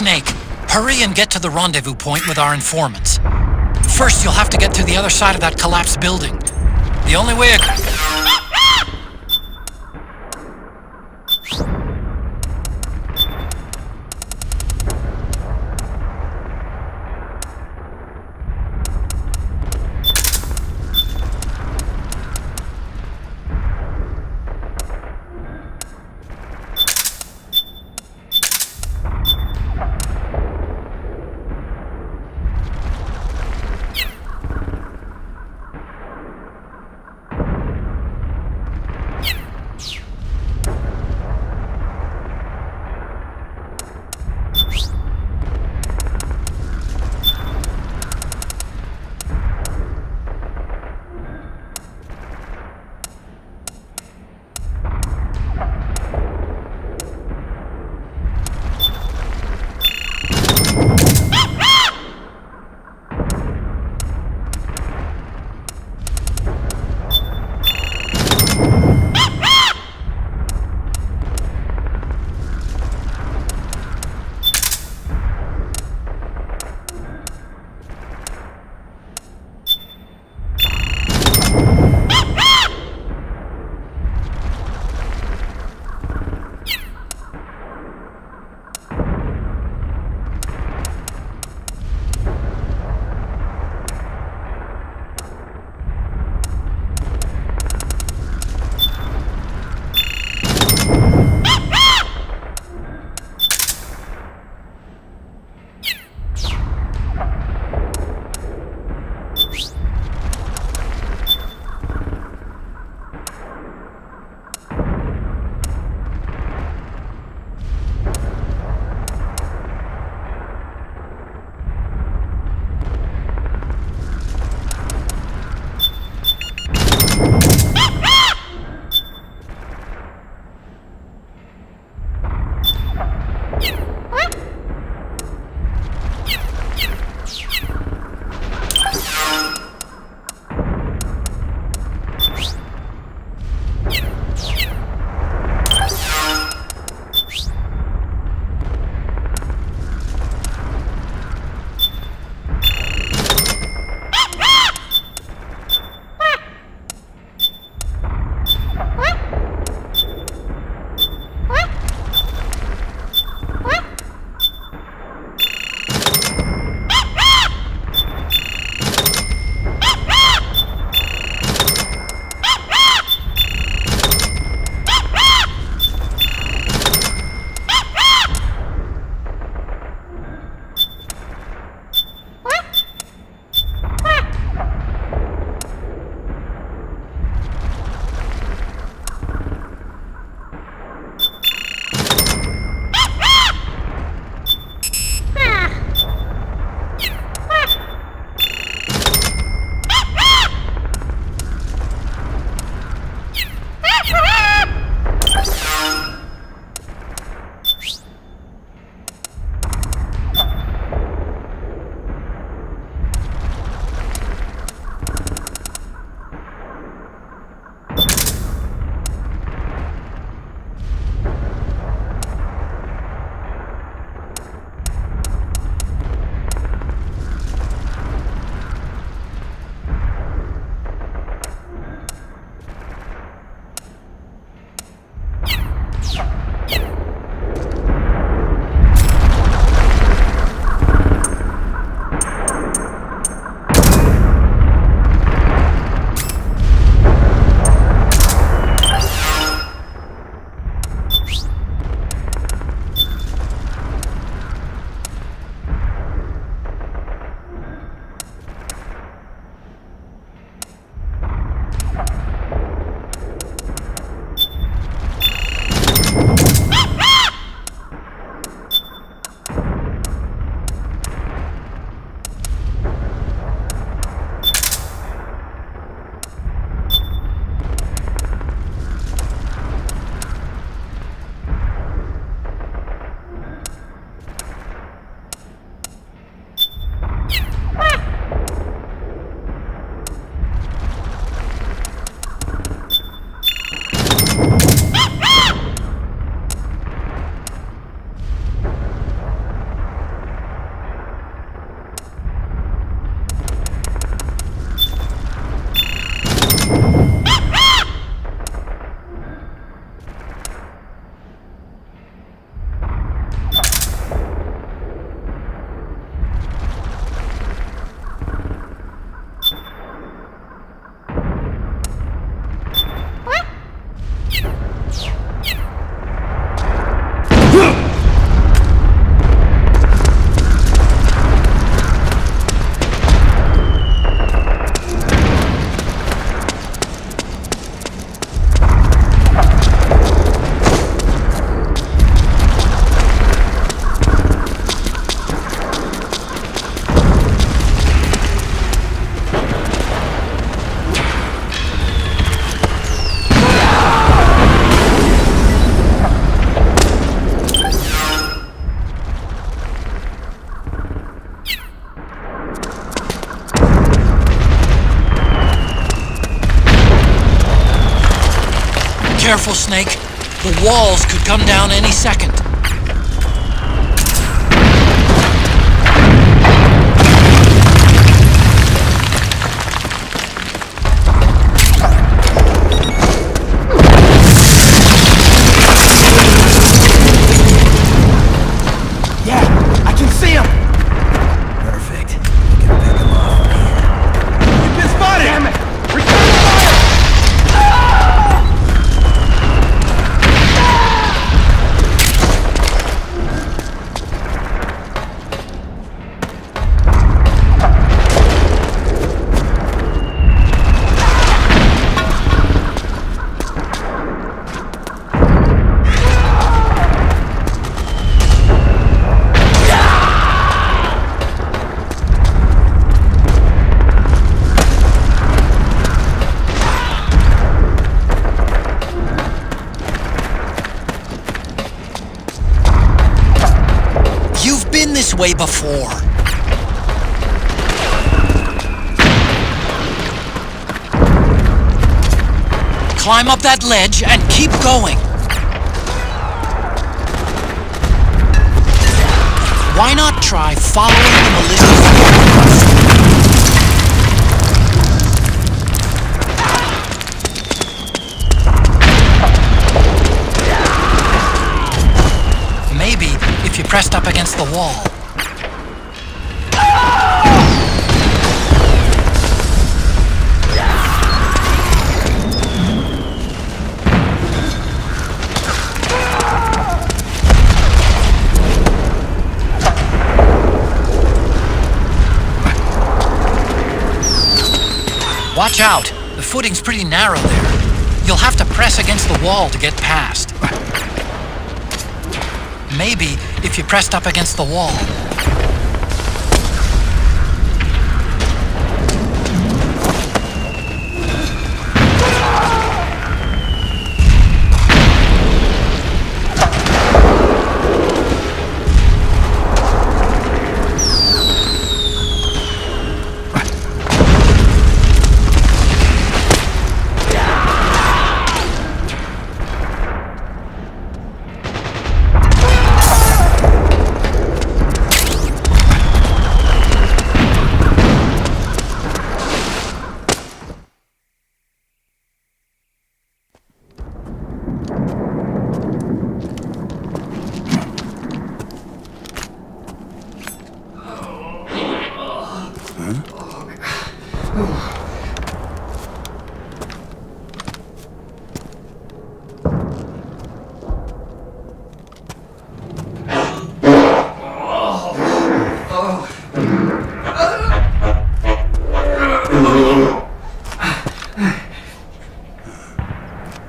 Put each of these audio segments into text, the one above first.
Snake. Hurry and get to the rendezvous point with our informants. First, you'll have to get to the other side of that collapsed building. The only way... careful, Snake. The walls could come down any second. This way before. Climb up that ledge and keep going. Why not try following the malicious footprints? Maybe if you pressed up against the wall. Watch out! The footing's pretty narrow there. You'll have to press against the wall to get past. Maybe if you pressed up against the wall.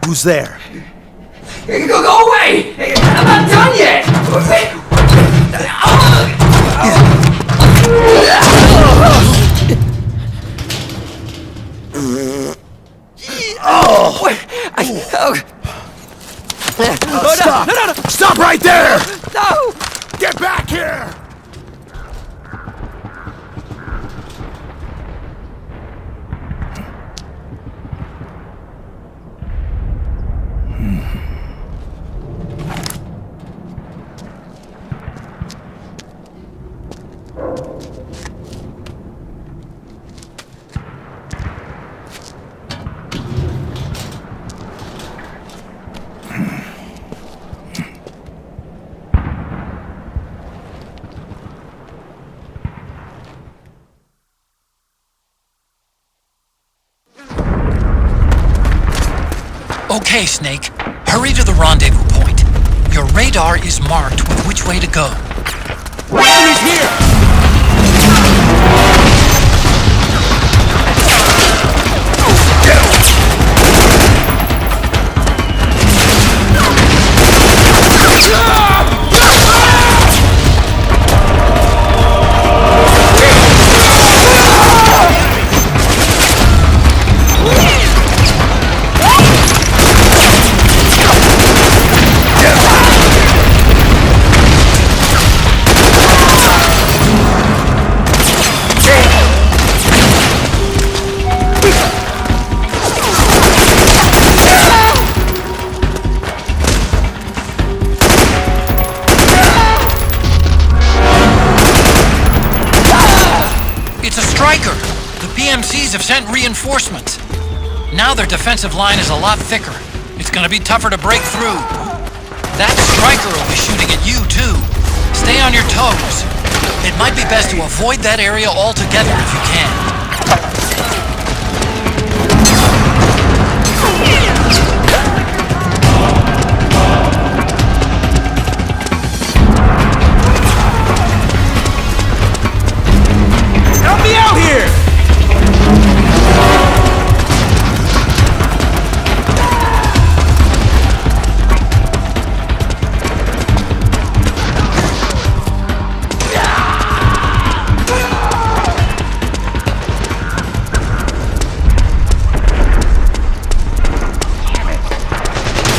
Who's there? Go away! I'm not done yet! Stop! No! Stop right there! No! Get back here! Okay, Snake. Hurry to the rendezvous point. Your radar is marked with which way to go. Enemies here! PMCs have sent reinforcements. Now their defensive line is a lot thicker. It's gonna be tougher to break through. That striker will be shooting at you, too. Stay on your toes. It might be best to avoid that area altogether if you can. Help me out here!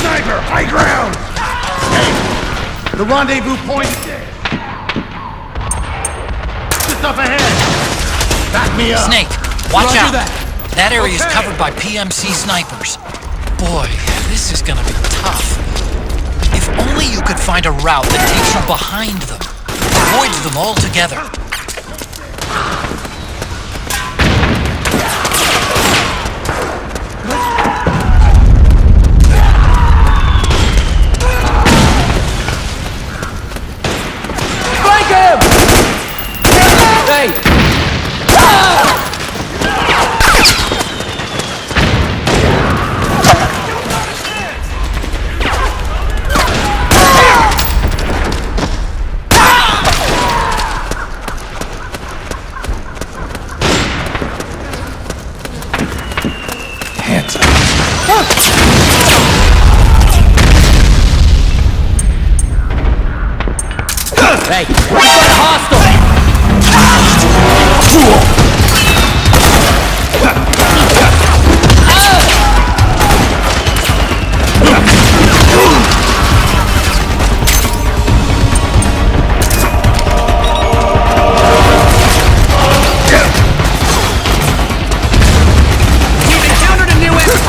Sniper, high ground! Hey, the rendezvous point is there. Just up ahead. Back me up. Snake, watch Roger out. that. That area is Okay. covered by PMC snipers. Boy, this is gonna be tough. If only you could find a route that takes you behind them. Avoids them altogether. Flank him! Hey! Hands up. Hey! We got a hostile! We've encountered a new enemy!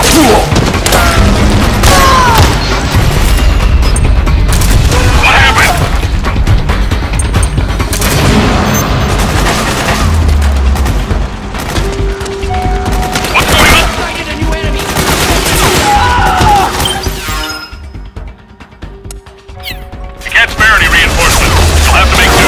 Sighted a new enemy! You can't spare any reinforcements. You'll have to make do.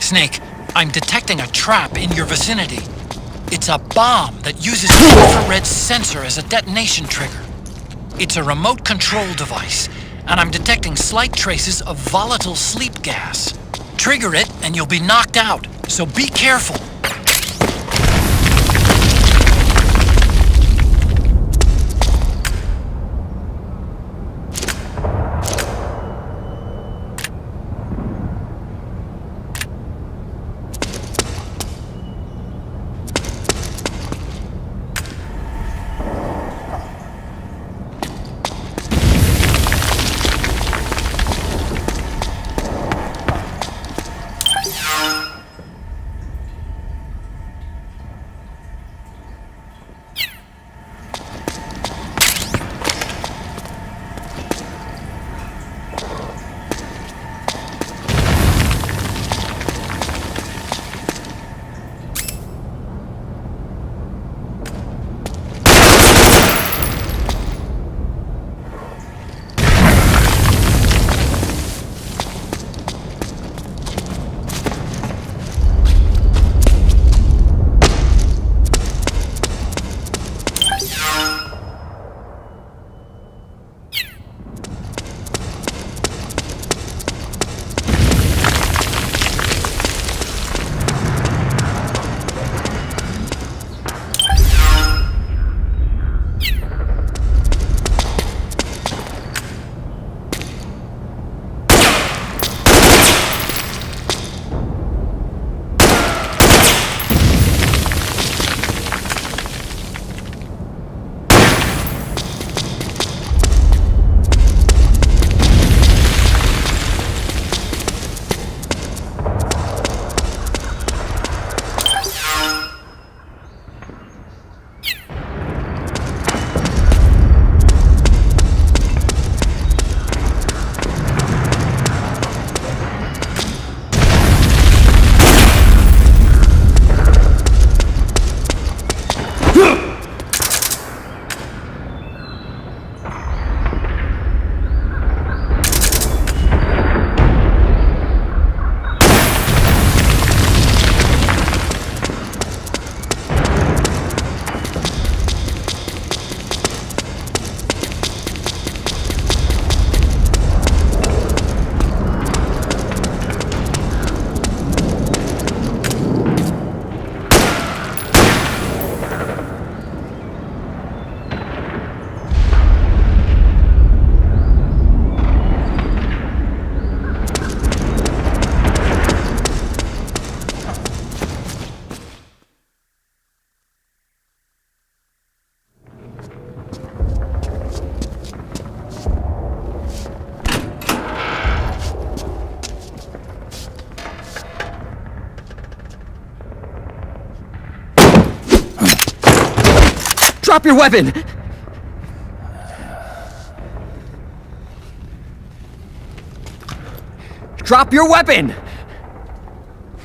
Snake, I'm detecting a trap in your vicinity. It's a bomb that uses an infrared sensor as a detonation trigger. It's a remote control device, and I'm detecting slight traces of volatile sleep gas. Trigger it, and you'll be knocked out, so be careful. Drop your weapon! Drop your weapon!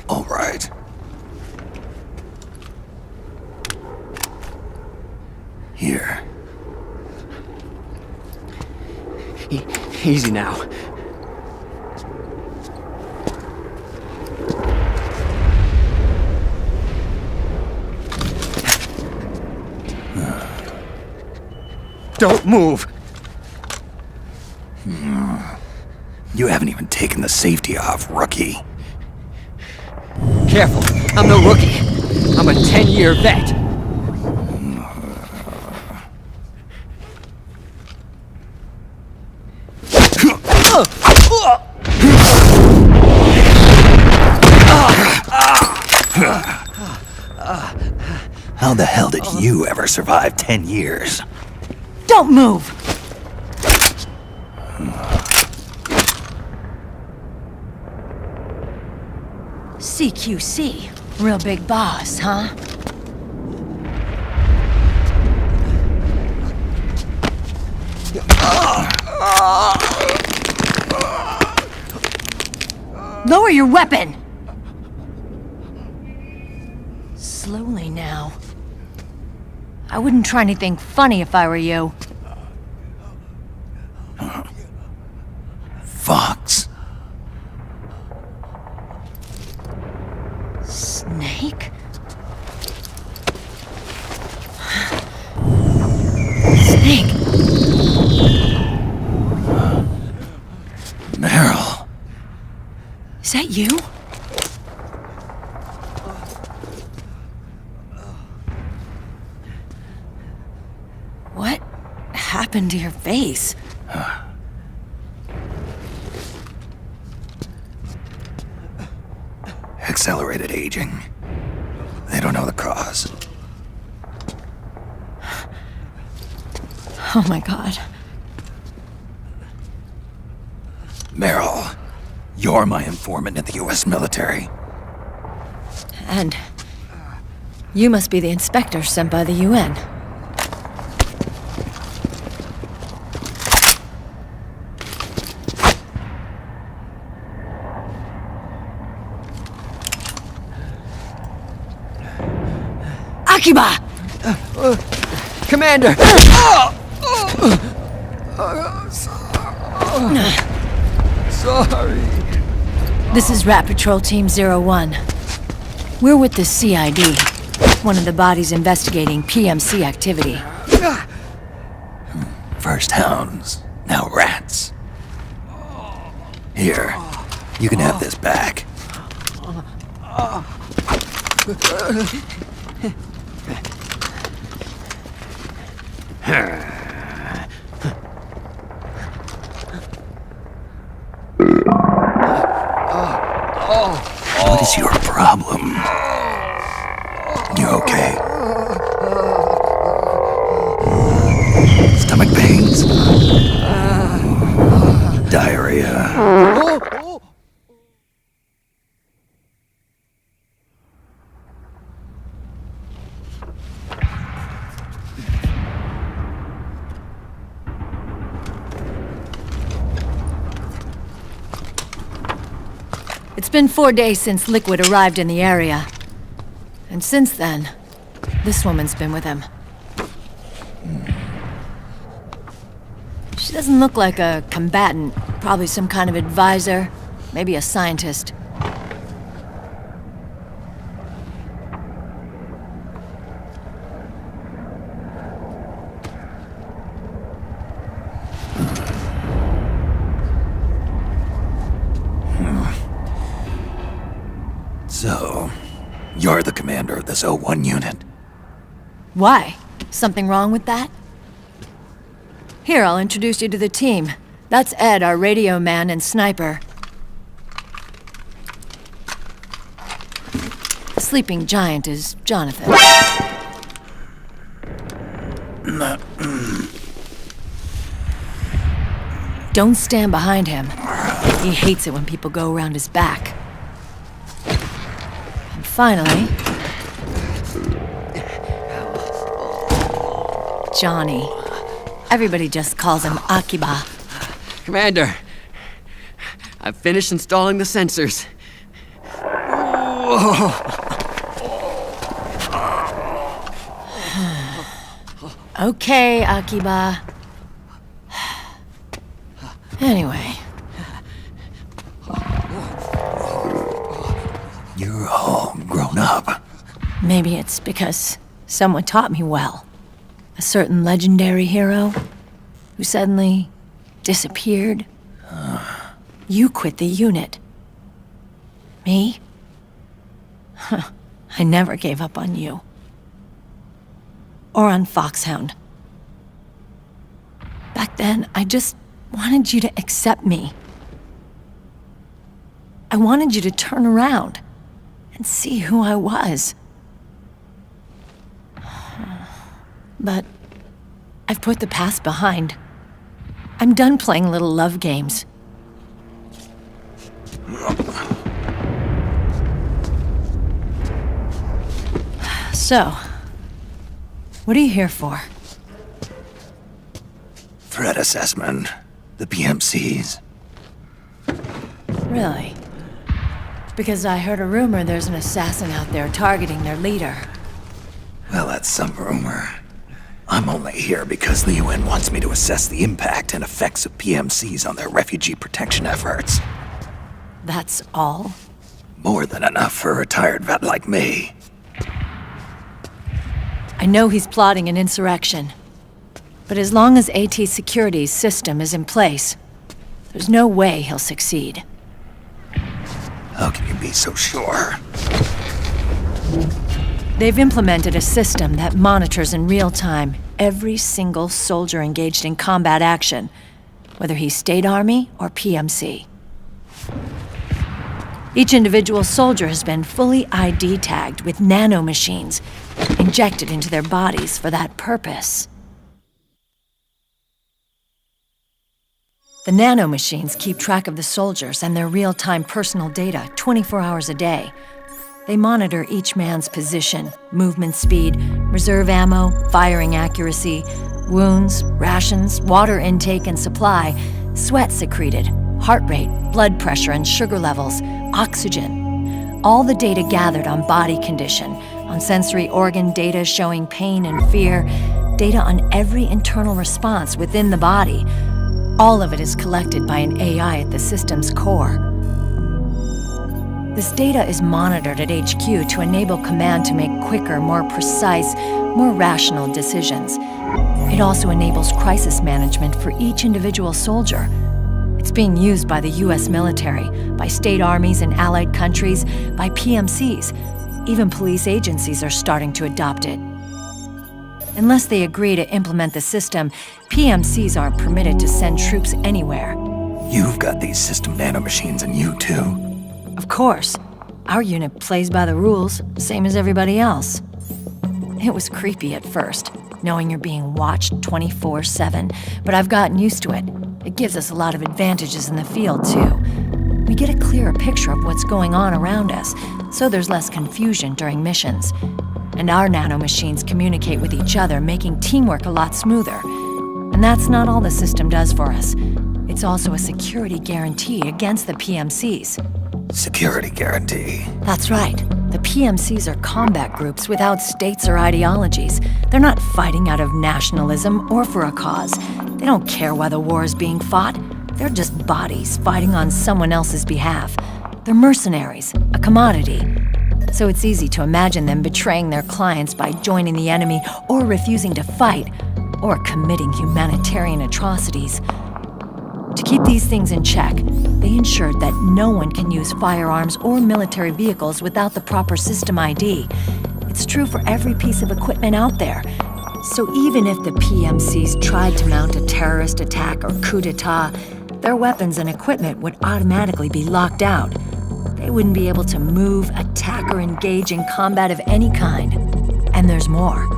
All right. Here. Easy now. Don't move! You haven't even taken the safety off, rookie. Careful, I'm no rookie. I'm a 10-year vet. How the hell did you ever survive 10 years? Don't move! CQC. Real big boss, huh? Lower your weapon! Slowly now. I wouldn't try anything funny if I were you. Fox. Snake? Snake! Meryl. Is that you? What happened to your face? Accelerated aging. They don't know the cause. Oh my god. Meryl, you're my informant in the US military. And you must be the inspector sent by the UN. Akiba! Commander! Sorry. This is Rat Patrol Team 01. We're with the CID, one of the bodies investigating PMC activity. First hounds, now rats. Here, you can have this back. What is your problem? You okay? Stomach pains? Diarrhea? It's been 4 days since Liquid arrived in the area. And since then, this woman's been with him. She doesn't look like a combatant. Probably some kind of advisor, maybe a scientist. So, you're the commander of this O1 unit? Why? Something wrong with that? Here, I'll introduce you to the team. That's Ed, our radio man and sniper. The sleeping giant is Jonathan. Don't stand behind him. He hates it when people go around his back. And finally, Johnny. Everybody just calls him Akiba. Commander, I've finished installing the sensors. Okay, Akiba. Anyway, You're all grown up. maybe it's because someone taught me well. A certain legendary hero who suddenly disappeared. You quit the unit. Me? I never gave up on you. Or on Foxhound. Back then, I just wanted you to accept me. I wanted you to turn around and see who I was. But I've put the past behind. I'm done playing little love games. So, what are you here for? Threat assessment. The PMCs. Really? Because I heard a rumor there's an assassin out there targeting their leader. Well, that's some rumor. I'm only here because the UN wants me to assess the impact and effects of PMCs on their refugee protection efforts. That's all? More than enough for a retired vet like me. I know he's plotting an insurrection. But as long as AT Security's system is in place, there's no way he'll succeed. How can you be so sure? They've implemented a system that monitors in real time every single soldier engaged in combat action, whether he's State Army or PMC. Each individual soldier has been fully ID tagged with nanomachines injected into their bodies for that purpose. The nanomachines keep track of the soldiers and their real-time personal data 24 hours a day. They monitor each man's position, movement speed, reserve ammo, firing accuracy, wounds, rations, water intake and supply, sweat secreted, heart rate, blood pressure and sugar levels, oxygen. All the data gathered on body condition, on sensory organ data showing pain and fear, data on every internal response within the body. All of it is collected by an AI at the system's core. This data is monitored at HQ to enable command to make quicker, more precise, more rational decisions. It also enables crisis management for each individual soldier. It's being used by the US military, by state armies in allied countries, by PMCs. Even police agencies are starting to adopt it. Unless they agree to implement the system, PMCs aren't permitted to send troops anywhere. You've got these system nanomachines in you too. Of course. Our unit plays by the rules, same as everybody else. It was creepy at first, knowing you're being watched 24/7, but I've gotten used to it. It gives us a lot of advantages in the field, too. We get a clearer picture of what's going on around us, so there's less confusion during missions. And our nanomachines communicate with each other, making teamwork a lot smoother. And that's not all the system does for us. It's also a security guarantee against the PMCs. Security guarantee. That's right. The PMCs are combat groups without states or ideologies. They're not fighting out of nationalism or for a cause. They don't care why the war is being fought. They're just bodies fighting on someone else's behalf. They're mercenaries, a commodity. So it's easy to imagine them betraying their clients by joining the enemy or refusing to fight, or committing humanitarian atrocities. To keep these things in check, they ensured that no one can use firearms or military vehicles without the proper system ID. It's true for every piece of equipment out there. So even if the PMCs tried to mount a terrorist attack or coup d'etat, their weapons and equipment would automatically be locked out. They wouldn't be able to move, attack, or engage in combat of any kind. And there's more.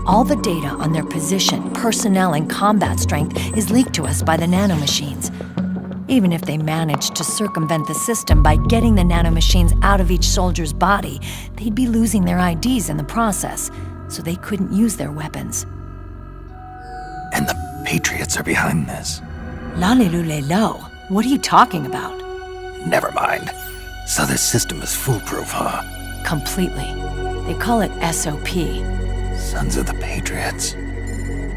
All the data on their position, personnel, and combat strength is leaked to us by the nanomachines. Even if they managed to circumvent the system by getting the nanomachines out of each soldier's body, they'd be losing their IDs in the process, so they couldn't use their weapons. And the Patriots are behind this. Lalilulelo, what are you talking about? Never mind. So this system is foolproof, huh? Completely. They call it SOP. Sons of the Patriots.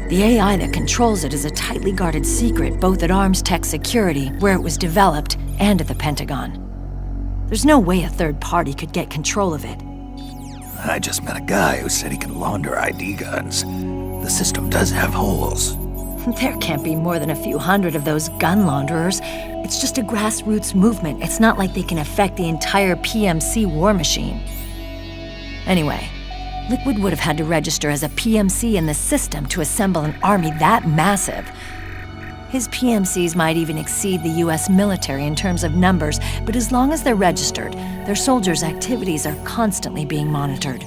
The AI that controls it is a tightly guarded secret both at Arms Tech Security, where it was developed, and at the Pentagon. There's no way a third party could get control of it. I just met a guy who said he can launder ID guns. The system does have holes. There can't be more than a few hundred of those gun launderers. It's just a grassroots movement. It's not like they can affect the entire PMC war machine. Anyway, Liquid would have had to register as a PMC in the system to assemble an army that massive. His PMCs might even exceed the US military in terms of numbers, but as long as they're registered, their soldiers' activities are constantly being monitored.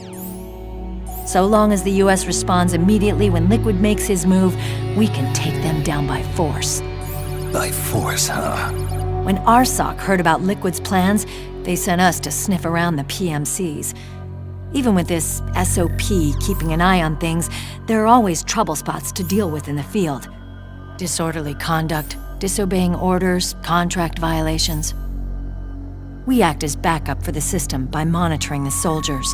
So long as the US responds immediately when Liquid makes his move, we can take them down by force. By force, huh? When RSOC heard about Liquid's plans, they sent us to sniff around the PMCs. Even with this SOP keeping an eye on things, there are always trouble spots to deal with in the field. Disorderly conduct, disobeying orders, contract violations. We act as backup for the system by monitoring the soldiers.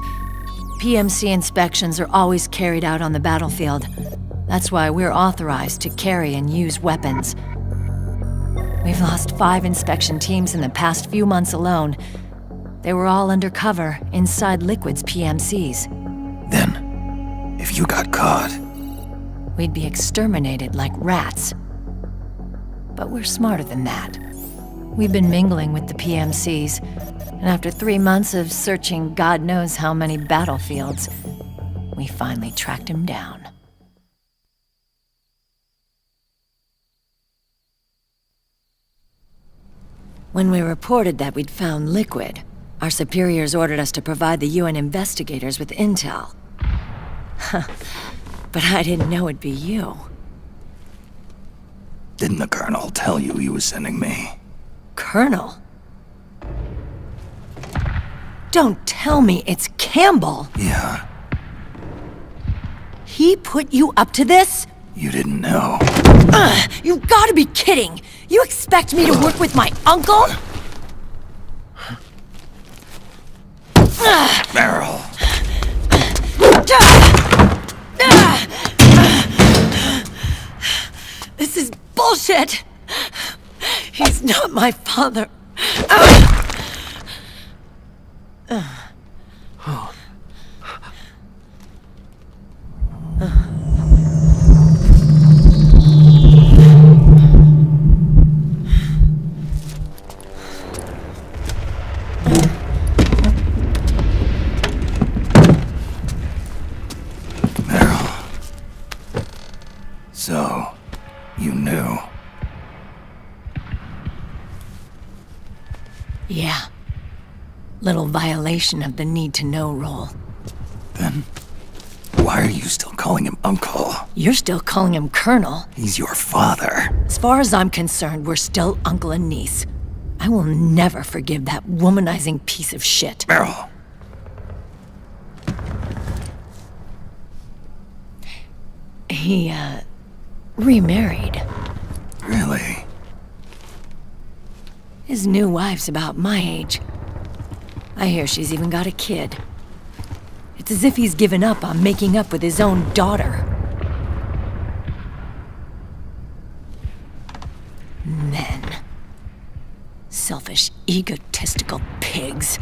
PMC inspections are always carried out on the battlefield. That's why we're authorized to carry and use weapons. We've lost 5 inspection teams in the past few months alone. They were all undercover, inside Liquid's PMCs. Then, if you got caught, We'd be exterminated like rats. But we're smarter than that. We've been mingling with the PMCs, and after 3 months of searching God knows how many battlefields, we finally tracked him down. When we reported that we'd found Liquid, our superiors ordered us to provide the UN investigators with intel. But I didn't know it'd be you. didn't the Colonel tell you he was sending me? Colonel? Don't tell me it's Campbell! Yeah, He put you up to this? you didn't know. You gotta be kidding! You expect me to work with my uncle? Meryl! This is bullshit! He's not my father. Meryl. So, you knew. Yeah. Little violation of the need-to-know rule. Then, why are you still calling him Uncle? You're still calling him Colonel. He's your father. As far as I'm concerned, we're still uncle and niece. I will never forgive that womanizing piece of shit. Meryl! He, remarried. Really? His new wife's about my age. I hear she's even got a kid. It's as if he's given up on making up with his own daughter. Men. Selfish, egotistical pigs.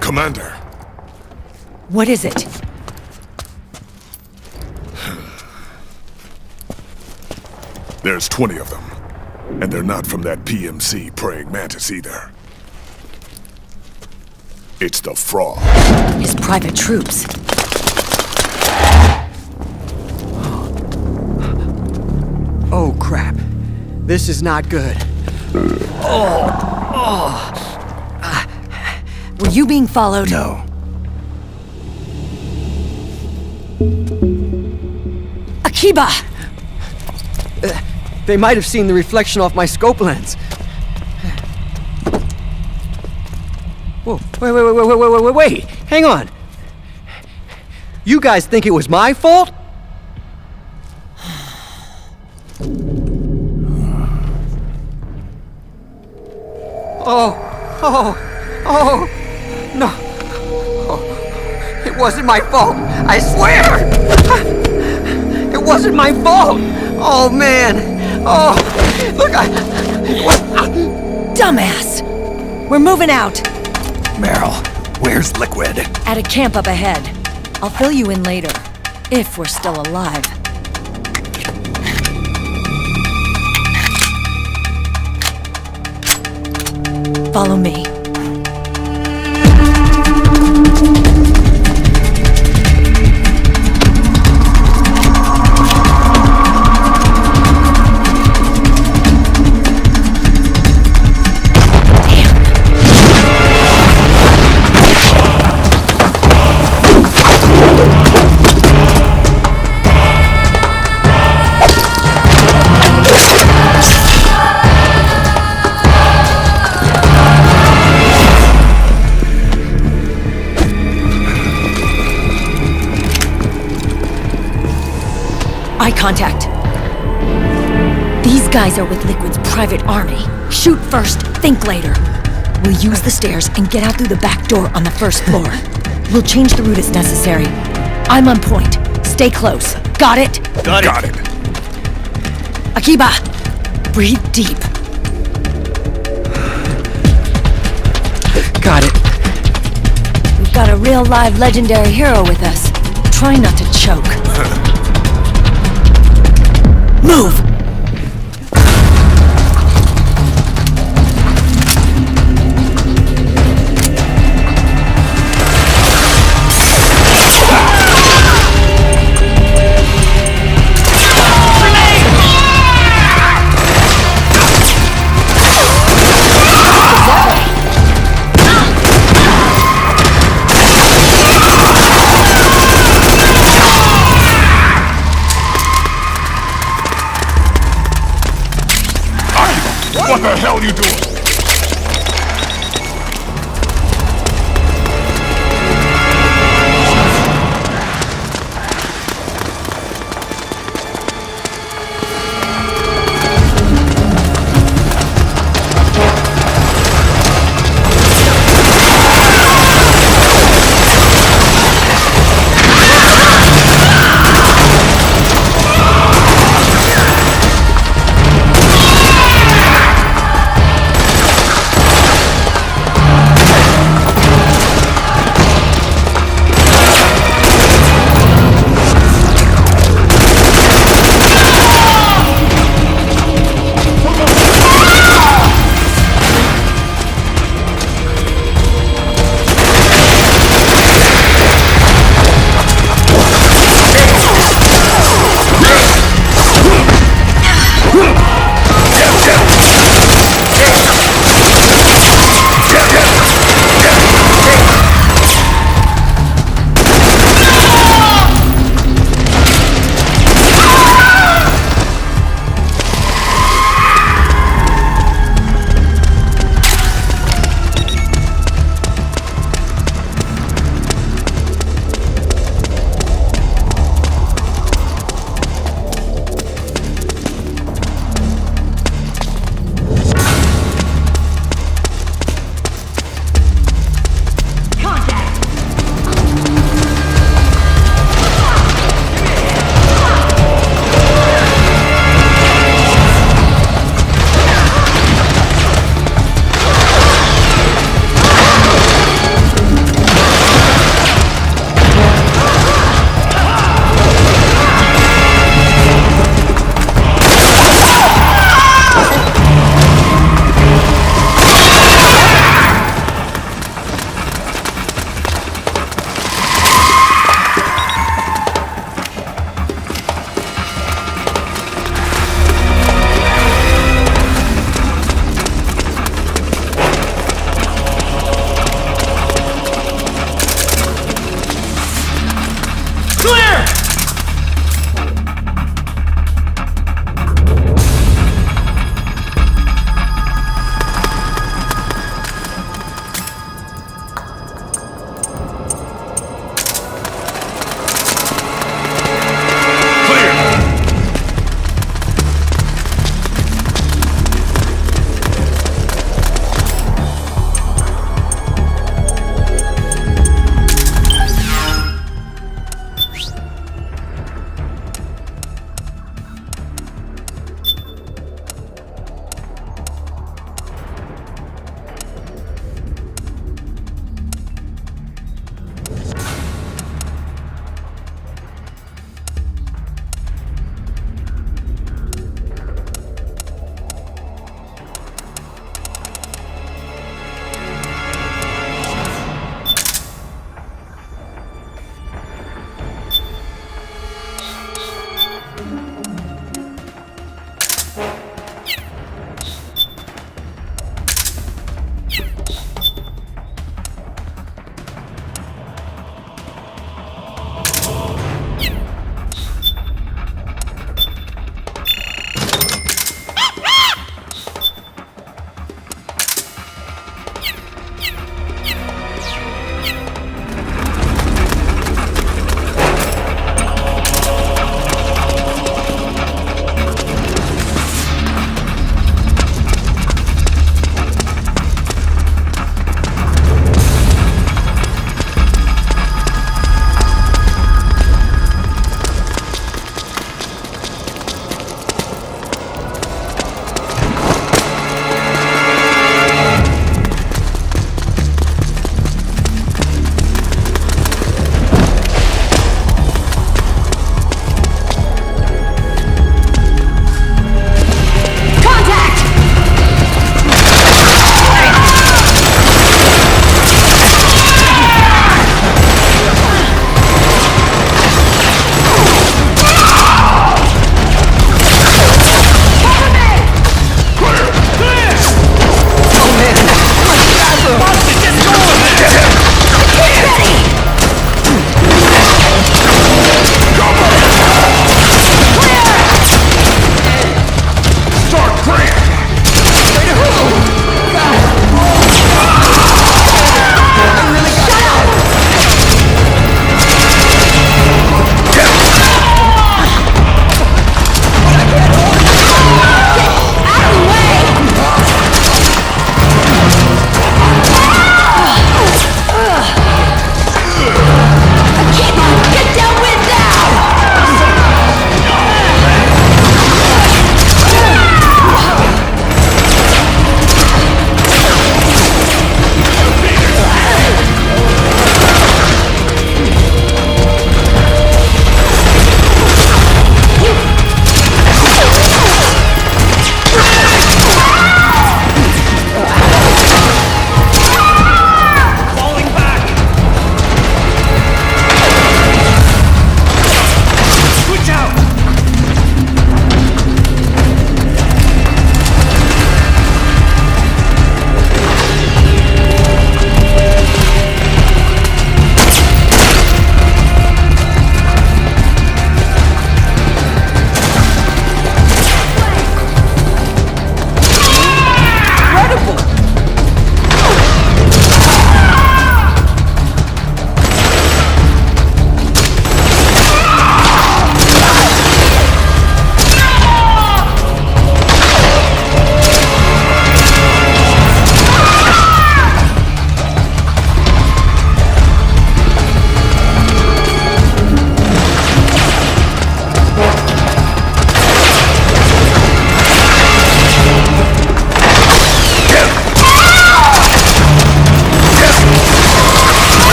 Commander, What is it? there's 20 of them. And they're not from that PMC praying mantis either. It's the Frog. His private troops. Oh, crap. This is not good. Were you being followed? No. Akiba! They might have seen the reflection off my scope lens. Whoa, wait. Hang on. You guys think it was my fault? Oh, no. Oh, it wasn't my fault. I swear! It wasn't my fault. Oh, man. Oh, look, Dumbass! We're moving out. Meryl, where's Liquid? At a camp up ahead. I'll fill you in later. If we're still alive. Follow me. Eye contact. These guys are with Liquid's private army. Shoot first, think later. We'll use the stairs and get out through the back door on the first floor. We'll change the route as necessary. I'm on point. Stay close. Got it? Got it. Akiba, breathe deep. Got it. We've got a real live legendary hero with us. Try not to choke. Move! What the hell you doing?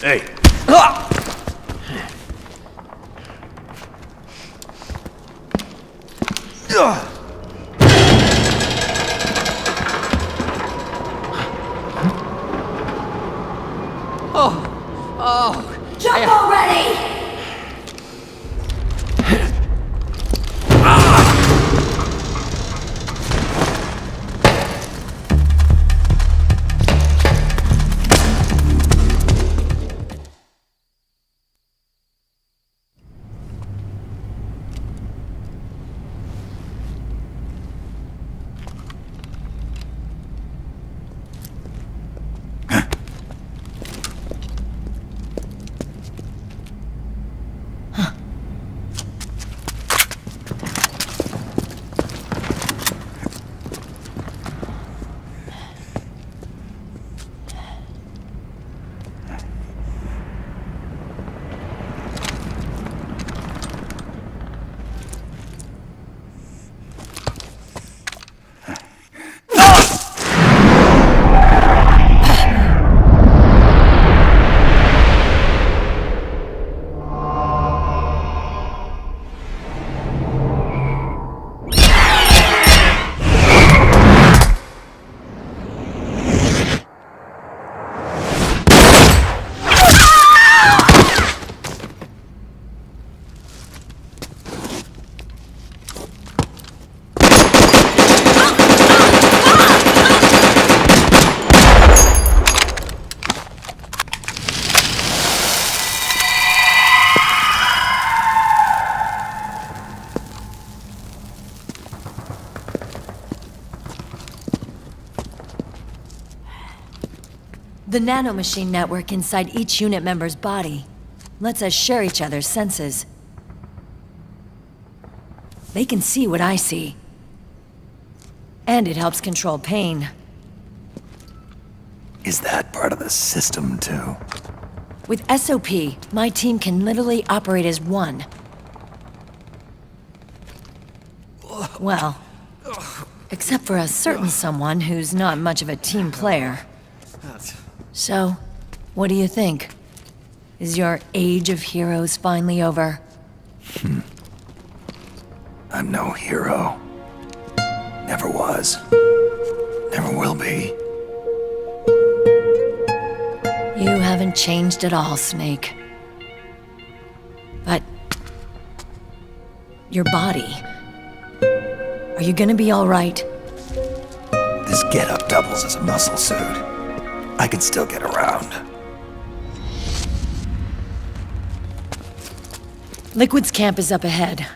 Hey, Jump already! The nanomachine network inside each unit member's body lets us share each other's senses. They can see what I see. And it helps control pain. Is that part of the system, too? With SOP, my team can literally operate as one. Well, except for a certain someone who's not much of a team player. So, what do you think? Is your age of heroes finally over? I'm no hero. Never was. Never will be. You haven't changed at all, Snake. But... your body... are you gonna be alright? This getup doubles as a muscle suit. I can still get around. Liquid's camp is up ahead.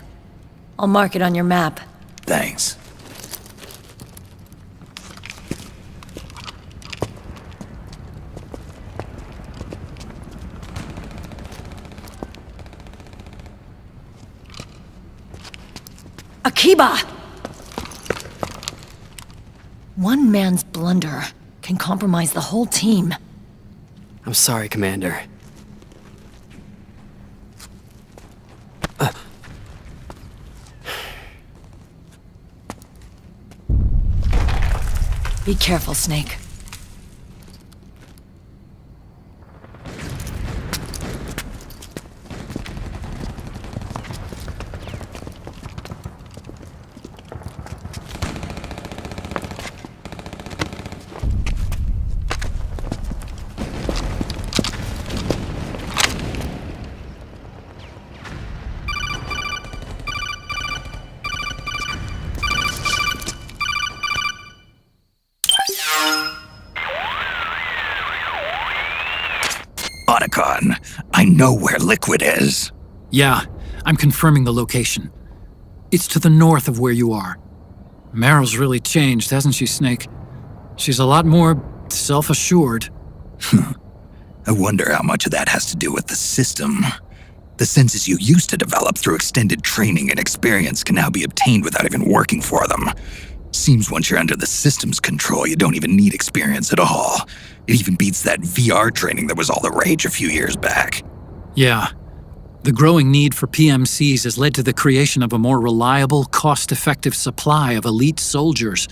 I'll mark it on your map. Thanks. Akiba! One man's blunder can compromise the whole team. I'm sorry, Commander. Be careful, Snake. Otacon, I know where Liquid is. Yeah, I'm confirming the location. It's to the north of where you are. Meryl's really changed, hasn't she, Snake? She's a lot more self-assured. I wonder how much of that has to do with the system. The senses you used to develop through extended training and experience can now be obtained without even working for them. Seems once you're under the system's control, you don't even need experience at all. It even beats that VR training that was all the rage a few years back. Yeah. The growing need for PMCs has led to the creation of a more reliable, cost-effective supply of elite soldiers.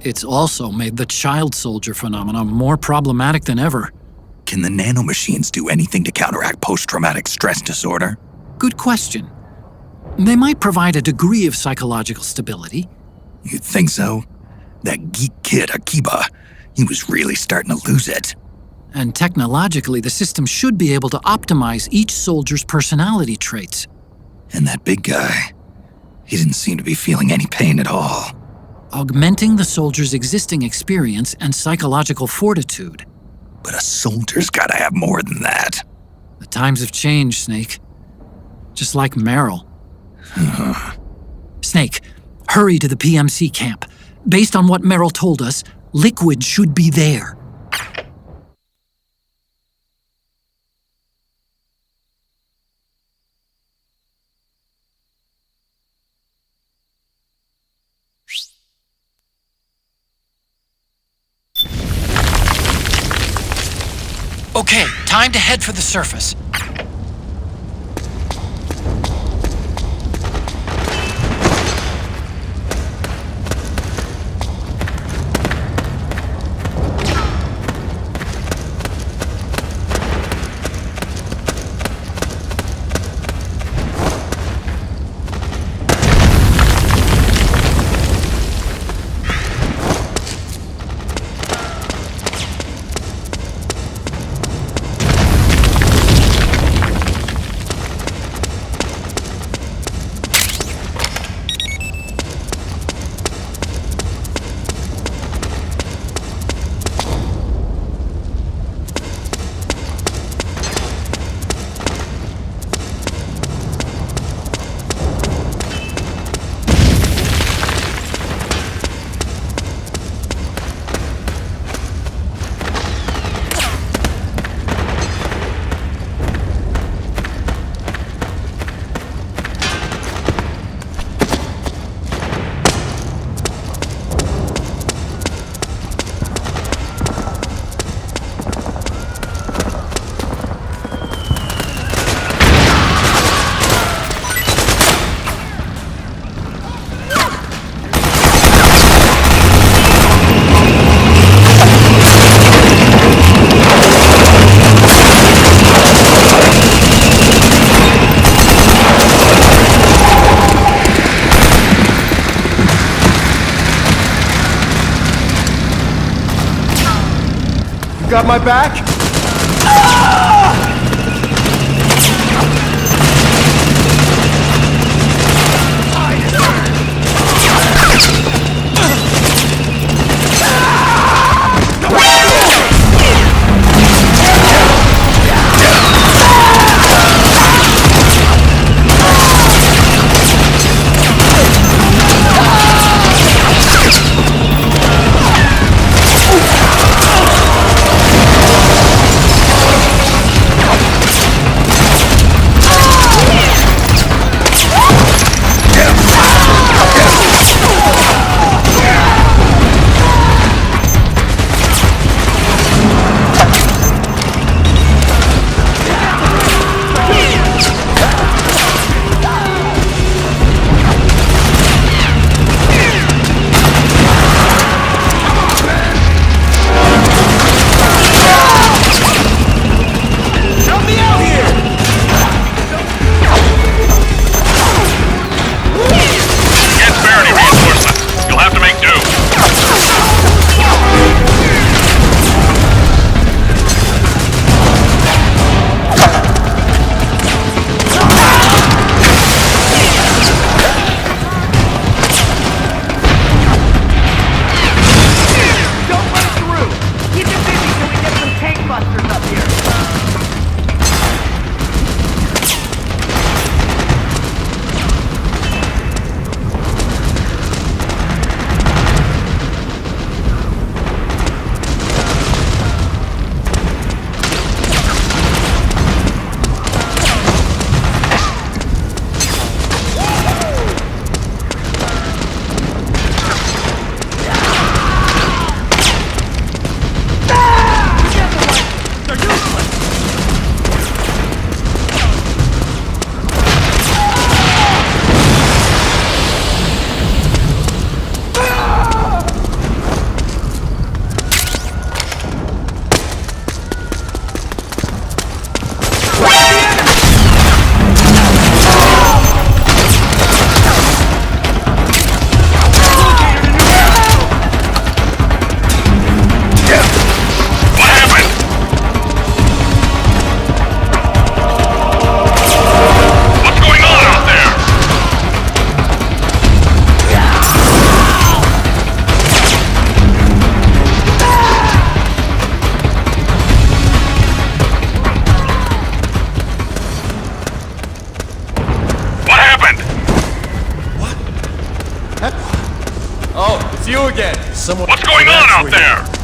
It's also made the child soldier phenomenon more problematic than ever. Can the nanomachines do anything to counteract post-traumatic stress disorder? Good question. They might provide a degree of psychological stability. You'd think so? That geek kid, Akiba, he was really starting to lose it. And technologically, the system should be able to optimize each soldier's personality traits. And that big guy, he didn't seem to be feeling any pain at all. Augmenting the soldier's existing experience and psychological fortitude. But a soldier's gotta have more than that. The times have changed, Snake. Just like Meryl. Snake, hurry to the PMC camp. Based on what Meryl told us, Liquid should be there. Okay, time to head for the surface. Got my back? someone... What's going on out there?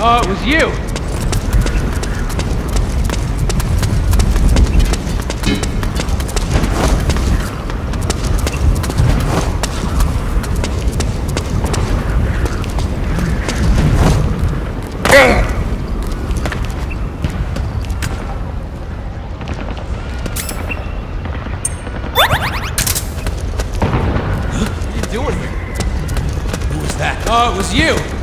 Oh, it was you! What are you doing here? Who was that? Oh, it was you!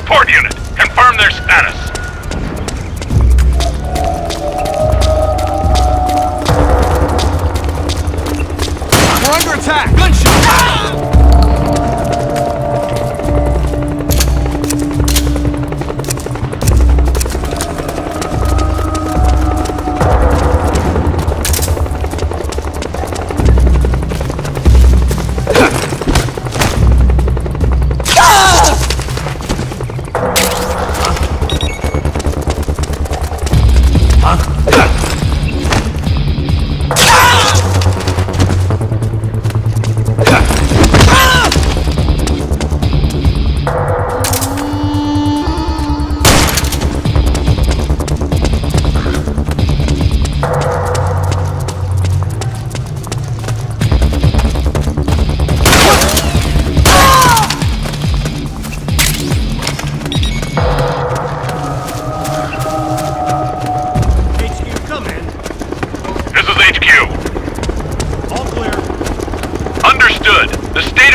Support unit, confirm their status. We're under attack! Gunshot!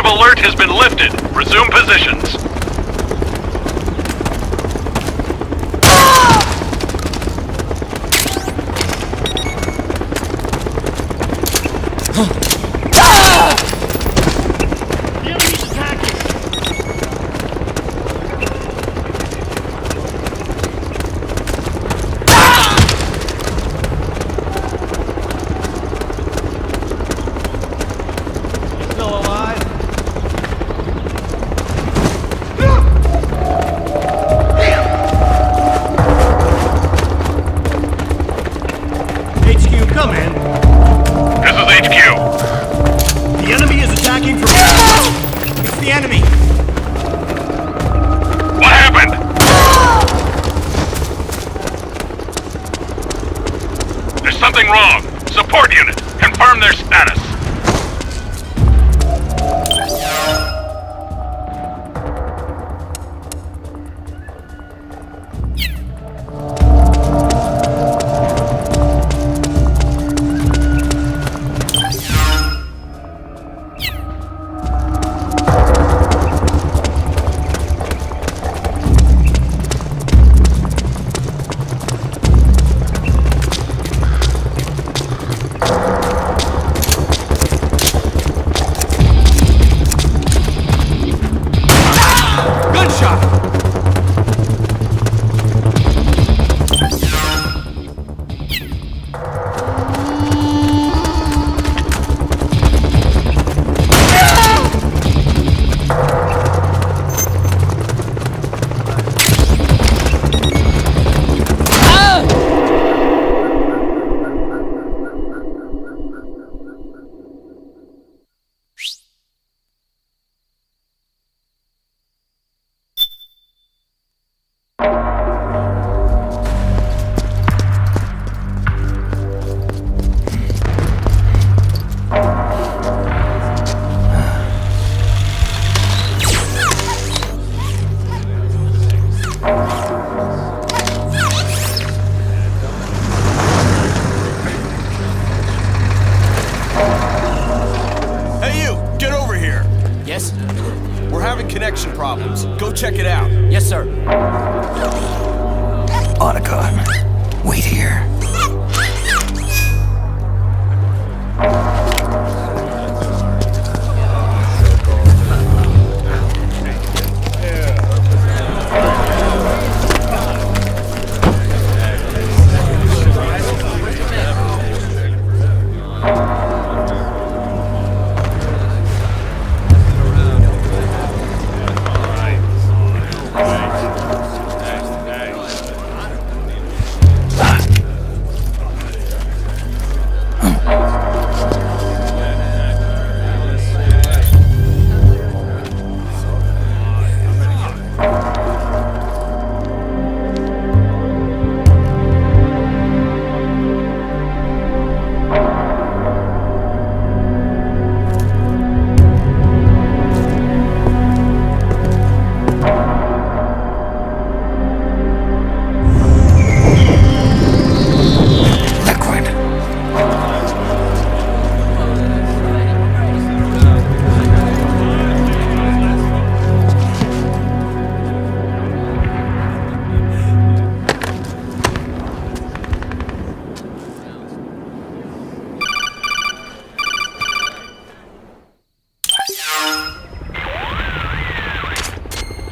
Alert has been lifted. Resume positions. The enemy's attacking. Still alive? HQ, come in. This is HQ. The enemy is attacking from... It's the enemy! What happened? There's something wrong. Support unit, confirm their status. Connection problems. Go check it out. Yes, sir. Otacon, wait here.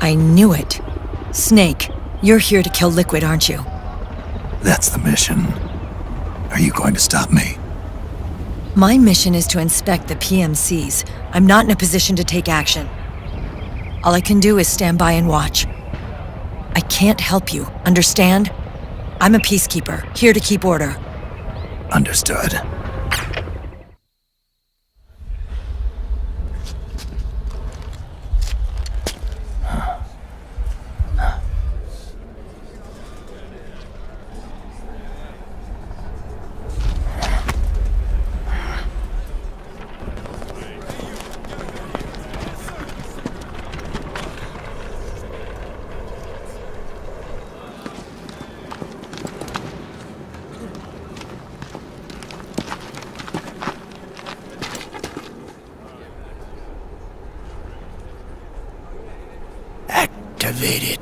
I knew it. Snake, you're here to kill Liquid, aren't you? That's the mission. Are you going to stop me? My mission is to inspect the PMCs. I'm not in a position to take action. All I can do is stand by and watch. I can't help you, understand? I'm a peacekeeper, here to keep order. Understood. Activate it.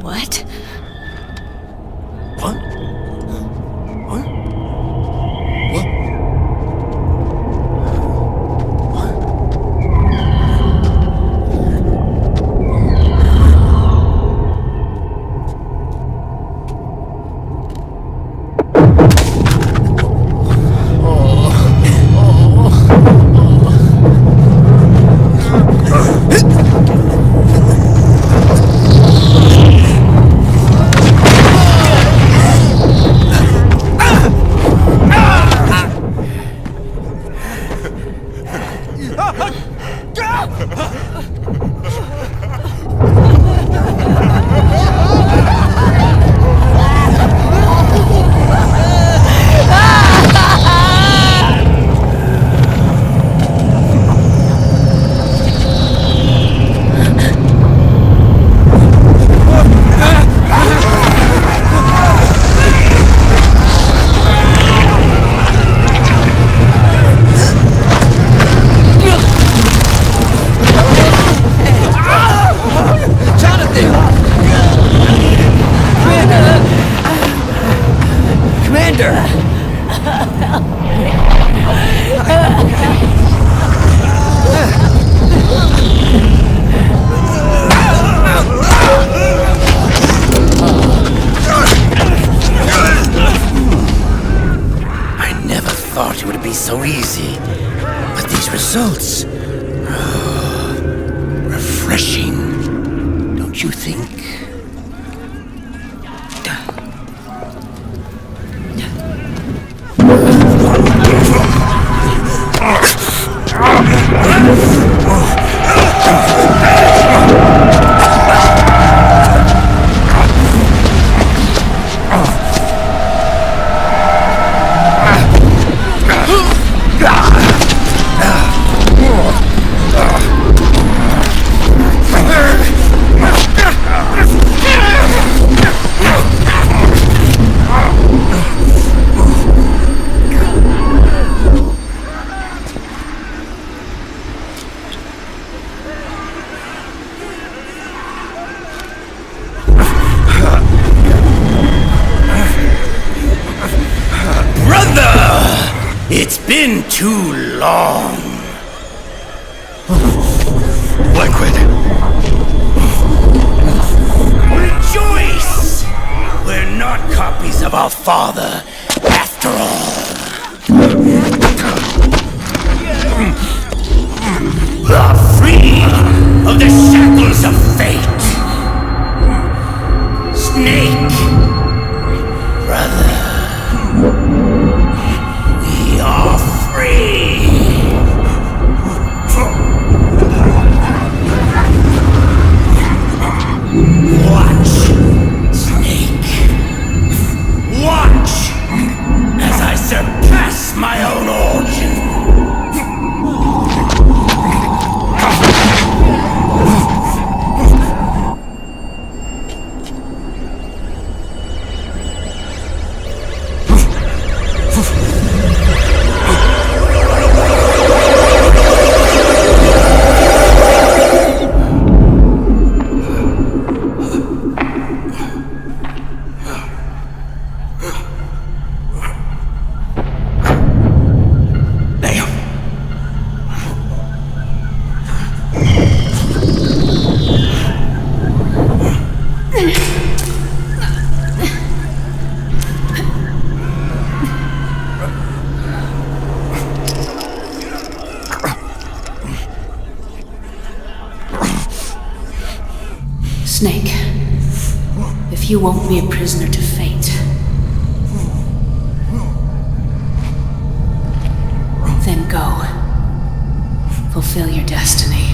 What? What? What? What? Thought it would be so easy, but these results, refreshing, don't you think? It's been too long. Liquid. Rejoice! We're not copies of our father, after all. Free of the shackles of fate. Snake, brother. We are free! Watch, Snake. Watch as I Snake, if you won't be a prisoner to fate, then go. Fulfill your destiny.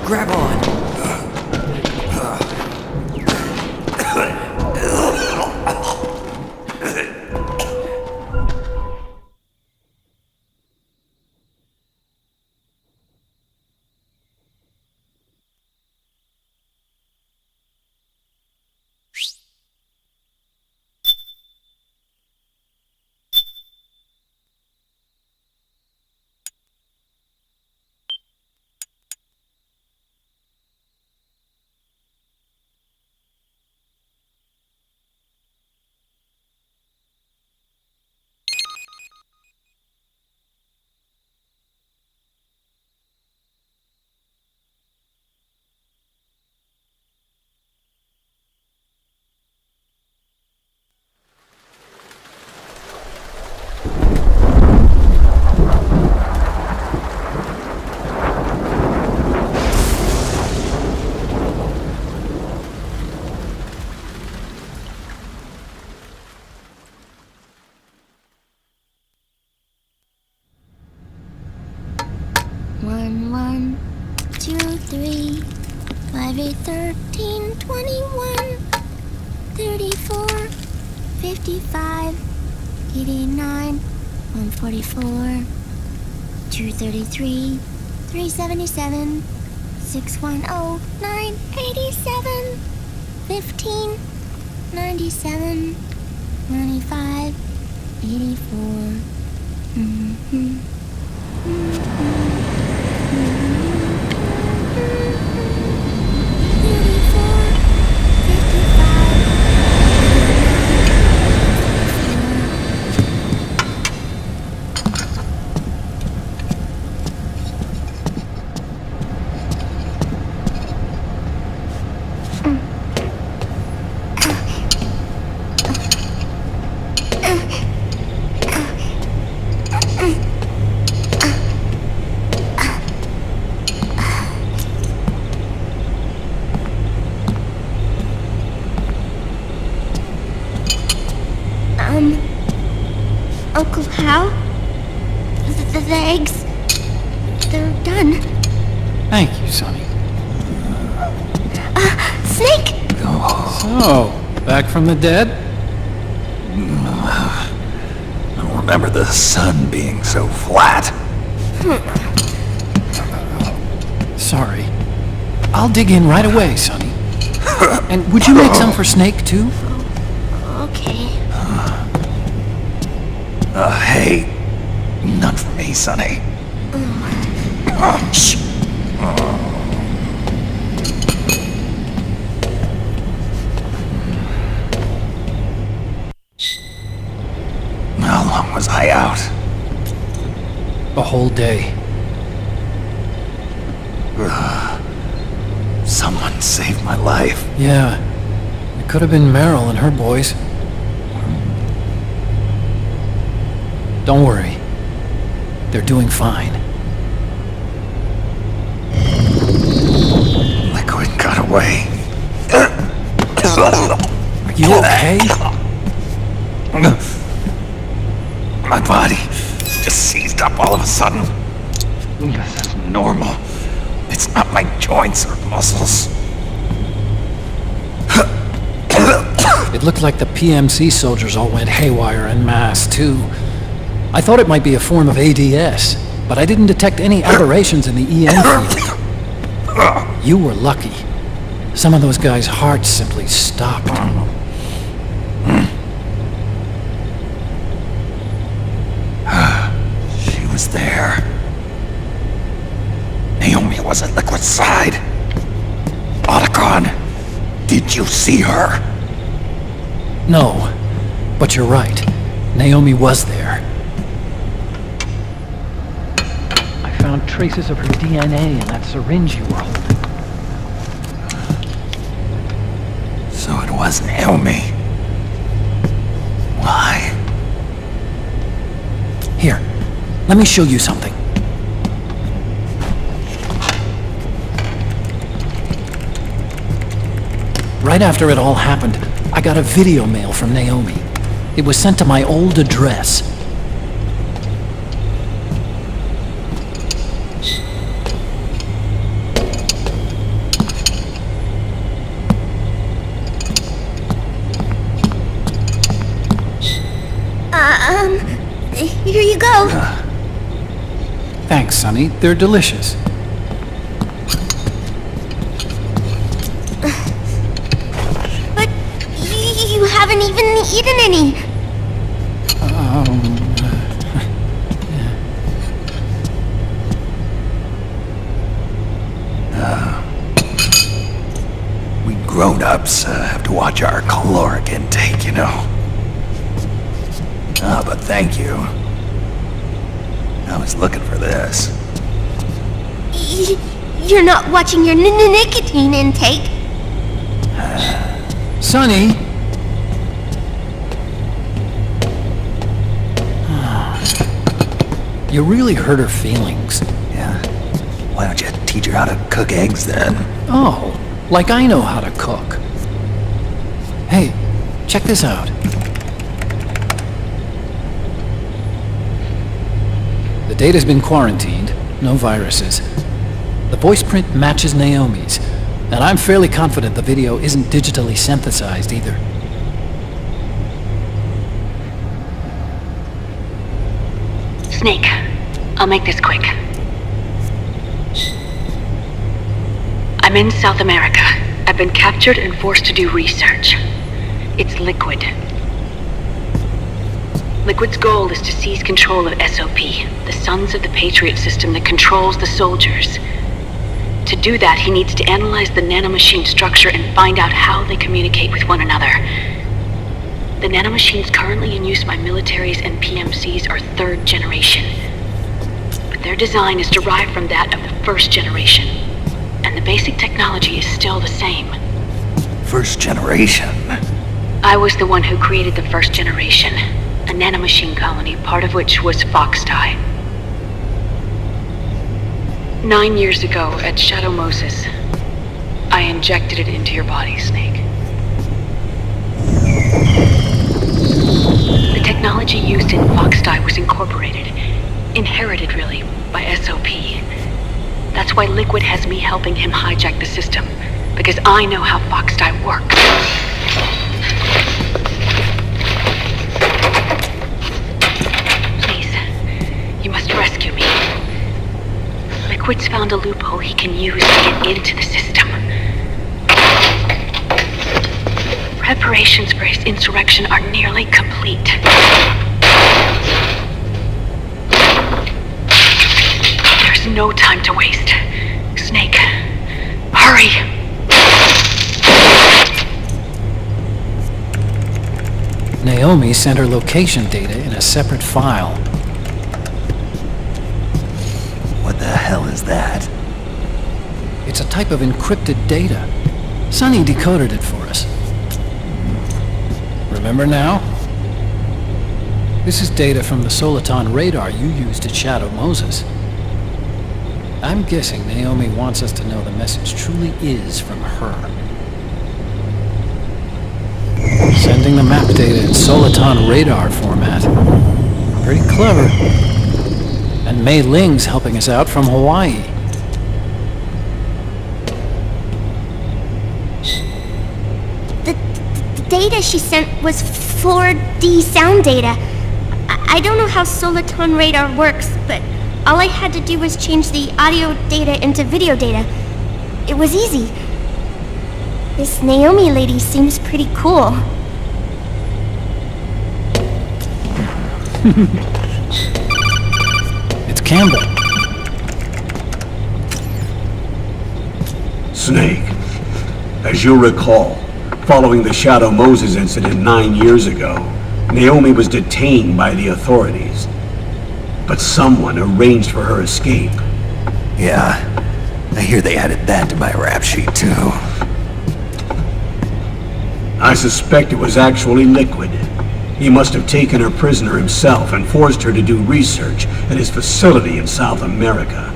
Grab on. One, one, two, three, 5, 8, 13, 21, 34, 55, 89, 144, 233, 377, 610, 987, 15, 97, 95, 84. Uncle Hal? The eggs? They're done. Thank you, Sonny. Snake! So, back from the dead? I don't remember the sun being so flat. Sorry. I'll dig in right away, Sonny. And would you make some for Snake, too? Okay. Hey, none for me, Sonny. Shh. How long was I out? A whole day. Someone saved my life. Yeah. It could have been Meryl and her boys. Don't worry. They're doing fine. Liquid got away. Are you okay? My body just seized up all of a sudden. This is normal. It's not my joints or muscles. It looked like the PMC soldiers all went haywire en masse, too. I thought it might be a form of ADS, but I didn't detect any aberrations in the EM field. You were lucky. Some of those guys' hearts simply stopped. She was there. Naomi was at Liquid's side. Otacon, did you see her? No, but you're right. Naomi was there. I found traces of her DNA in that syringe you were holding. So it was Naomi. Why? Here, let me show you something. Right after it all happened, I got a video mail from Naomi. It was sent to my old address. Here you go. Thanks, Sonny. They're delicious. But you haven't even eaten any. We grown-ups have to watch our caloric intake, you know. But thank you. I was looking for this. You're not watching your nicotine intake. Sonny! You really hurt her feelings. Yeah. Why don't you teach her how to cook eggs then? Oh, like I know how to cook. Hey, check this out. The data's been quarantined, no viruses. The voice print matches Naomi's, and I'm fairly confident the video isn't digitally synthesized either. Snake, I'll make this quick. I'm in South America. I've been captured and forced to do research. It's Liquid. Liquid's goal is to seize control of SOP, the Sons of the Patriot system that controls the soldiers. To do that, he needs to analyze the nanomachine structure and find out how they communicate with one another. The nanomachines currently in use by militaries and PMCs are third generation. But their design is derived from that of the first generation. And the basic technology is still the same. First generation? I was the one who created the first generation. A nanomachine colony, part of which was Foxdie. 9 years ago, at Shadow Moses, I injected it into your body, Snake. The technology used in Foxdie was incorporated, inherited really, by SOP. That's why Liquid has me helping him hijack the system, because I know how Foxdie works. You must rescue me. Liquid's found a loophole he can use to get into the system. Preparations for his insurrection are nearly complete. There's no time to waste. Snake, hurry! Naomi sent her location data in a separate file. hell is that? It's a type of encrypted data. Sonny decoded it for us. Remember now? This is data from the Soliton radar you used at Shadow Moses. I'm guessing Naomi wants us to know the message truly is from her. Sending the map data in Soliton radar format. Pretty clever. And Mei Ling's helping us out from Hawaii. The data she sent was 4D sound data. I don't know how Soliton radar works, but all I had to do was change the audio data into video data. It was easy. This Naomi lady seems pretty cool. It's Campbell. Snake, as you'll recall, following the Shadow Moses incident 9 years ago, Naomi was detained by the authorities. But someone arranged for her escape. Yeah, I hear they added that to my rap sheet too. I suspect it was actually Liquid. He must have taken her prisoner himself and forced her to do research at his facility in South America.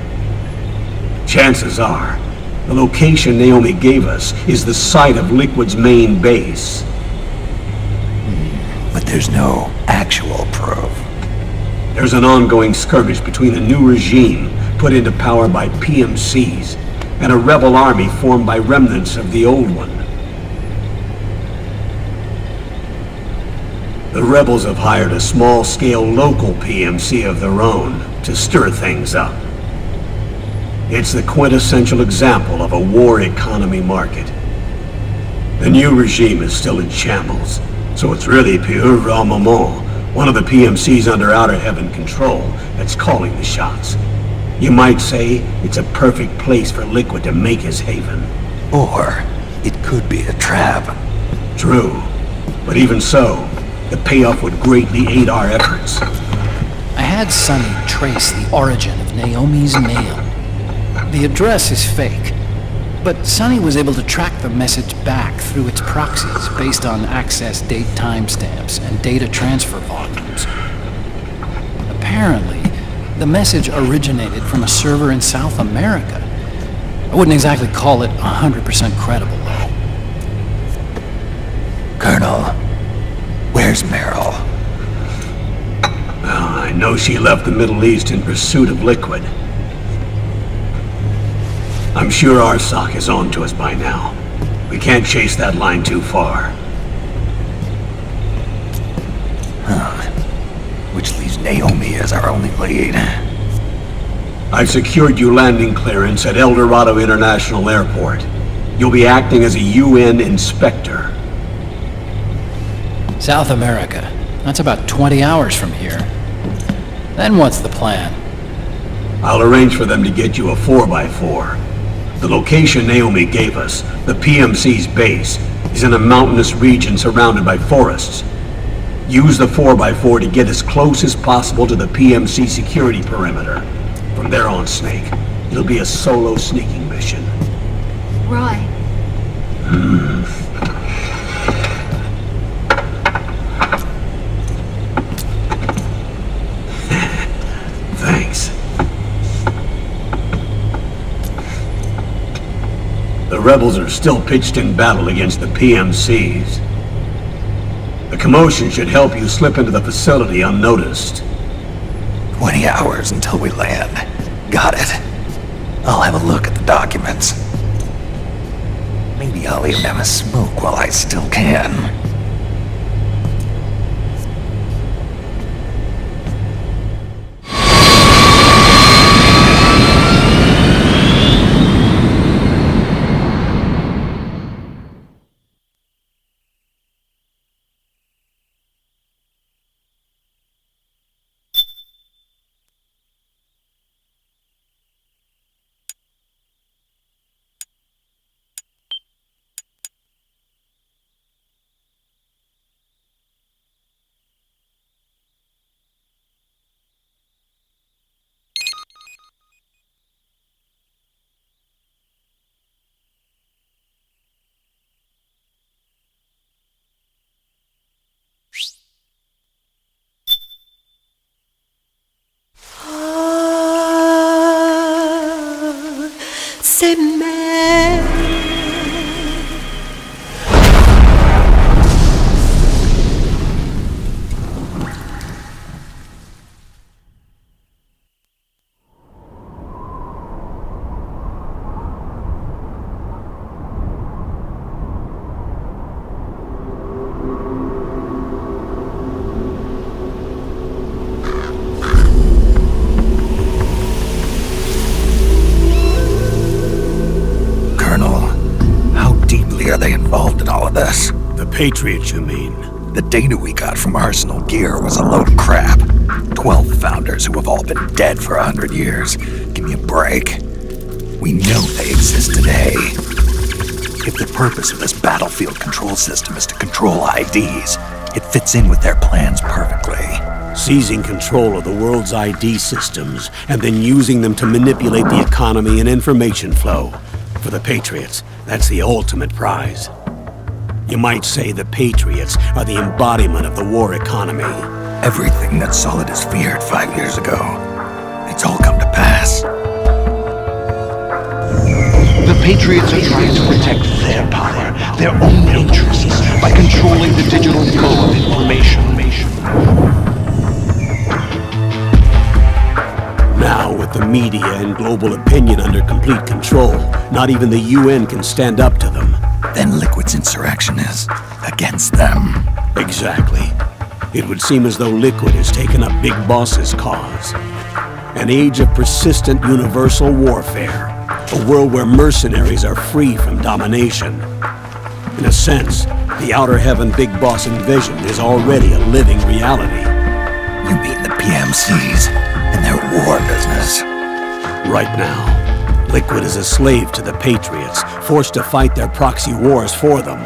Chances are, the location Naomi gave us is the site of Liquid's main base. But there's no actual proof. There's an ongoing skirmish between a new regime put into power by PMCs and a rebel army formed by remnants of the old one. The rebels have hired a small-scale local PMC of their own to stir things up. It's the quintessential example of a war economy market. The new regime is still in shambles, so it's really Pure Moment, one of the PMCs under Outer Heaven control, that's calling the shots. You might say it's a perfect place for Liquid to make his haven. Or it could be a trap. True, but even so, the payoff would greatly aid our efforts. I had Sonny trace the origin of Naomi's mail. The address is fake, but Sonny was able to track the message back through its proxies based on access date timestamps and data transfer volumes. Apparently, the message originated from a server in South America. I wouldn't exactly call it 100% credible, though. Colonel, where's Meryl? Well, I know she left the Middle East in pursuit of Liquid. I'm sure Arsak is on to us by now. We can't chase that line too far. Which leaves Naomi as our only lead. I've secured you landing clearance at El Dorado International Airport. You'll be acting as a UN inspector. South America. That's about 20 hours from here. Then what's the plan? I'll arrange for them to get you a 4x4. The location Naomi gave us, the PMC's base, is in a mountainous region surrounded by forests. Use the 4x4 to get as close as possible to the PMC security perimeter. From there on, Snake, it'll be a solo sneaking mission. Roy. Thanks. The rebels are still pitched in battle against the PMCs. The commotion should help you slip into the facility unnoticed. 20 hours until we land. Got it. I'll have a look at the documents. Maybe I'll even have a smoke while I still can. The Patriots, you mean? The data we got from Arsenal Gear was a load of crap. 12 founders who have all been dead for 100 years. Give me a break. We know they exist today. If the purpose of this battlefield control system is to control IDs, it fits in with their plans perfectly. Seizing control of the world's ID systems and then using them to manipulate the economy and information flow. For the Patriots, that's the ultimate prize. You might say the Patriots are the embodiment of the war economy. Everything that Solidus feared 5 years ago, it's all come to pass. The Patriots are trying to protect their power, their own interests, by controlling the digital flow of information. Now, with the media and global opinion under complete control, not even the UN can stand up to them. Then Liquid's insurrection is against them. Exactly. It would seem as though Liquid has taken up Big Boss's cause. An age of persistent universal warfare. A world where mercenaries are free from domination. In a sense, the Outer Heaven Big Boss invasion is already a living reality. You mean the PMCs and their war business? Right now, Liquid is a slave to the Patriots, forced to fight their proxy wars for them.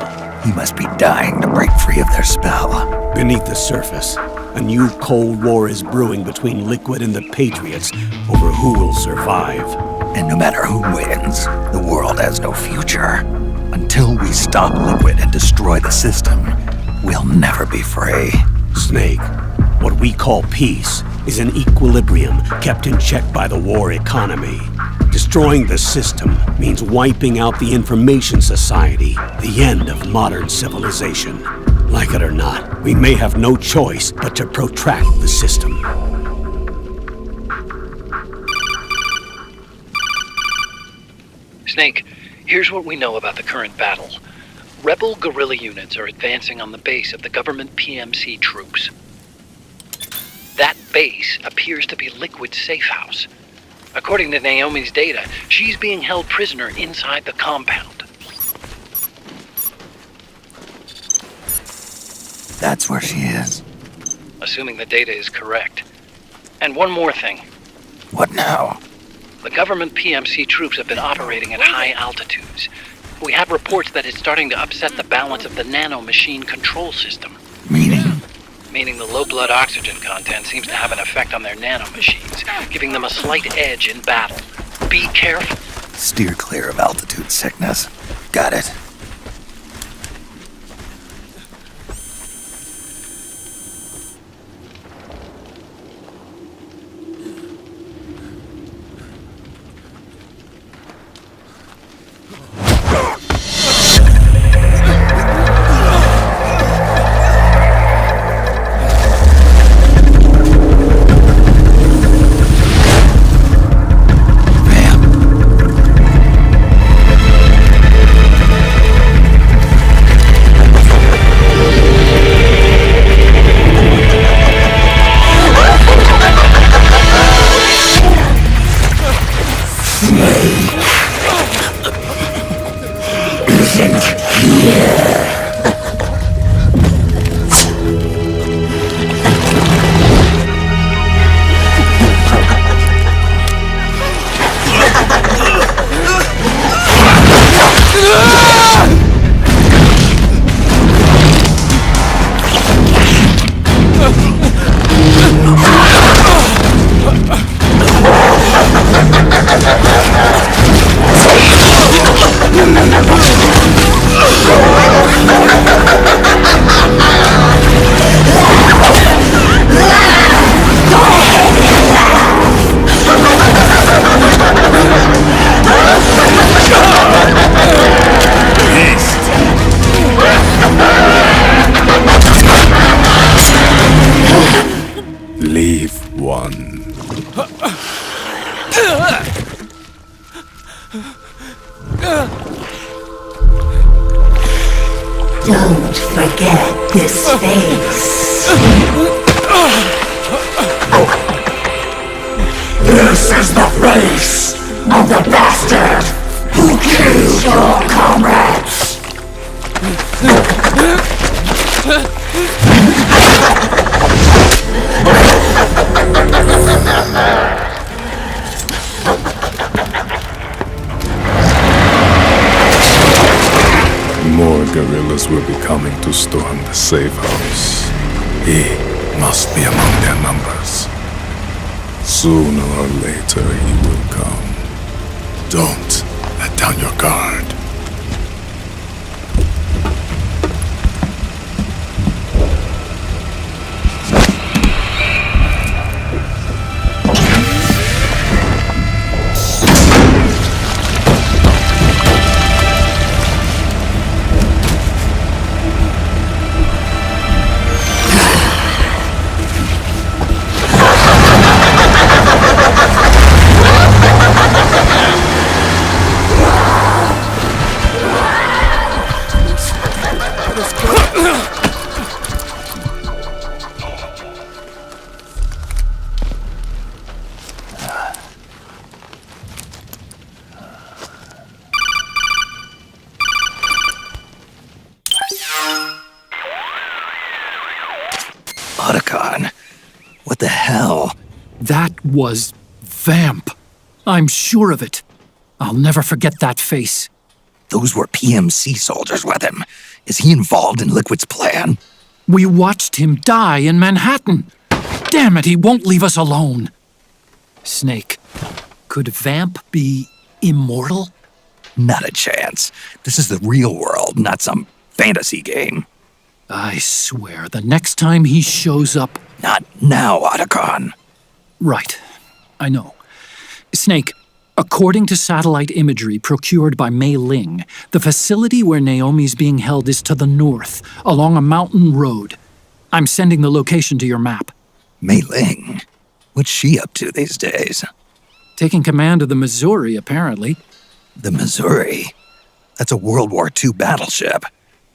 He must be dying to break free of their spell. Beneath the surface, a new Cold War is brewing between Liquid and the Patriots over who will survive. And no matter who wins, the world has no future. Until we stop Liquid and destroy the system, we'll never be free. Snake, what we call peace is an equilibrium kept in check by the war economy. Destroying the system means wiping out the information society, the end of modern civilization. Like it or not, we may have no choice but to protract the system. Snake, here's what we know about the current battle. Rebel guerrilla units are advancing on the base of the government PMC troops. That base appears to be Liquid's safe house. According to Naomi's data, she's being held prisoner inside the compound. That's where she is. Assuming the data is correct. And one more thing. What now? The government PMC troops have been operating at high altitudes. We have reports that it's starting to upset the balance of the nano-machine control system. Meaning? Meaning the low blood oxygen content seems to have an effect on their nano-machines, giving them a slight edge in battle. Be careful. Steer clear of altitude sickness. Got it. Don't forget this face. This is the face of the bastard who killed your comrades. More guerrillas will be coming to storm the safe house. He must be among their numbers. Sooner or later he will come. Don't let down your guard. Otacon, what the hell? That was Vamp. I'm sure of it. I'll never forget that face. Those were PMC soldiers with him. Is he involved in Liquid's plan? We watched him die in Manhattan. Damn it, he won't leave us alone. Snake, could Vamp be immortal? Not a chance. This is the real world, not some fantasy game. I swear, the next time he shows up... Not now, Otacon. Right. I know. Snake, according to satellite imagery procured by Mei Ling, the facility where Naomi's being held is to the north, along a mountain road. I'm sending the location to your map. Mei Ling? What's she up to these days? Taking command of the Missouri, apparently. The Missouri? That's a World War II battleship.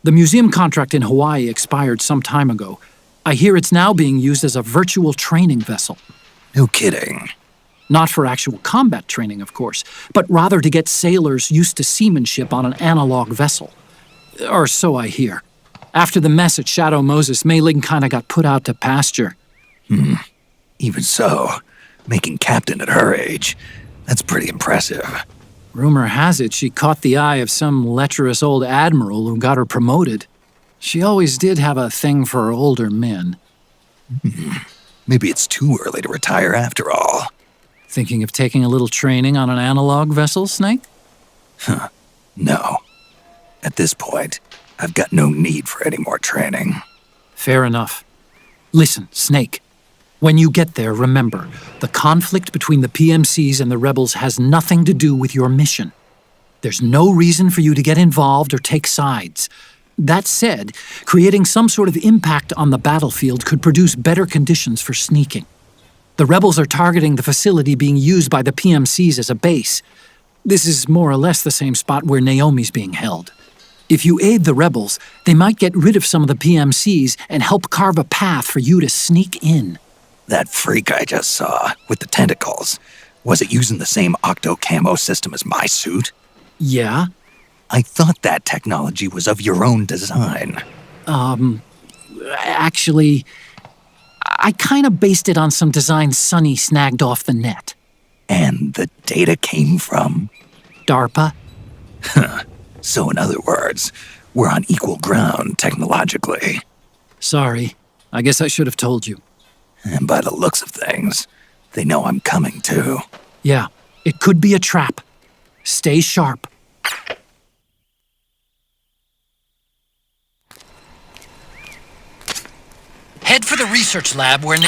The museum contract in Hawaii expired some time ago. I hear it's now being used as a virtual training vessel. No kidding. Not for actual combat training, of course, but rather to get sailors used to seamanship on an analog vessel. Or so I hear. After the mess at Shadow Moses, Mei Ling kinda got put out to pasture. Even so, making captain at her age, that's pretty impressive. Rumor has it she caught the eye of some lecherous old admiral who got her promoted. She always did have a thing for older men. Maybe it's too early to retire after all. Thinking of taking a little training on an analog vessel, Snake? No. At this point, I've got no need for any more training. Fair enough. Listen, Snake. When you get there, remember, the conflict between the PMCs and the rebels has nothing to do with your mission. There's no reason for you to get involved or take sides. That said, creating some sort of impact on the battlefield could produce better conditions for sneaking. The rebels are targeting the facility being used by the PMCs as a base. This is more or less the same spot where Naomi's being held. If you aid the rebels, they might get rid of some of the PMCs and help carve a path for you to sneak in. That freak I just saw, with the tentacles, was it using the same octo-camo system as my suit? Yeah? I thought that technology was of your own design. Actually, I kinda based it on some designs Sonny snagged off the net. And the data came from? DARPA. So in other words, we're on equal ground technologically. Sorry. I guess I should have told you. And by the looks of things, they know I'm coming too. Yeah, it could be a trap. Stay sharp. Head for the research lab where...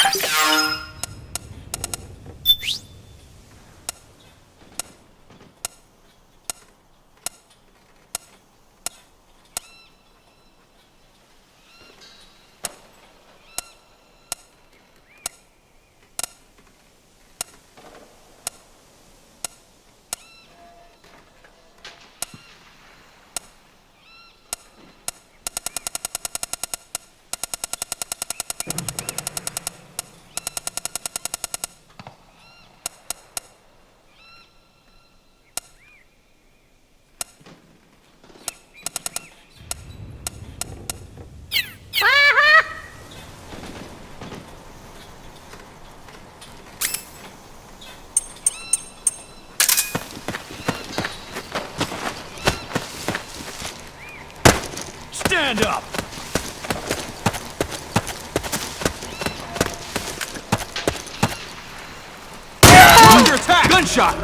gunshot!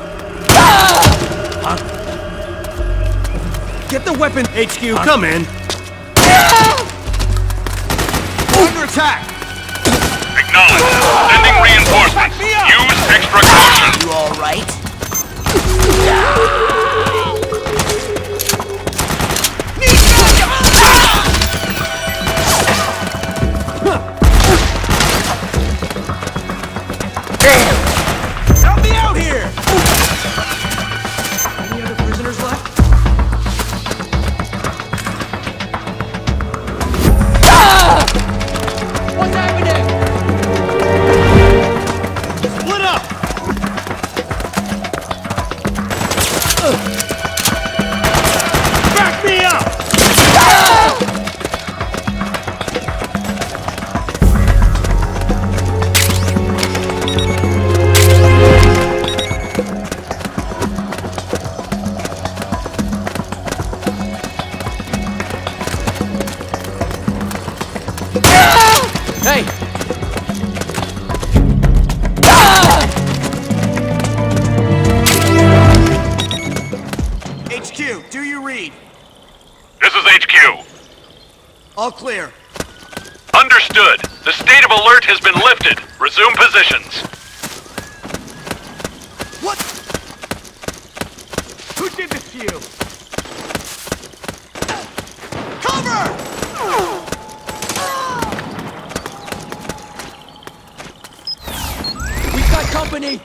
Get the weapon! HQ, come in! Under attack! Acknowledged. Sending reinforcements. Use extra caution. You alright? Help me out here! Any other prisoners left? What's happening? Split up! Back me up! Hey! HQ, do you read? This is HQ. All clear. Understood. The state of alert has been lifted. Resume positions. What? Who did this to you? Cover! We've got company!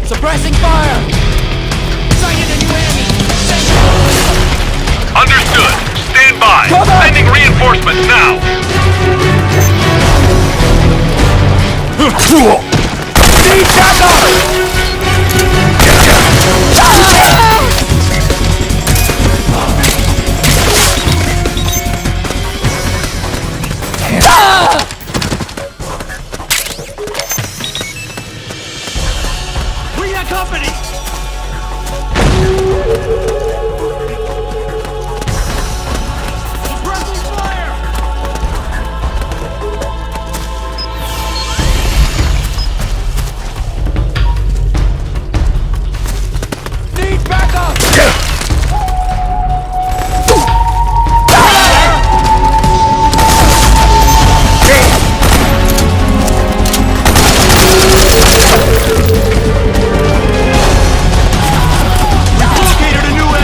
Suppressing fire! Sighted a new enemy! Understood. Stand by. Cover! Sending reinforcements now. Need backup! Bring that company! Suppressing fire! Need backup! Located a new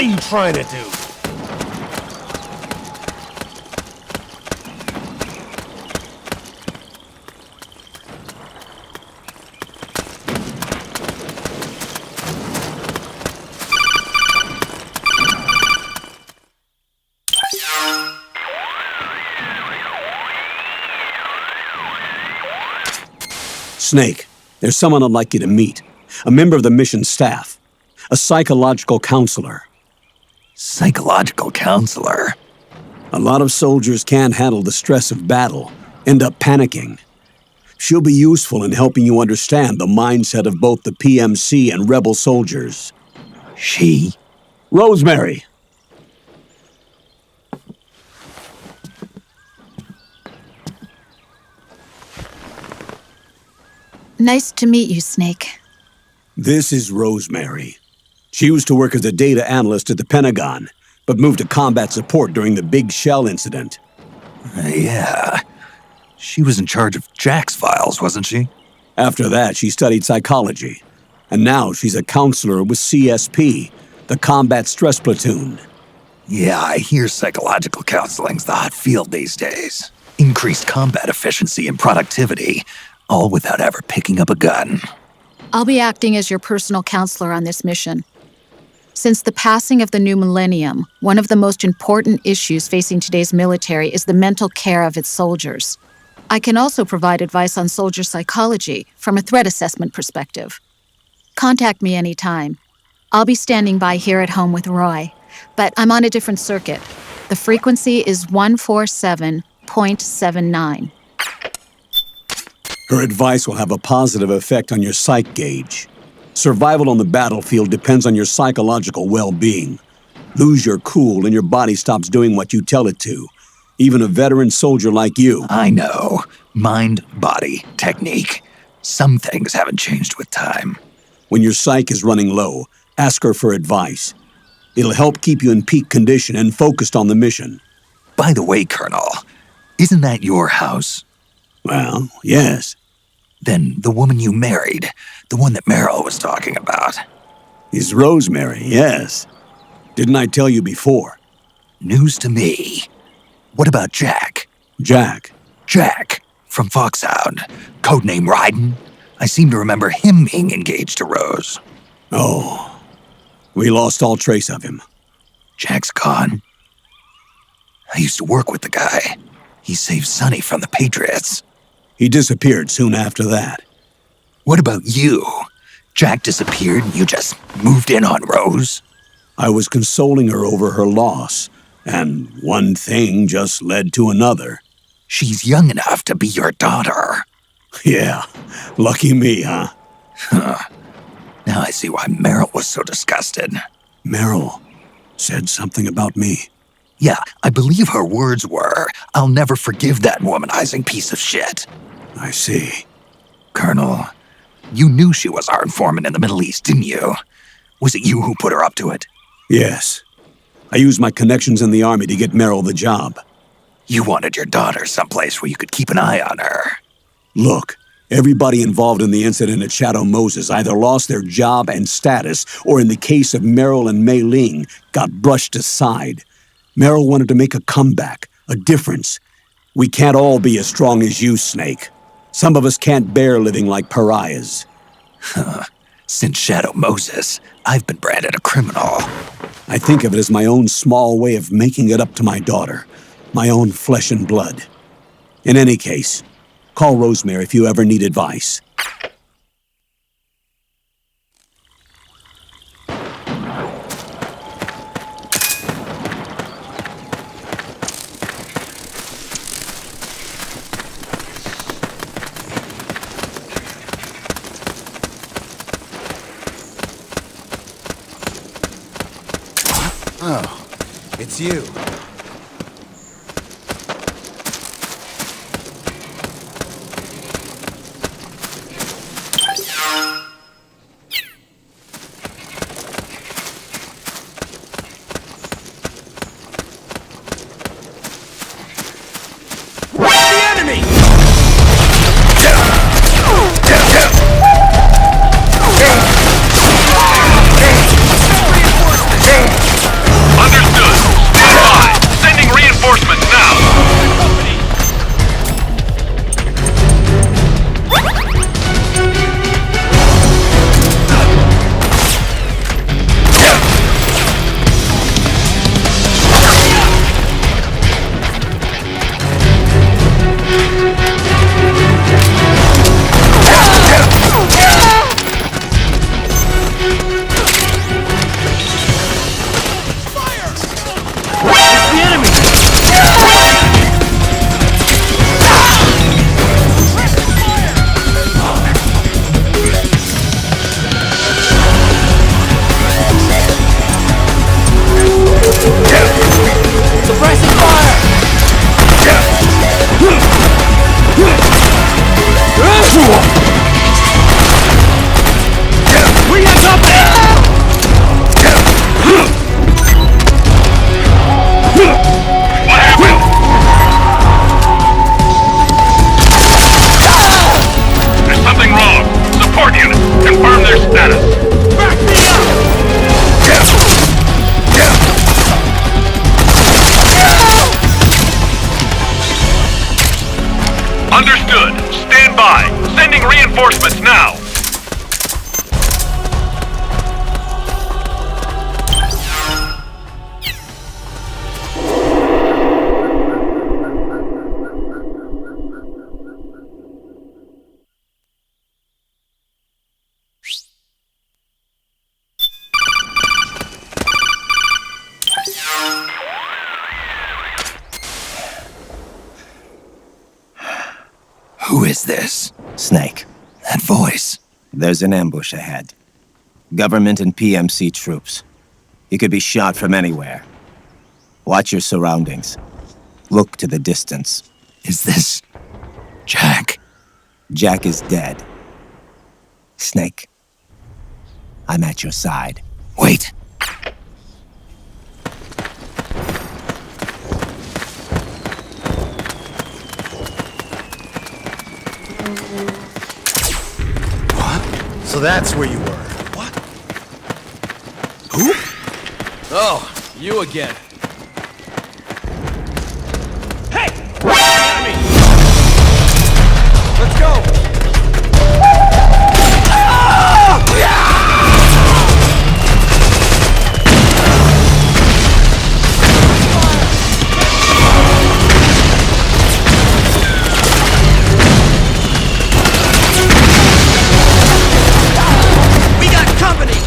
What are you trying to do? Snake, there's someone I'd like you to meet. A member of the mission staff. A psychological counselor. Psychological counselor? A lot of soldiers can't handle the stress of battle, end up panicking. She'll be useful in helping you understand the mindset of both the PMC and rebel soldiers. She? Rosemary. Nice to meet you, Snake. This is Rosemary. She used to work as a data analyst at the Pentagon, but moved to combat support during the Big Shell incident. Yeah. She was in charge of Jack's files, wasn't she? After that, she studied psychology. And now she's a counselor with CSP, the Combat Stress Platoon. Yeah, I hear psychological counseling's the hot field these days. Increased combat efficiency and productivity, all without ever picking up a gun. I'll be acting as your personal counselor on this mission. Since the passing of the new millennium, one of the most important issues facing today's military is the mental care of its soldiers. I can also provide advice on soldier psychology from a threat assessment perspective. Contact me anytime. I'll be standing by here at home with Roy, but I'm on a different circuit. The frequency is 147.79. Her advice will have a positive effect on your psych gauge. Survival on the battlefield depends on your psychological well-being. Lose your cool and your body stops doing what you tell it to. Even a veteran soldier like you. I know. Mind, body, technique. Some things haven't changed with time. When your psyche is running low, ask her for advice. It'll help keep you in peak condition and focused on the mission. By the way, Colonel, isn't that your house? Well, yes. Then the woman you married, the one that Meryl was talking about. Is Rosemary, yes. Didn't I tell you before? News to me. What about Jack? Jack? Jack, from Foxhound. Codename Ryden. I seem to remember him being engaged to Rose. Oh. We lost all trace of him. Jack's gone. I used to work with the guy. He saved Sonny from the Patriots. He disappeared soon after that. What about you? Jack disappeared and you just moved in on Rose? I was consoling her over her loss, and one thing just led to another. She's young enough to be your daughter. Yeah, lucky me, huh? Now I see why Meryl was so disgusted. Meryl said something about me. Yeah, I believe her words were, "I'll never forgive that womanizing piece of shit." I see. Colonel, you knew she was our informant in the Middle East, didn't you? Was it you who put her up to it? Yes. I used my connections in the army to get Meryl the job. You wanted your daughter someplace where you could keep an eye on her. Look, everybody involved in the incident at Shadow Moses either lost their job and status, or in the case of Meryl and Mei Ling, got brushed aside. Meryl wanted to make a comeback, a difference. We can't all be as strong as you, Snake. Some of us can't bear living like pariahs. Since Shadow Moses, I've been branded a criminal. I think of it as my own small way of making it up to my daughter, my own flesh and blood. In any case, call Rosemary if you ever need advice. Oh, it's you. Reinforcements now! Who is this? Snake. That voice. There's an ambush ahead. Government and PMC troops. You could be shot from anywhere. Watch your surroundings. Look to the distance. Is this... Jack? Jack is dead. Snake. I'm at your side. Wait. So that's where you were. What? Who? Oh, you again. Hey! Enemy! Let's go! We got company!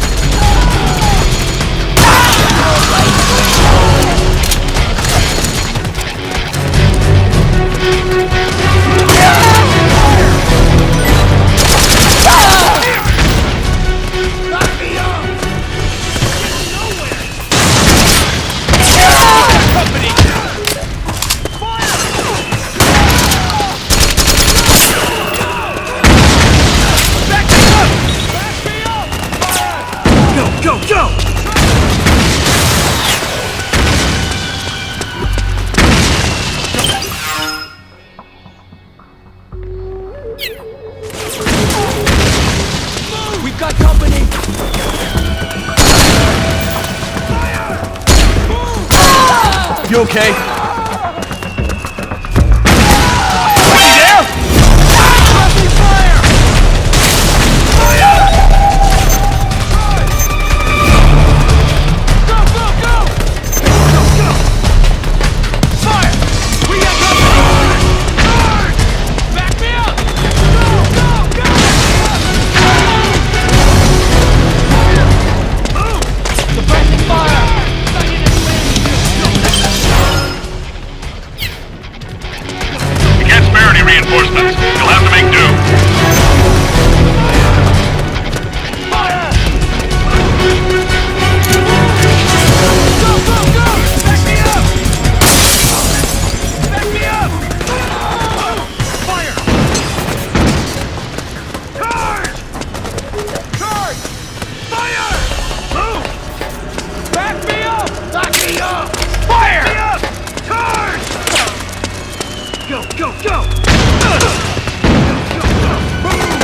Go, go! We've got company! You okay? You there? Friendly fire! Fire! Go, go, go! Go, go! Fire! We got company! Guard! Back me up! Go, go, go! Move! Suppressing fire! You can't spare any reinforcements. You'll have to make do. Fire! Go, go, go! Back me up! Back me up! Fire! Charge! Charge! Fire! Move! Back me up! Back me up! Fire! Back me up! Charge! Go, go, go! Go, go, go! Move!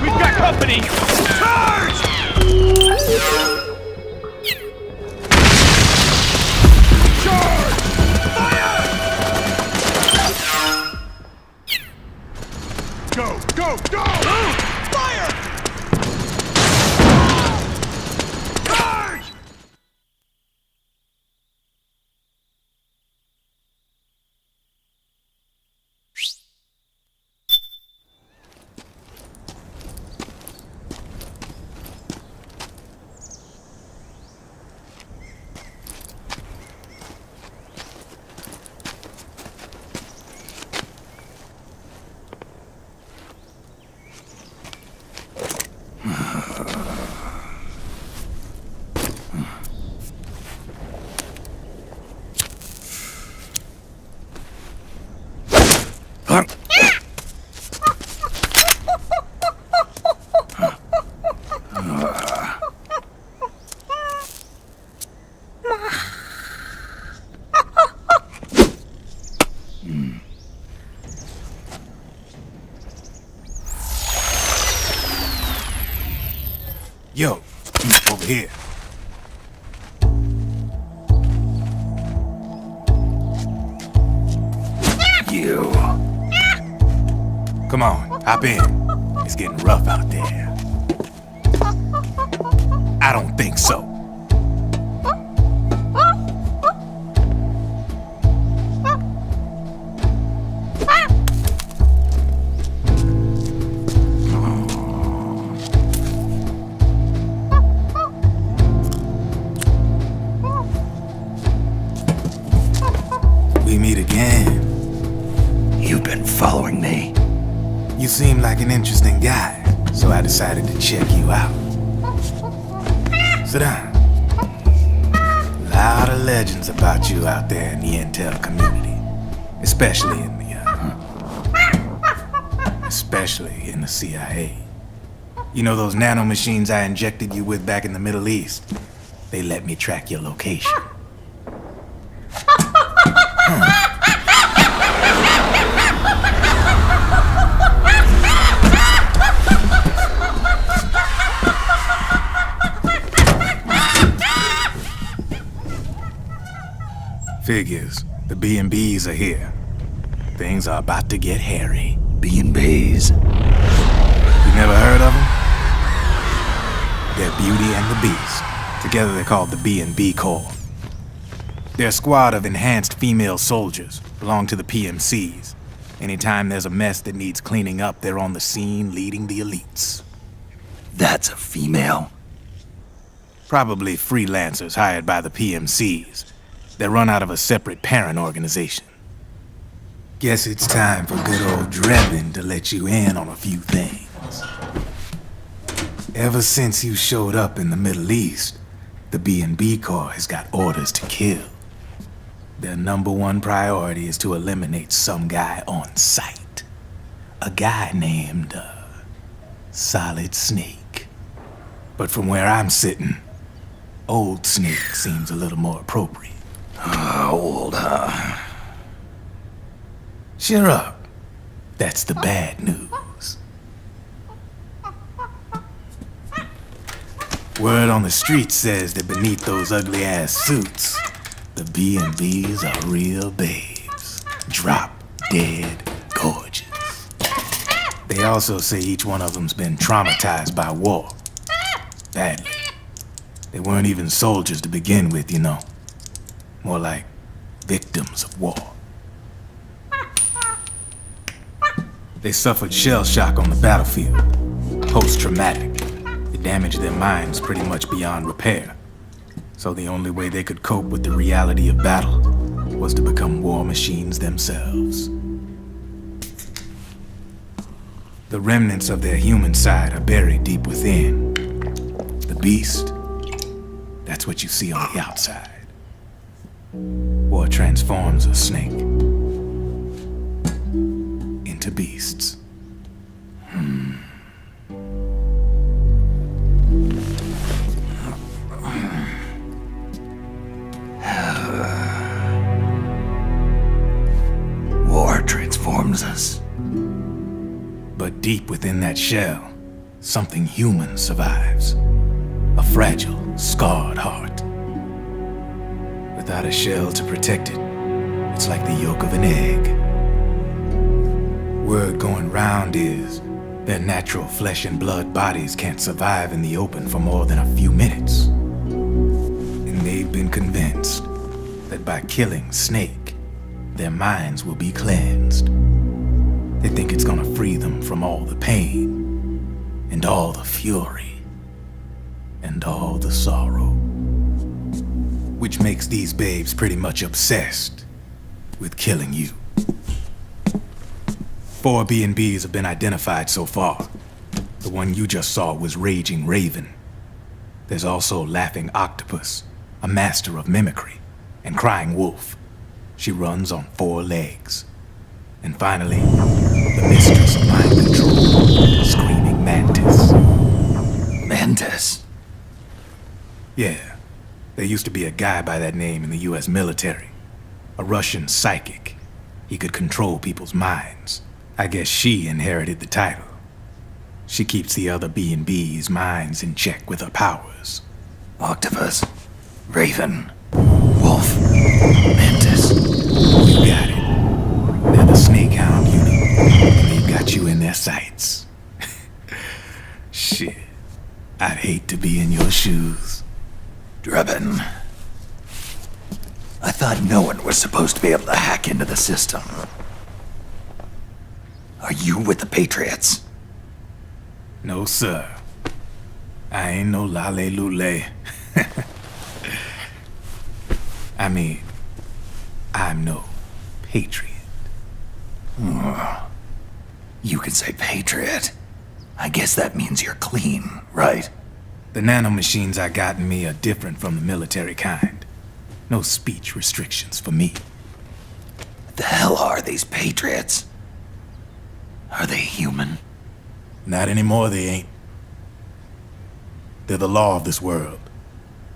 We've got company! Charge! Charge! Fire! Go, go, go! Move! Fire! Charge! Yo, over here. You. on, hop in. It's getting rough out there. I don't think so. We meet again. You've been following me. You seem like an interesting guy, so I decided to check you out. Sit down. A lot of legends about you out there in the intel community, especially in the CIA. You know those nanomachines I injected you with back in the Middle East? They let me track your location. Figures. The B&Bs are here. Things are about to get hairy. B&Bs? You never heard of them? They're Beauty and the Beast. Together they're called the B&B Corps. They're a squad of enhanced female soldiers, belong to the PMCs. Anytime there's a mess that needs cleaning up, they're on the scene leading the elites. That's a female? Probably freelancers hired by the PMCs. They're run out of a separate parent organization. Guess it's time for good old Drebin to let you in on a few things. Ever since you showed up in the Middle East, the B&B Corps has got orders to kill. Their #1 priority is to eliminate some guy on sight. A guy named, Solid Snake. But from where I'm sitting, Old Snake seems a little more appropriate. Old, Cheer up. That's the bad news. Word on the street says that beneath those ugly-ass suits, the B&Bs are real babes. Drop dead gorgeous. They also say each one of them's been traumatized by war. Badly. They weren't even soldiers to begin with, you know. More like victims of war. They suffered shell shock on the battlefield. Post-traumatic. It damaged their minds pretty much beyond repair. So the only way they could cope with the reality of battle was to become war machines themselves. The remnants of their human side are buried deep within. The beast, that's what you see on the outside. War transforms a snake into beasts. War transforms us. But deep within that shell, something human survives. A fragile, scarred heart. Without a shell to protect it, it's like the yolk of an egg. Word going round is their natural flesh and blood bodies can't survive in the open for more than a few minutes. And they've been convinced that by killing Snake, their minds will be cleansed. They think it's gonna free them from all the pain, and all the fury, and all the sorrow. Which makes these babes pretty much obsessed with killing you. 4 B&Bs have been identified so far. The one you just saw was Raging Raven. There's also Laughing Octopus, a master of mimicry, and Crying Wolf. She runs on 4 legs. And finally, the mistress of mind control, Screaming Mantis. Mantis? Yeah. There used to be a guy by that name in the US military. A Russian psychic. He could control people's minds. I guess she inherited the title. She keeps the other B&B's minds in check with her powers. Octopus. Raven. Wolf. Mantis. You got it. They're the Snakehound unit. And they've got you in their be in your shoes. Drebin, I thought no one was supposed to be able to hack into the system. Are you with the Patriots? No, sir. I ain't no lale-lule. I mean, I'm no patriot. You can say patriot. I guess that means you're clean, right? The nanomachines I got in me are different from the military kind. No speech restrictions for me. What the hell are these Patriots? Are they human? Not anymore, they ain't. They're the law of this world,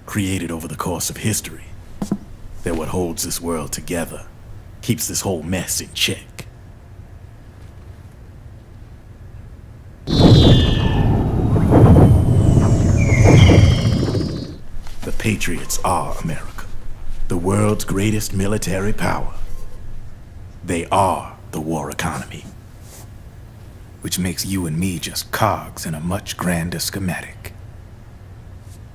created over the course of history. They're what holds this world together, keeps this whole mess in check. The Patriots are America, the world's greatest military power. They are the war economy, which makes you and me just cogs in a much grander schematic.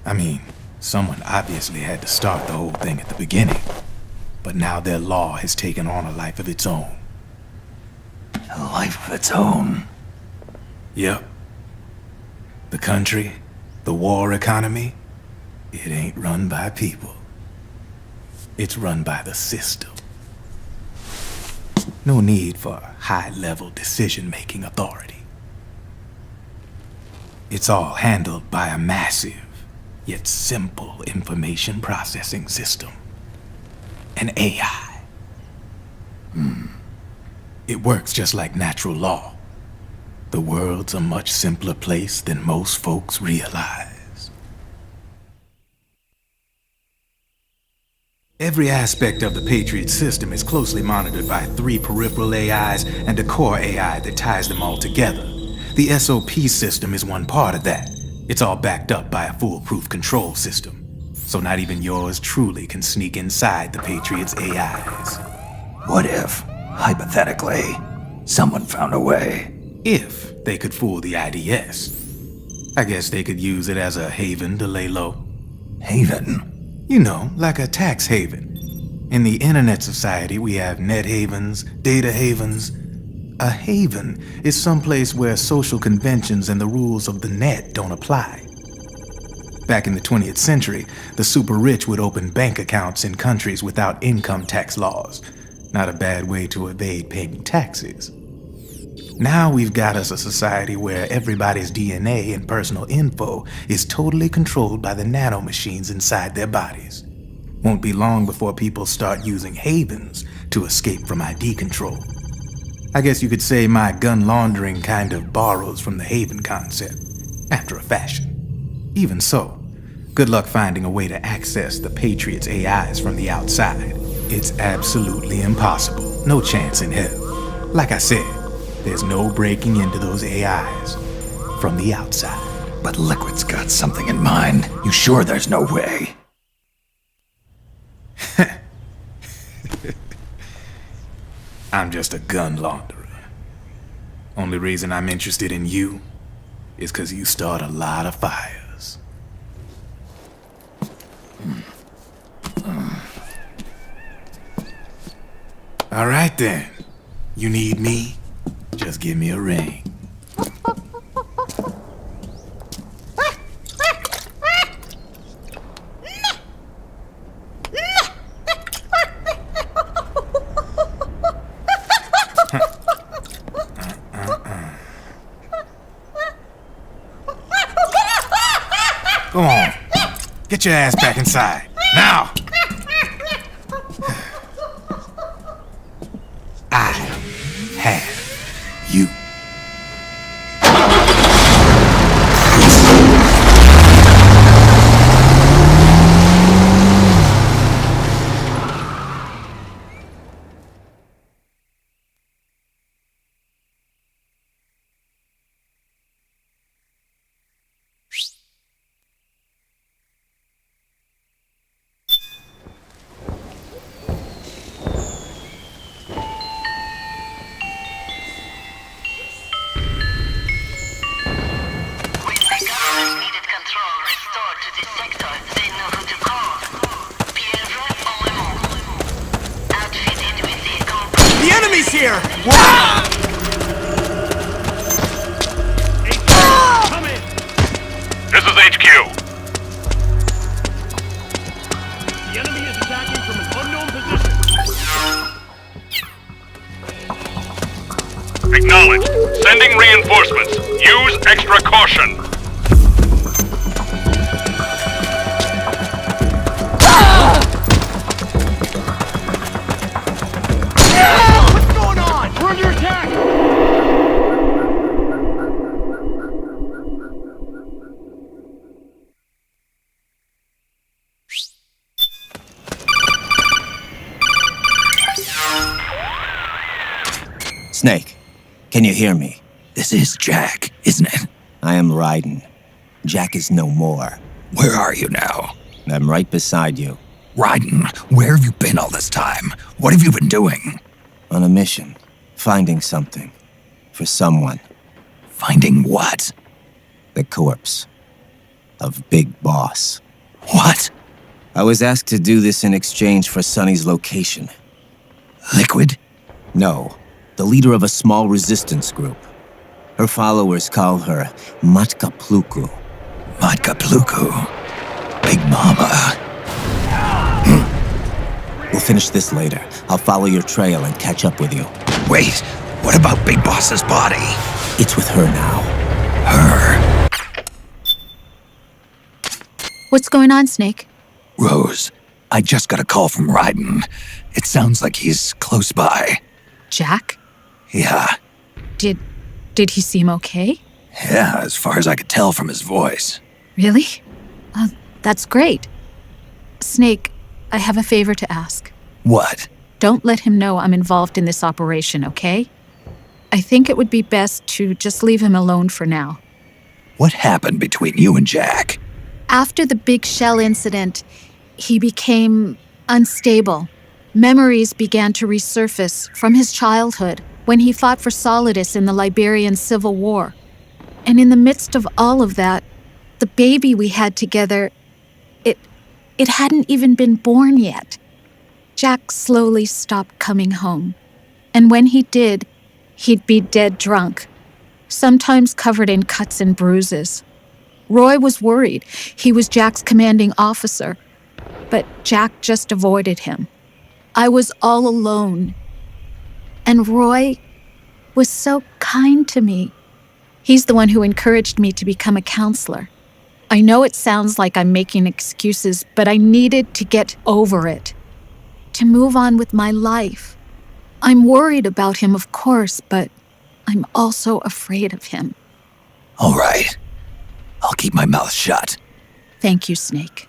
I mean, someone obviously had to start the whole thing at the beginning, but now their law has taken on a life of its own. A life of its own? Yep. The country, the war economy, it ain't run by people. It's run by the system. No need for high-level decision-making authority. It's all handled by a massive, yet simple information processing system. An AI. It works just like natural law. The world's a much simpler place than most folks realize. Every aspect of the Patriot system is closely monitored by 3 peripheral AIs and a core AI that ties them all together. The SOP system is one part of that. It's all backed up by a foolproof control system. So not even yours truly can sneak inside the Patriots' AIs. What if, hypothetically, someone found a way? If they could fool the IDS. I guess they could use it as a haven to lay low. Haven? You know, like a tax haven. In the internet society, we have net havens, data havens. A haven is someplace where social conventions and the rules of the net don't apply. Back in the 20th century, the super rich would open bank accounts in countries without income tax laws. Not a bad way to evade paying taxes. Now we've got us a society where everybody's DNA and personal info is totally controlled by the nanomachines inside their bodies. Won't be long before people start using havens to escape from ID control. I guess you could say my gun laundering kind of borrows from the haven concept, after a fashion. Even so, good luck finding a way to access the Patriots' AIs from the outside. It's absolutely impossible. No chance in hell. Like I said, there's no breaking into those AIs from the outside. But Liquid's got something in mind. You sure there's no way? I'm just a gun launderer. Only reason I'm interested in you is because you start a lot of fires. All right then. You need me? Just give me a ring. Go on. Get your ass back inside. Now! I have you. here! Come in! This is HQ. The enemy is attacking from an unknown position. Acknowledged. Sending reinforcements. Use extra caution. What's going on? We're under attack! Snake, can you hear me? This is Jack, isn't it? I am Raiden. Jack is no more. Where are you now? I'm right beside you. Raiden, where have you been all this time? What have you been doing? On a mission. Finding something. For someone. Finding what? The corpse. Of Big Boss. What? I was asked to do this in exchange for Sonny's location. Liquid? No. The leader of a small resistance group. Her followers call her Matka Pluku. Matka Pluku? Big Mama. We'll finish this later. I'll follow your trail and catch up with you. Wait, what about Big Boss's body? It's with her now. Her? What's going on, Snake? Rose, I just got a call from Raiden. It sounds like he's close by. Jack? Yeah. Did he seem okay? Yeah, as far as I could tell from his voice. Really? That's great. Snake, I have a favor to ask. What? Don't let him know I'm involved in this operation, okay? I think it would be best to just leave him alone for now. What happened between you and Jack? After the Big Shell incident, he became unstable. Memories began to resurface from his childhood when he fought for Solidus in the Liberian Civil War. And in the midst of all of that, the baby we had together, it hadn't even been born yet. Jack slowly stopped coming home. And when he did, he'd be dead drunk, sometimes covered in cuts and bruises. Roy was worried. He was Jack's commanding officer, but Jack just avoided him. I was all alone. And Roy was so kind to me. He's the one who encouraged me to become a counselor. I know it sounds like I'm making excuses, but I needed to get over it, to move on with my life. I'm worried about him, of course, but I'm also afraid of him. All right. I'll keep my mouth shut. Thank you, Snake.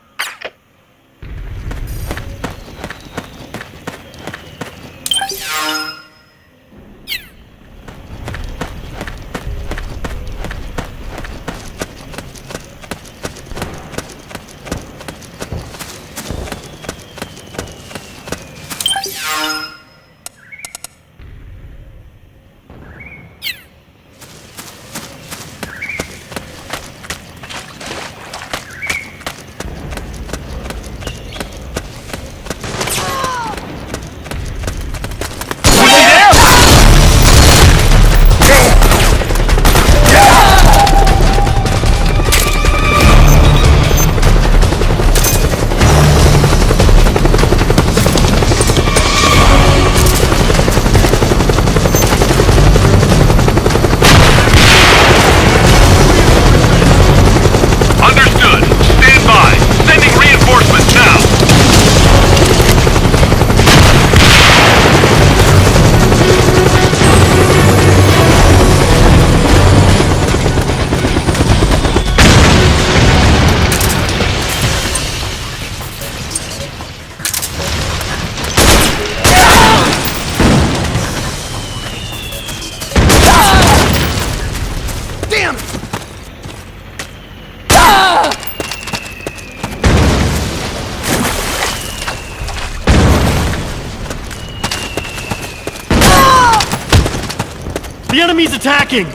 The enemy's attacking!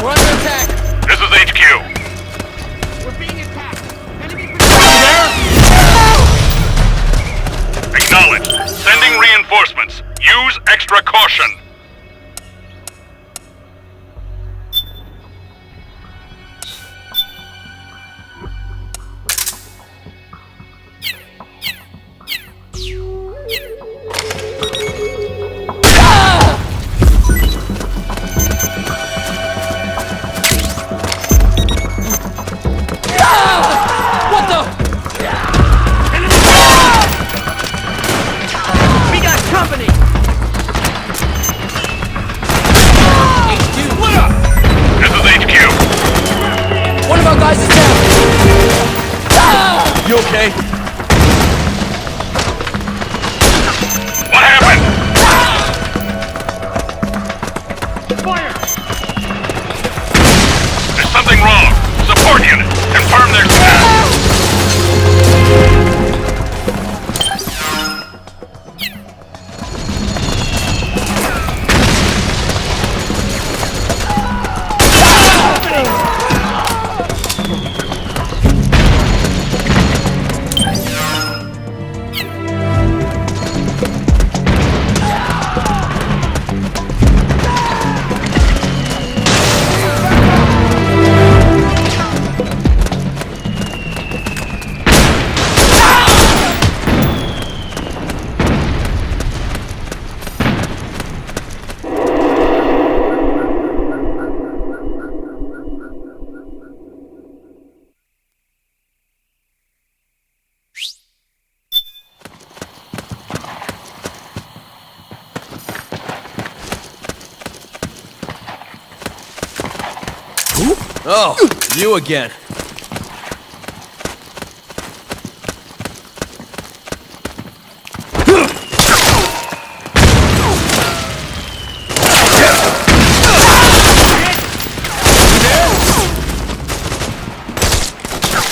We're under attack! This is HQ. We're being attacked! Enemy Acknowledged. Sending reinforcements. extra caution. You okay? What happened? Fire! There's something wrong. Support unit. Confirm their status. Oh, you again.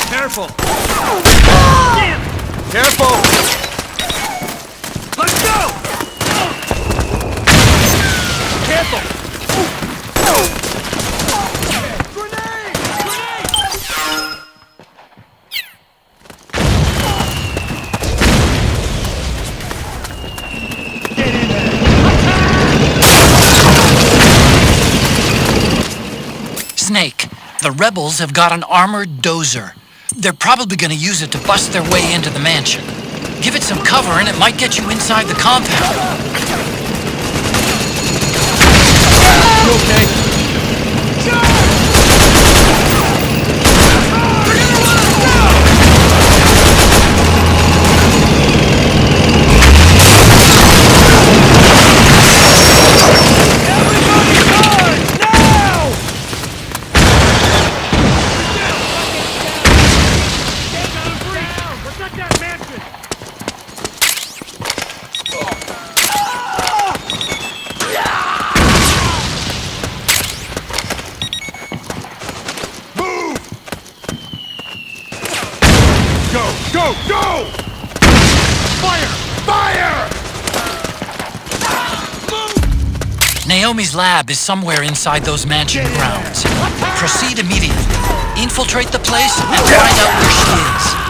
Careful! Careful! Let's go! Careful! Snake, the rebels have got an armored dozer. They're probably gonna use it to bust their way into the mansion. Give it some cover and it might get you inside the compound. You okay? Go! Go! Fire! Fire! Naomi's lab is somewhere inside those mansion grounds. Proceed immediately. Infiltrate the place and find out where she is.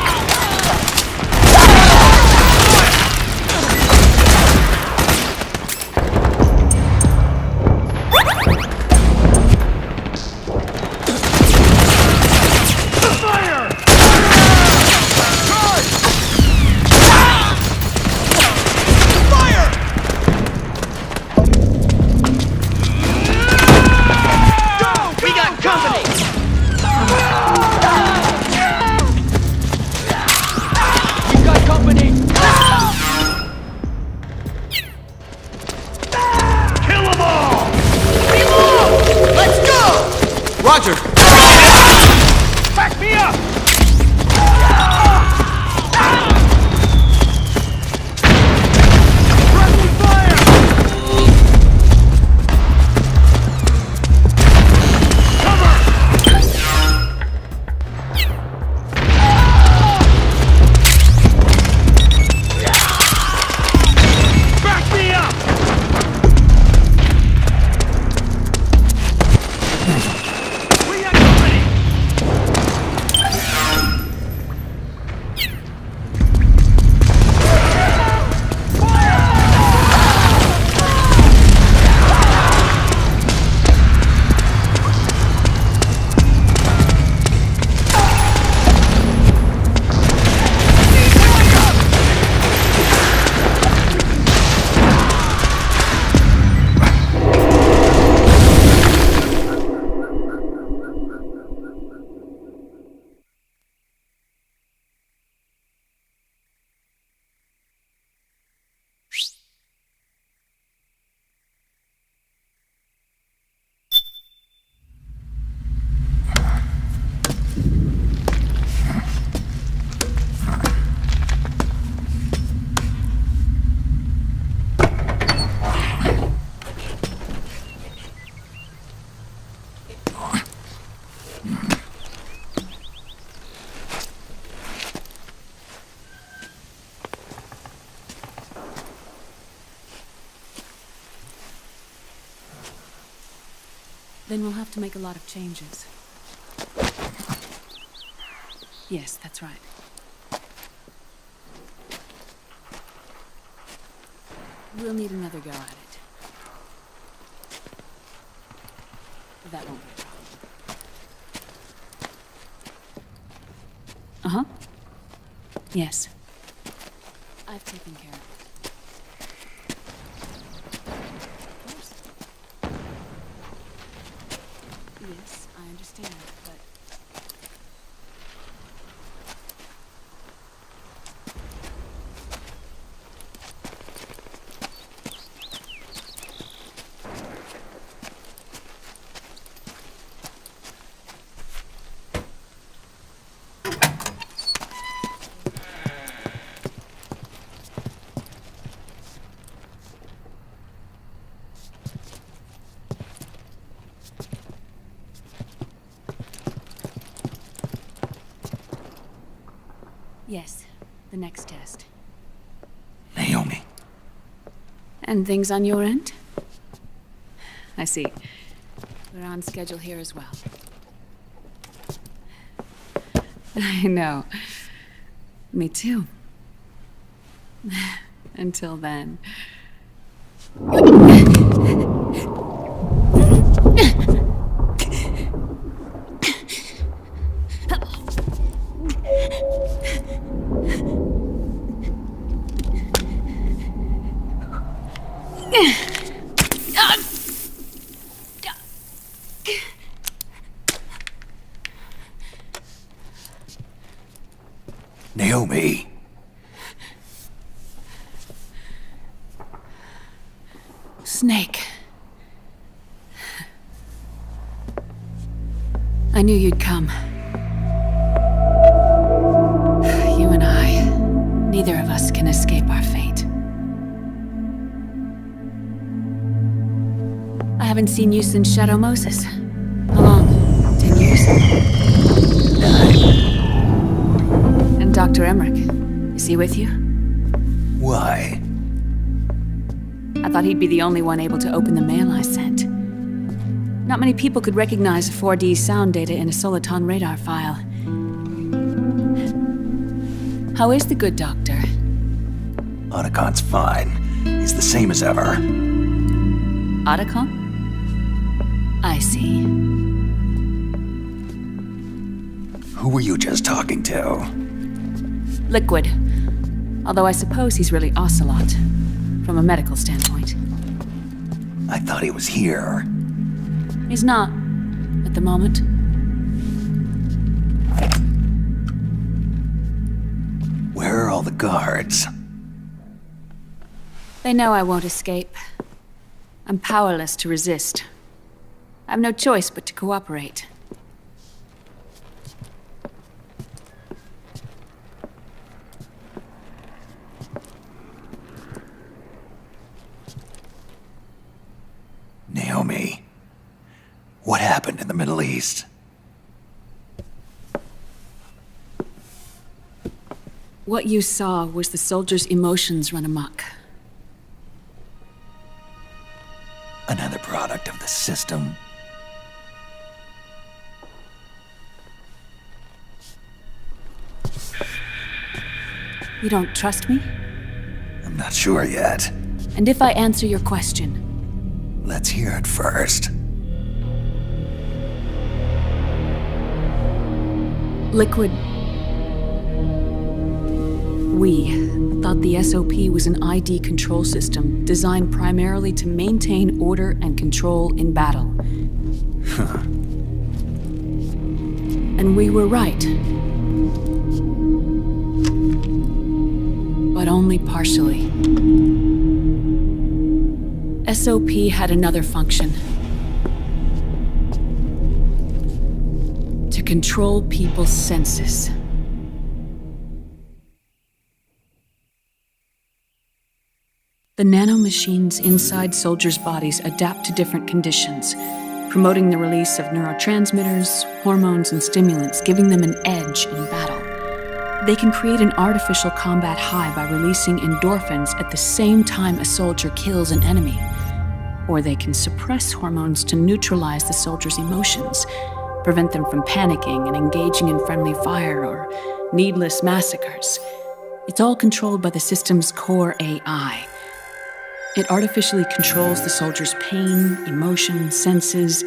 Then we'll have to make a lot of changes. Yes, that's right. We'll need another go at it. That won't be a problem. Uh-huh. Yes. I've taken care of it. Of course. Yes, I understand, but... Yes, the next test. Naomi. And things on your end? I see. We're on schedule here as well. I know. Me too. Until then. Naomi. Snake. I knew you'd come. You and I, neither of us can escape our fate. I haven't seen you since Shadow Moses. How long? 10 years? And Dr. Emmerich, is he with you? Why? I thought he'd be the only one able to open the mail I sent. Not many people could recognize 4D sound data in a Soliton radar file. How is the good doctor? Otacon's fine. He's the same as ever. Otacon? I see. Who were you just talking to? Liquid. Although I suppose he's really Ocelot, from a medical standpoint. I thought he was here. He's not, at the moment. Where are all the guards? They know I won't escape. I'm powerless to resist. I have no choice but to cooperate. Naomi, what happened in the Middle East? What you saw was the soldiers' emotions run amok. Another product of the system. You don't trust me? I'm not sure yet. And if I answer your question? Let's hear it first. Liquid. We thought the SOP was an ID control system designed primarily to maintain order and control in battle. Huh. And we were right. But only partially. SOP had another function. To control people's senses. The nanomachines inside soldiers' bodies adapt to different conditions, promoting the release of neurotransmitters, hormones, and stimulants, giving them an edge in battle. They can create an artificial combat high by releasing endorphins at the same time a soldier kills an enemy. Or they can suppress hormones to neutralize the soldiers' emotions, prevent them from panicking and engaging in friendly fire or needless massacres. It's all controlled by the system's core AI. It artificially controls the soldier's pain, emotion, senses.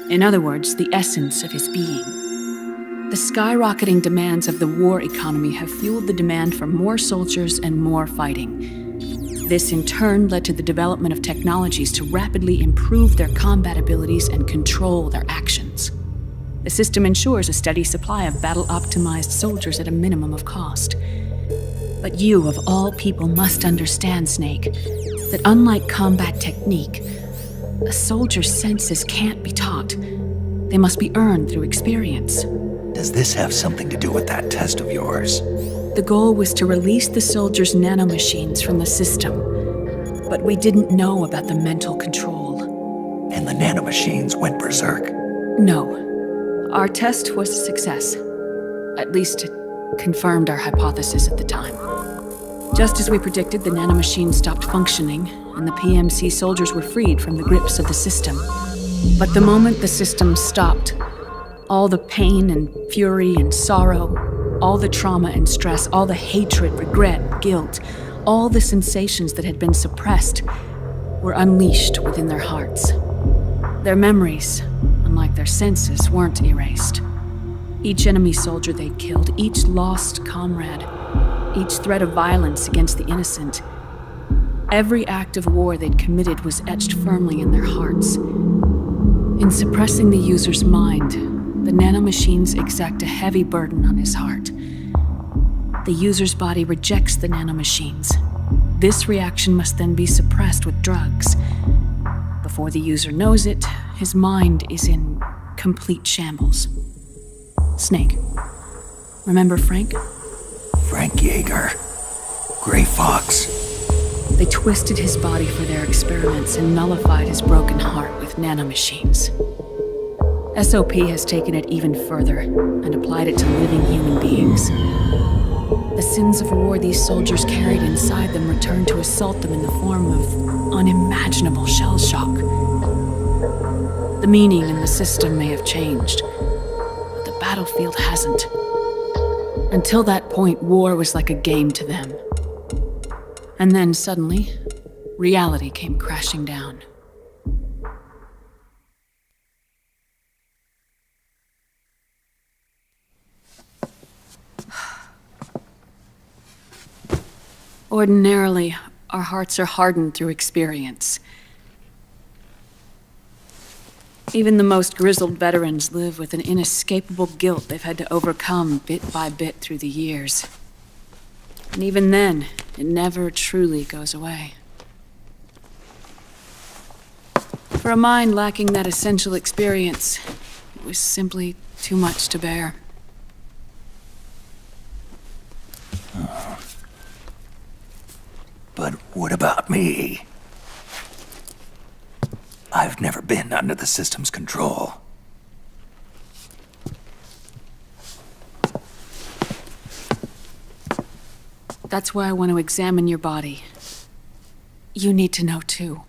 In other words, the essence of his being. The skyrocketing demands of the war economy have fueled the demand for more soldiers and more fighting. This in turn led to the development of technologies to rapidly improve their combat abilities and control their actions. The system ensures a steady supply of battle-optimized soldiers at a minimum of cost. But you, of all people, must understand, Snake, that unlike combat technique, a soldier's senses can't be taught. They must be earned through experience. Does this have something to do with that test of yours? The goal was to release the soldiers' nanomachines from the system, but we didn't know about the mental control. And the nanomachines went berserk? No. Our test was a success. At least it confirmed our hypothesis at the time. Just as we predicted, the nanomachines stopped functioning, and the PMC soldiers were freed from the grips of the system. But the moment the system stopped, all the pain and fury and sorrow, all the trauma and stress, all the hatred, regret, guilt, all the sensations that had been suppressed were unleashed within their hearts. Their memories, unlike their senses, weren't erased. Each enemy soldier they'd killed, each lost comrade, each threat of violence against the innocent, every act of war they'd committed was etched firmly in their hearts. In suppressing the user's mind, the nanomachines exact a heavy burden on his heart. The user's body rejects the nanomachines. This reaction must then be suppressed with drugs. Before the user knows it, his mind is in complete shambles. Snake, remember Frank? Frank Yeager. Gray Fox. They twisted his body for their experiments and nullified his broken heart with nanomachines. SOP has taken it even further and applied it to living human beings. The sins of war these soldiers carried inside them returned to assault them in the form of unimaginable shell shock. The meaning in the system may have changed, but the battlefield hasn't. Until that point, war was like a game to them. And then suddenly, reality came crashing down. Ordinarily, our hearts are hardened through experience. Even the most grizzled veterans live with an inescapable guilt they've had to overcome bit by bit through the years. And even then, it never truly goes away. For a mind lacking that essential experience, it was simply too much to bear. But what about me? I've never been under the system's control. That's why I want to examine your body. You need to know too.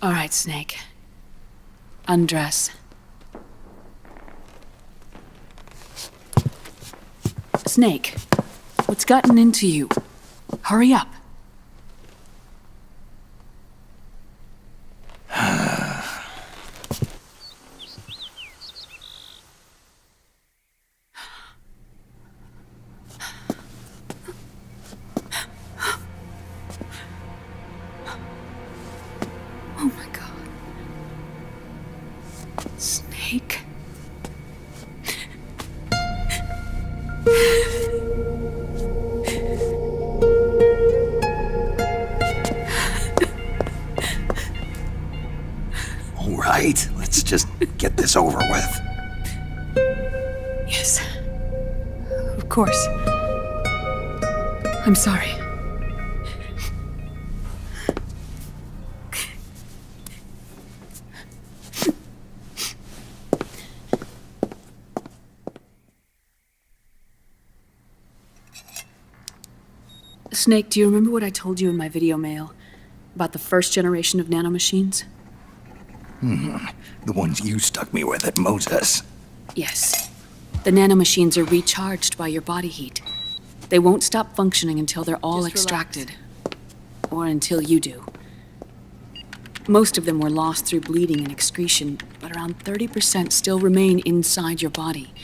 All right, Snake. Undress. Snake, what's gotten into you? Hurry up. Oh my God. Snake. All right, let's just get this over with. Yes. Of course. I'm sorry. Snake, do you remember what I told you in my video mail about the first generation of nanomachines? The ones you stuck me with at Moses. Yes. The nanomachines are recharged by your body heat. They won't stop functioning until they're all extracted. Or until you do. Most of them were lost through bleeding and excretion, but around 30% still remain inside your body,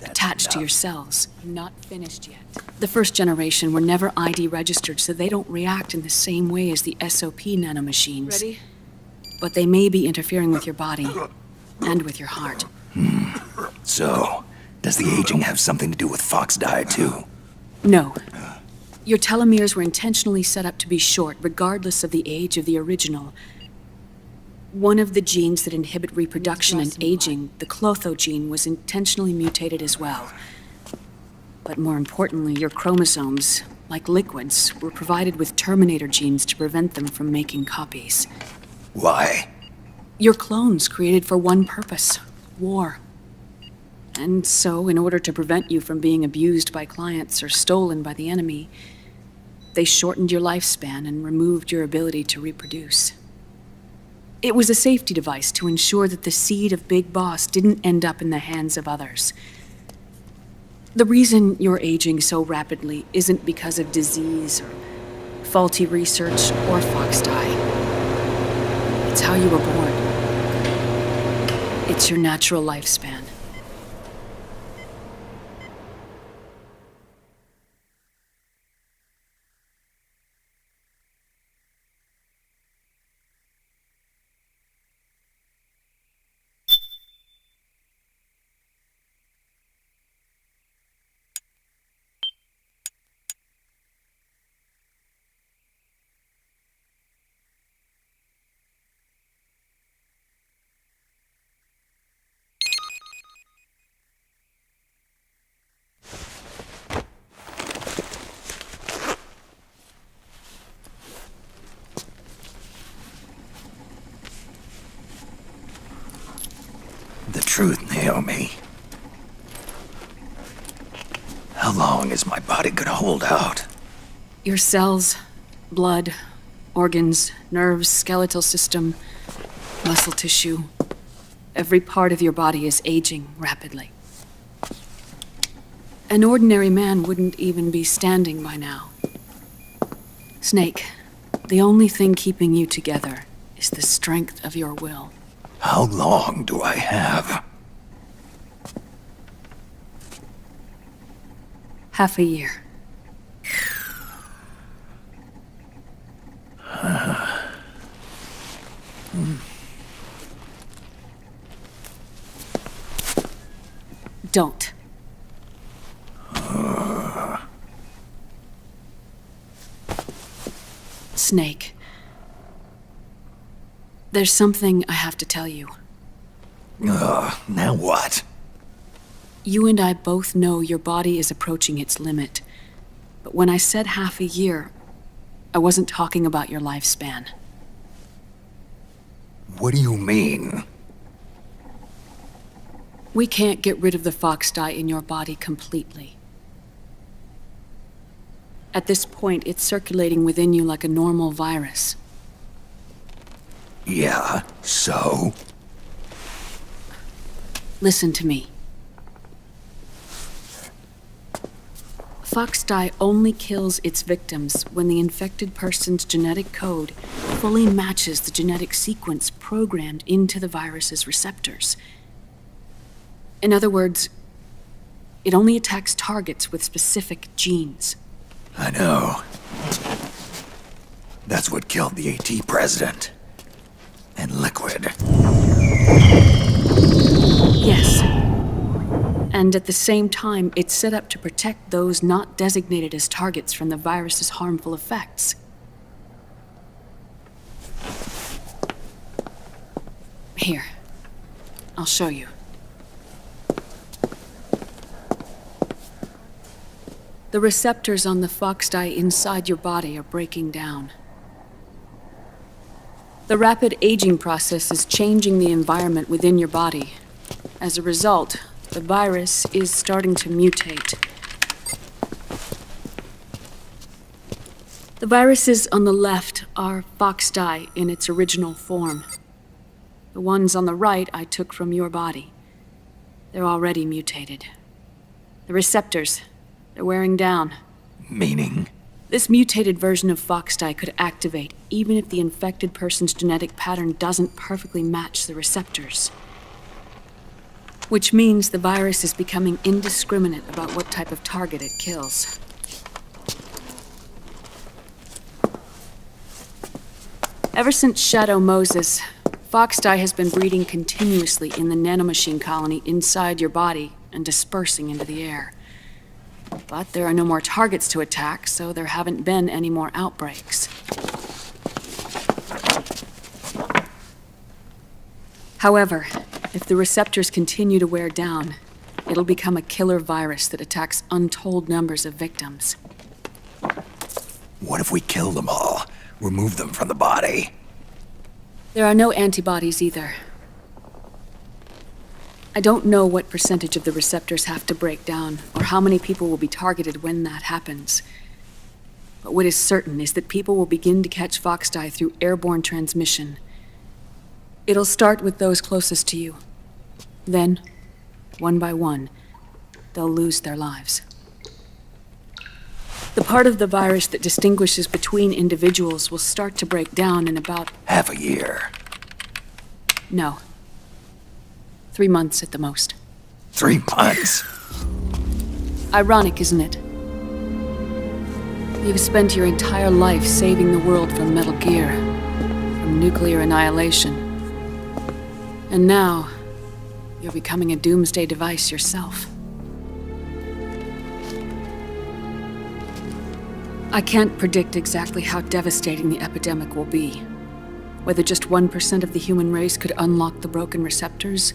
attached to your cells. Not finished yet. The first generation were never ID registered, so they don't react in the same way as the SOP nanomachines. Ready? But they may be interfering with your body and with your heart. So, does the aging have something to do with Fox Die too? No. Your telomeres were intentionally set up to be short, regardless of the age of the original. One of the genes that inhibit reproduction and aging, the Clotho gene, was intentionally mutated as well. But more importantly, your chromosomes, like liquids, were provided with terminator genes to prevent them from making copies. Why? Your clones created for one purpose: war. And so, in order to prevent you from being abused by clients or stolen by the enemy, they shortened your lifespan and removed your ability to reproduce. It was a safety device to ensure that the seed of Big Boss didn't end up in the hands of others. The reason you're aging so rapidly isn't because of disease or faulty research or Fox Die. It's how you were born. It's your natural lifespan. The truth, Naomi. How long is my body gonna hold out? Your cells, blood, organs, nerves, skeletal system, muscle tissue. Every part of your body is aging rapidly. An ordinary man wouldn't even be standing by now. Snake, the only thing keeping you together is the strength of your will. How long do I have? Half a year. Don't. Snake. There's something I have to tell you. Now what? You and I both know your body is approaching its limit. But when I said half a year, I wasn't talking about your lifespan. What do you mean? We can't get rid of the Fox Die in your body completely. At this point, it's circulating within you like a normal virus. Yeah, so? Listen to me. Fox Die only kills its victims when the infected person's genetic code fully matches the genetic sequence programmed into the virus's receptors. In other words, it only attacks targets with specific genes. I know. That's what killed the AT president. And Liquid. Yes. And at the same time, it's set up to protect those not designated as targets from the virus's harmful effects. Here. I'll show you. The receptors on the Fox Die inside your body are breaking down. The rapid aging process is changing the environment within your body. As a result, the virus is starting to mutate. The viruses on the left are Foxdie in its original form. The ones on the right I took from your body. They're already mutated. The receptors, they're wearing down. Meaning? This mutated version of Foxdie could activate even if the infected person's genetic pattern doesn't perfectly match the receptors. Which means the virus is becoming indiscriminate about what type of target it kills. Ever since Shadow Moses, Foxdie has been breeding continuously in the nanomachine colony inside your body and dispersing into the air. But there are no more targets to attack, so there haven't been any more outbreaks. However, if the receptors continue to wear down, it'll become a killer virus that attacks untold numbers of victims. What if we kill them all? Remove them from the body? There are no antibodies either. I don't know what percentage of the receptors have to break down, or how many people will be targeted when that happens. But what is certain is that people will begin to catch Foxdie through airborne transmission. It'll start with those closest to you. Then, one by one, they'll lose their lives. The part of the virus that distinguishes between individuals will start to break down in about... half a year. No. 3 months at the most. 3 months? Ironic, isn't it? You've spent your entire life saving the world from Metal Gear, from nuclear annihilation. And now, you're becoming a doomsday device yourself. I can't predict exactly how devastating the epidemic will be. Whether just 1% of the human race could unlock the broken receptors,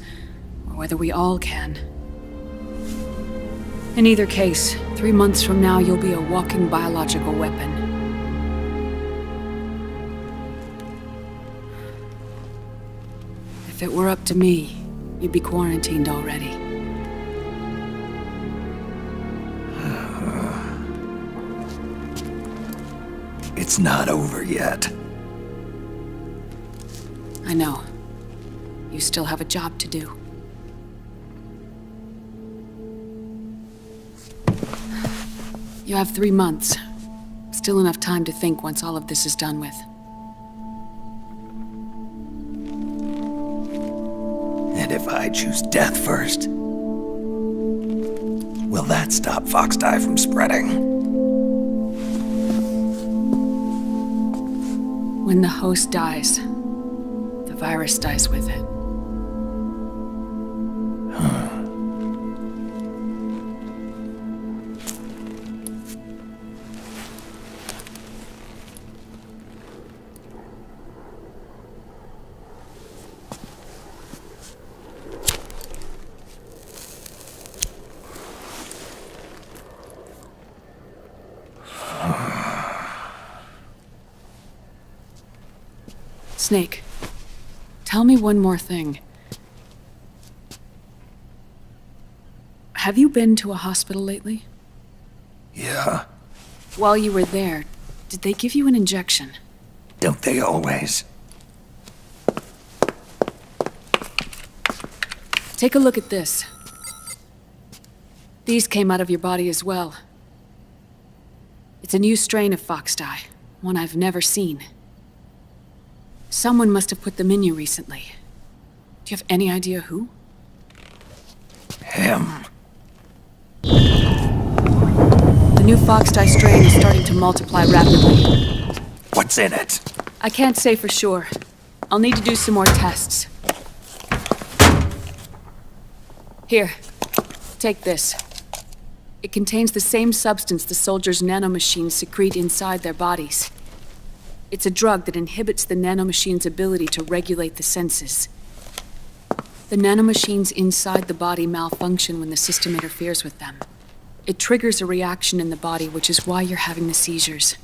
or whether we all can. In either case, 3 months from now, you'll be a walking biological weapon. If it were up to me, you'd be quarantined already. It's not over yet. I know. You still have a job to do. You have 3 months. Still enough time to think once all of this is done with. And if I choose death first, will that stop Foxdie from spreading? When the host dies, the virus dies with it. Snake, tell me one more thing. Have you been to a hospital lately? Yeah. While you were there, did they give you an injection? Don't they always? Take a look at this. These came out of your body as well. It's a new strain of Foxdie, one I've never seen. Someone must have put them in you recently. Do you have any idea who? Him. The new Foxdie strain is starting to multiply rapidly. What's in it? I can't say for sure. I'll need to do some more tests. Here, take this. It contains the same substance the soldiers' nanomachines secrete inside their bodies. It's a drug that inhibits the nanomachine's ability to regulate the senses. The nanomachines inside the body malfunction when the system interferes with them. It triggers a reaction in the body, which is why you're having the seizures.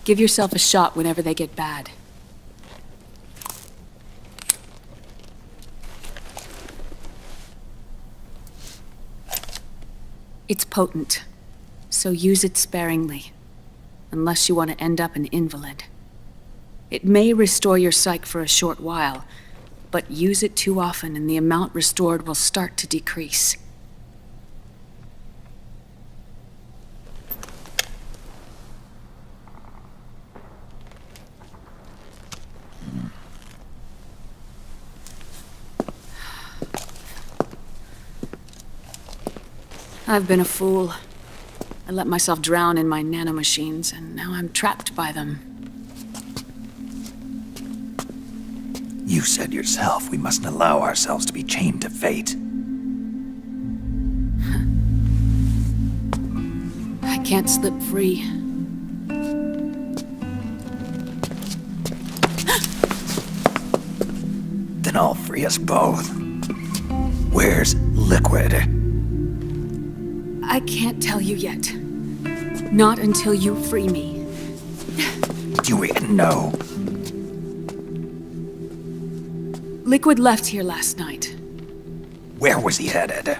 Give yourself a shot whenever they get bad. It's potent, so use it sparingly. unless you want to end up an invalid. It may restore your psyche for a short while, but use it too often and the amount restored will start to decrease. I've been a fool. I let myself drown in my nanomachines, and now I'm trapped by them. You said yourself we mustn't allow ourselves to be chained to fate. I can't slip free. Then I'll free us both. Where's Liquid? I can't tell you yet. Not until you free me. Do you even know? Liquid left here last night. Where was he headed?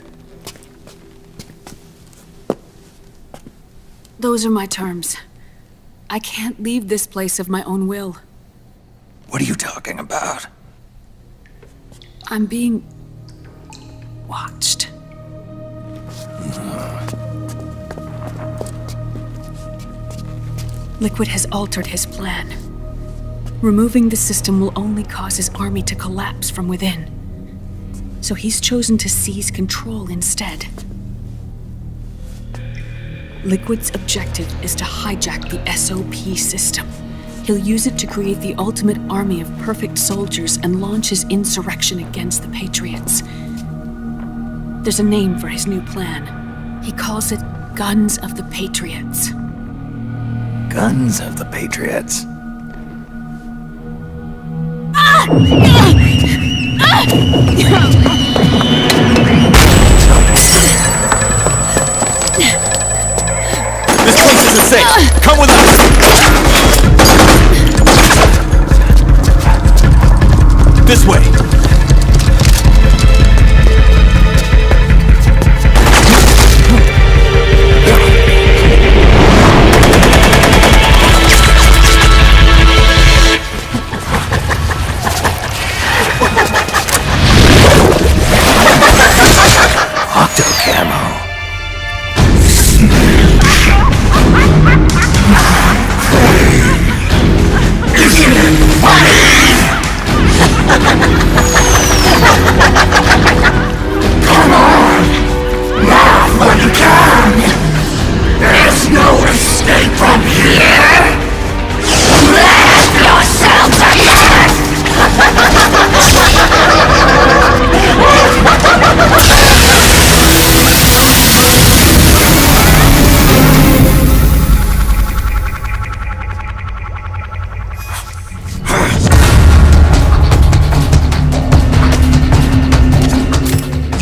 Those are my terms. I can't leave this place of my own will. What are you talking about? I'm being watched. Liquid has altered his plan. Removing the system will only cause his army to collapse from within. So he's chosen to seize control instead. Liquid's objective is to hijack the SOP system. He'll use it to create the ultimate army of perfect soldiers and launch his insurrection against the Patriots. There's a name for his new plan. He calls it Guns of the Patriots. Guns of the Patriots. This place isn't safe! Come with us! This way!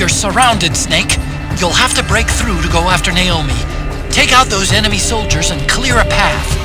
Surrounded, Snake. You'll have to break through to go after Naomi. Take out those enemy soldiers and clear a path.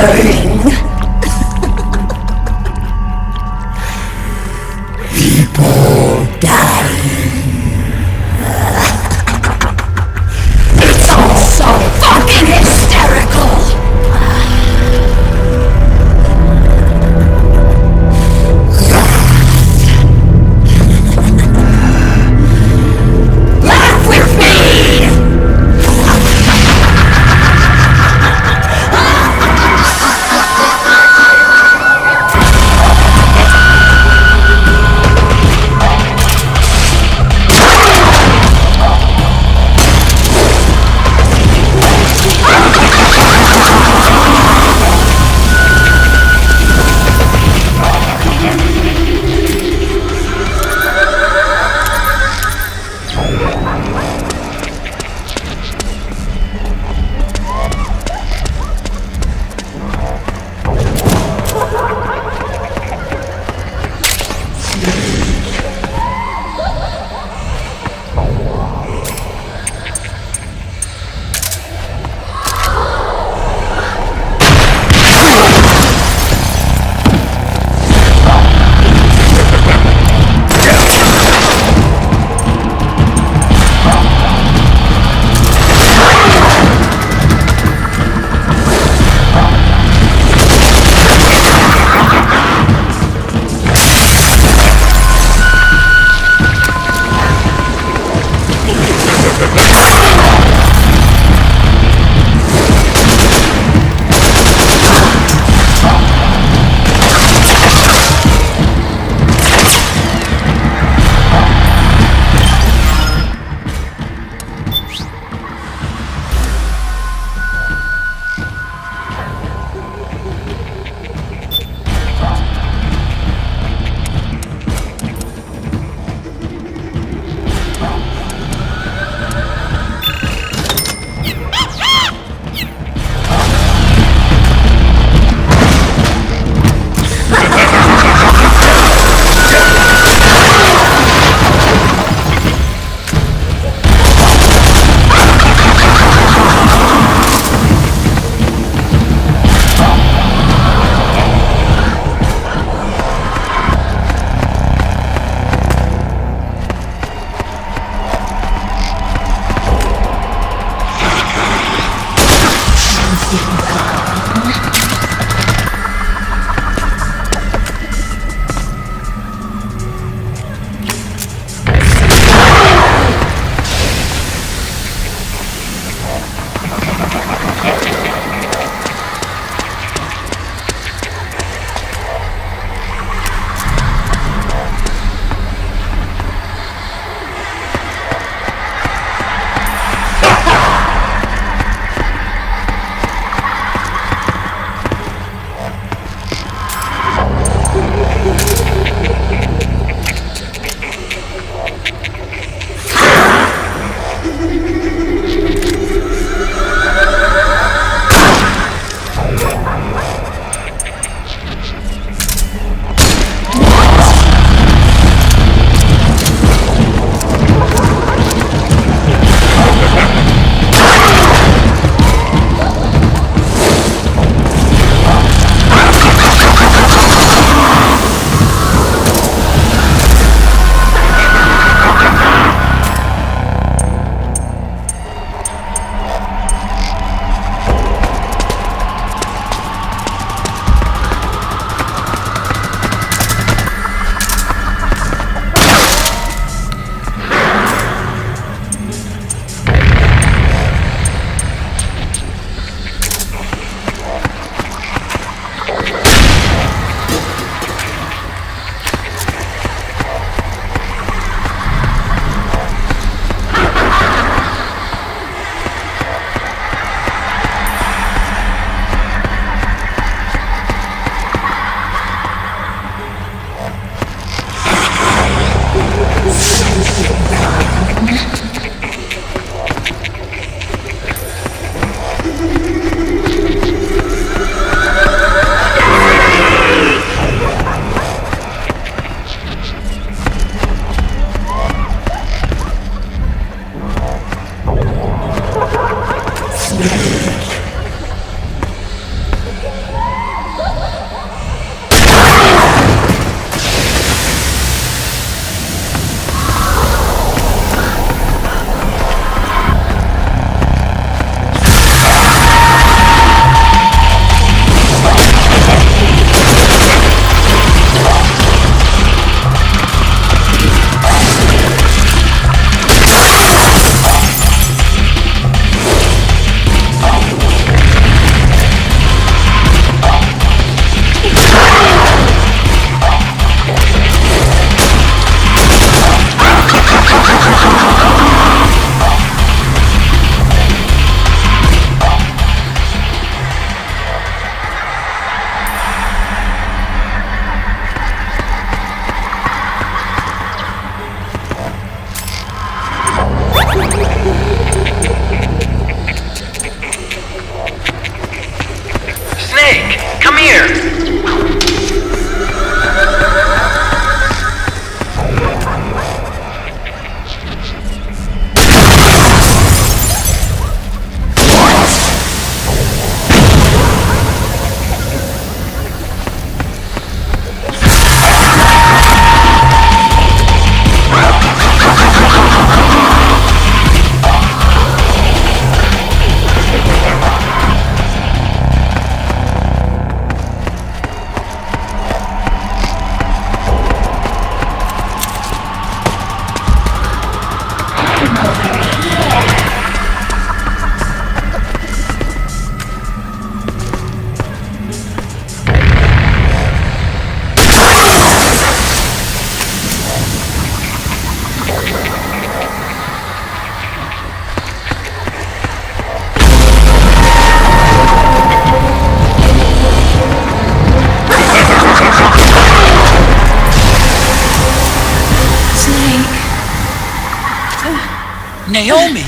stirring. People dying. It's all so fucking hysterical. Laugh with me! Naomi?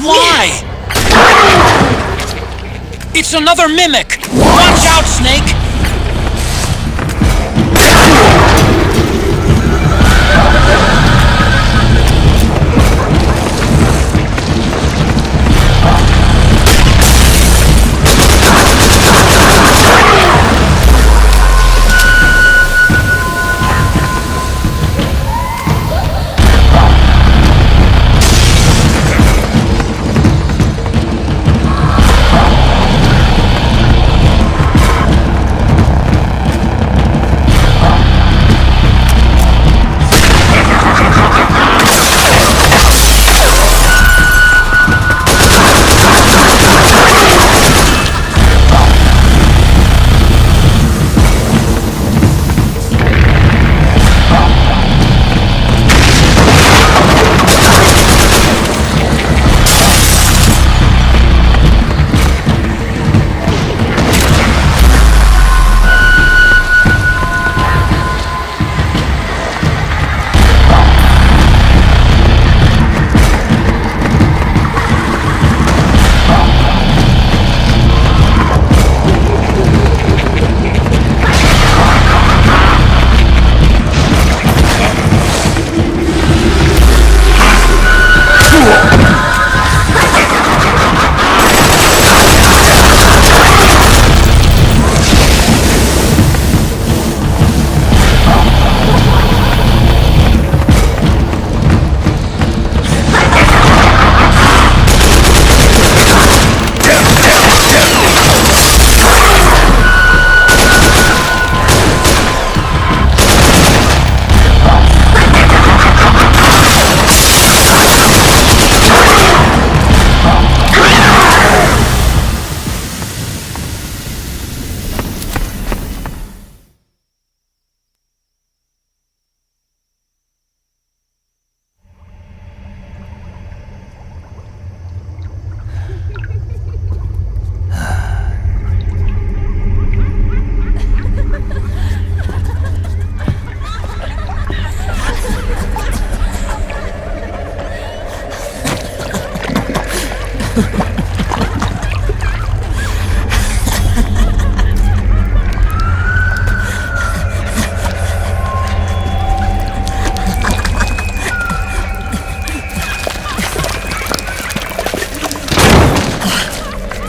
Why? It's another mimic! Watch out, Snake!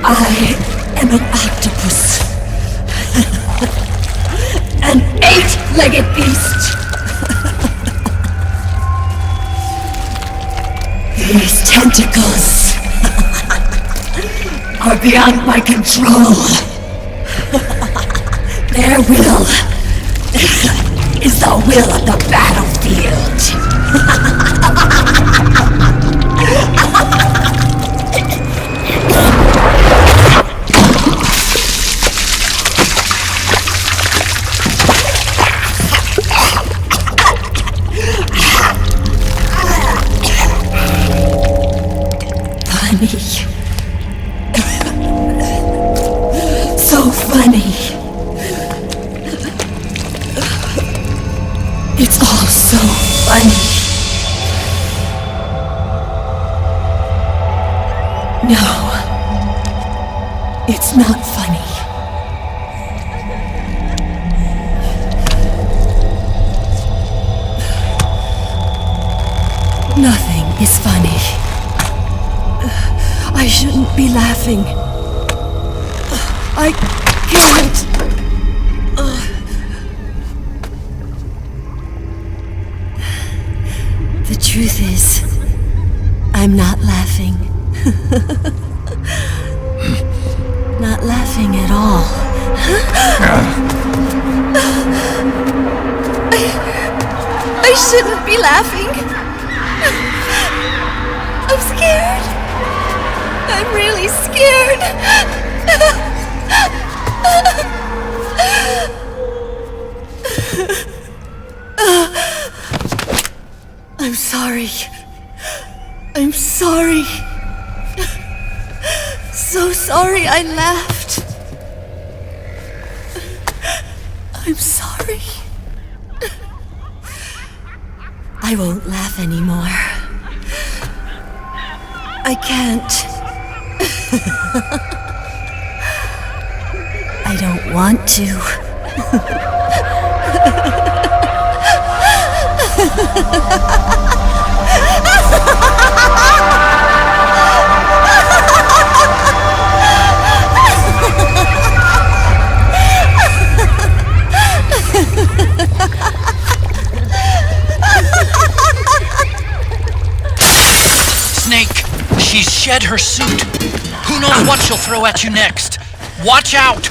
I am an octopus. An eight-legged beast. These tentacles are beyond my control. Their will is the will of the battlefield. So funny. It's all so funny. No, it's not funny. Nothing is funny. I shouldn't be laughing. I can't. The truth is, I'm not laughing. Not laughing at all. I shouldn't be laughing. I'm scared. I'm really scared. I'm sorry. I'm sorry. So sorry I laughed. I'm sorry. I won't laugh anymore. I can't. I don't want to. Snake, she's shed her suit. Who knows what she'll throw at you next? Watch out!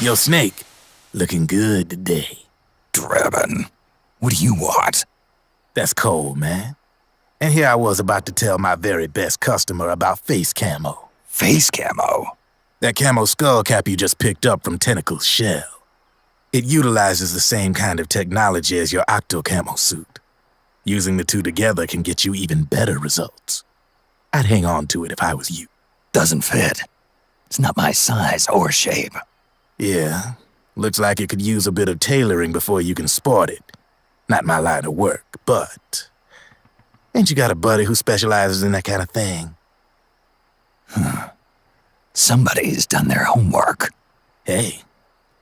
Yo, Snake, looking good today. Drebin, what do you want? That's cold, man. And here I was about to tell my very best customer about face camo. Face camo? That camo skull cap you just picked up from Tentacle's shell. It utilizes the same kind of technology as your octo camo suit. Using the two together can get you even better results. I'd hang on to it if I was you. Doesn't fit. It's not my size or shape. Yeah, looks like it could use a bit of tailoring before you can sport it. Not my line of work, but... Ain't you got a buddy who specializes in that kind of thing? Somebody's done their homework. Hey,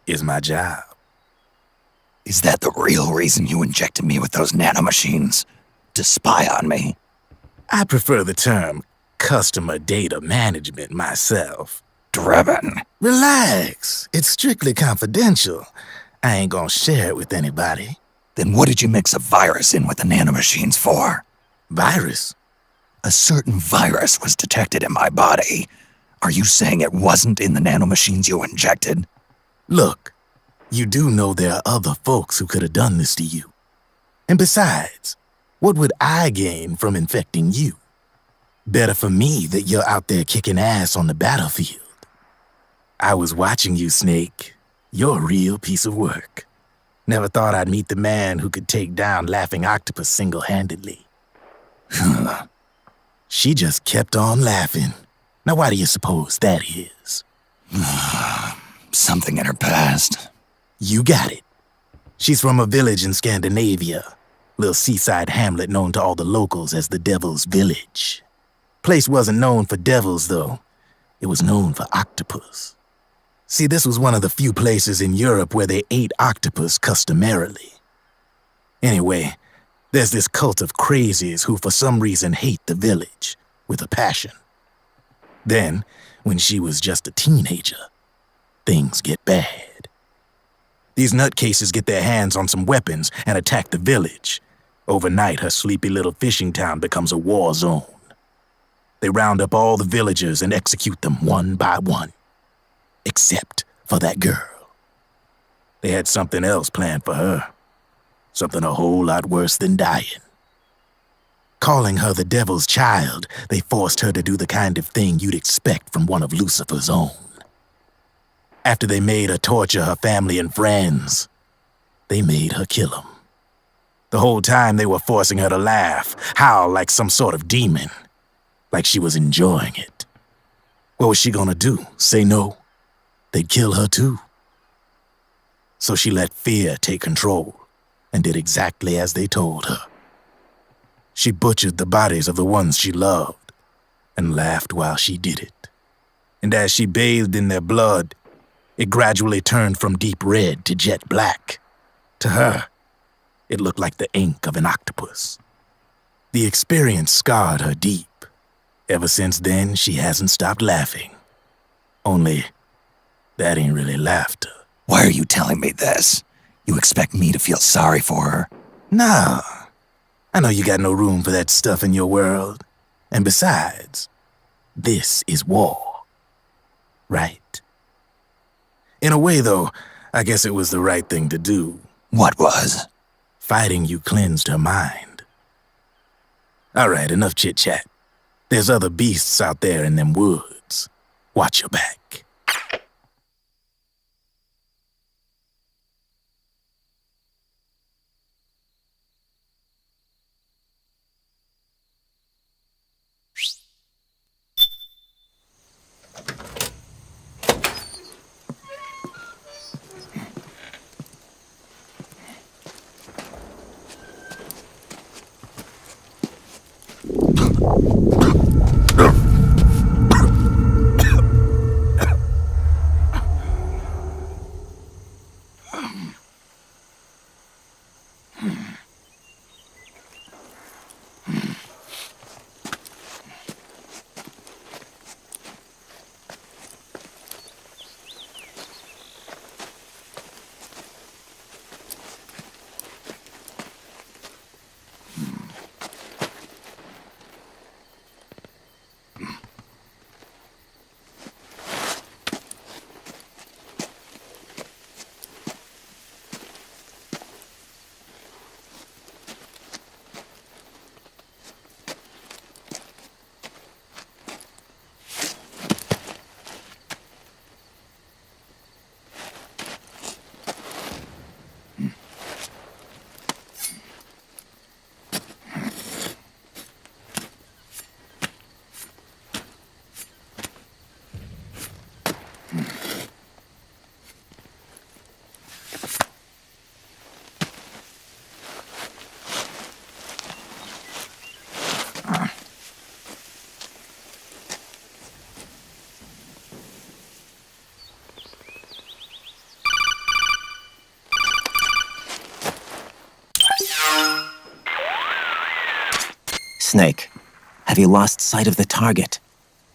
it's my job. Is that the real reason you injected me with those nanomachines? To spy on me? I prefer the term customer data management myself. Drebin. Relax. It's strictly confidential. I ain't gonna share it with anybody. Then what did you mix a virus in with the nanomachines for? Virus? A certain virus was detected in my body. Are you saying it wasn't in the nanomachines you injected? Look, you do know there are other folks who could have done this to you. And besides, what would I gain from infecting you? Better for me that you're out there kicking ass on the battlefield. I was watching you, Snake. You're a real piece of work. Never thought I'd meet the man who could take down Laughing Octopus single-handedly. She just kept on laughing. Now why do you suppose that is? Something in her past. You got it. She's from a village in Scandinavia. Little seaside hamlet known to all the locals as the Devil's Village. Place wasn't known for devils, though. It was known for octopus. See, this was one of the few places in Europe where they ate octopus customarily. Anyway, there's this cult of crazies who for some reason hate the village with a passion. Then, when she was just a teenager, things get bad. These nutcases get their hands on some weapons and attack the village. Overnight, her sleepy little fishing town becomes a war zone. They round up all the villagers and execute them one by one. Except for that girl. They had something else planned for her. Something a whole lot worse than dying. Calling her the devil's child, they forced her to do the kind of thing you'd expect from one of Lucifer's own. After they made her torture her family and friends, they made her kill them. The whole time they were forcing her to laugh, howl like some sort of demon. Like she was enjoying it. What was she gonna do? Say no? They'd kill her too. So she let fear take control and did exactly as they told her. She butchered the bodies of the ones she loved and laughed while she did it. And as she bathed in their blood, it gradually turned from deep red to jet black. To her, it looked like the ink of an octopus. The experience scarred her deep. Ever since then, she hasn't stopped laughing. Only, that ain't really laughter. Why are you telling me this? You expect me to feel sorry for her? Nah. I know you got no room for that stuff in your world. And besides, this is war. Right? In a way, though, I guess it was the right thing to do. What was? Fighting you cleansed her mind. All right, enough chit-chat. There's other beasts out there in them woods. Watch your back. Snake, have you lost sight of the target?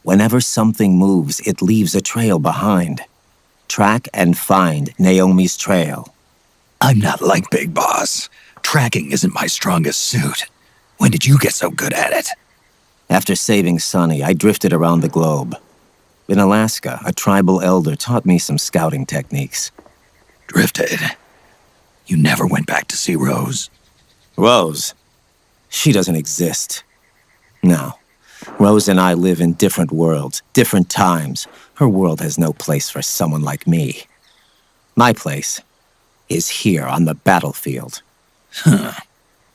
Whenever something moves, it leaves a trail behind. Track and find Naomi's trail. I'm not like Big Boss. Tracking isn't my strongest suit. When did you get so good at it? After saving Sonny, I drifted around the globe. In Alaska, a tribal elder taught me some scouting techniques. Drifted? You never went back to see Rose? Rose? She doesn't exist. No. Rose and I live in different worlds, different times. Her world has no place for someone like me. My place is here on the battlefield.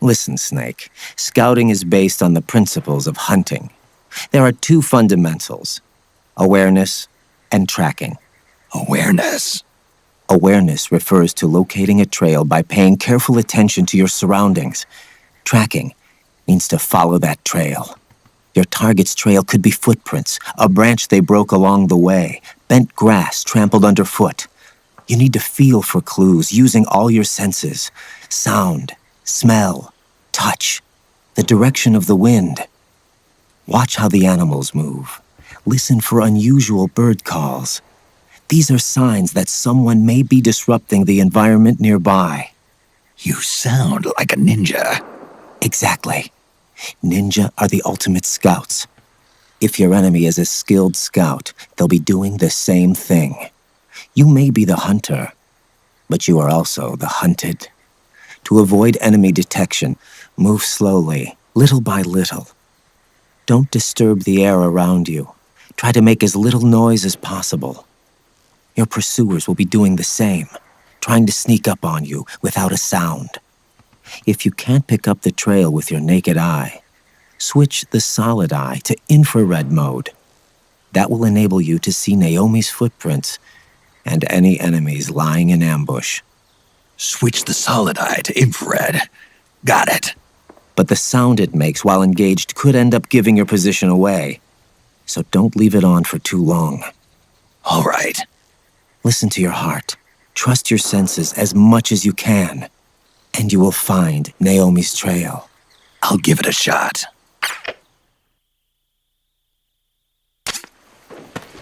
Listen, Snake. Scouting is based on the principles of hunting. There are two fundamentals: awareness and tracking. Awareness? Awareness refers to locating a trail by paying careful attention to your surroundings. Tracking means to follow that trail. Your target's trail could be footprints, a branch they broke along the way, bent grass trampled underfoot. You need to feel for clues using all your senses: sound, smell, touch, the direction of the wind. Watch how the animals move. Listen for unusual bird calls. These are signs that someone may be disrupting the environment nearby. You sound like a ninja. Exactly. Ninja are the ultimate scouts. If your enemy is a skilled scout, they'll be doing the same thing. You may be the hunter, but you are also the hunted. To avoid enemy detection, move slowly, little by little. Don't disturb the air around you. Try to make as little noise as possible. Your pursuers will be doing the same, trying to sneak up on you without a sound. If you can't pick up the trail with your naked eye, switch the solid eye to infrared mode. That will enable you to see Naomi's footprints and any enemies lying in ambush. Switch the solid eye to infrared. Got it. But the sound it makes while engaged could end up giving your position away, so don't leave it on for too long. All right. Listen to your heart. Trust your senses as much as you can, and you will find Naomi's trail. I'll give it a shot.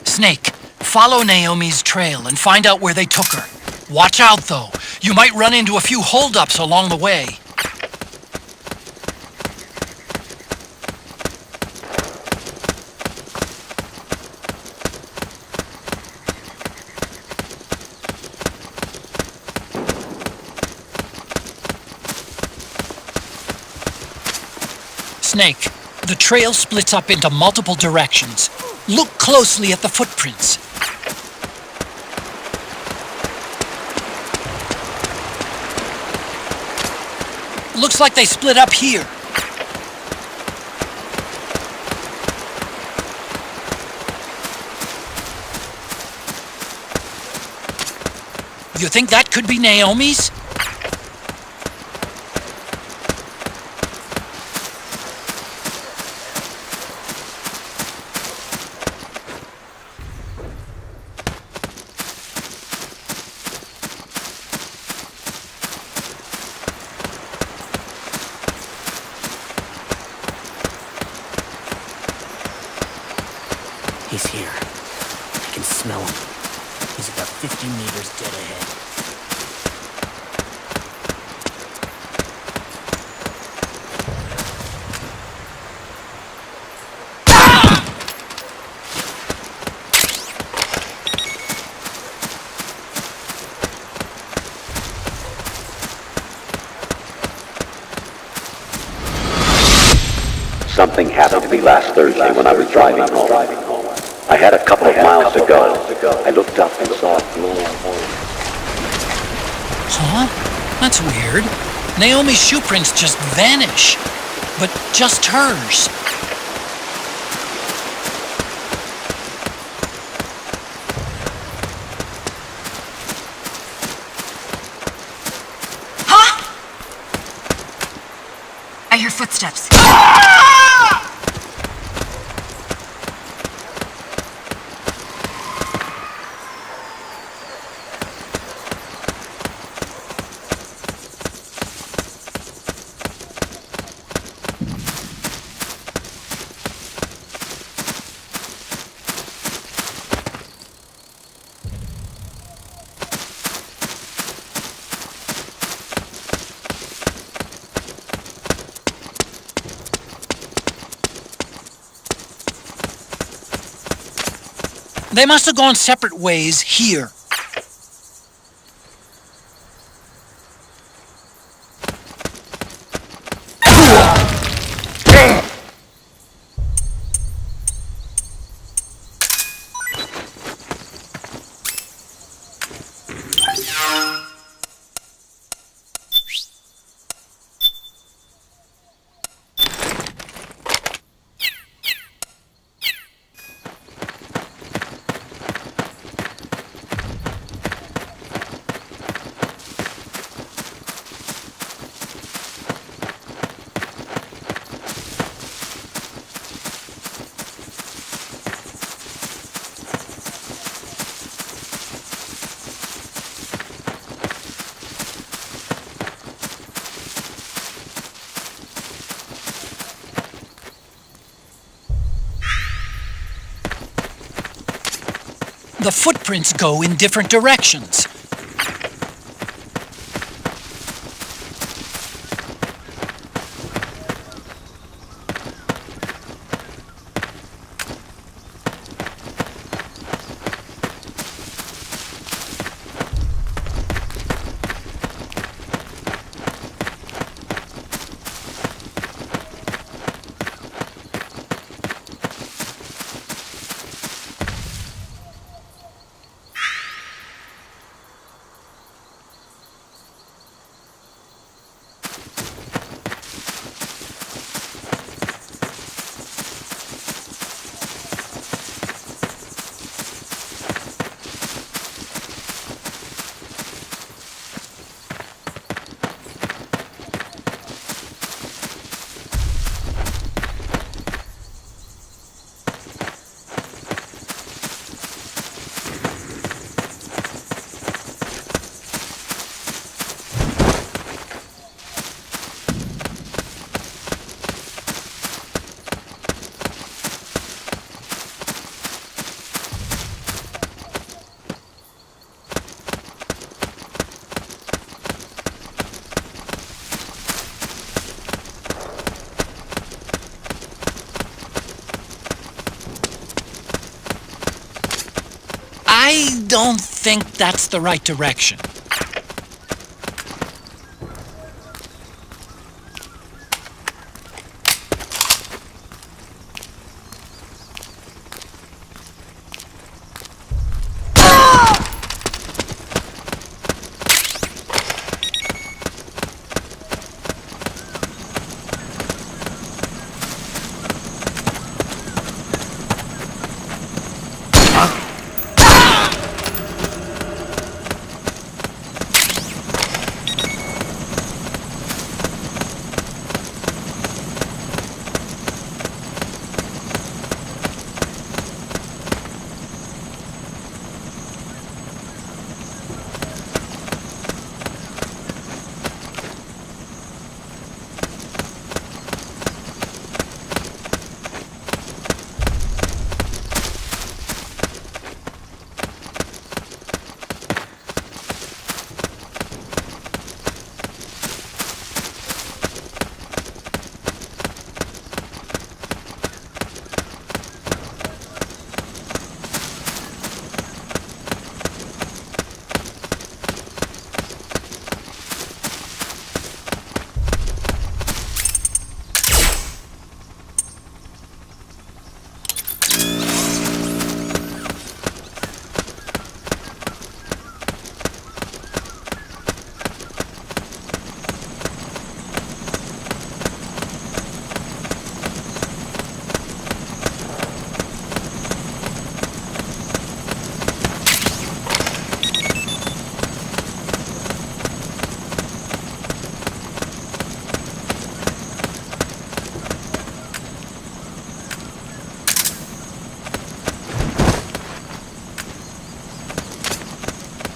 Snake, follow Naomi's trail and find out where they took her. Watch out, though. You might run into a few holdups along the way. Snake, the trail splits up into multiple directions. Look closely at the footprints. Looks like they split up here. You think that could be Naomi's? He's here. I can smell him. He's about 50 meters dead ahead. Something happened to me last Thursday when I was driving home. I had a couple of miles to go. I looked up and saw a glow. Huh? That's weird. Naomi's shoe prints just vanish. But just hers. Huh? I hear footsteps. They must have gone separate ways here. The footprints go in different directions. I don't think that's the right direction.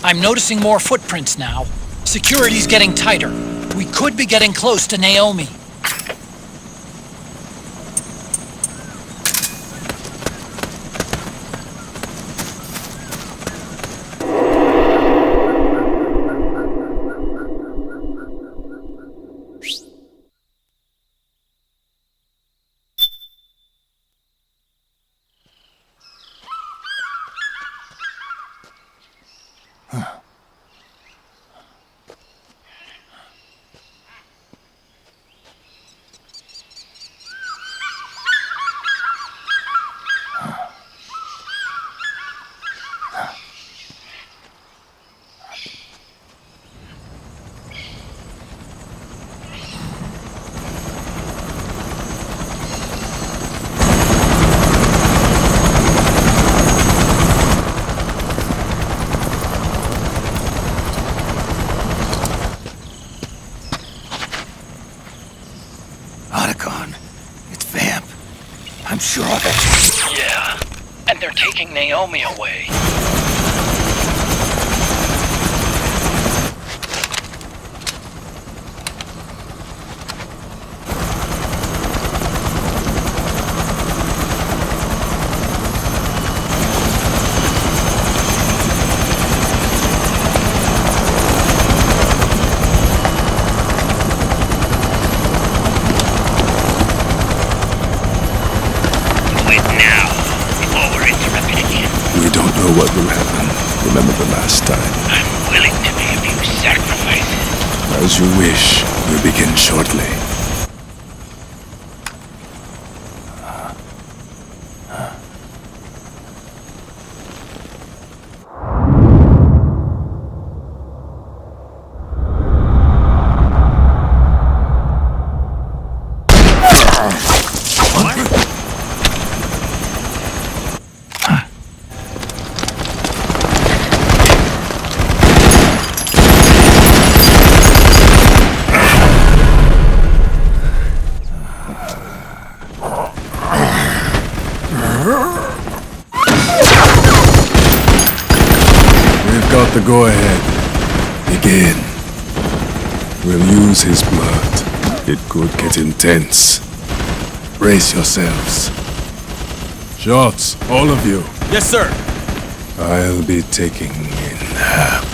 I'm noticing more footprints now. Security's getting tighter. We could be getting close to Naomi. I'm sure of it. Yeah, and they're taking Naomi away. What will happen? Remember the last time. I'm willing to be a few sacrifices. As you wish. We'll begin shortly. Got the go-ahead. Begin. We'll use his blood. It could get intense. Brace yourselves. Shots, all of you. Yes, sir. I'll be taking in half.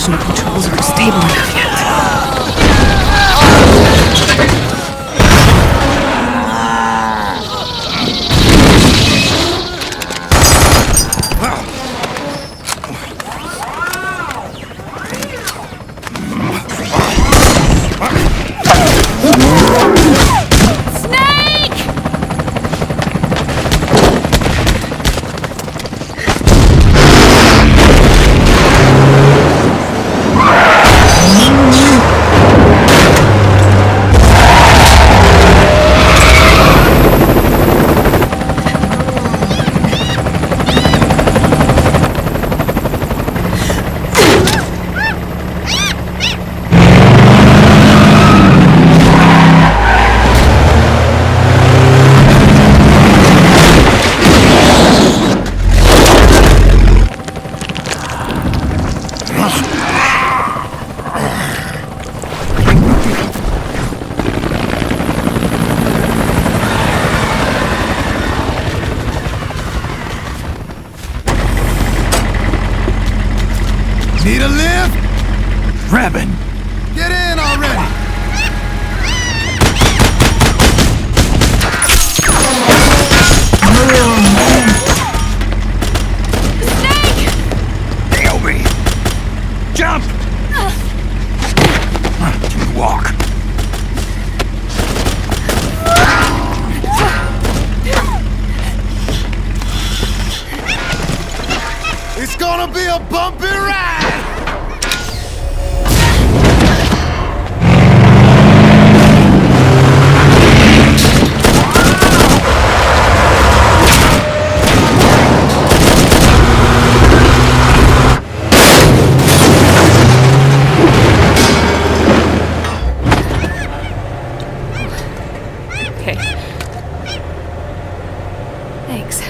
Controls aren't stable enough yet. Need a lift? Revan! Get in already! Nail me! Jump! Walk. It's gonna be a bumpy ride! Okay. Thanks.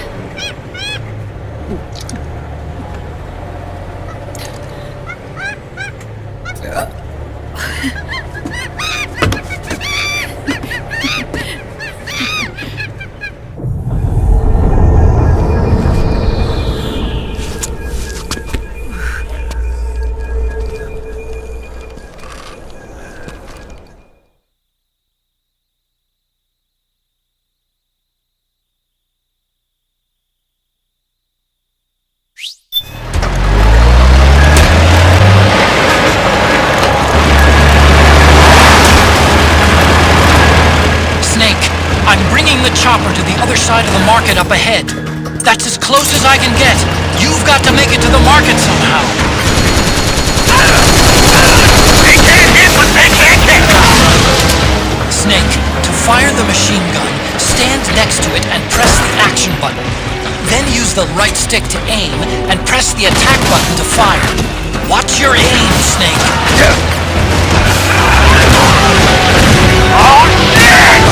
market up ahead. That's as close as I can get. You've got to make it to the market somehow. They can't hit what they can't hit! Snake, to fire the machine gun, stand next to it and press the action button. Then use the right stick to aim and press the attack button to fire. Watch your aim, Snake. Oh, shit!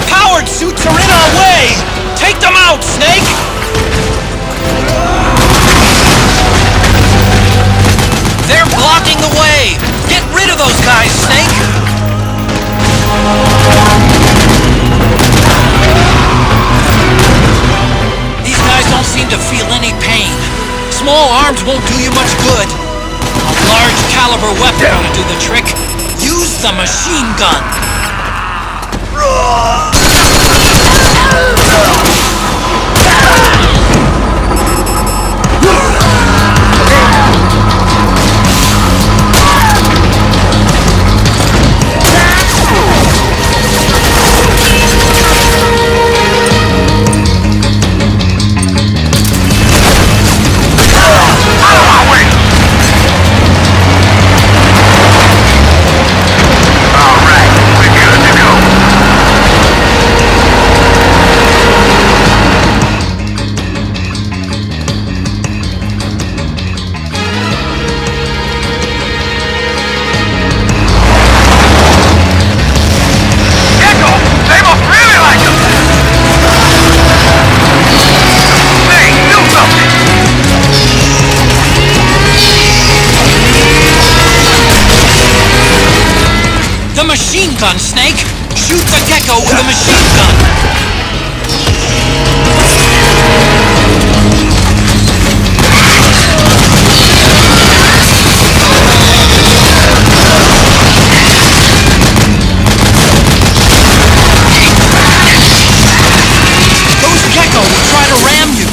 Powered suits are in our way! Take them out, Snake! They're blocking the way! Get rid of those guys, Snake! These guys don't seem to feel any pain. Small arms won't do you much good. A large caliber weapon will do the trick. Use the machine gun! The machine gun, Snake! Shoot the gecko with the machine gun! Those gecko will try to ram you!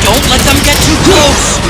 Don't let them get too close!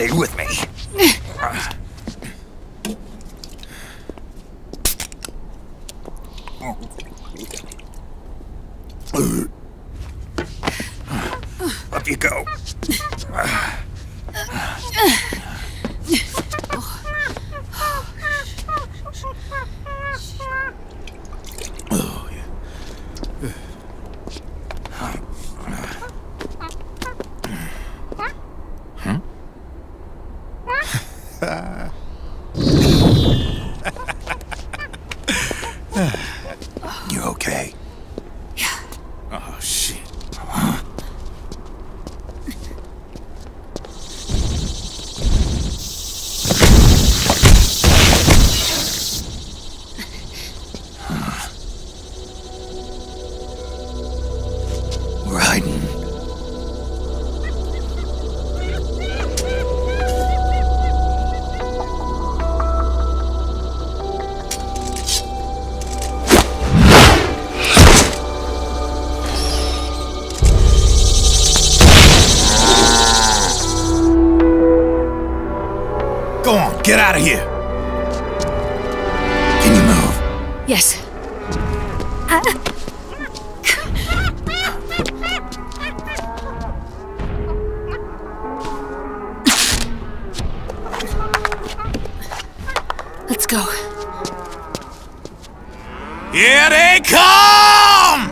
stay with me. Up you go. You okay? Yeah. Oh, shit. We're hiding. Go on, get out of here. Can you move? Yes. Let's go. Here they come!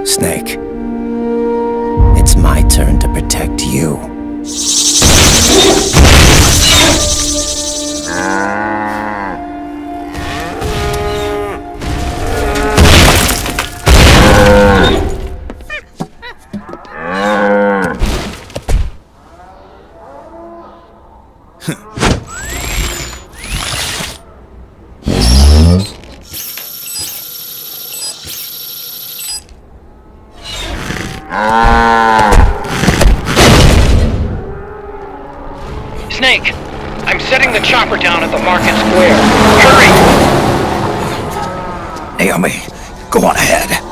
Snake, it's my turn to protect you. Snake, I'm setting the chopper down at the market square. Hurry! Naomi, go on ahead.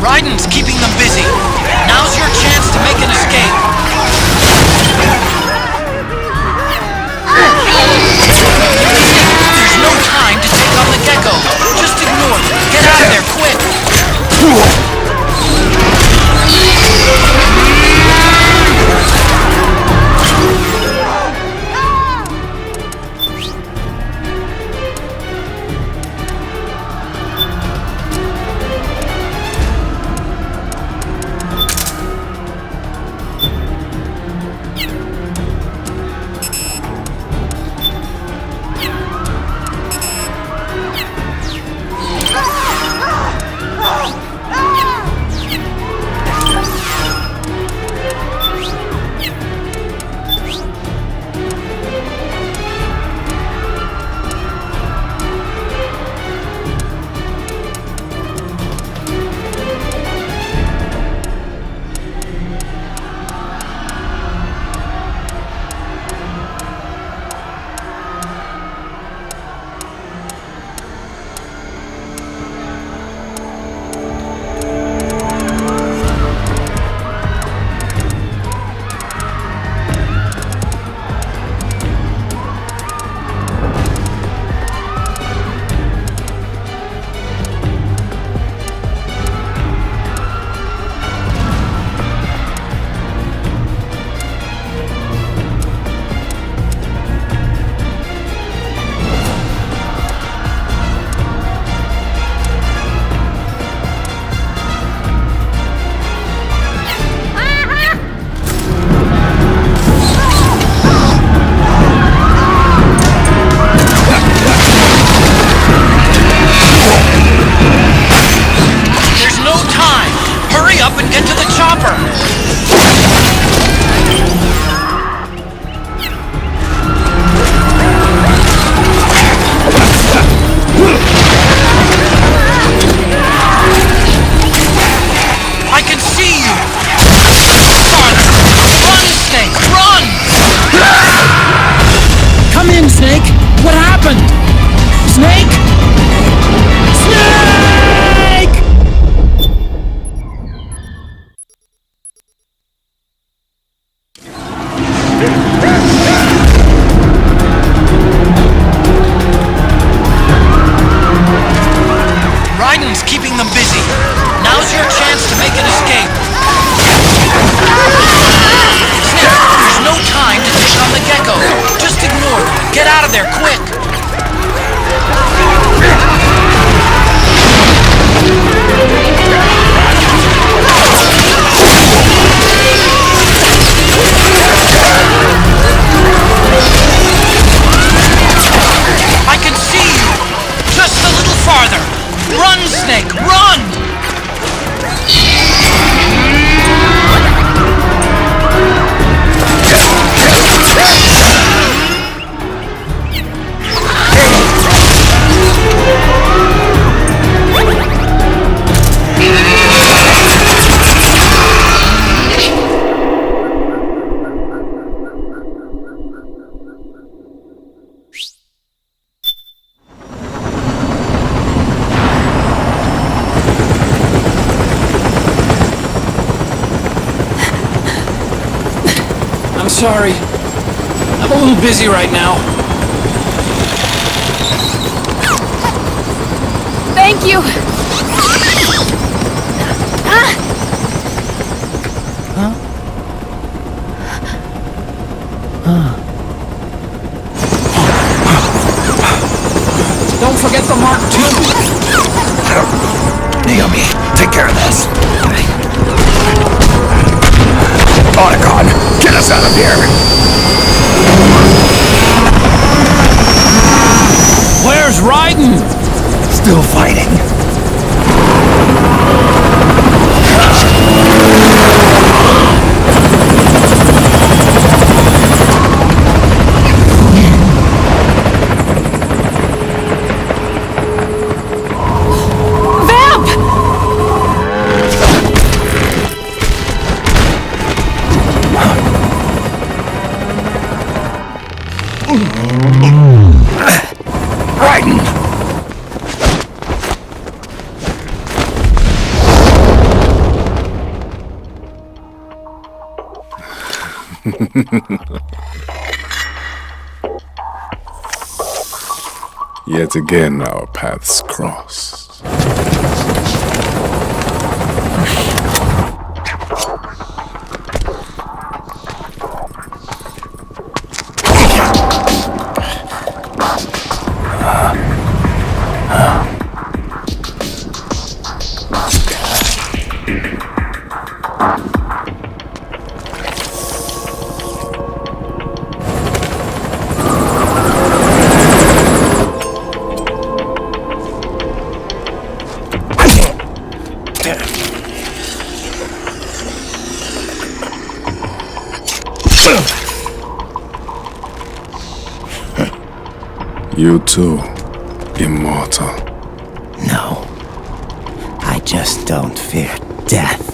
Raiden's keeping them busy. Now's your chance to make an escape. There's no time to take on the gecko. Just ignore chopper! I can see you! Farther! Run, Snake! Run! Come in, Snake! What happened? Snake? Snake! Raiden's keeping them busy. Now's your chance to make an escape. Snake, there's no time to dish on the gecko. Just ignore them. Get out of there, quick! I can see you! Just a little farther! Run, Snake, run! I'm sorry. I'm a little busy right now. Thank you! Don't forget the Mark II! Naomi, take care of this. Otacon, get us out of here! Where's Raiden? Still fighting. Raiden! Yet again our paths cross. You too, immortal. No. I just don't fear death.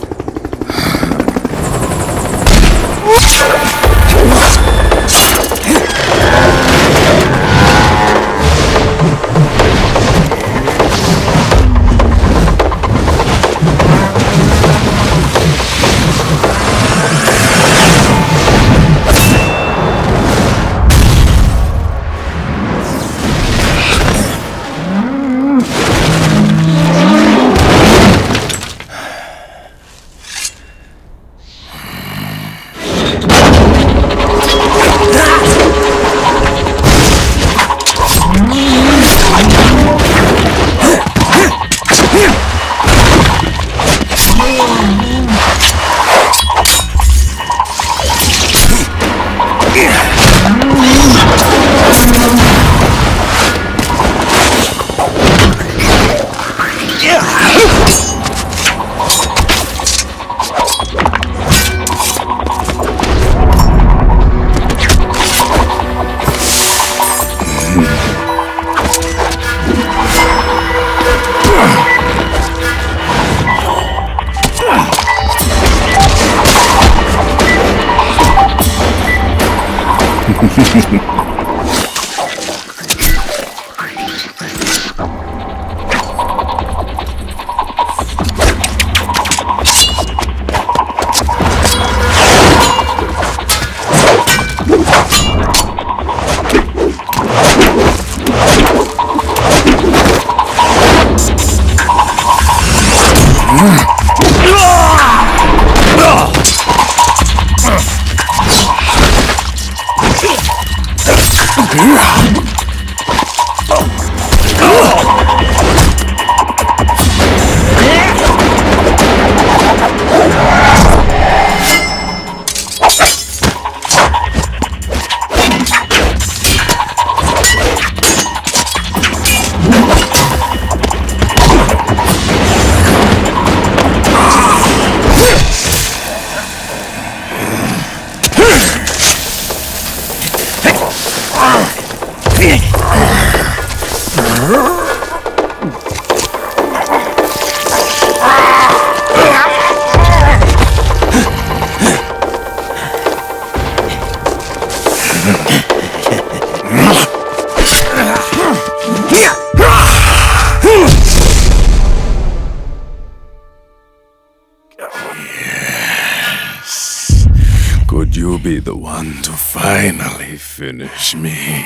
Could you be the one to finally finish me?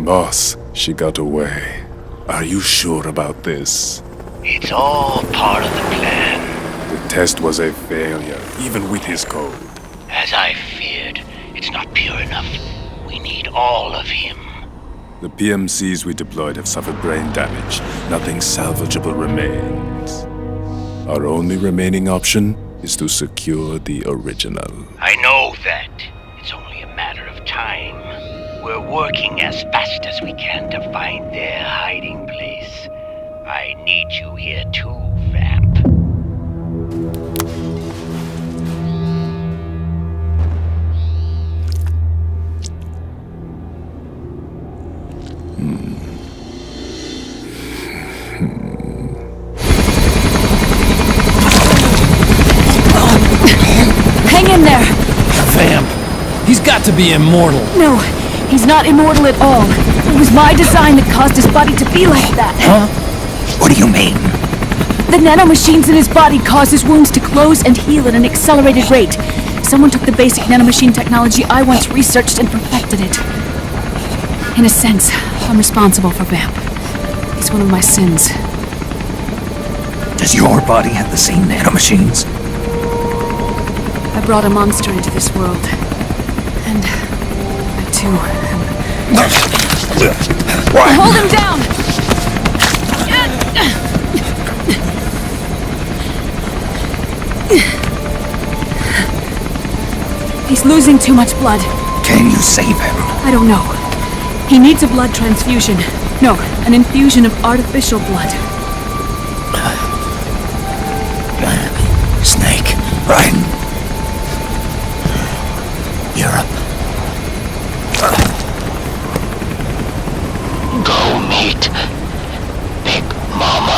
Boss, she got away. Are you sure about this? It's all part of the plan. The test was a failure, even with his code. As I feared, it's not pure enough. We need all of him. The PMCs we deployed have suffered brain damage. Nothing salvageable remains. Our only remaining option is to secure the original. I know that. It's only a matter of time. We're working as fast as we can to find their hiding place. I need you here too, Vamp. Hang in there! Vamp! He's got to be immortal! No, he's not immortal at all. It was my design that caused his body to be like that. Huh? What do you mean? The nanomachines in his body cause his wounds to close and heal at an accelerated rate. Someone took the basic nanomachine technology I once researched and perfected it. In a sense, I'm responsible for Vamp. It's one of my sins. Does your body have the same nanomachines? I brought a monster into this world. And I too am... Hold him down! He's losing too much blood. Can you save him? I don't know. He needs a blood transfusion. No, an infusion of artificial blood. Snake. Right. Europe. Go meet Big Mama.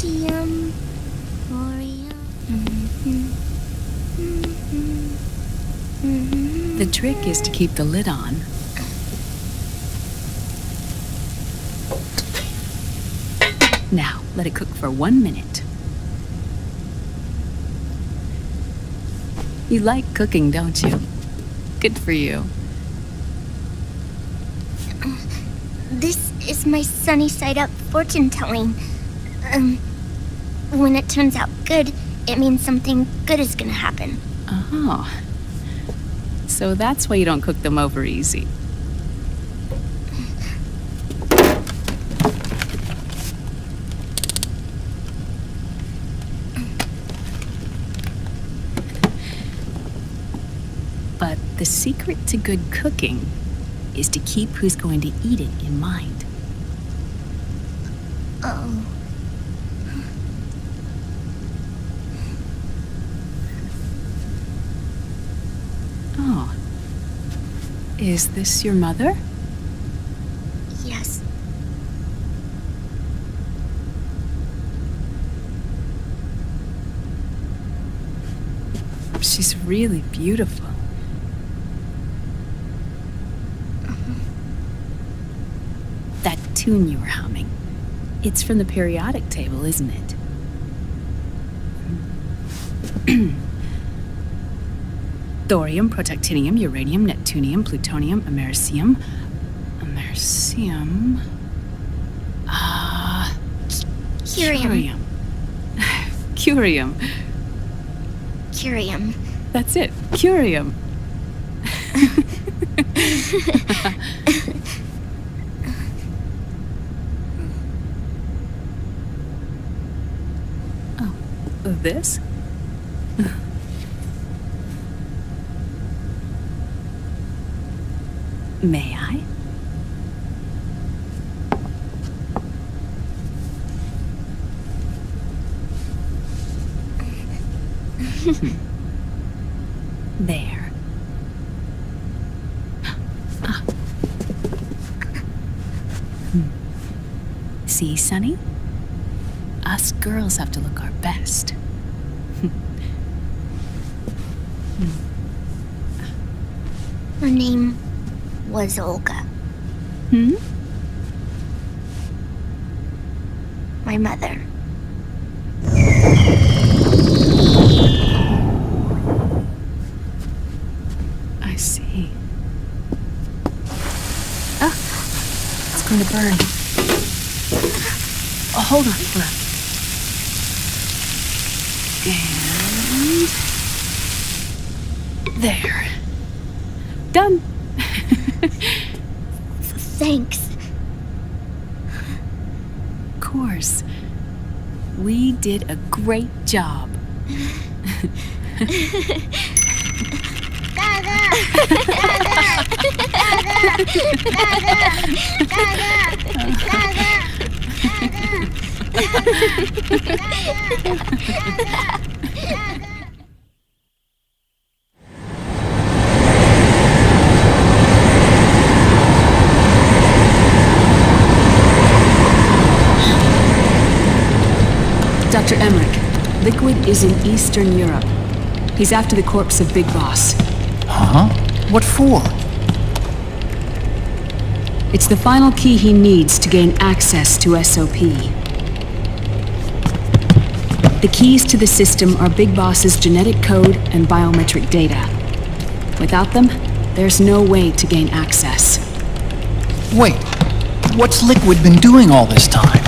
Thorium. The trick is to keep the lid on. Now, let it cook for 1 minute. You like cooking, don't you? Good for you. This is my sunny side up fortune telling. When it turns out good, it means something good is gonna happen. Oh. So that's why you don't cook them over easy. But the secret to good cooking is to keep who's going to eat it in mind. Oh. Oh. Is this your mother? Yes. She's really beautiful. That tune you were humming, it's from the periodic table, isn't it? Thorium, protactinium, uranium, neptunium, plutonium, americium. Americium. Curium. Curium. Curium. That's it. Curium. Oh, this? May I? There. See, Sonny? Us girls have to look our best. Her name was Olga. My mother. I see. Ah, it's going to burn. Oh, hold on, hold on. And there. Done. Thanks. Of course. We did a great job. Dr. Emmerich, Liquid is in Eastern Europe. He's after the corpse of Big Boss. Huh? What for? It's the final key he needs to gain access to SOP. The keys to the system are Big Boss's genetic code and biometric data. Without them, there's no way to gain access. Wait, what's Liquid been doing all this time?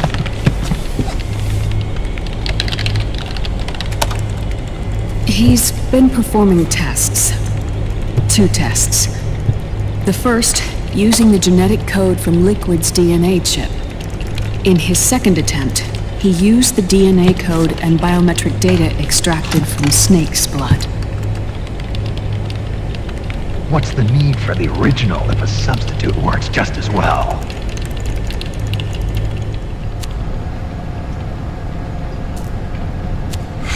He's been performing tests. 2 tests. The first, using the genetic code from Liquid's DNA chip. In his second attempt, he used the DNA code and biometric data extracted from Snake's blood. What's the need for the original if a substitute works just as well?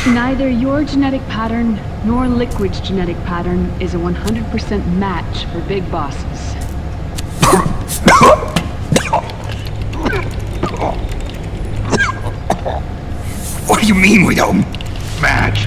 Neither your genetic pattern nor Liquid's genetic pattern is a 100% match for Big Bosses. What do you mean we don't match?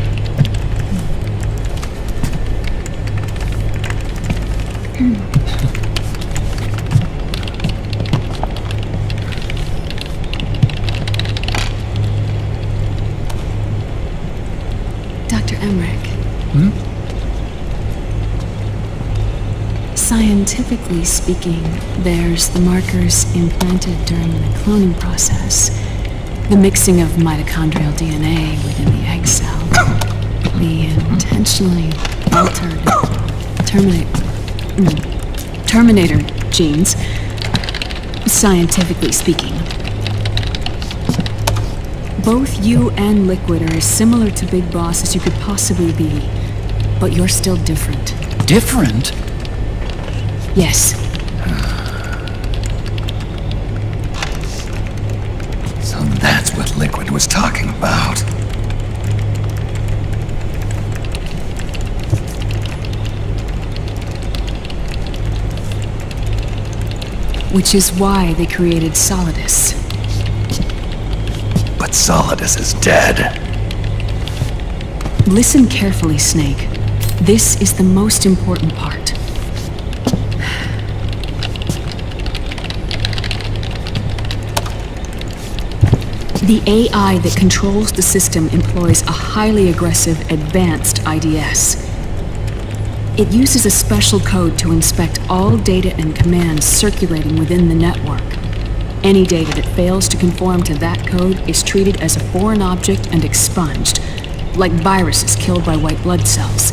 Dr. Emmerich. Hmm? Scientifically speaking, there's the markers implanted during the cloning process, the mixing of mitochondrial DNA within the egg cell, the intentionally altered terminator genes, scientifically speaking. Both you and Liquid are as similar to Big Boss as you could possibly be, but you're still different. Different? Yes. So that's what Liquid was talking about. Which is why they created Solidus. But Solidus is dead. Listen carefully, Snake. This is the most important part. The AI that controls the system employs a highly aggressive, advanced IDS. It uses a special code to inspect all data and commands circulating within the network. Any data that fails to conform to that code is treated as a foreign object and expunged, like viruses killed by white blood cells.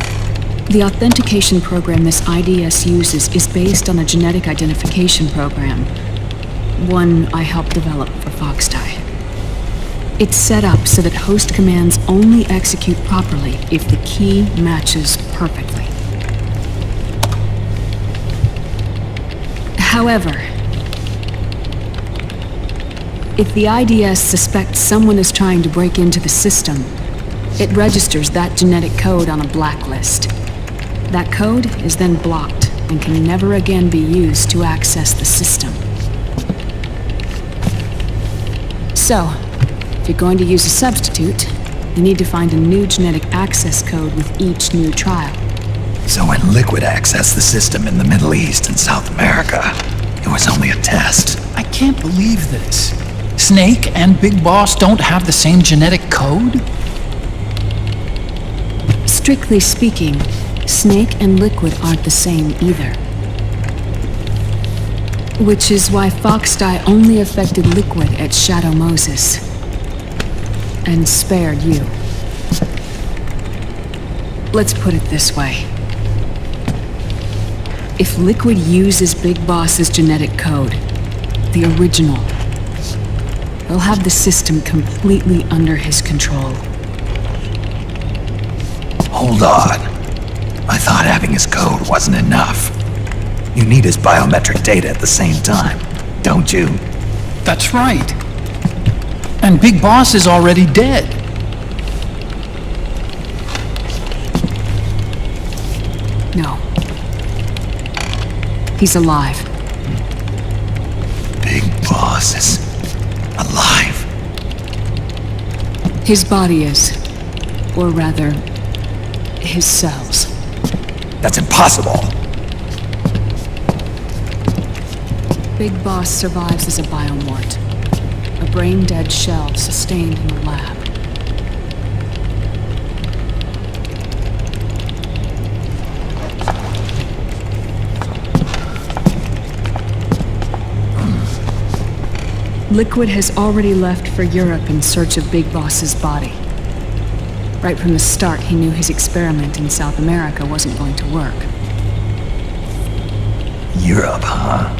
The authentication program this IDS uses is based on a genetic identification program, one I helped develop for Foxdie. It's set up so that host commands only execute properly if the key matches perfectly. However, if the IDS suspects someone is trying to break into the system, it registers that genetic code on a blacklist. That code is then blocked and can never again be used to access the system. So, if you're going to use a substitute, you need to find a new genetic access code with each new trial. So when Liquid accessed the system in the Middle East and South America, it was only a test. I can't believe this. Snake and Big Boss don't have the same genetic code? Strictly speaking, Snake and Liquid aren't the same either. Which is why Foxdie only affected Liquid at Shadow Moses. And spared you. Let's put it this way. If Liquid uses Big Boss's genetic code, the original, he'll have the system completely under his control. Hold on. I thought having his code wasn't enough. You need his biometric data at the same time, don't you? That's right. And Big Boss is already dead. No. He's alive. Big Boss is alive? His body is. Or rather, his cells. That's impossible. Big Boss survives as a biomort. A brain-dead shell sustained in the lab. Liquid has already left for Europe in search of Big Boss's body. Right from the start, he knew his experiment in South America wasn't going to work. Europe, huh?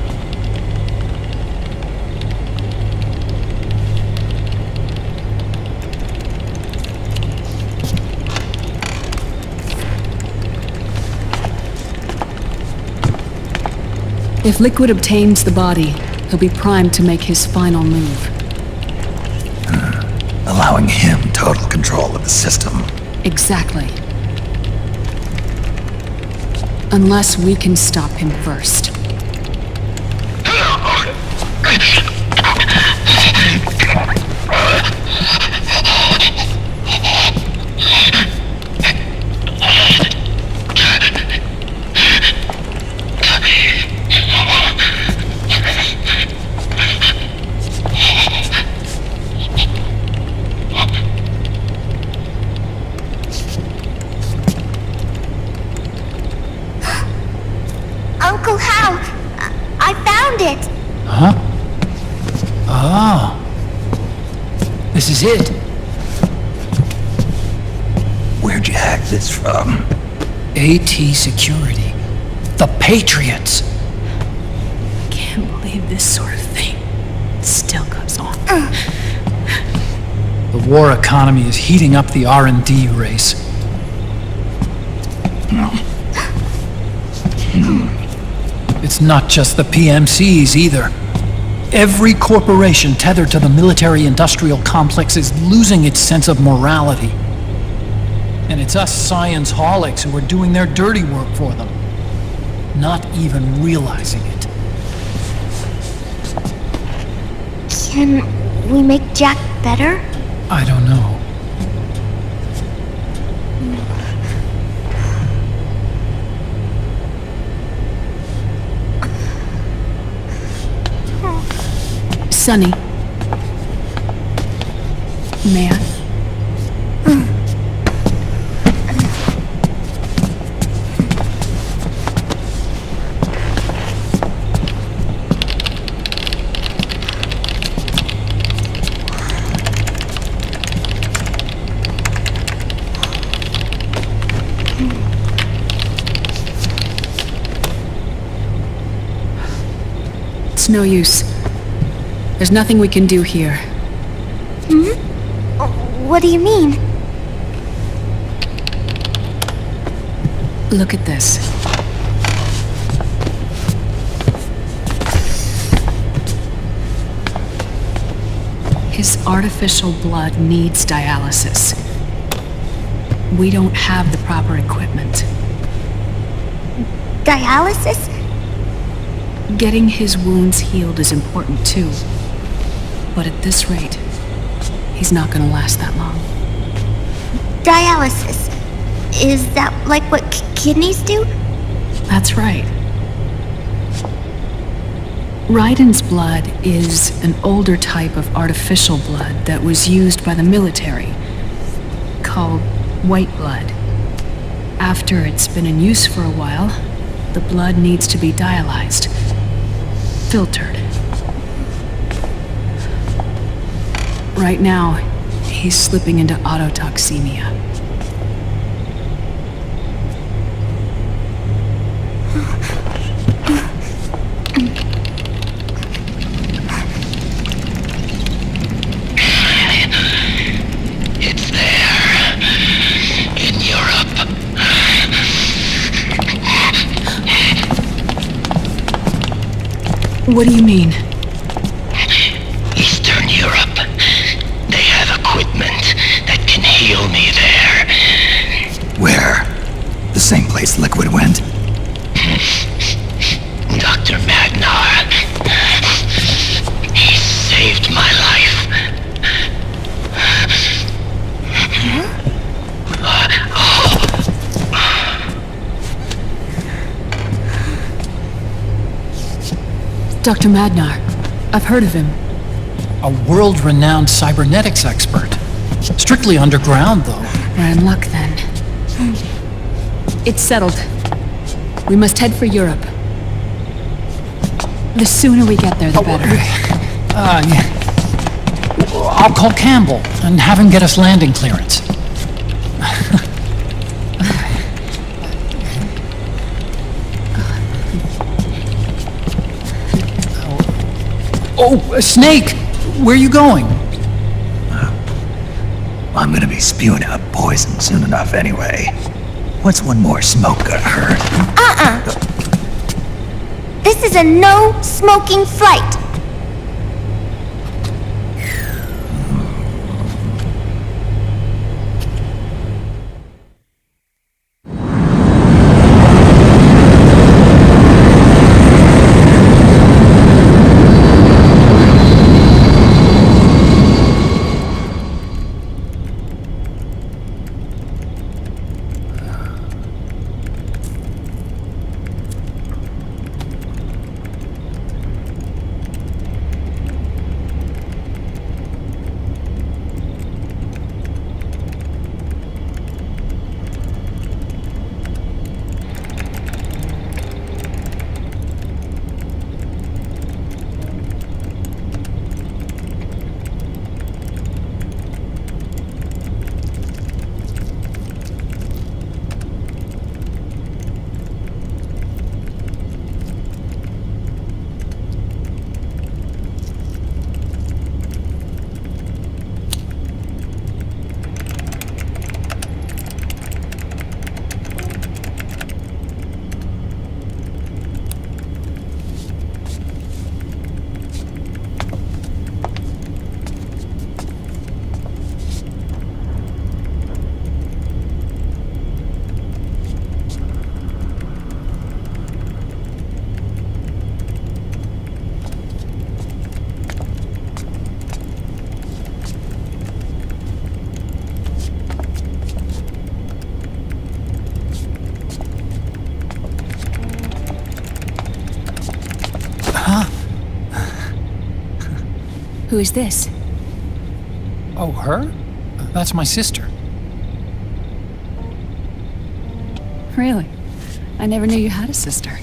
If Liquid obtains the body, he'll be primed to make his final move. Allowing him total control of the system. Exactly. Unless we can stop him first. This is it. Where'd you hack this from? AT Security. The Patriots! Can't believe this sort of thing still goes on. The war economy is heating up the R&D race. It's not just the PMCs either. Every corporation tethered to the military-industrial complex is losing its sense of morality. And it's us science-holics who are doing their dirty work for them, not even realizing it. Can we make Jack better? I don't know. Sonny. May I? It's no use. There's nothing we can do here. What do you mean? Look at this. His artificial blood needs dialysis. We don't have the proper equipment. Dialysis? Getting his wounds healed is important too. But at this rate, he's not gonna last that long. Dialysis. Is that like what kidneys do? That's right. Raiden's blood is an older type of artificial blood that was used by the military, called white blood. After it's been in use for a while, the blood needs to be dialyzed, filtered. Right now, he's slipping into autotoxemia. It's there. In Europe. What do you mean? Eastern Europe. They have equipment that can heal me there. Where? The same place Liquid went? Dr. Magnar. He saved my life. Dr. Magnar. I've heard of him. A world-renowned cybernetics expert. Strictly underground, though. We're in luck, then. It's settled. We must head for Europe. The sooner we get there, the better. Yeah. I'll call Campbell and have him get us landing clearance. Oh, Snake! Where are you going? I'm gonna be spewing out poison soon enough anyway. What's one more smoke gonna hurt? This is a no smoking flight. Who is this? Oh, her? That's my sister. Really? I never knew you had a sister.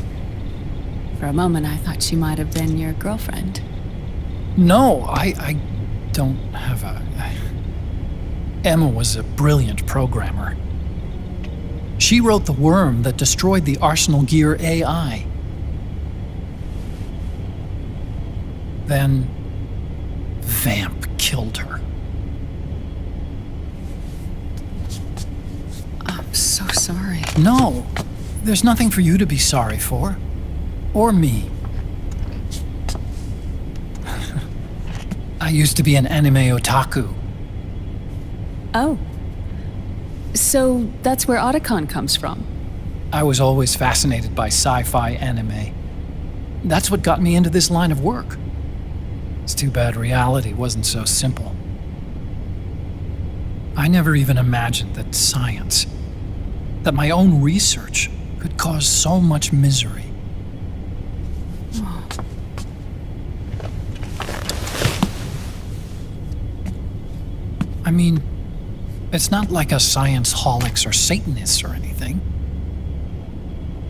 For a moment, I thought she might have been your girlfriend. No, I don't have a... Emma was a brilliant programmer. She wrote the worm that destroyed the Arsenal Gear AI. Then, Vamp killed her. I'm so sorry. No, there's nothing for you to be sorry for. Or me. I used to be an anime otaku. Oh. So that's where Otacon comes from? I was always fascinated by sci-fi anime. That's what got me into this line of work. It's too bad reality wasn't so simple. I never even imagined that science, that my own research, could cause so much misery. I mean, it's not like us science holics or Satanists or anything.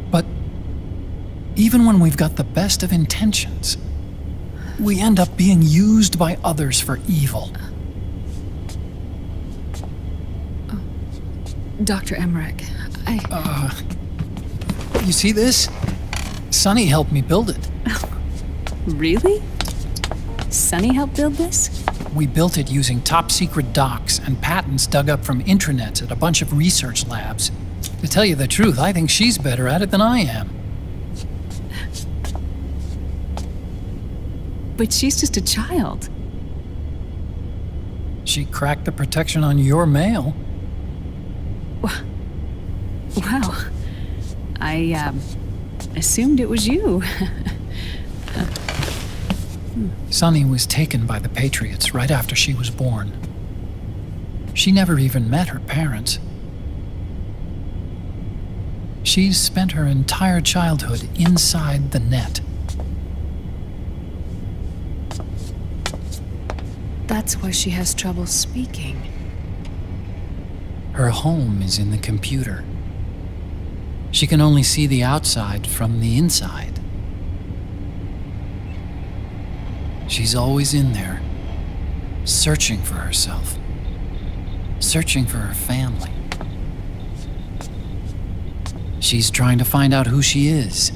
But even when we've got the best of intentions, we end up being used by others for evil. Dr. Emmerich, You see this? Sonny helped me build it. Really? Sonny helped build this? We built it using top-secret docs and patents dug up from intranets at a bunch of research labs. To tell you the truth, I think she's better at it than I am. But she's just a child. She cracked the protection on your mail. Wow. I, assumed it was you. Sunny was taken by the Patriots right after she was born. She never even met her parents. She's spent her entire childhood inside the net. That's why she has trouble speaking. Her home is in the computer. She can only see the outside from the inside. She's always in there, searching for herself, searching for her family. She's trying to find out who she is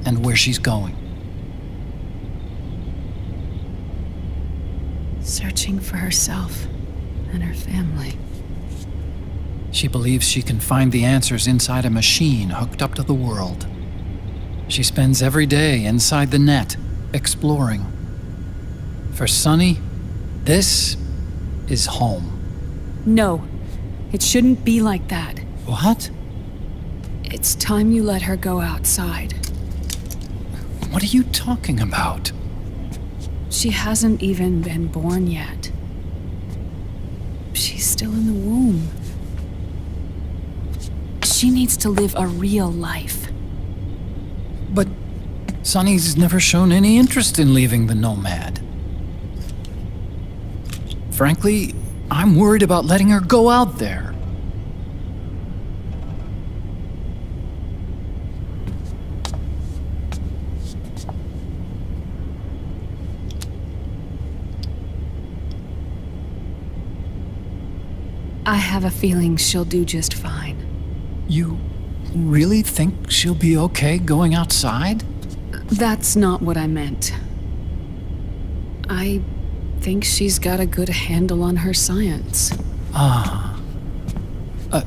and where she's going. Searching for herself and her family. She believes she can find the answers inside a machine hooked up to the world. She spends every day inside the net, exploring. For Sunny, this is home. No, it shouldn't be like that. What? It's time you let her go outside. What are you talking about? She hasn't even been born yet. She's still in the womb. She needs to live a real life. But Sunny's never shown any interest in leaving the Nomad. Frankly, I'm worried about letting her go out there. I have a feeling she'll do just fine. You really think she'll be okay going outside? That's not what I meant. I think she's got a good handle on her science.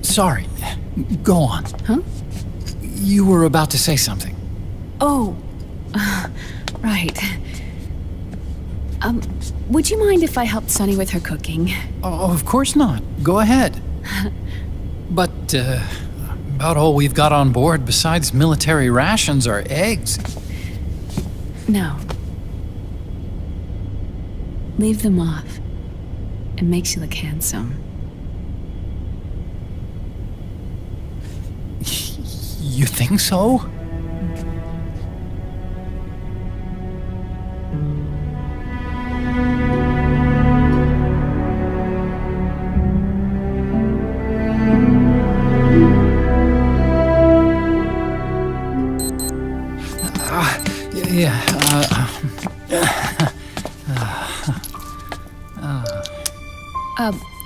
Sorry. Go on. Huh? You were about to say something. Oh, right. Would you mind if I helped Sunny with her cooking? Oh, of course not. Go ahead. But, about all we've got on board besides military rations are eggs. No. Leave them off. It makes you look handsome. You think so?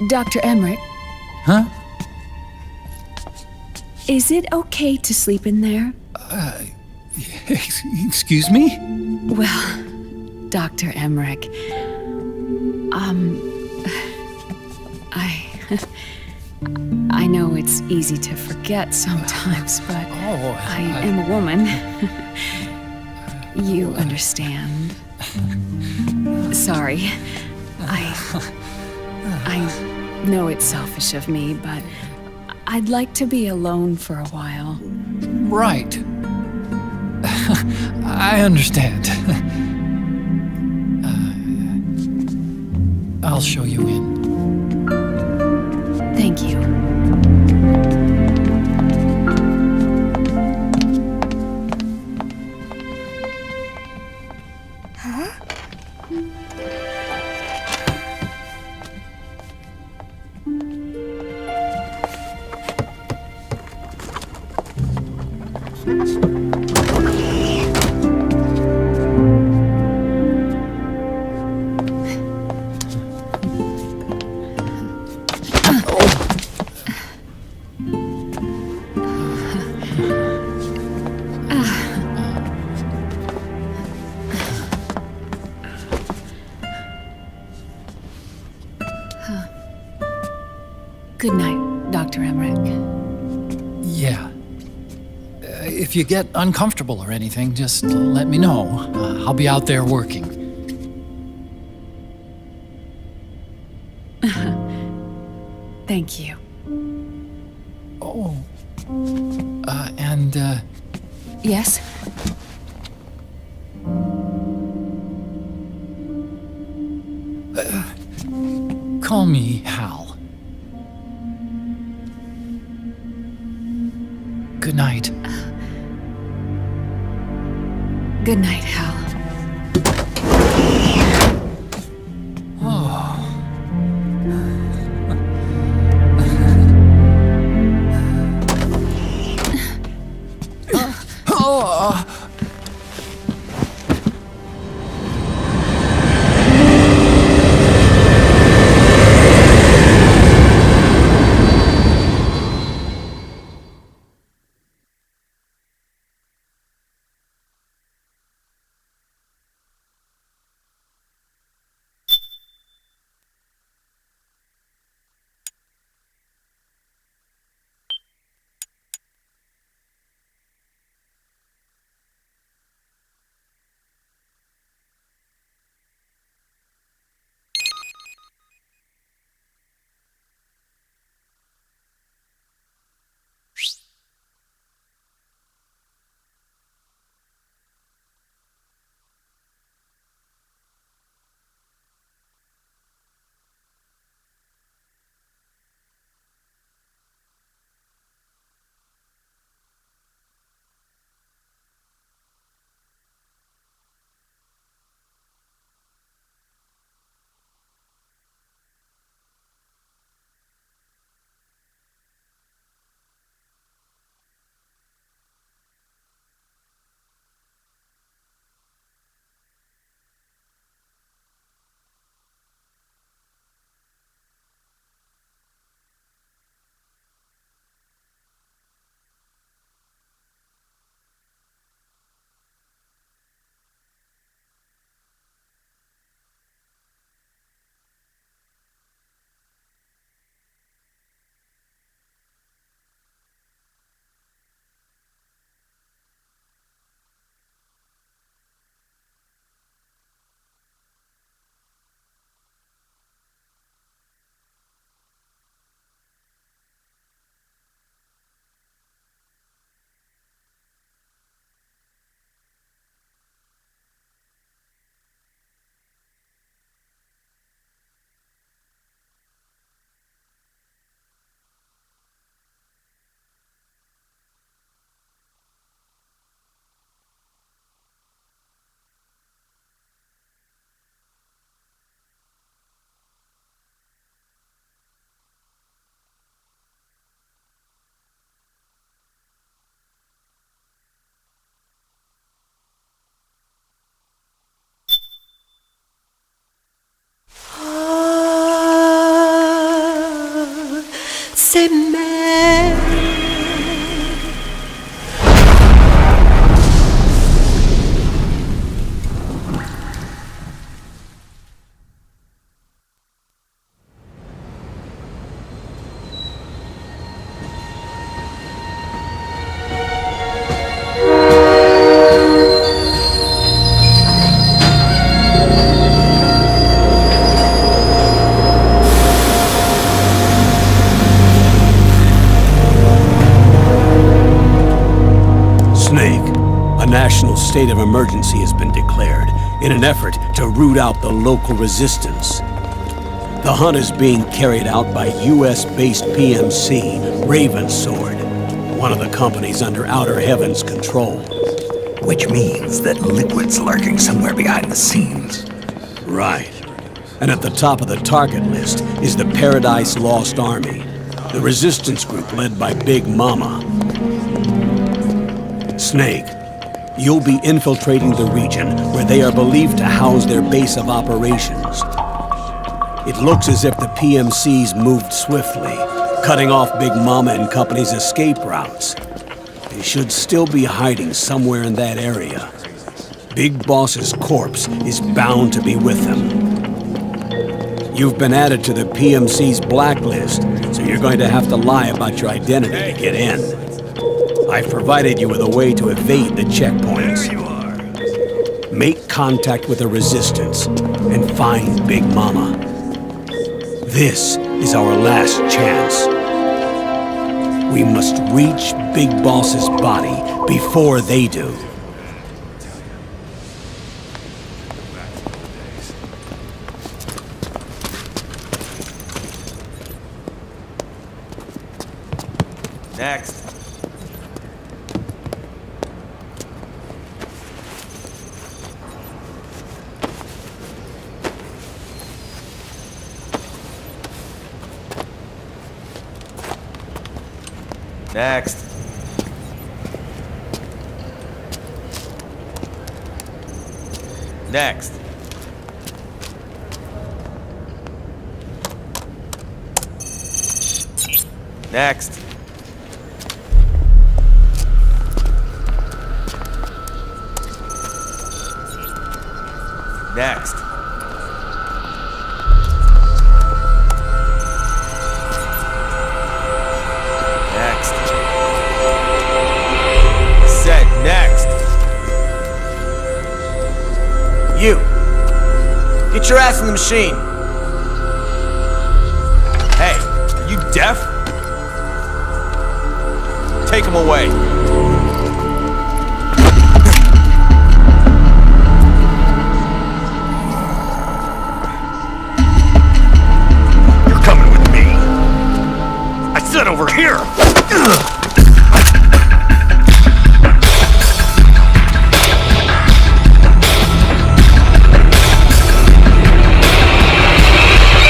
Dr. Emmerich, Huh? is it okay to sleep in there? Excuse me? Well, Dr. Emmerich, I know it's easy to forget sometimes, but I am a woman. You understand. Sorry. I know it's selfish of me, but I'd like to be alone for a while. Right. I understand. I'll show you in. Thank you. Good night, Dr. Emmerich. Yeah. If you get uncomfortable or anything, just let me know. I'll be out there working. Thank you. Oh. Yes? Call me Hal. Good night. Good night, Hal. c'est mère. National state of emergency has been declared in an effort to root out the local resistance. The hunt is being carried out by US-based PMC, Ravensword, one of the companies under Outer Heaven's control. Which means that Liquid's lurking somewhere behind the scenes. Right. And at the top of the target list is the Paradise Lost Army, the resistance group led by Big Mama. Snake, you'll be infiltrating the region where they are believed to house their base of operations. It looks as if the PMCs moved swiftly, cutting off Big Mama and company's escape routes. They should still be hiding somewhere in that area. Big Boss's corpse is bound to be with them. You've been added to the PMC's blacklist, so you're going to have to lie about your identity to get in. I've provided you with a way to evade the checkpoints. There you are. Make contact with the Resistance and find Big Mama. This is our last chance. We must reach Big Boss's body before they do. Next. Next. Next. Next. Next. Next. Set next. You. Get your ass in the machine. Hey, are you deaf? Take him away. Over here!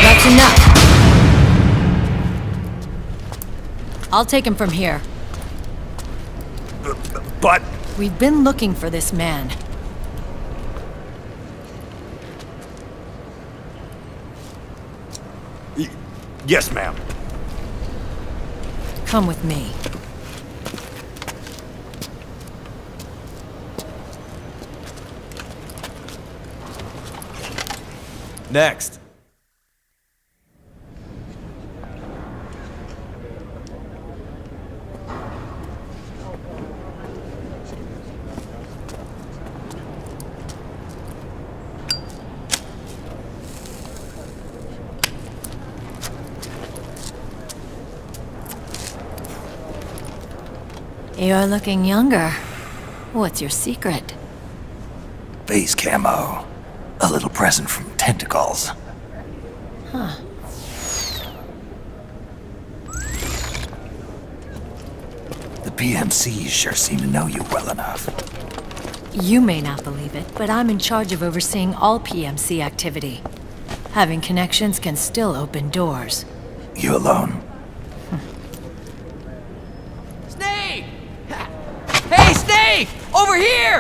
That's enough. I'll take him from here. But... We've been looking for this man. Yes, ma'am. Come with me. Next. You're looking younger. What's your secret? Base camo. A little present from Tentacles. Huh. The PMCs sure seem to know you well enough. You may not believe it, but I'm in charge of overseeing all PMC activity. Having connections can still open doors. You alone? Snake! Hey, Snake! Over here!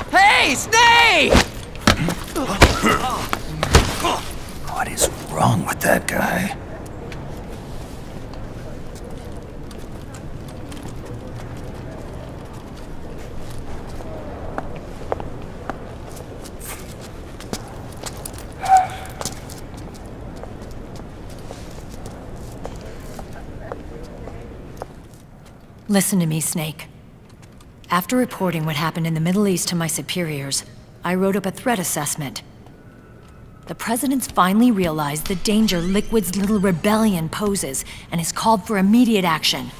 Hey, Snake! What is wrong with that guy? Listen to me, Snake. After reporting what happened in the Middle East to my superiors, I wrote up a threat assessment. The President's finally realized the danger Liquid's little rebellion poses and has called for immediate action.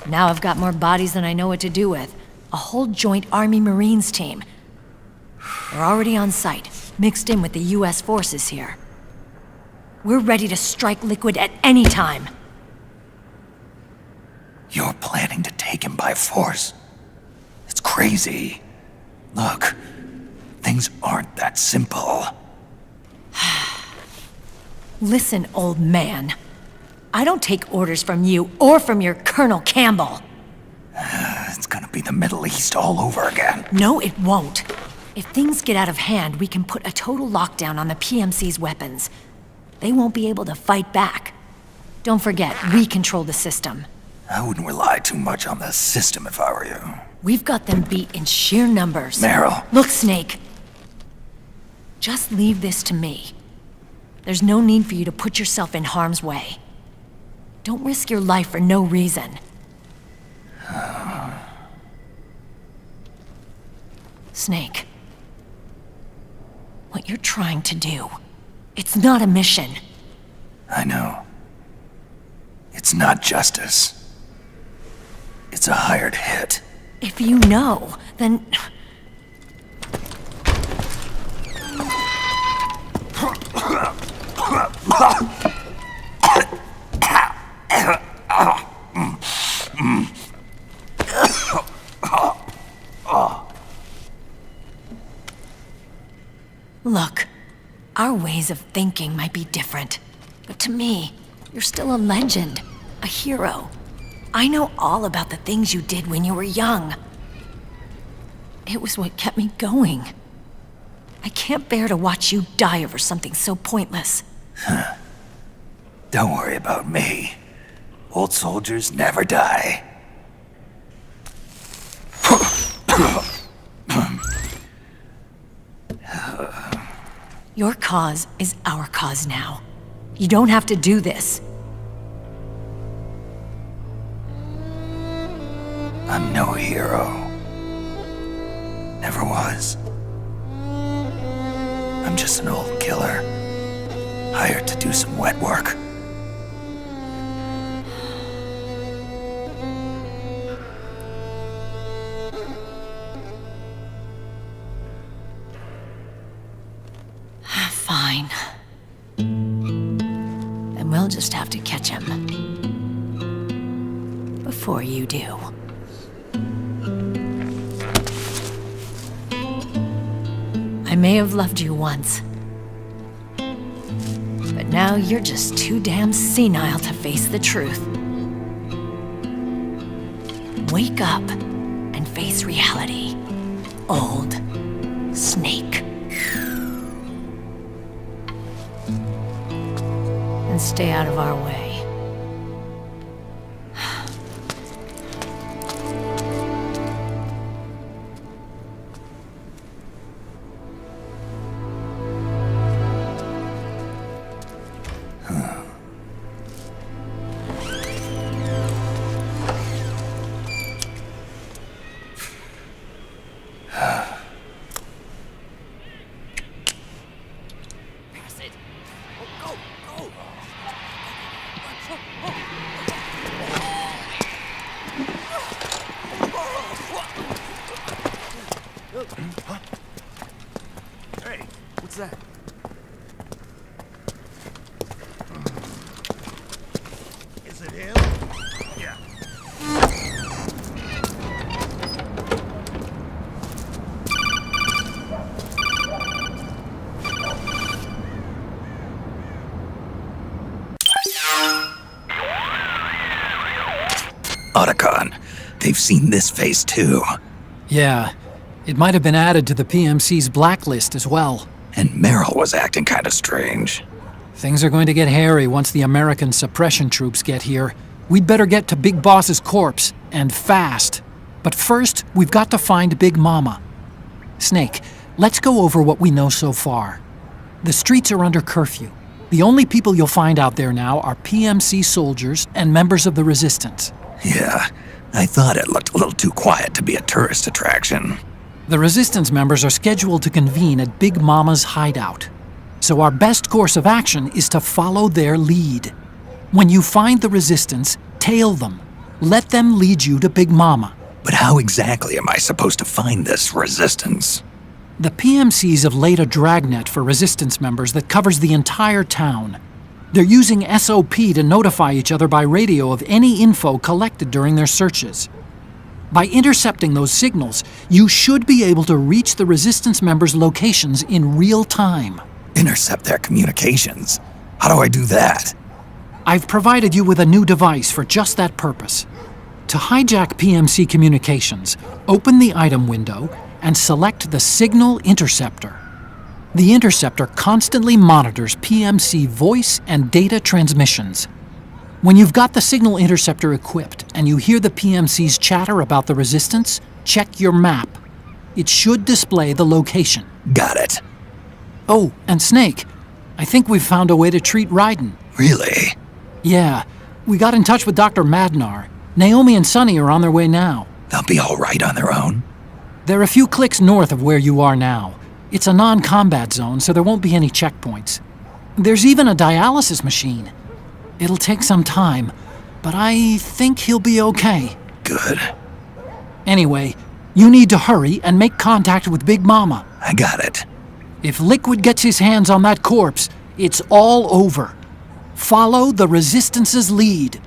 Now I've got more bodies than I know what to do with. A whole joint Army-Marines team. They're already on site, mixed in with the US forces here. We're ready to strike Liquid at any time. You're planning to take him by force? It's crazy. Look, things aren't that simple. Listen, old man. I don't take orders from you or from your Colonel Campbell. It's gonna be the Middle East all over again. No, it won't. If things get out of hand, we can put a total lockdown on the PMC's weapons. They won't be able to fight back. Don't forget, we control the system. I wouldn't rely too much on the system if I were you. We've got them beat in sheer numbers. Meryl. Look, Snake. Just leave this to me. There's no need for you to put yourself in harm's way. Don't risk your life for no reason. Snake. What you're trying to do, it's not a mission. I know. It's not justice. It's a hired hit. If you know, then... Look, our ways of thinking might be different, but to me, you're still a legend, a hero. I know all about the things you did when you were young. It was what kept me going. I can't bear to watch you die over something so pointless. Don't worry about me. Old soldiers never die. Your cause is our cause now. You don't have to do this. I'm no hero. Never was. I'm just an old killer, hired to do some wet work. Fine. Then we'll just have to catch him. Before you do. I may have loved you once. But now you're just too damn senile to face the truth. Wake up and face reality, old Snake. And stay out of our way. Hey, what's that? Is it him? Yeah. Otacon, they've seen this face too. Yeah, it might have been added to the PMC's blacklist as well. And Meryl was acting kinda strange. Things are going to get hairy once the American suppression troops get here. We'd better get to Big Boss's corpse, and fast. But first, we've got to find Big Mama. Snake, let's go over what we know so far. The streets are under curfew. The only people you'll find out there now are PMC soldiers and members of the Resistance. Yeah, I thought it looked a little too quiet to be a tourist attraction. The Resistance members are scheduled to convene at Big Mama's hideout. So our best course of action is to follow their lead. When you find the Resistance, tail them. Let them lead you to Big Mama. But how exactly am I supposed to find this Resistance? The PMCs have laid a dragnet for Resistance members that covers the entire town. They're using SOP to notify each other by radio of any info collected during their searches. By intercepting those signals, you should be able to reach the Resistance members' locations in real time. Intercept their communications? How do I do that? I've provided you with a new device for just that purpose. To hijack PMC communications, open the item window and select the Signal Interceptor. The interceptor constantly monitors PMC voice and data transmissions. When you've got the Signal Interceptor equipped and you hear the PMC's chatter about the Resistance, check your map. It should display the location. Got it. Oh, and Snake, I think we've found a way to treat Raiden. Really? Yeah, we got in touch with Dr. Madnar. Naomi and Sonny are on their way now. They'll be all right on their own? They're a few clicks north of where you are now. It's a non-combat zone, so there won't be any checkpoints. There's even a dialysis machine. It'll take some time, but I think he'll be okay. Good. Anyway, you need to hurry and make contact with Big Mama. I got it. If Liquid gets his hands on that corpse, it's all over. Follow the Resistance's lead.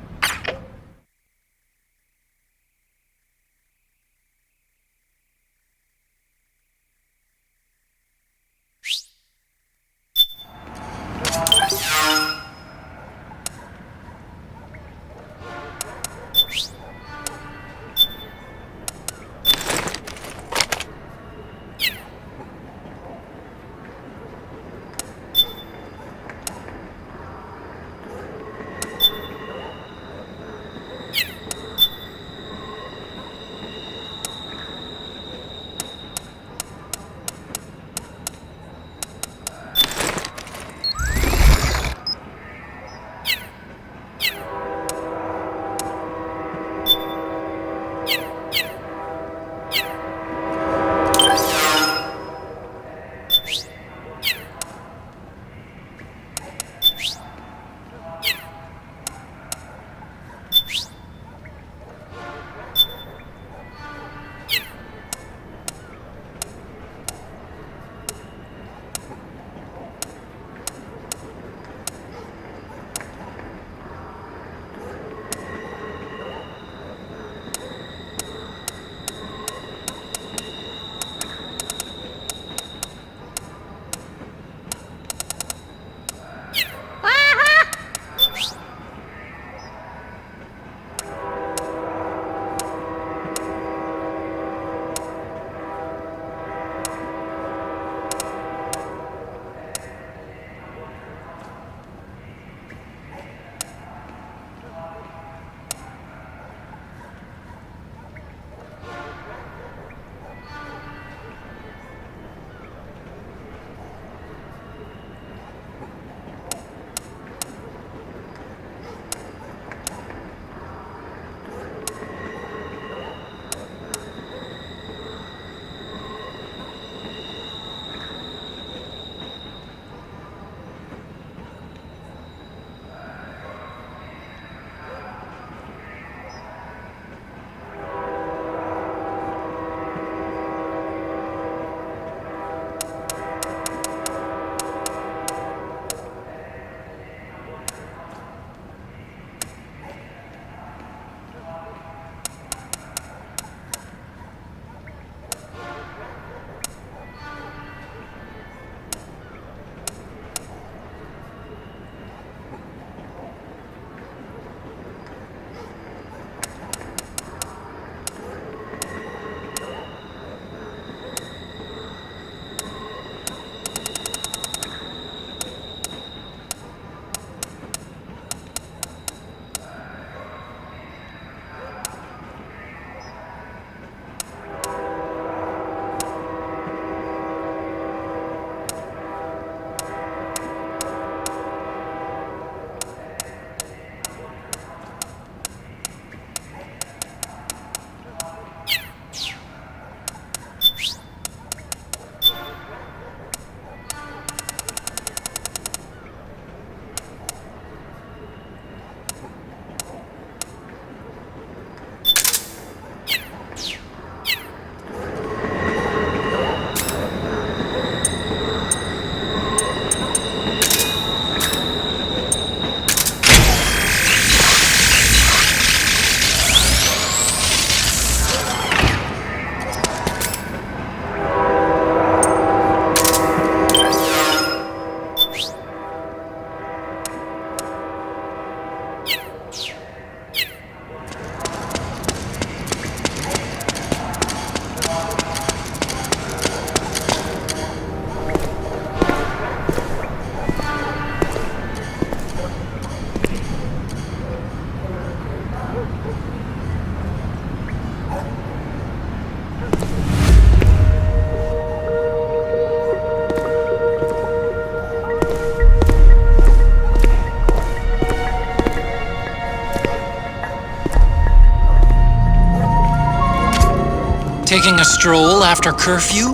Taking a stroll after curfew?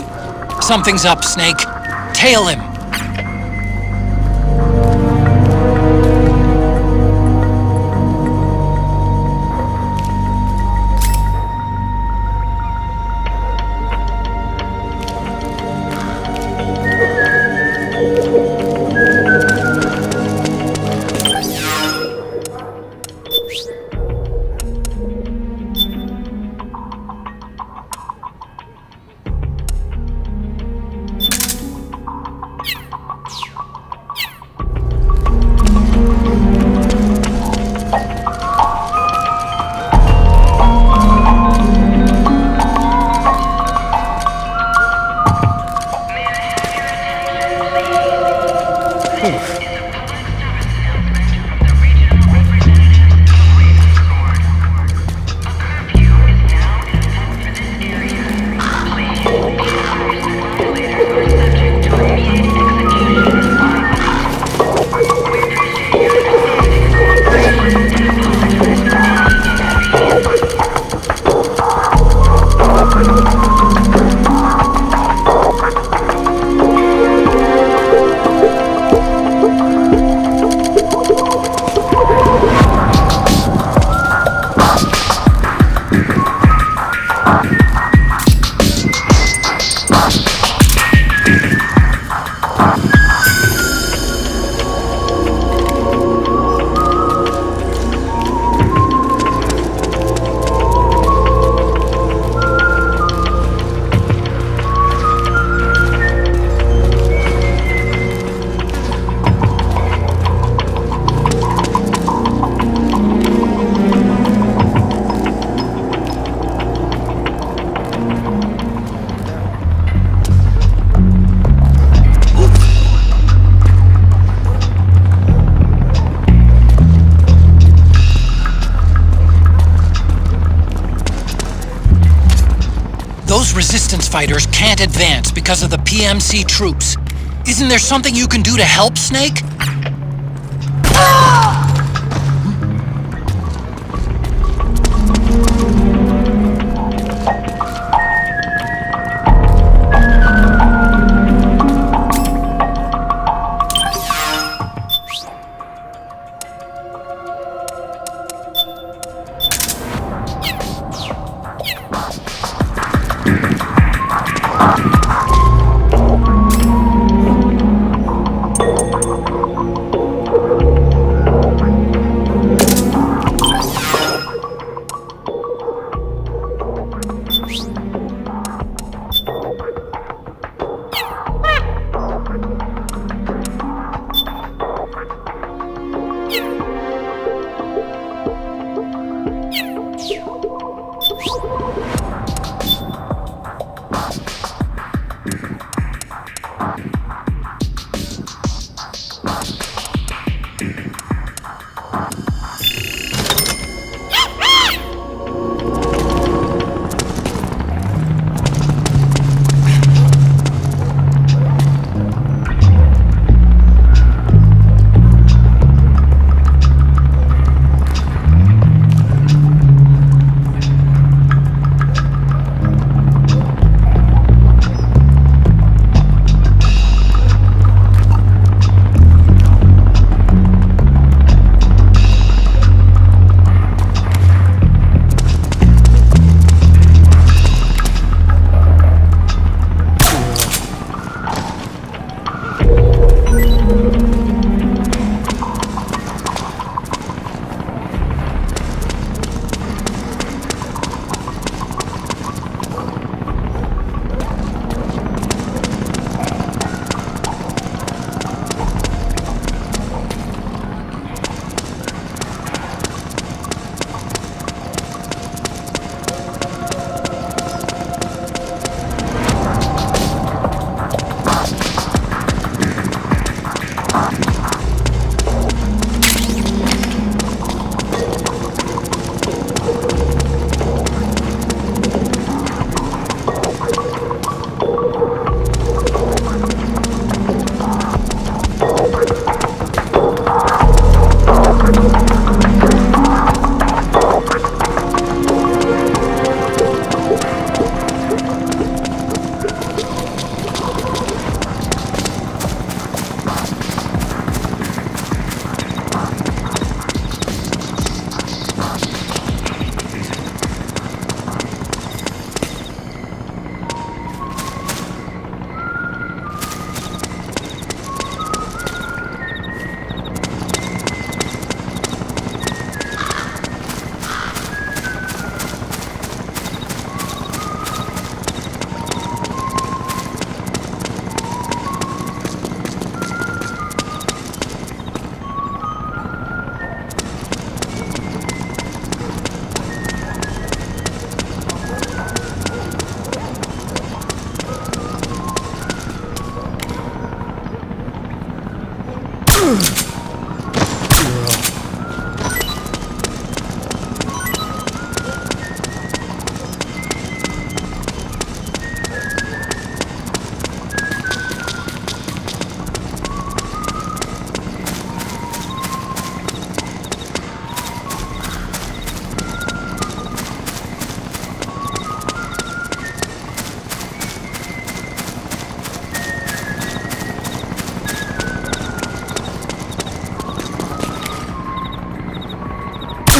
Something's up, Snake. Tail him. Those resistance fighters can't advance because of the PMC troops. Isn't there something you can do to help, Snake?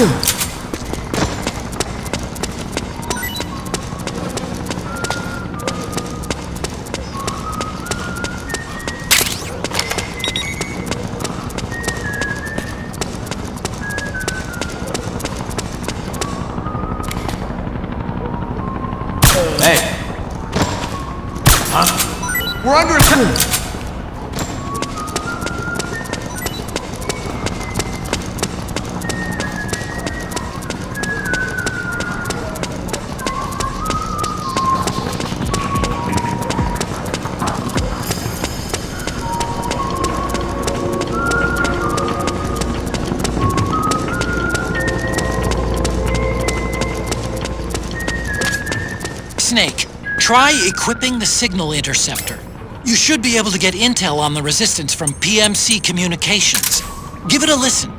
Hey. Huh? We're under attack. Snake, try equipping the signal interceptor. You should be able to get intel on the resistance from PMC communications. Give it a listen.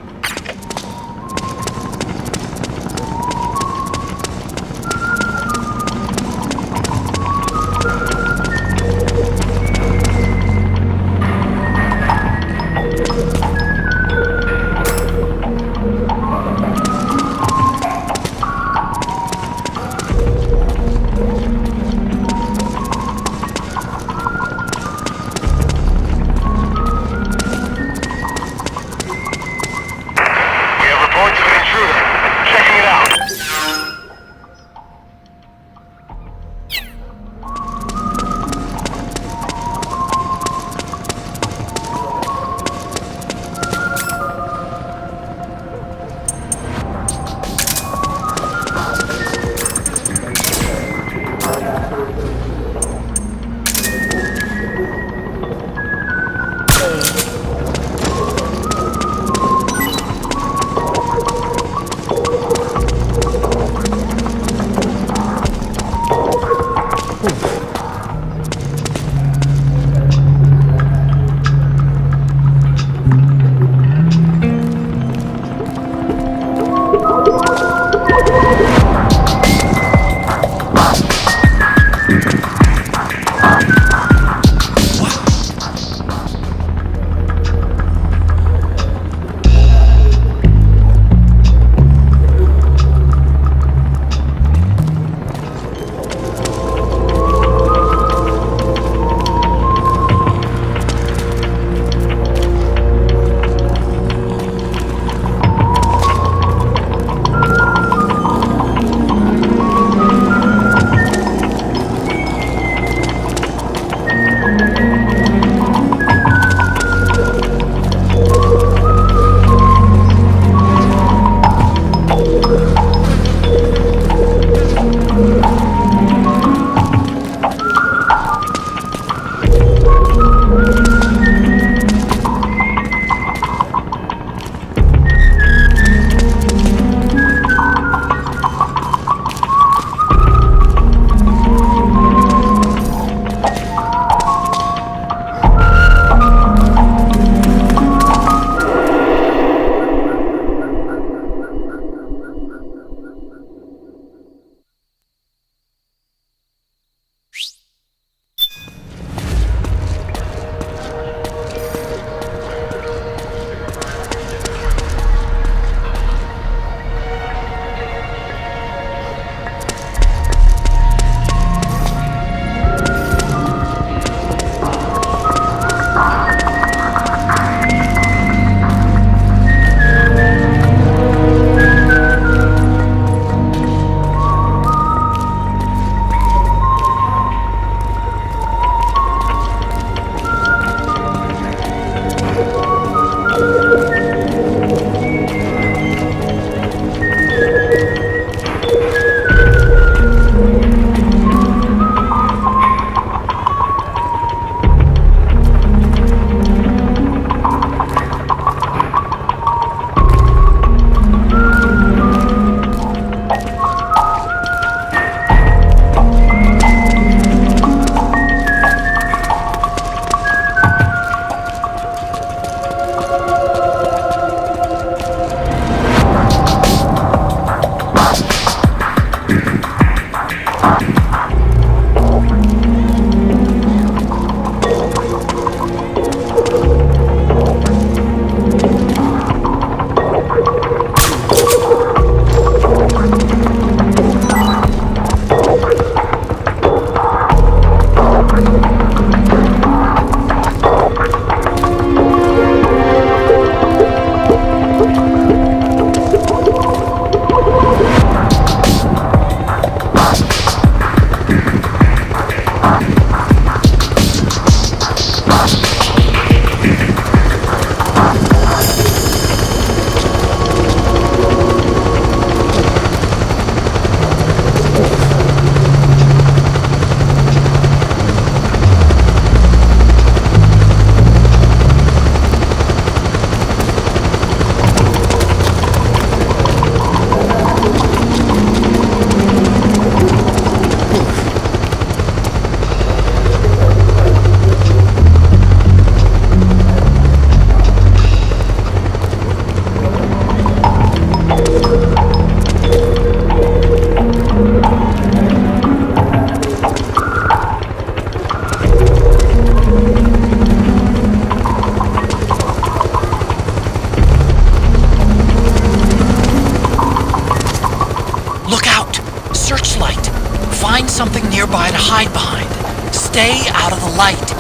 Find something nearby to hide behind. Stay out of the light.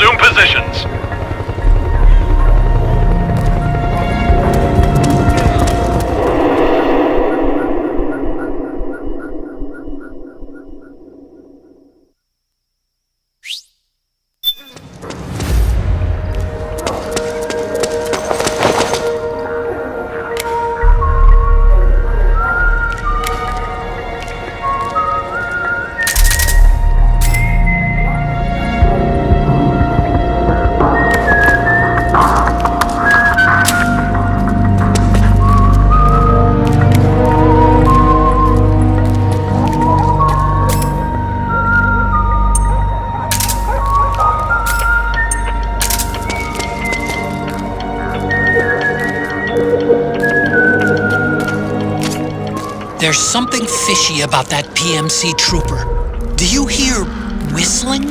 Resume positions. There's something fishy about that PMC trooper. Do you hear whistling?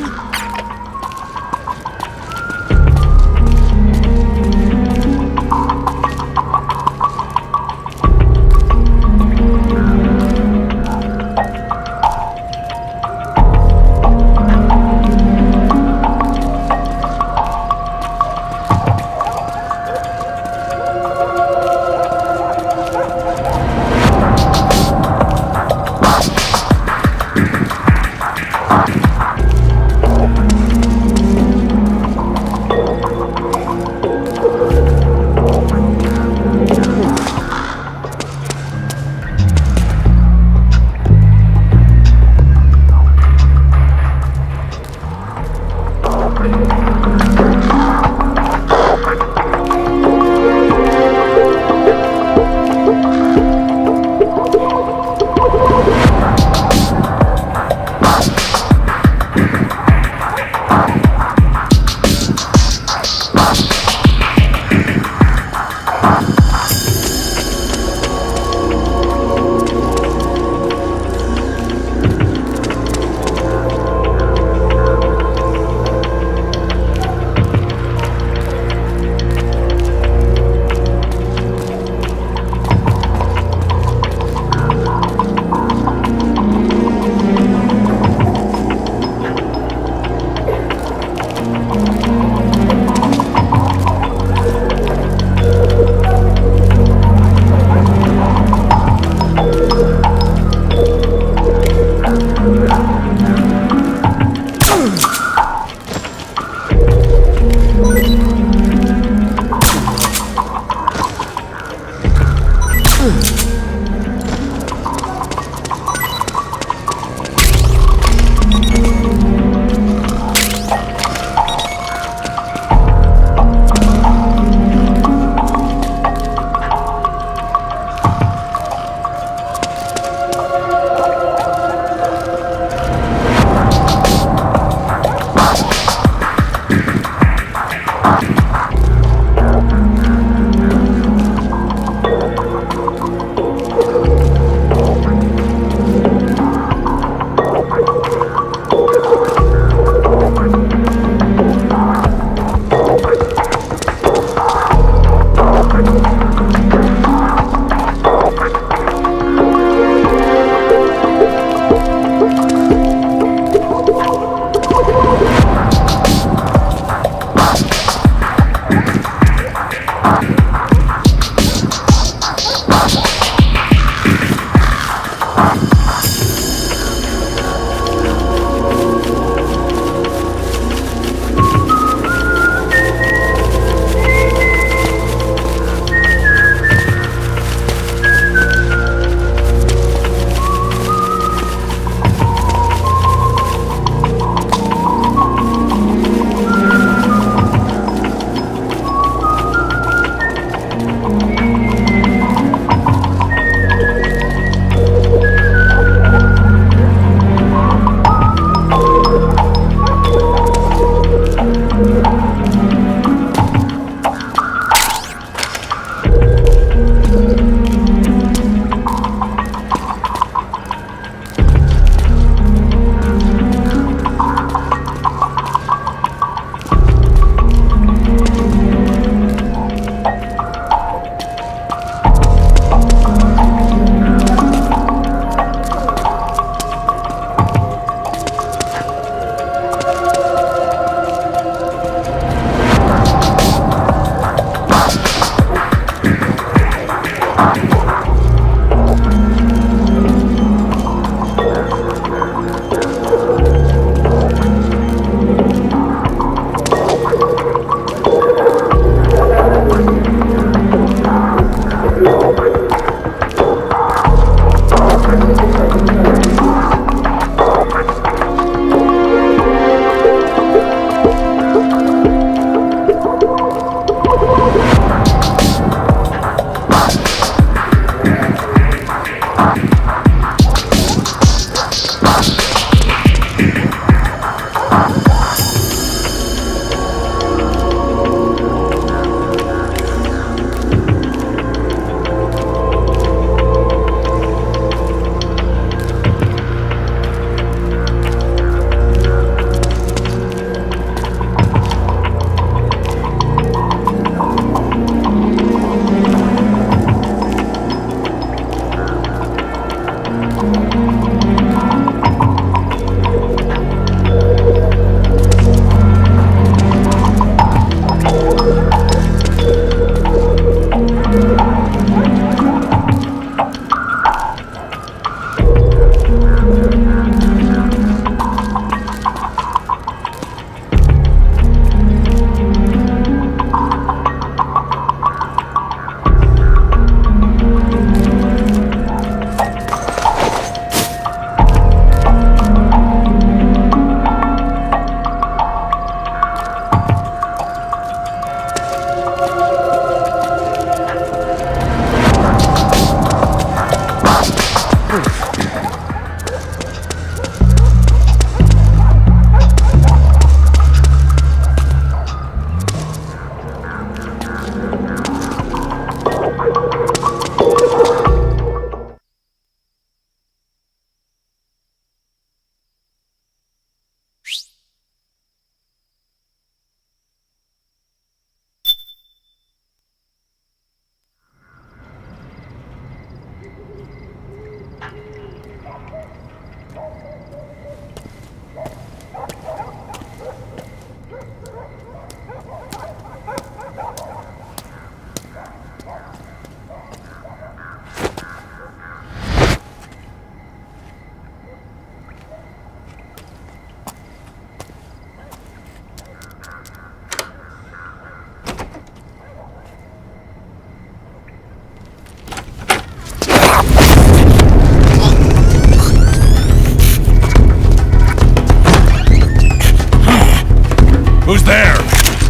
Who's there?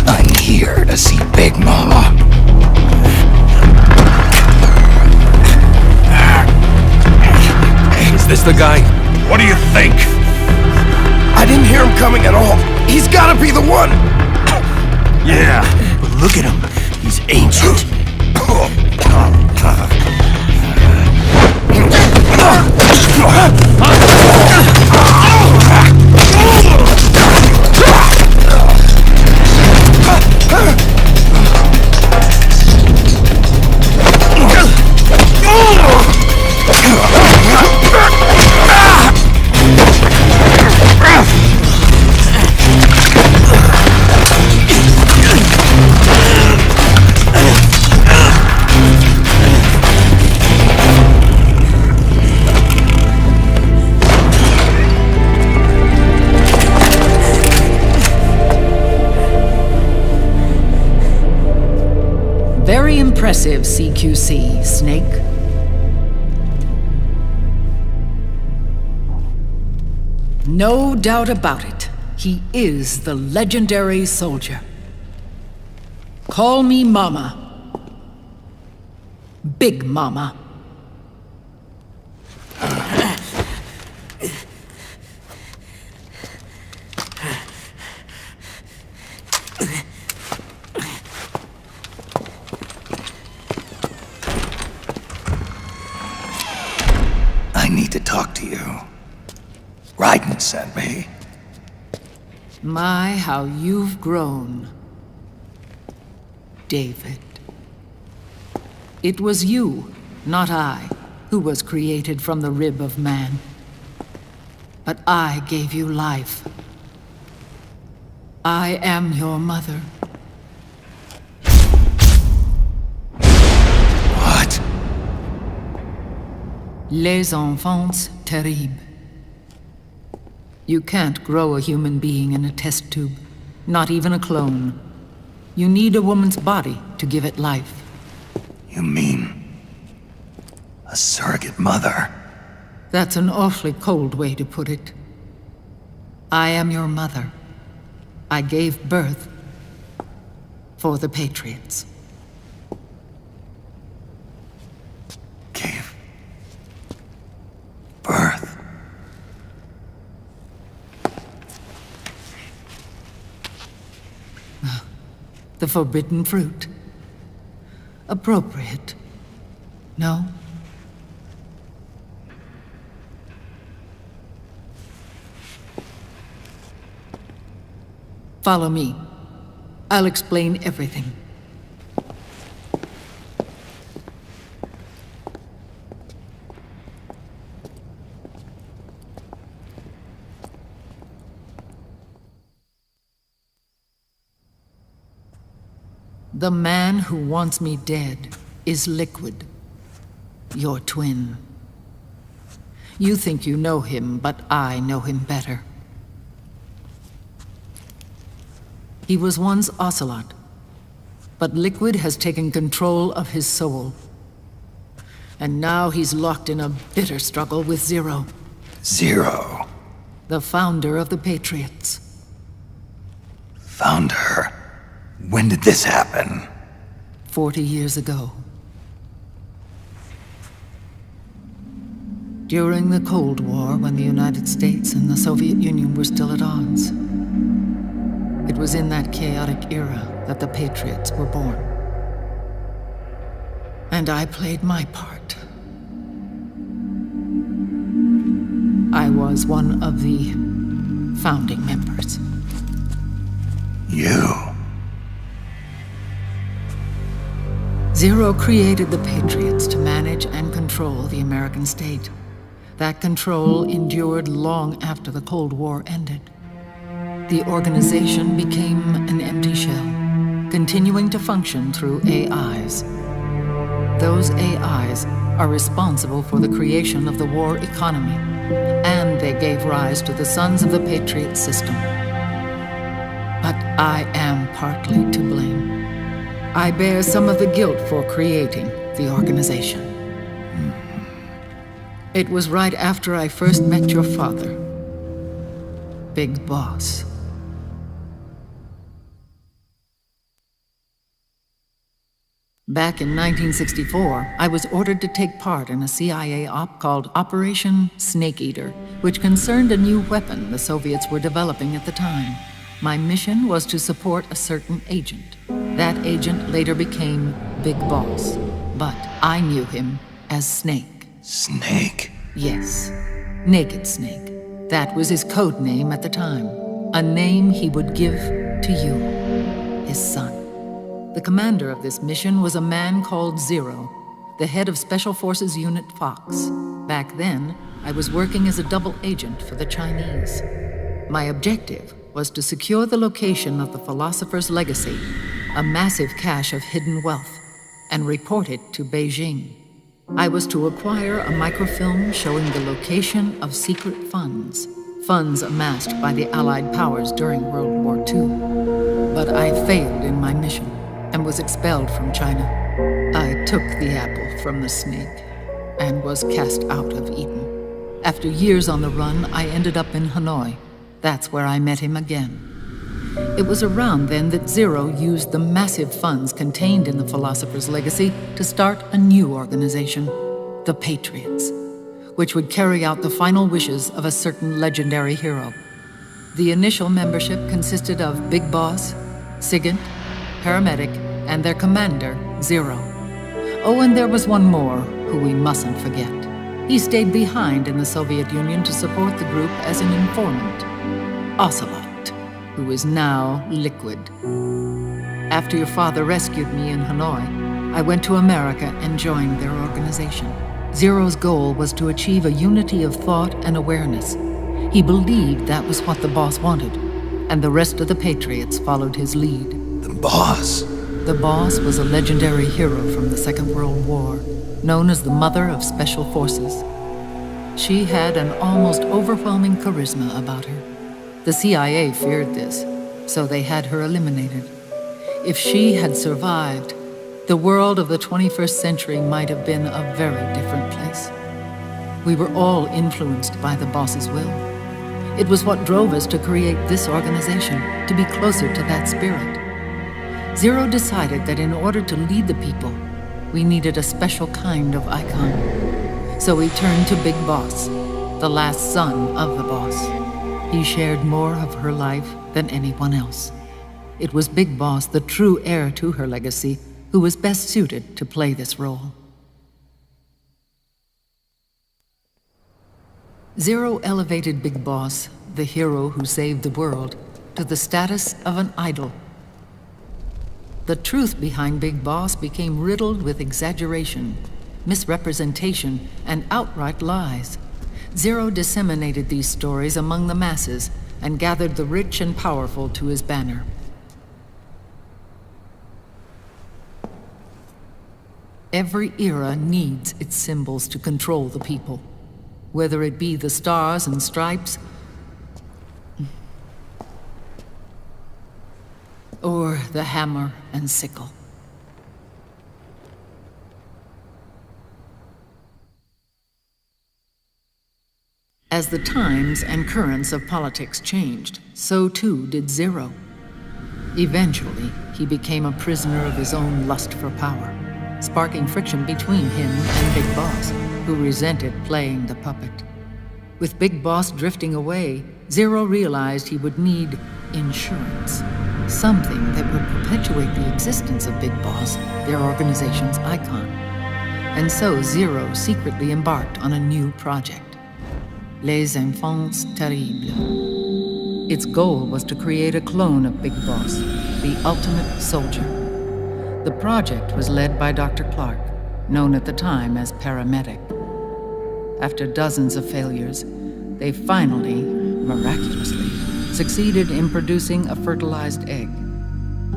I'm here to see Big Mama. Is this the guy? What do you think? I didn't hear him coming at all. He's gotta be the one! Yeah. But look at him. He's ancient. Very impressive, CQC, Snake. No doubt about it. He is the legendary soldier. Call me Mama. Big Mama. I need to talk to you. Raiden sent me. My, how you've grown, David. It was you, not I, who was created from the rib of man. But I gave you life. I am your mother. What? Les enfants terribles. You can't grow a human being in a test tube, not even a clone. You need a woman's body to give it life. You mean a surrogate mother? That's an awfully cold way to put it. I am your mother. I gave birth for the Patriots. Gave birth? The forbidden fruit. Appropriate. No? Follow me. I'll explain everything. The man who wants me dead is Liquid, your twin. You think you know him, but I know him better. He was once Ocelot, but Liquid has taken control of his soul. And now he's locked in a bitter struggle with Zero. Zero? The founder of the Patriots. Founder? When did this happen? 40 years ago. During the Cold War, when the United States and the Soviet Union were still at odds. It was in that chaotic era that the Patriots were born. And I played my part. I was one of the founding members. You? Zero created the Patriots to manage and control the American state. That control endured long after the Cold War ended. The organization became an empty shell, continuing to function through AIs. Those AIs are responsible for the creation of the war economy, and they gave rise to the Sons of the Patriot system. But I am partly to blame. I bear some of the guilt for creating the organization. It was right after I first met your father, Big Boss. Back in 1964, I was ordered to take part in a CIA op called Operation Snake Eater, which concerned a new weapon the Soviets were developing at the time. My mission was to support a certain agent. That agent later became Big Boss, but I knew him as Snake. Snake? Yes, Naked Snake. That was his code name at the time, a name he would give to you, his son. The commander of this mission was a man called Zero, the head of Special Forces Unit Fox. Back then, I was working as a double agent for the Chinese. My objective was to secure the location of the Philosopher's Legacy, a massive cache of hidden wealth, and report it to Beijing. I was to acquire a microfilm showing the location of secret funds amassed by the Allied powers during World War II. But I failed in my mission and was expelled from China. I took the apple from the snake and was cast out of Eden. After years on the run, I ended up in Hanoi. That's where I met him again. It was around then that Zero used the massive funds contained in the Philosopher's Legacy to start a new organization, the Patriots, which would carry out the final wishes of a certain legendary hero. The initial membership consisted of Big Boss, SIGINT, Paramedic, and their commander, Zero. Oh, and there was one more who we mustn't forget. He stayed behind in the Soviet Union to support the group as an informant, Ocelot, who is now Liquid. After your father rescued me in Hanoi, I went to America and joined their organization. Zero's goal was to achieve a unity of thought and awareness. He believed that was what the boss wanted, and the rest of the Patriots followed his lead. The boss? The boss was a legendary hero from the Second World War, known as the Mother of Special Forces. She had an almost overwhelming charisma about her. The CIA feared this, so they had her eliminated. If she had survived, the world of the 21st century might have been a very different place. We were all influenced by the boss's will. It was what drove us to create this organization, to be closer to that spirit. Zero decided that in order to lead the people, we needed a special kind of icon. So he turned to Big Boss, the last son of the boss. He shared more of her life than anyone else. It was Big Boss, the true heir to her legacy, who was best suited to play this role. Zero elevated Big Boss, the hero who saved the world, to the status of an idol. The truth behind Big Boss became riddled with exaggeration, misrepresentation, and outright lies. Zero disseminated these stories among the masses and gathered the rich and powerful to his banner. Every era needs its symbols to control the people, whether it be the stars and stripes or the hammer and sickle. As the times and currents of politics changed, so too did Zero. Eventually, he became a prisoner of his own lust for power, sparking friction between him and Big Boss, who resented playing the puppet. With Big Boss drifting away, Zero realized he would need insurance, something that would perpetuate the existence of Big Boss, their organization's icon. And so Zero secretly embarked on a new project, Les Enfants Terribles. Its goal was to create a clone of Big Boss, the ultimate soldier. The project was led by Dr. Clark, known at the time as Paramedic. After dozens of failures, they finally, miraculously, succeeded in producing a fertilized egg.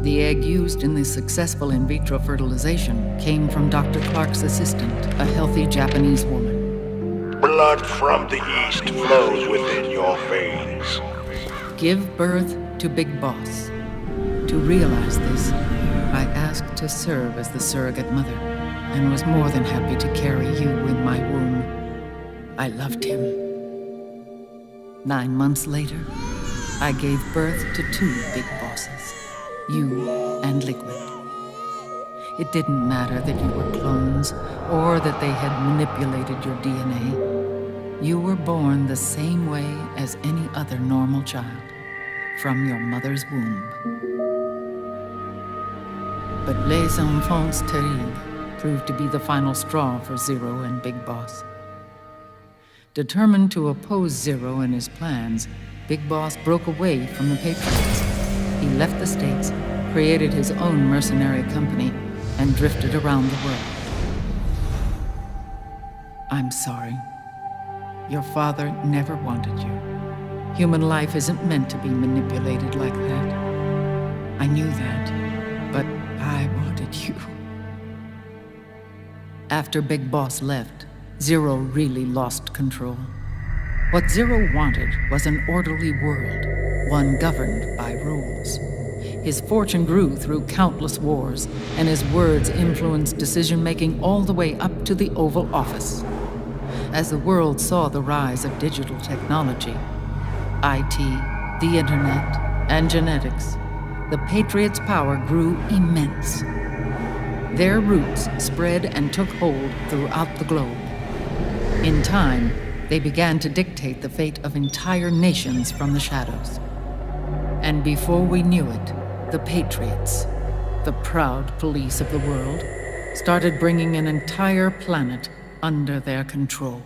The egg used in the successful in vitro fertilization came from Dr. Clark's assistant, a healthy Japanese woman. Blood from the east flows within your veins. Give birth to Big Boss. To realize this, I asked to serve as the surrogate mother, and was more than happy to carry you in my womb. I loved him. 9 months later, I gave birth to 2 big bosses, you and Liquid. It didn't matter that you were clones, or that they had manipulated your DNA. You were born the same way as any other normal child, from your mother's womb. But Les Enfants Terribles proved to be the final straw for Zero and Big Boss. Determined to oppose Zero and his plans, Big Boss broke away from the Patriots. He left the States, created his own mercenary company, and drifted around the world. I'm sorry. Your father never wanted you. Human life isn't meant to be manipulated like that. I knew that, but I wanted you. After Big Boss left, Zero really lost control. What Zero wanted was an orderly world, one governed by rules. His fortune grew through countless wars, and his words influenced decision-making all the way up to the Oval Office. As the world saw the rise of digital technology, IT, the internet, and genetics, the Patriots' power grew immense. Their roots spread and took hold throughout the globe. In time, they began to dictate the fate of entire nations from the shadows. And before we knew it, the Patriots, the proud police of the world, started bringing an entire planet under their control.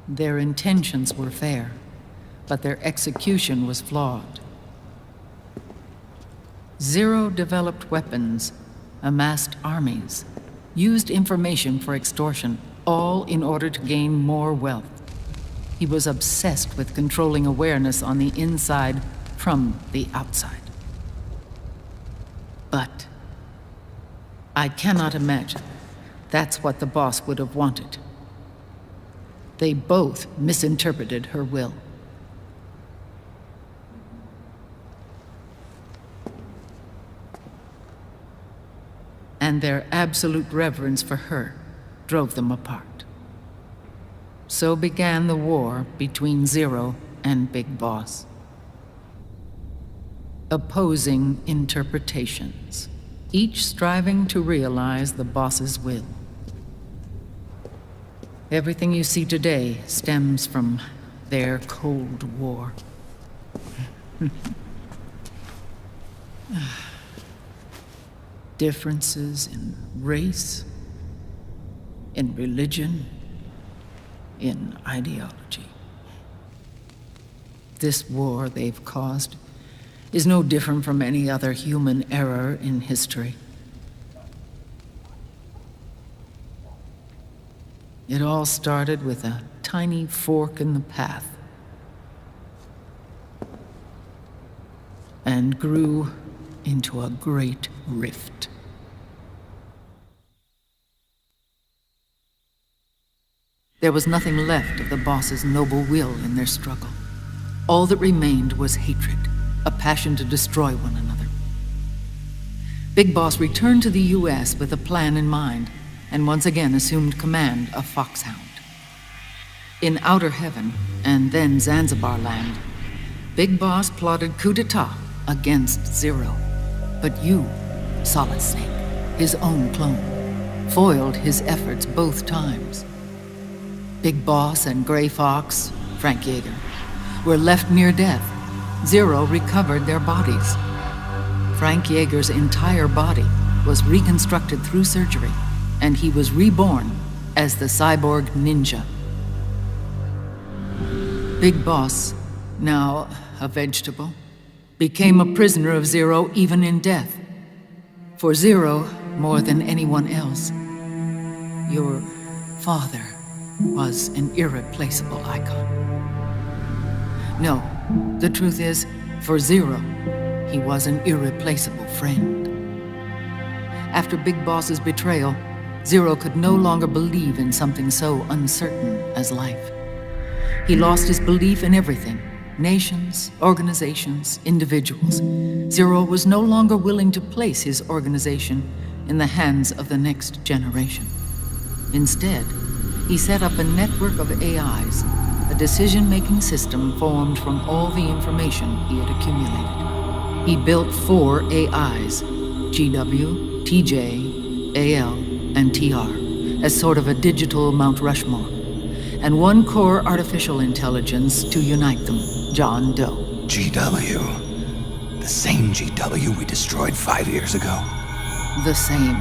Their intentions were fair, but their execution was flawed. Zero developed weapons, amassed armies, used information for extortion, all in order to gain more wealth. He was obsessed with controlling awareness on the inside from the outside. But I cannot imagine that's what the boss would have wanted. They both misinterpreted her will. And their absolute reverence for her drove them apart. So began the war between Zero and Big Boss. Opposing interpretations, each striving to realize the boss's will. Everything you see today stems from their Cold War. Differences in race, in religion, in ideology. This war they've caused is no different from any other human error in history. It all started with a tiny fork in the path, and grew into a great rift. There was nothing left of the boss's noble will in their struggle. All that remained was hatred, a passion to destroy one another. Big Boss returned to the US with a plan in mind, and once again assumed command of Foxhound. In Outer Heaven, and then Zanzibar Land, Big Boss plotted coup d'etat against Zero. But you, Solid Snake, his own clone, foiled his efforts both times. Big Boss and Gray Fox, Frank Yeager, were left near death, Zero recovered their bodies. Frank Yeager's entire body was reconstructed through surgery, and he was reborn as the cyborg ninja. Big Boss, now a vegetable, became a prisoner of Zero even in death. For Zero, more than anyone else, your father was an irreplaceable icon. No, the truth is, for Zero, he was an irreplaceable friend. After Big Boss's betrayal, Zero could no longer believe in something so uncertain as life. He lost his belief in everything. Nations, organizations, individuals. Zero was no longer willing to place his organization in the hands of the next generation. Instead, he set up a network of AIs, a decision-making system formed from all the information he had accumulated. He built 4 AIs, GW, TJ, AL, and TR, as sort of a digital Mount Rushmore, and 1 core artificial intelligence to unite them, John Doe. GW? The same GW we destroyed 5 years ago? The same.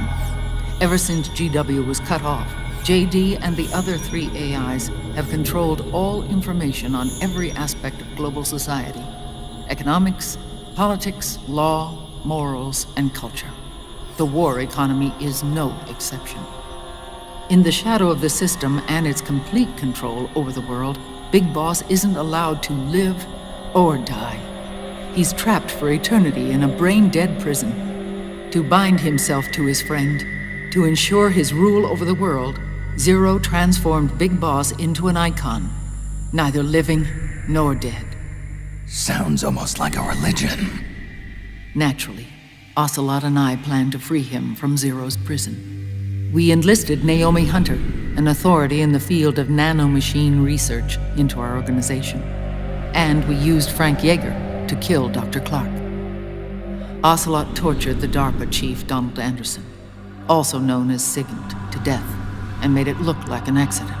Ever since GW was cut off, JD and the other 3 AIs have controlled all information on every aspect of global society. Economics, politics, law, morals, and culture. The war economy is no exception. In the shadow of the system and its complete control over the world, Big Boss isn't allowed to live or die. He's trapped for eternity in a brain-dead prison. To bind himself to his friend, to ensure his rule over the world, Zero transformed Big Boss into an icon, neither living nor dead. Sounds almost like a religion. Naturally, Ocelot and I planned to free him from Zero's prison. We enlisted Naomi Hunter, an authority in the field of nanomachine research, into our organization. And we used Frank Yeager to kill Dr. Clark. Ocelot tortured the DARPA chief, Donald Anderson, also known as SIGINT, to death, and made it look like an accident.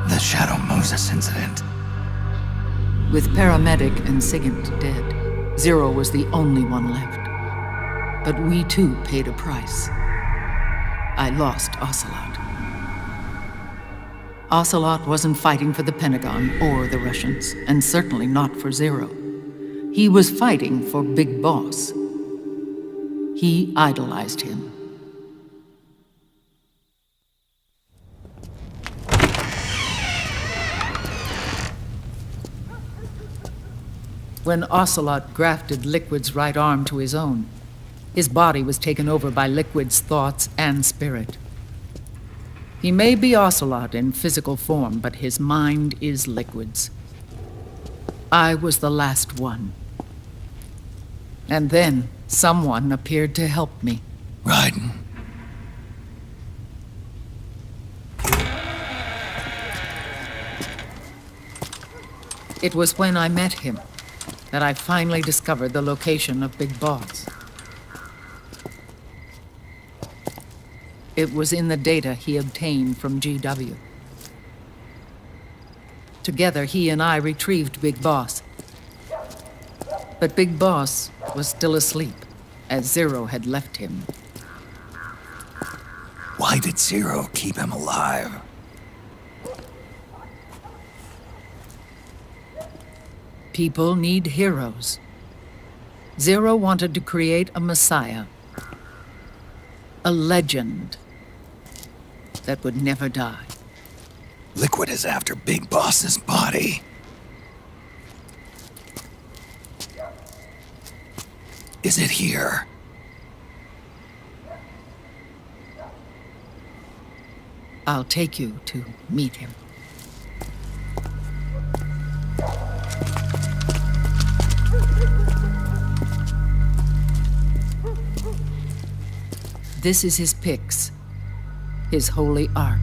The Shadow Moses incident. With paramedic and SIGINT dead, Zero was the only one left. But we too paid a price. I lost Ocelot. Ocelot wasn't fighting for the Pentagon or the Russians, and certainly not for Zero. He was fighting for Big Boss. He idolized him. When Ocelot grafted Liquid's right arm to his own, his body was taken over by Liquid's thoughts and spirit. He may be Ocelot in physical form, but his mind is Liquid's. I was the last one. And then someone appeared to help me. Raiden. It was when I met him that I finally discovered the location of Big Boss. It was in the data he obtained from GW. Together, he and I retrieved Big Boss. But Big Boss was still asleep, as Zero had left him. Why did Zero keep him alive? People need heroes. Zero wanted to create a messiah. A legend that would never die. Liquid is after Big Boss's body. Is it here? I'll take you to meet him. This is his pyx, his holy ark.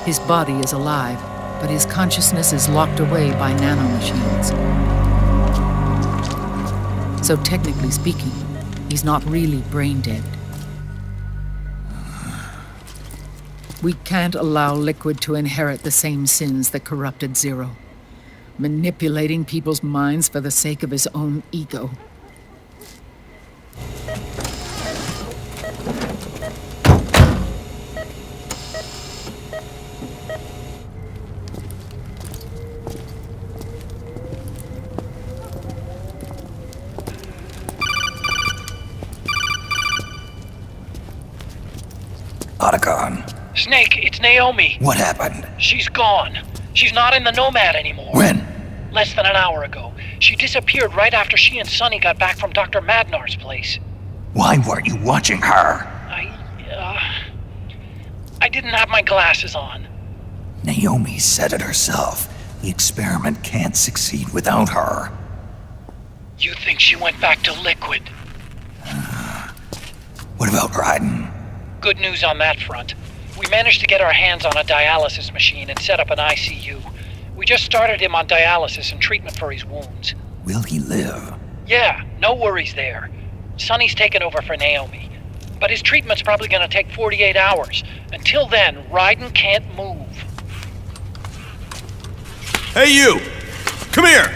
His body is alive, but his consciousness is locked away by nanomachines. So technically speaking, he's not really brain dead. We can't allow Liquid to inherit the same sins that corrupted Zero, manipulating people's minds for the sake of his own ego. Otacon. Snake, it's Naomi. What happened? She's gone. She's not in the Nomad anymore. When? Less than an hour ago. She disappeared right after she and Sonny got back from Dr. Madnar's place. Why weren't you watching her? I didn't have my glasses on. Naomi said it herself. The experiment can't succeed without her. You think she went back to Liquid? What about Raiden? Good news on that front. We managed to get our hands on a dialysis machine and set up an ICU. We just started him on dialysis and treatment for his wounds. Will he live? Yeah, no worries there. Sonny's taken over for Naomi. But his treatment's probably gonna take 48 hours. Until then, Raiden can't move. Hey, you! Come here!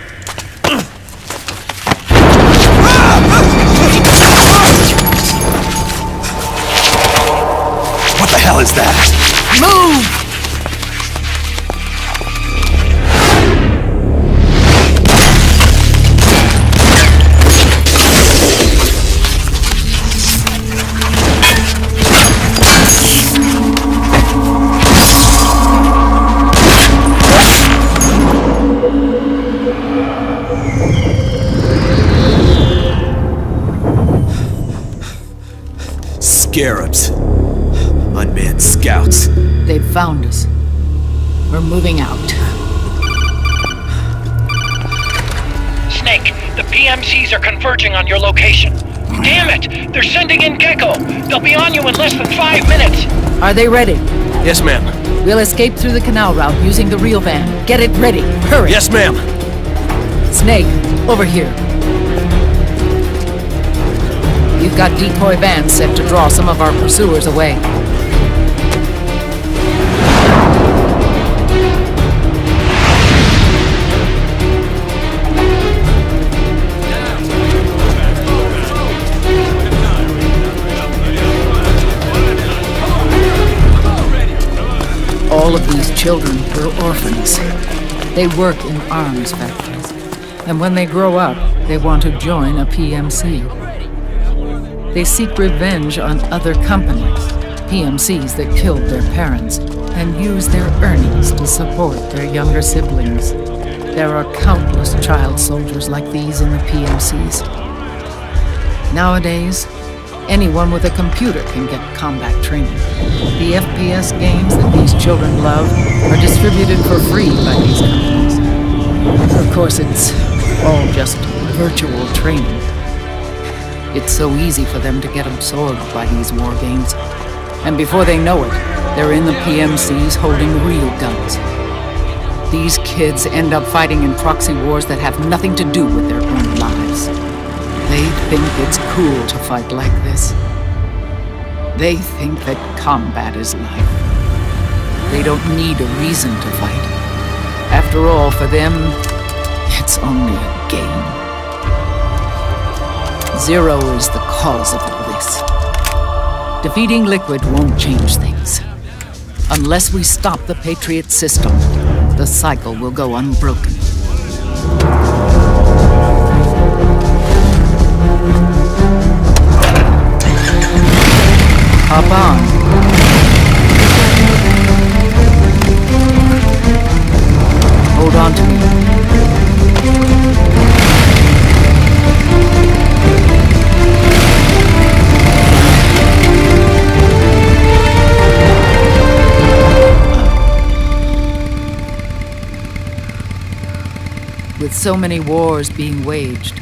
What the hell is that? Move! Scarabs. Unmanned scouts. They've found us. We're moving out. Snake, the PMCs are converging on your location. Damn it! They're sending in Gecko! They'll be on you in less than 5 minutes! Are they ready? Yes, ma'am. We'll escape through the canal route using the real van. Get it ready. Hurry! Yes, ma'am. Snake, over here. You've got decoy vans set to draw some of our pursuers away. All of these children were orphans. They work in arms factories. And when they grow up, they want to join a PMC. They seek revenge on other companies, PMCs that killed their parents, and use their earnings to support their younger siblings. There are countless child soldiers like these in the PMCs. Nowadays, anyone with a computer can get combat training. The FPS games that these children love are distributed for free by these companies. Of course, it's all just virtual training. It's so easy for them to get absorbed by these war games. And before they know it, they're in the PMCs holding real guns. These kids end up fighting in proxy wars that have nothing to do with their own lives. They think it's cool to fight like this. They think that combat is life. They don't need a reason to fight. After all, for them, it's only a game. Zero is the cause of all this. Defeating Liquid won't change things. Unless we stop the Patriot system, the cycle will go unbroken. Hop on. Hold on to me. With so many wars being waged,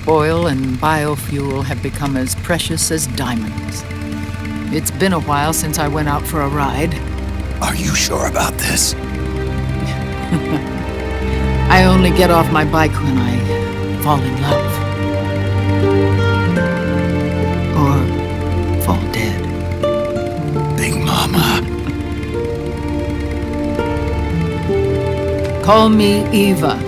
oil and biofuel have become as precious as diamonds. It's been a while since I went out for a ride. Are you sure about this? I only get off my bike when I fall in love. Or fall dead. Big Mama. Call me Eva.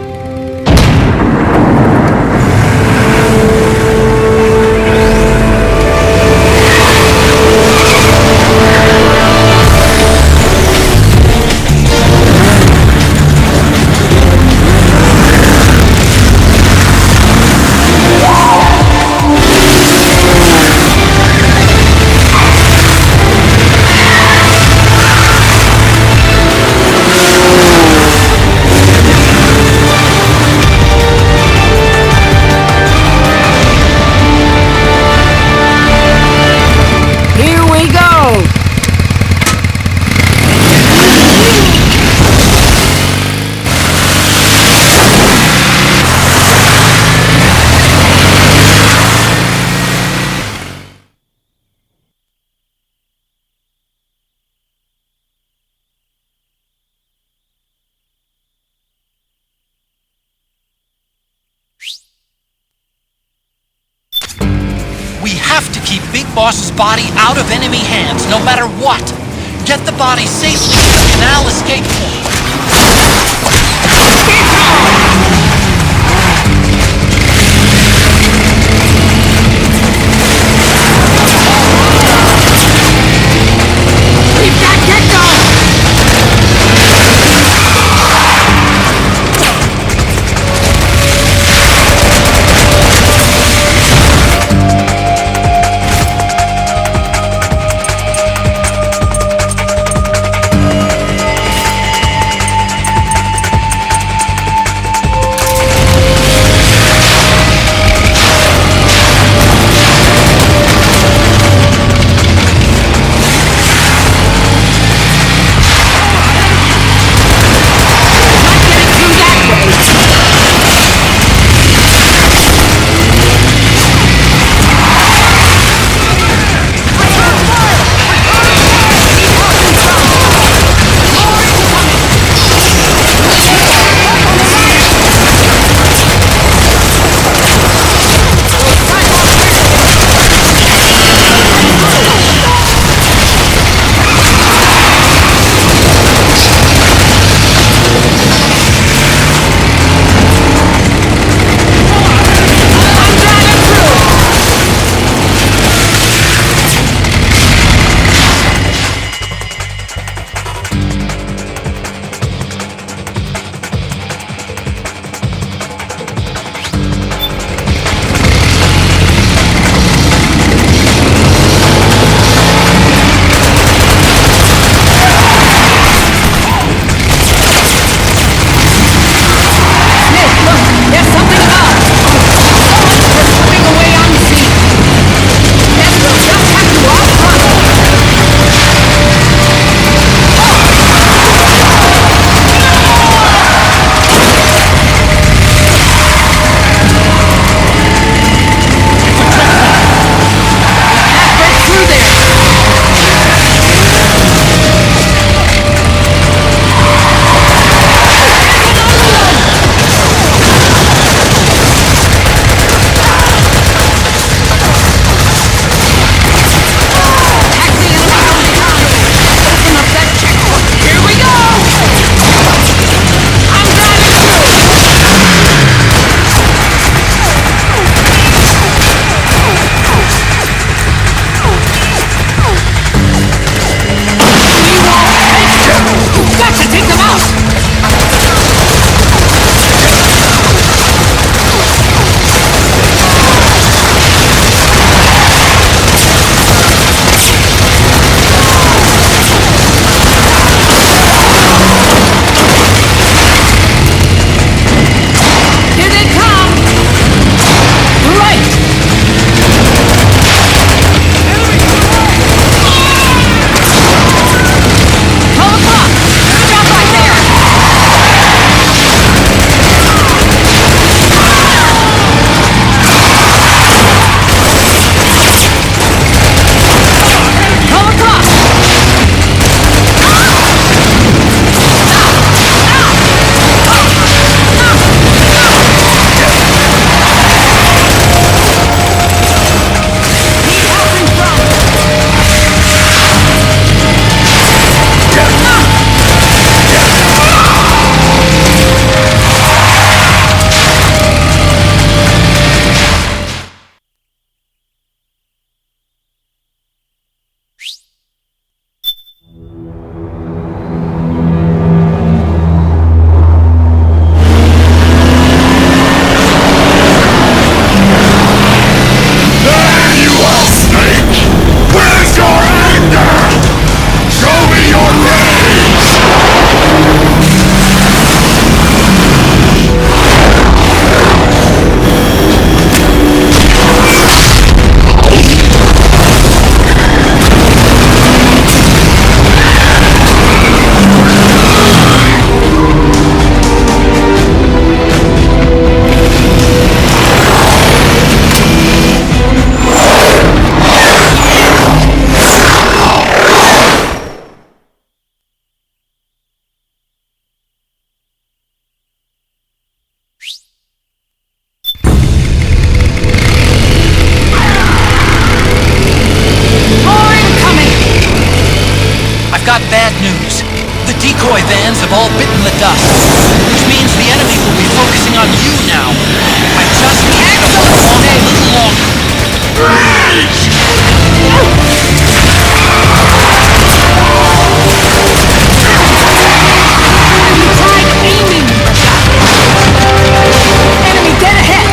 We have to keep Big Boss's body out of enemy hands, no matter what. Get the body safely to the canal escape point. We've got Gecko! got bad news. The decoy vans have all bitten the dust, which means the enemy will be focusing on you now. I just need you to hold on a little longer. Try aiming! Enemy dead ahead!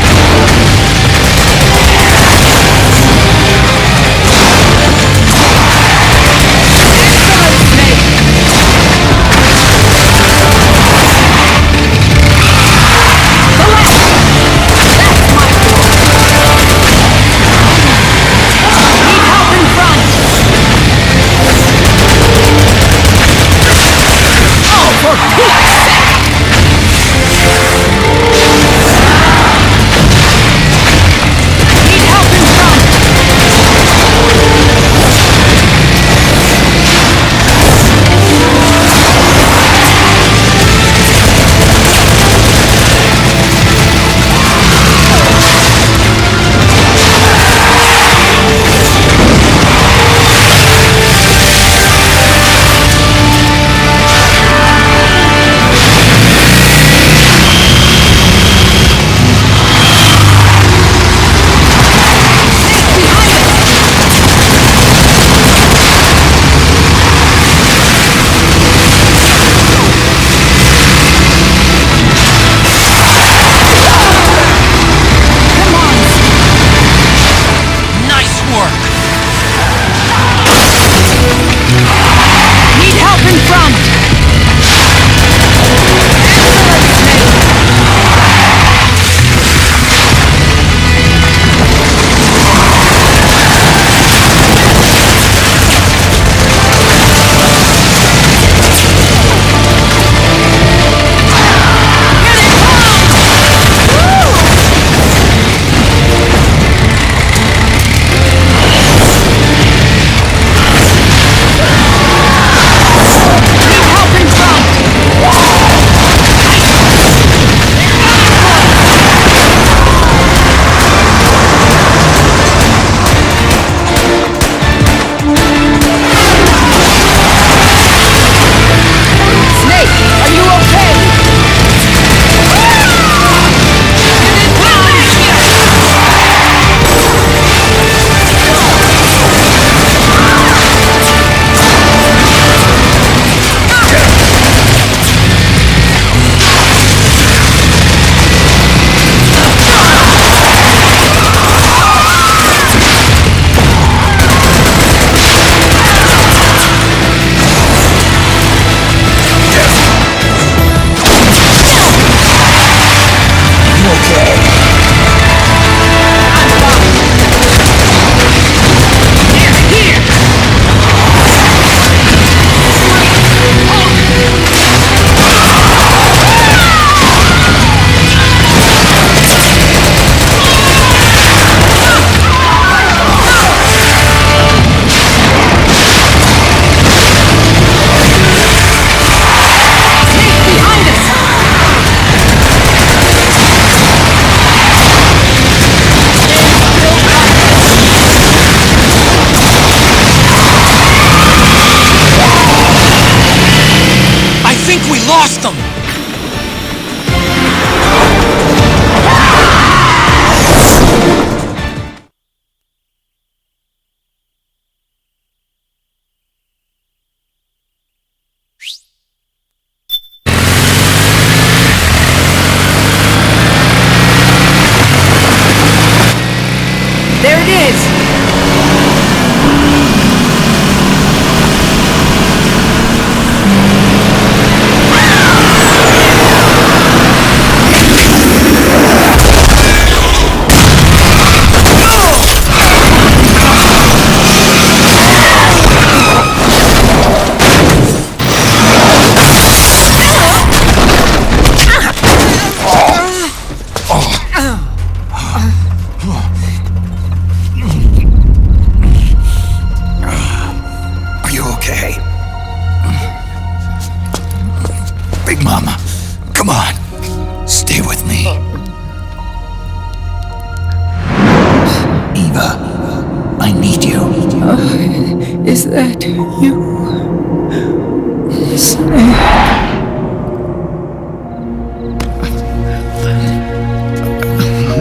Is that you?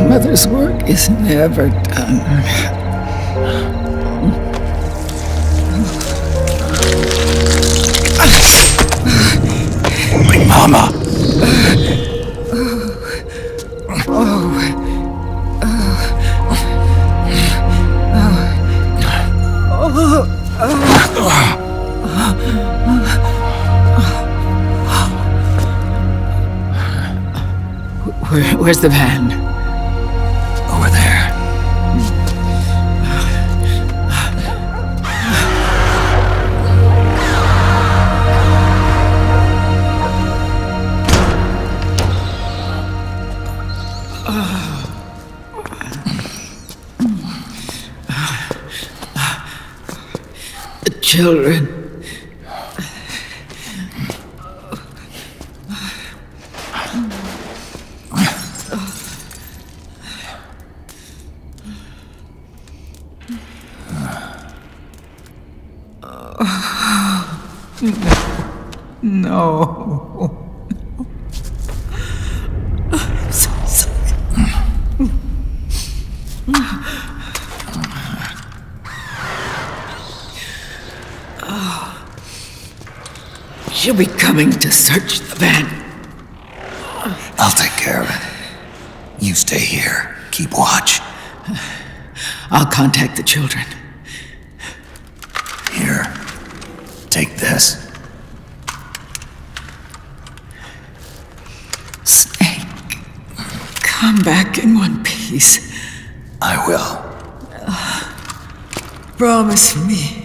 Mother's work is never done. My mama! Where's the van? Over there. The children. No. I'm so sorry. She'll be coming to search the van. I'll take care of it. You stay here. Keep watch. I'll contact the children. Here. Take this. Snake, come back in one piece. I will. Promise me.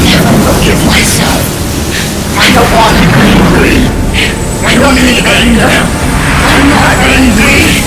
never forgive myself. I don't want to be angry. I don't need anger. I'm not angry.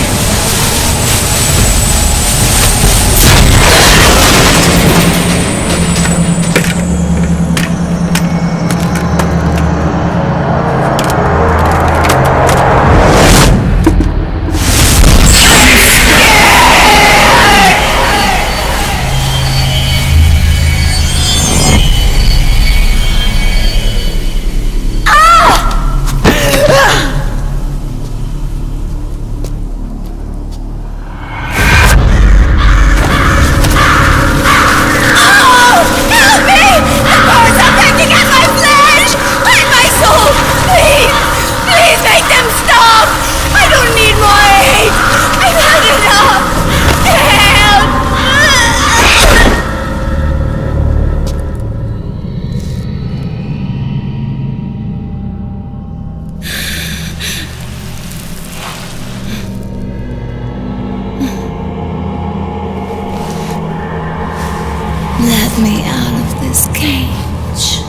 Let me out of this cage.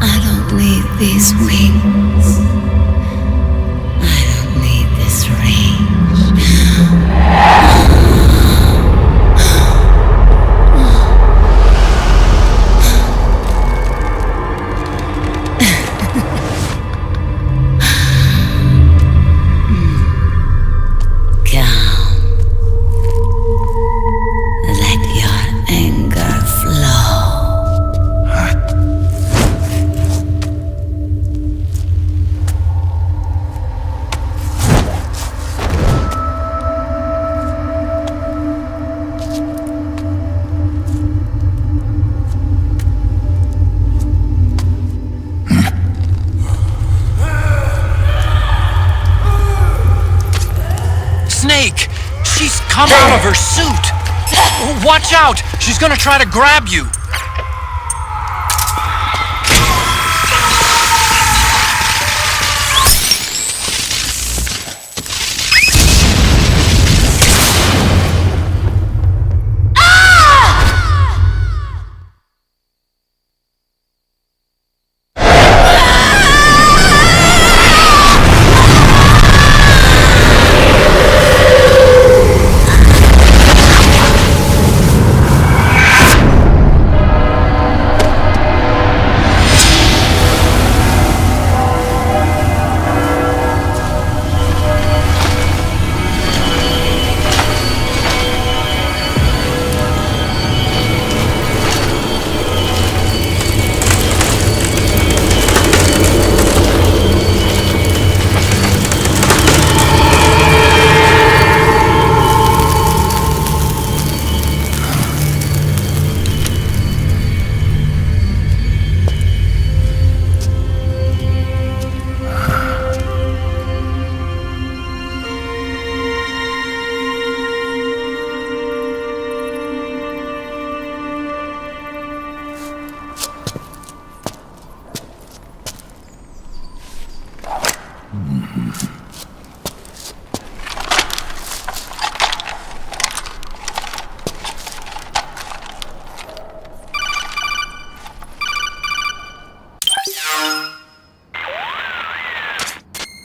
I don't need these wings. I don't need this range. Snake! She's come out of her suit! Watch out! She's gonna try to grab you!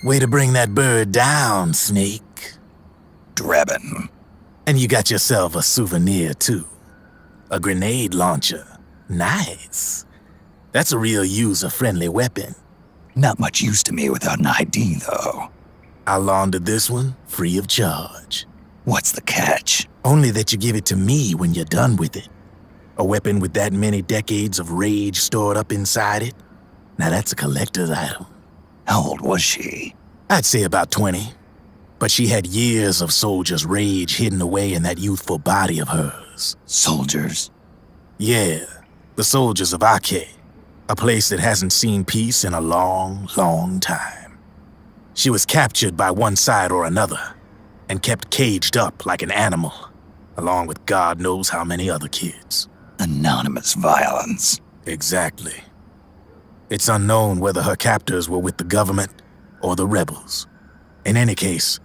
Way to bring that bird down, Snake. Drebin. And you got yourself a souvenir, too. A grenade launcher. Nice. That's a real user-friendly weapon. Not much use to me without an ID, though. I'll launder this one free of charge. What's the catch? Only that you give it to me when you're done with it. A weapon with that many decades of rage stored up inside it? Now that's a collector's item. How old was she? I'd say about 20. But she had years of soldiers' rage hidden away in that youthful body of hers. Soldiers? Yeah, the soldiers of Ake. A place that hasn't seen peace in a long, long time. She was captured by one side or another, and kept caged up like an animal, along with God knows how many other kids. Anonymous violence. Exactly. It's unknown whether her captors were with the government or the rebels. In any case,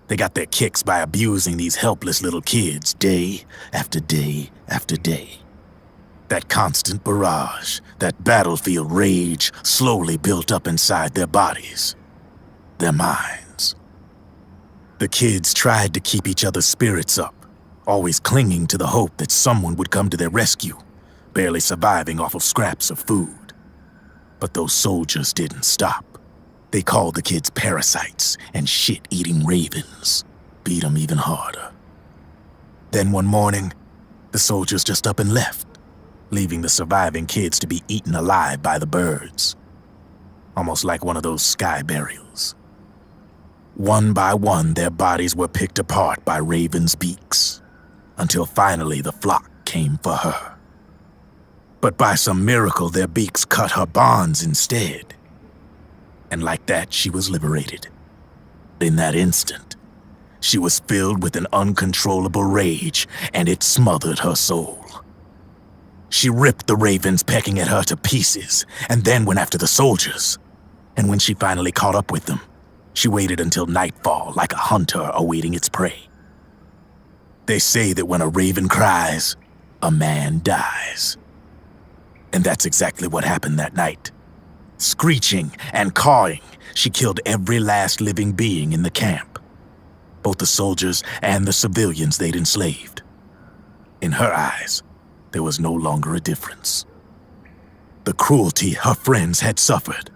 they got their kicks by abusing these helpless little kids day after day after day. That constant barrage, that battlefield rage slowly built up inside their bodies, their minds. The kids tried to keep each other's spirits up, always clinging to the hope that someone would come to their rescue, barely surviving off of scraps of food. But those soldiers didn't stop. They called the kids parasites and shit-eating ravens, beat them even harder. Then one morning, the soldiers just up and left, leaving the surviving kids to be eaten alive by the birds. Almost like one of those sky burials. One by one, their bodies were picked apart by ravens' beaks, until finally the flock came for her. But by some miracle, their beaks cut her bonds instead. And like that, she was liberated. In that instant, she was filled with an uncontrollable rage, and it smothered her soul. She ripped the ravens pecking at her to pieces, and then went after the soldiers. And when she finally caught up with them, she waited until nightfall like a hunter awaiting its prey. They say that when a raven cries, a man dies. And that's exactly what happened that night. Screeching and cawing, she killed every last living being in the camp. Both the soldiers and the civilians they'd enslaved. In her eyes, there was no longer a difference. The cruelty her friends had suffered,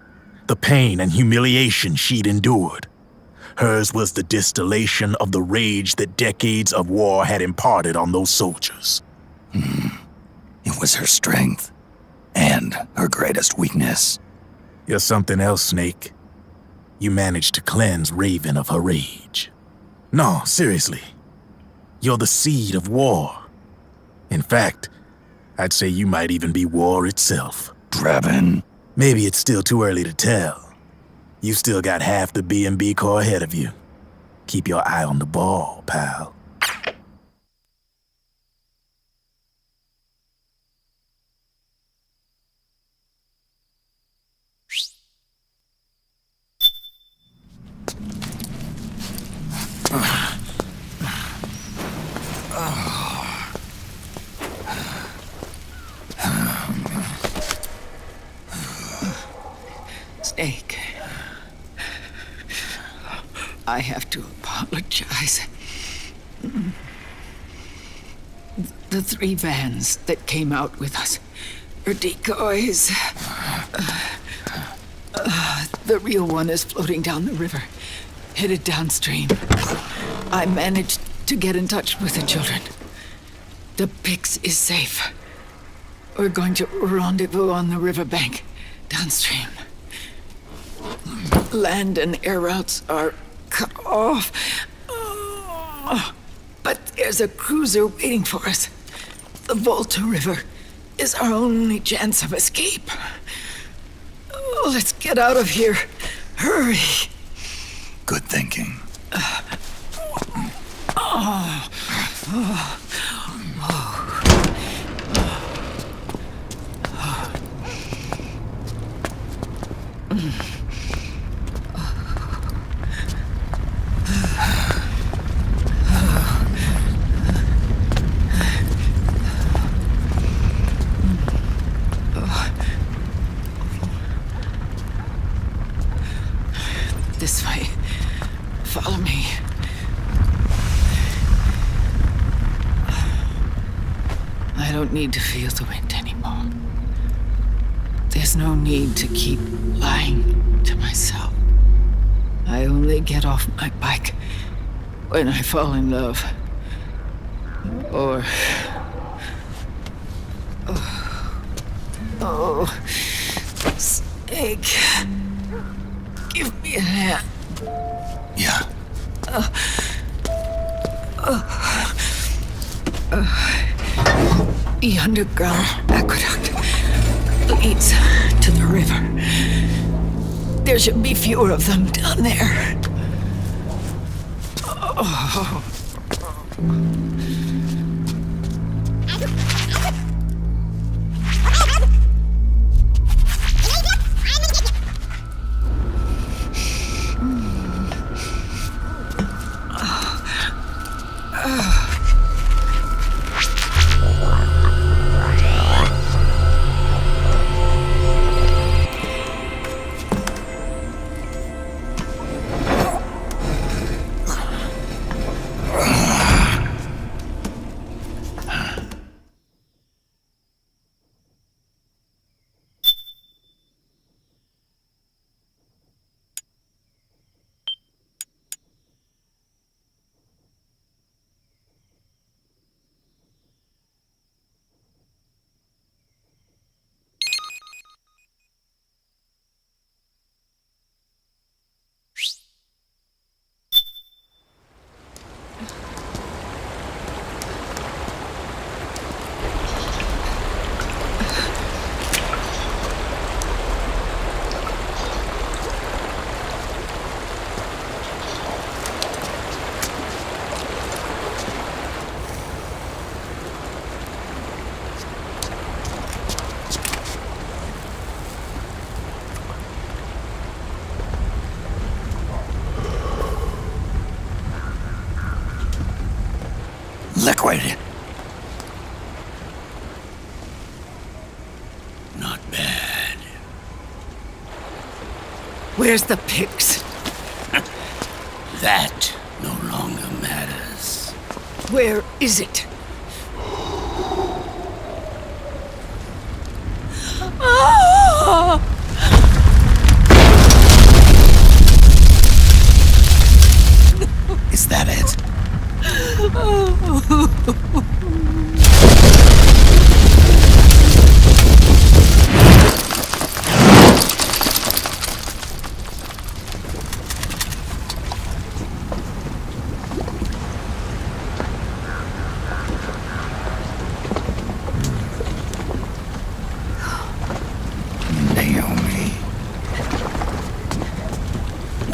the pain and humiliation she'd endured. Hers was the distillation of the rage that decades of war had imparted on those soldiers. It was her strength, and her greatest weakness. You're something else, Snake. You managed to cleanse Raven of her rage. No, seriously. You're the seed of war. In fact, I'd say you might even be war itself. Draven? Maybe it's still too early to tell. You still got half the B&B Corps ahead of you. Keep your eye on the ball, pal. Snake, I have to apologize. The 3 vans that came out with us are decoys. The real one is floating down the river, headed downstream. I managed to get in touch with the children. The Pix is safe. We're going to rendezvous on the riverbank, downstream. Land and air routes are cut off. But there's a cruiser waiting for us. The Volta River is our only chance of escape. Let's get out of here. Hurry. Good thinking. This way. Follow me. I don't need to feel the wind anymore. There's no need to keep lying to myself. I only get off my bike when I fall in love. Or... Oh... Snake... Give me a hand. Yeah. The underground aqueduct leads to the river. There should be fewer of them down there. Oh. Liquid. Not bad. Where's the pigs? That no longer matters. Where is it? Is that it?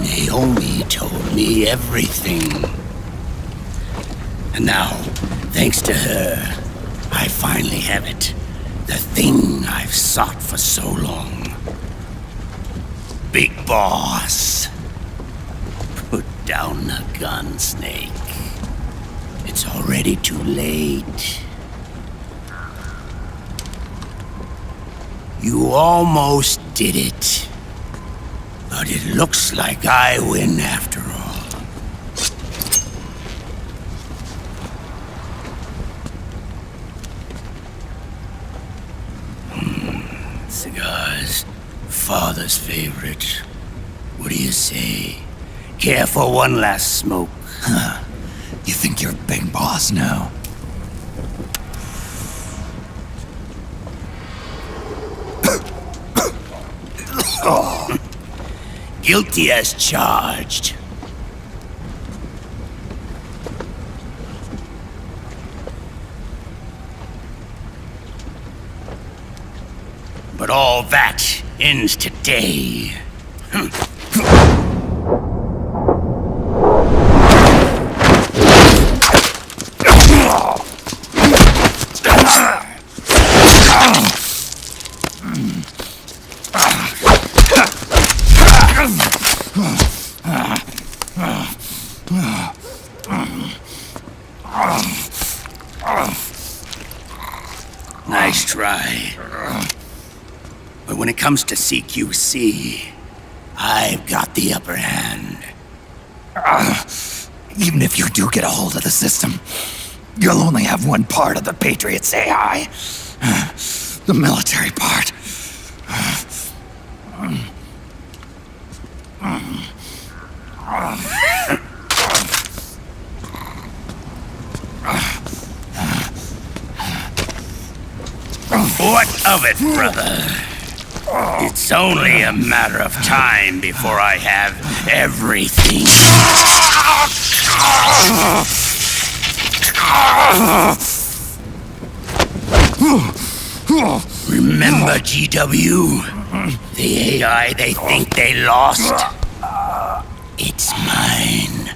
Naomi told me everything. And now, thanks to her, I finally have it. The thing I've sought for so long. Big Boss. Put down the gun, Snake. It's already too late. You almost did it. But it looks like I win after all. Cigars. Father's favorite. What do you say? Care for one last smoke? Huh. You think you're Big Boss now? Oh. Guilty as charged. But all that ends today. Nice try. But when it comes to CQC, I've got the upper hand. Even if you do get a hold of the system, you'll only have one part of the Patriots AI. The military part. What of it, brother? It's only a matter of time before I have everything. Remember, GW? The AI they think they lost? It's mine.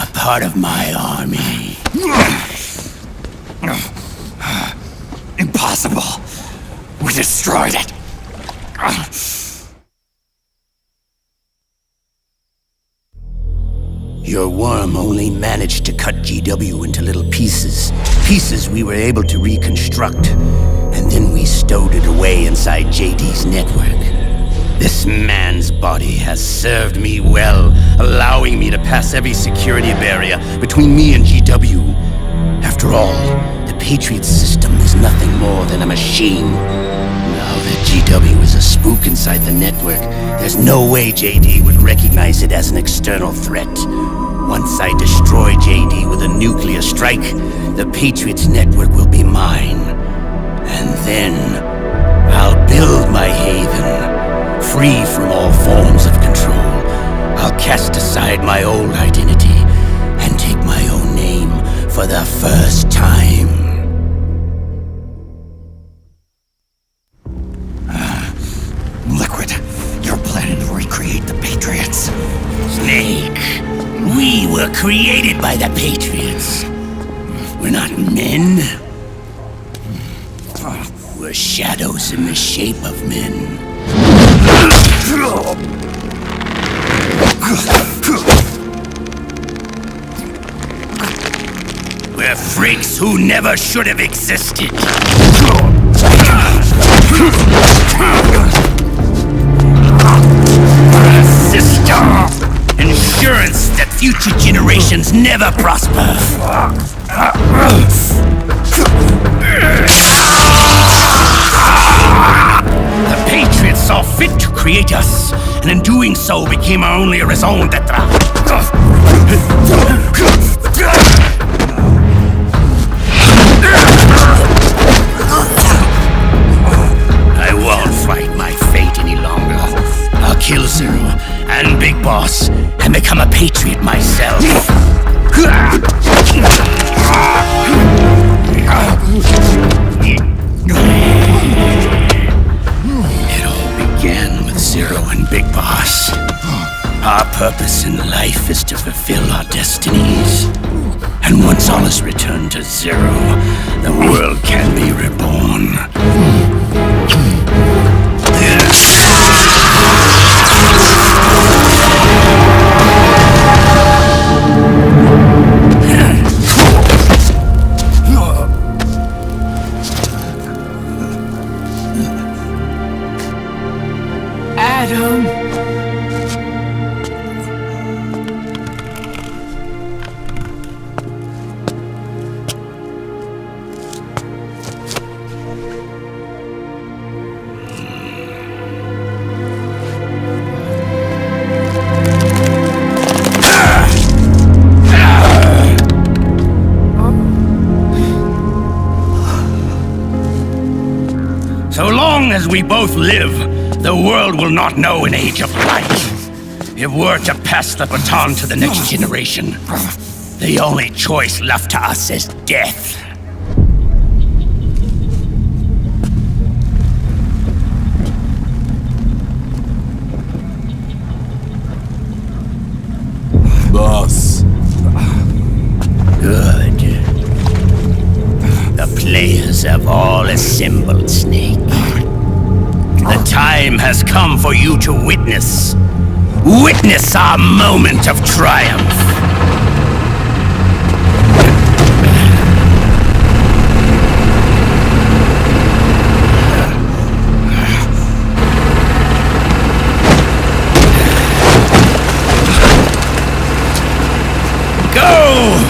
A part of my army. Impossible. We destroyed it. Your worm only managed to cut GW into little pieces. Pieces we were able to reconstruct. And then we stowed it away inside JD's network. This man's body has served me well, allowing me to pass every security barrier between me and GW. After all, the Patriot system is nothing more than a machine. Now that GW is a spook inside the network, there's no way JD would recognize it as an external threat. Once I destroy JD with a nuclear strike, the Patriots network will be mine. And then, I'll build my haven, free from all forms of control. I'll cast aside my old identity and take my own name for the first time. Liquid, you're planning to recreate the Patriots. Snake, we were created by the Patriots. We're not men. We're shadows in the shape of men. We're We're freaks who never should have existed. System! Insurance that future generations never prosper. The Patriots saw fit to create us, and in doing so became our only raison d'etre. I won't fight my fate any longer. I'll kill Zero and Big Boss and become a Patriot myself. It all began with Zero and Big Boss. Our purpose in life is to fulfill our destinies. And once all is returned to Zero, the world can be reborn. Adam! So long as we both live, the world will not know an age of light. If we're to pass the baton to the next generation, the only choice left to us is death. Boss. Good. The players have all assembled, Snake. The time has come for you to witness our moment of triumph. Go!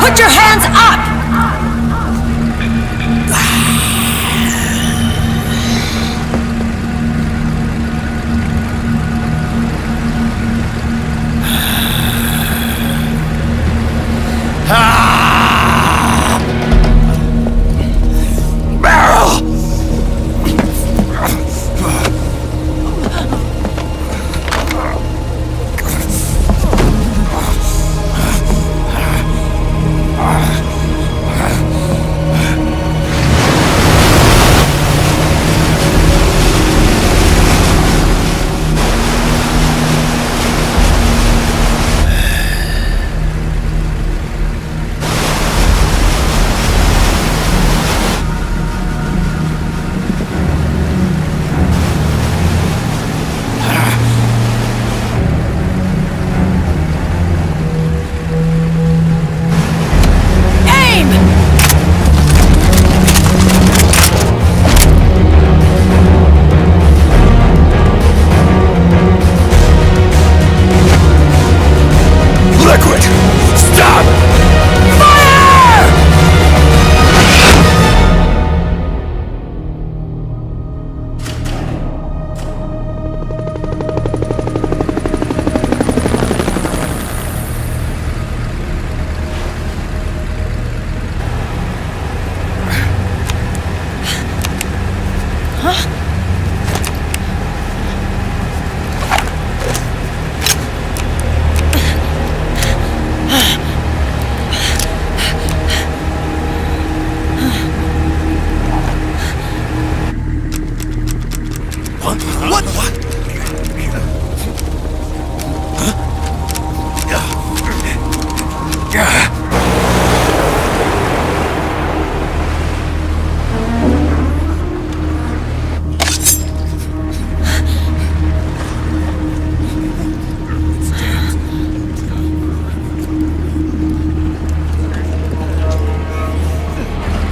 Put your hands up!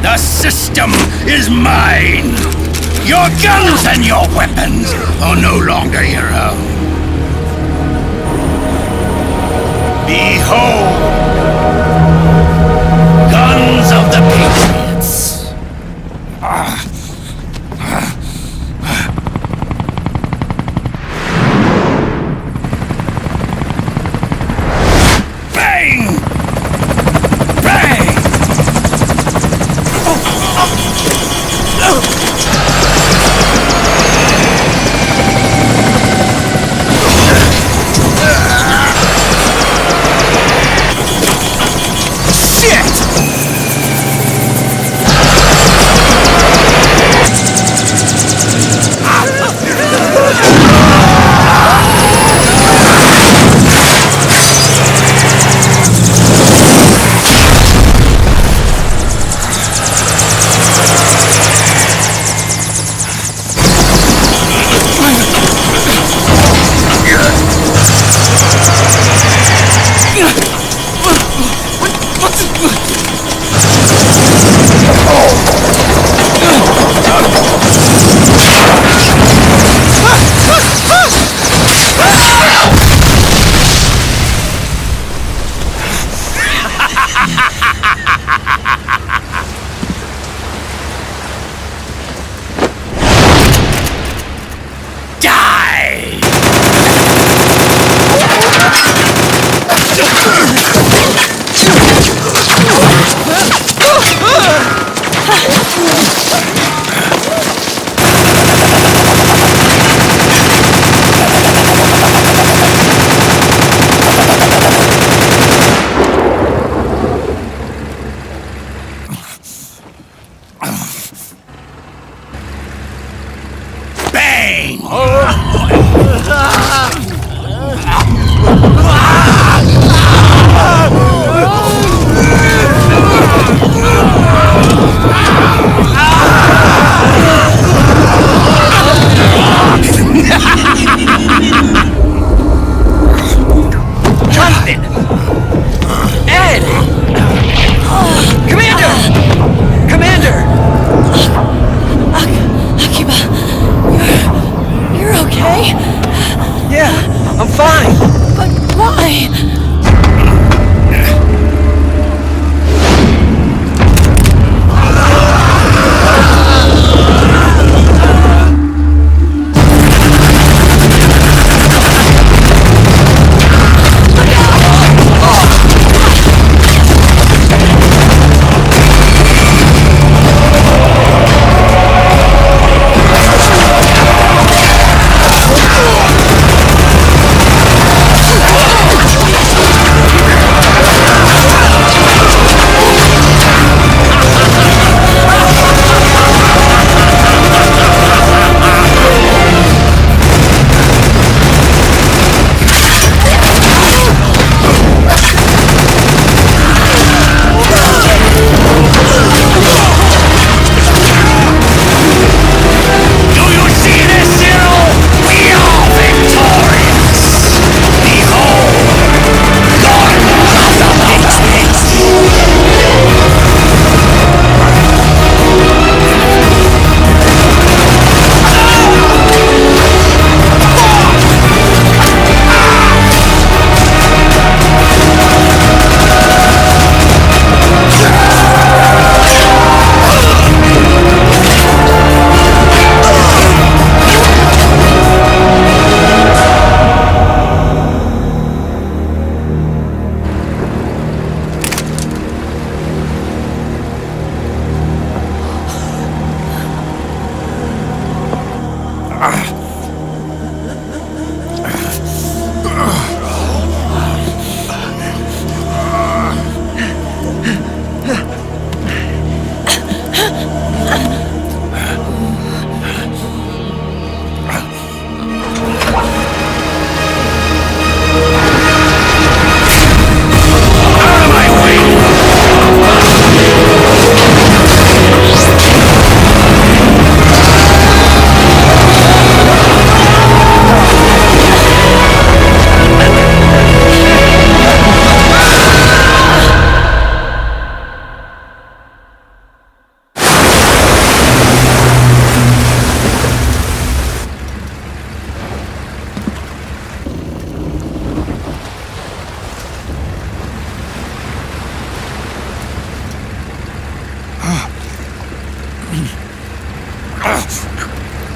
The system is mine! Your guns and your weapons are no longer your own. Behold! Guns of the Patriots! Bang! Bang!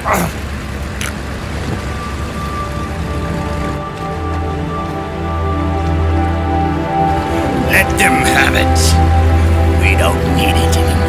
Let them have it. We don't need it anymore.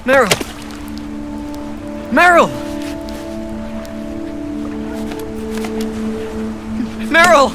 Meryl! Meryl! Meryl!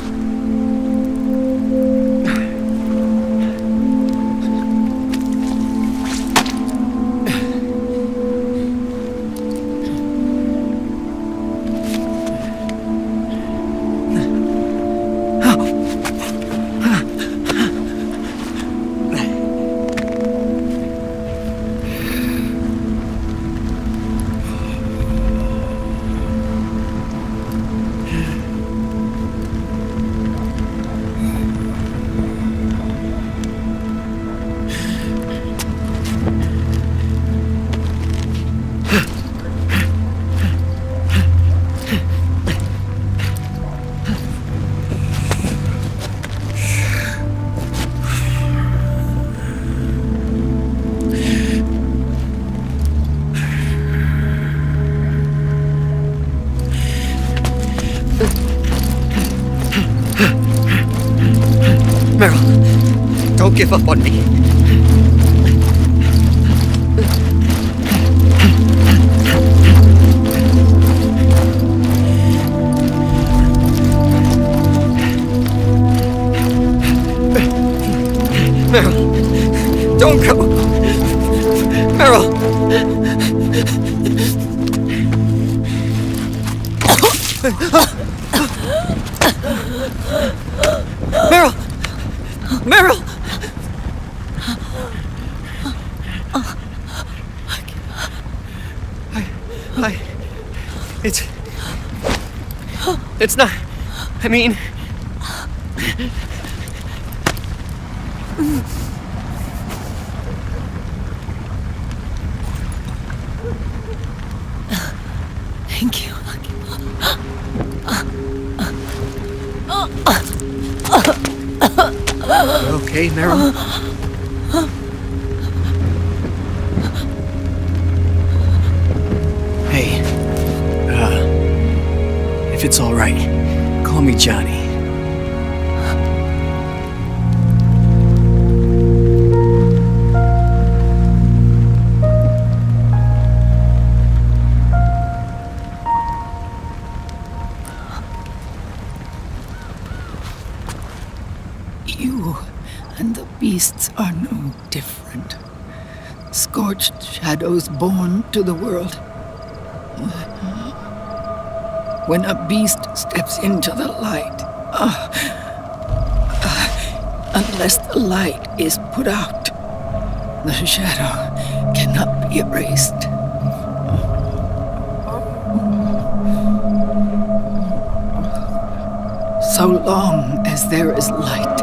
Meryl, don't give up on me. Meryl, don't go. Meryl. Meryl! Meryl! It's not... I mean... Thank you. You okay, Meryl? it's all right, call me Johnny. You and the beasts are no different. Scorched shadows born to the world. When a beast steps into the light, unless the light is put out, the shadow cannot be erased. So long as there is light,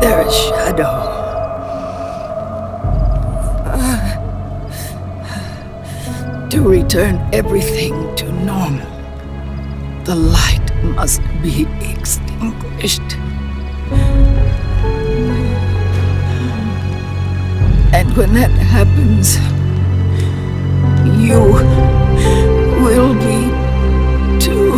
there is shadow. To return everything to normal, the light must be extinguished. And when that happens, you will be too.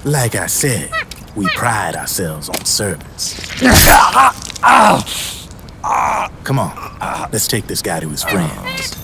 Like I said, we pride ourselves on service. Come on, let's take this guy to his friends.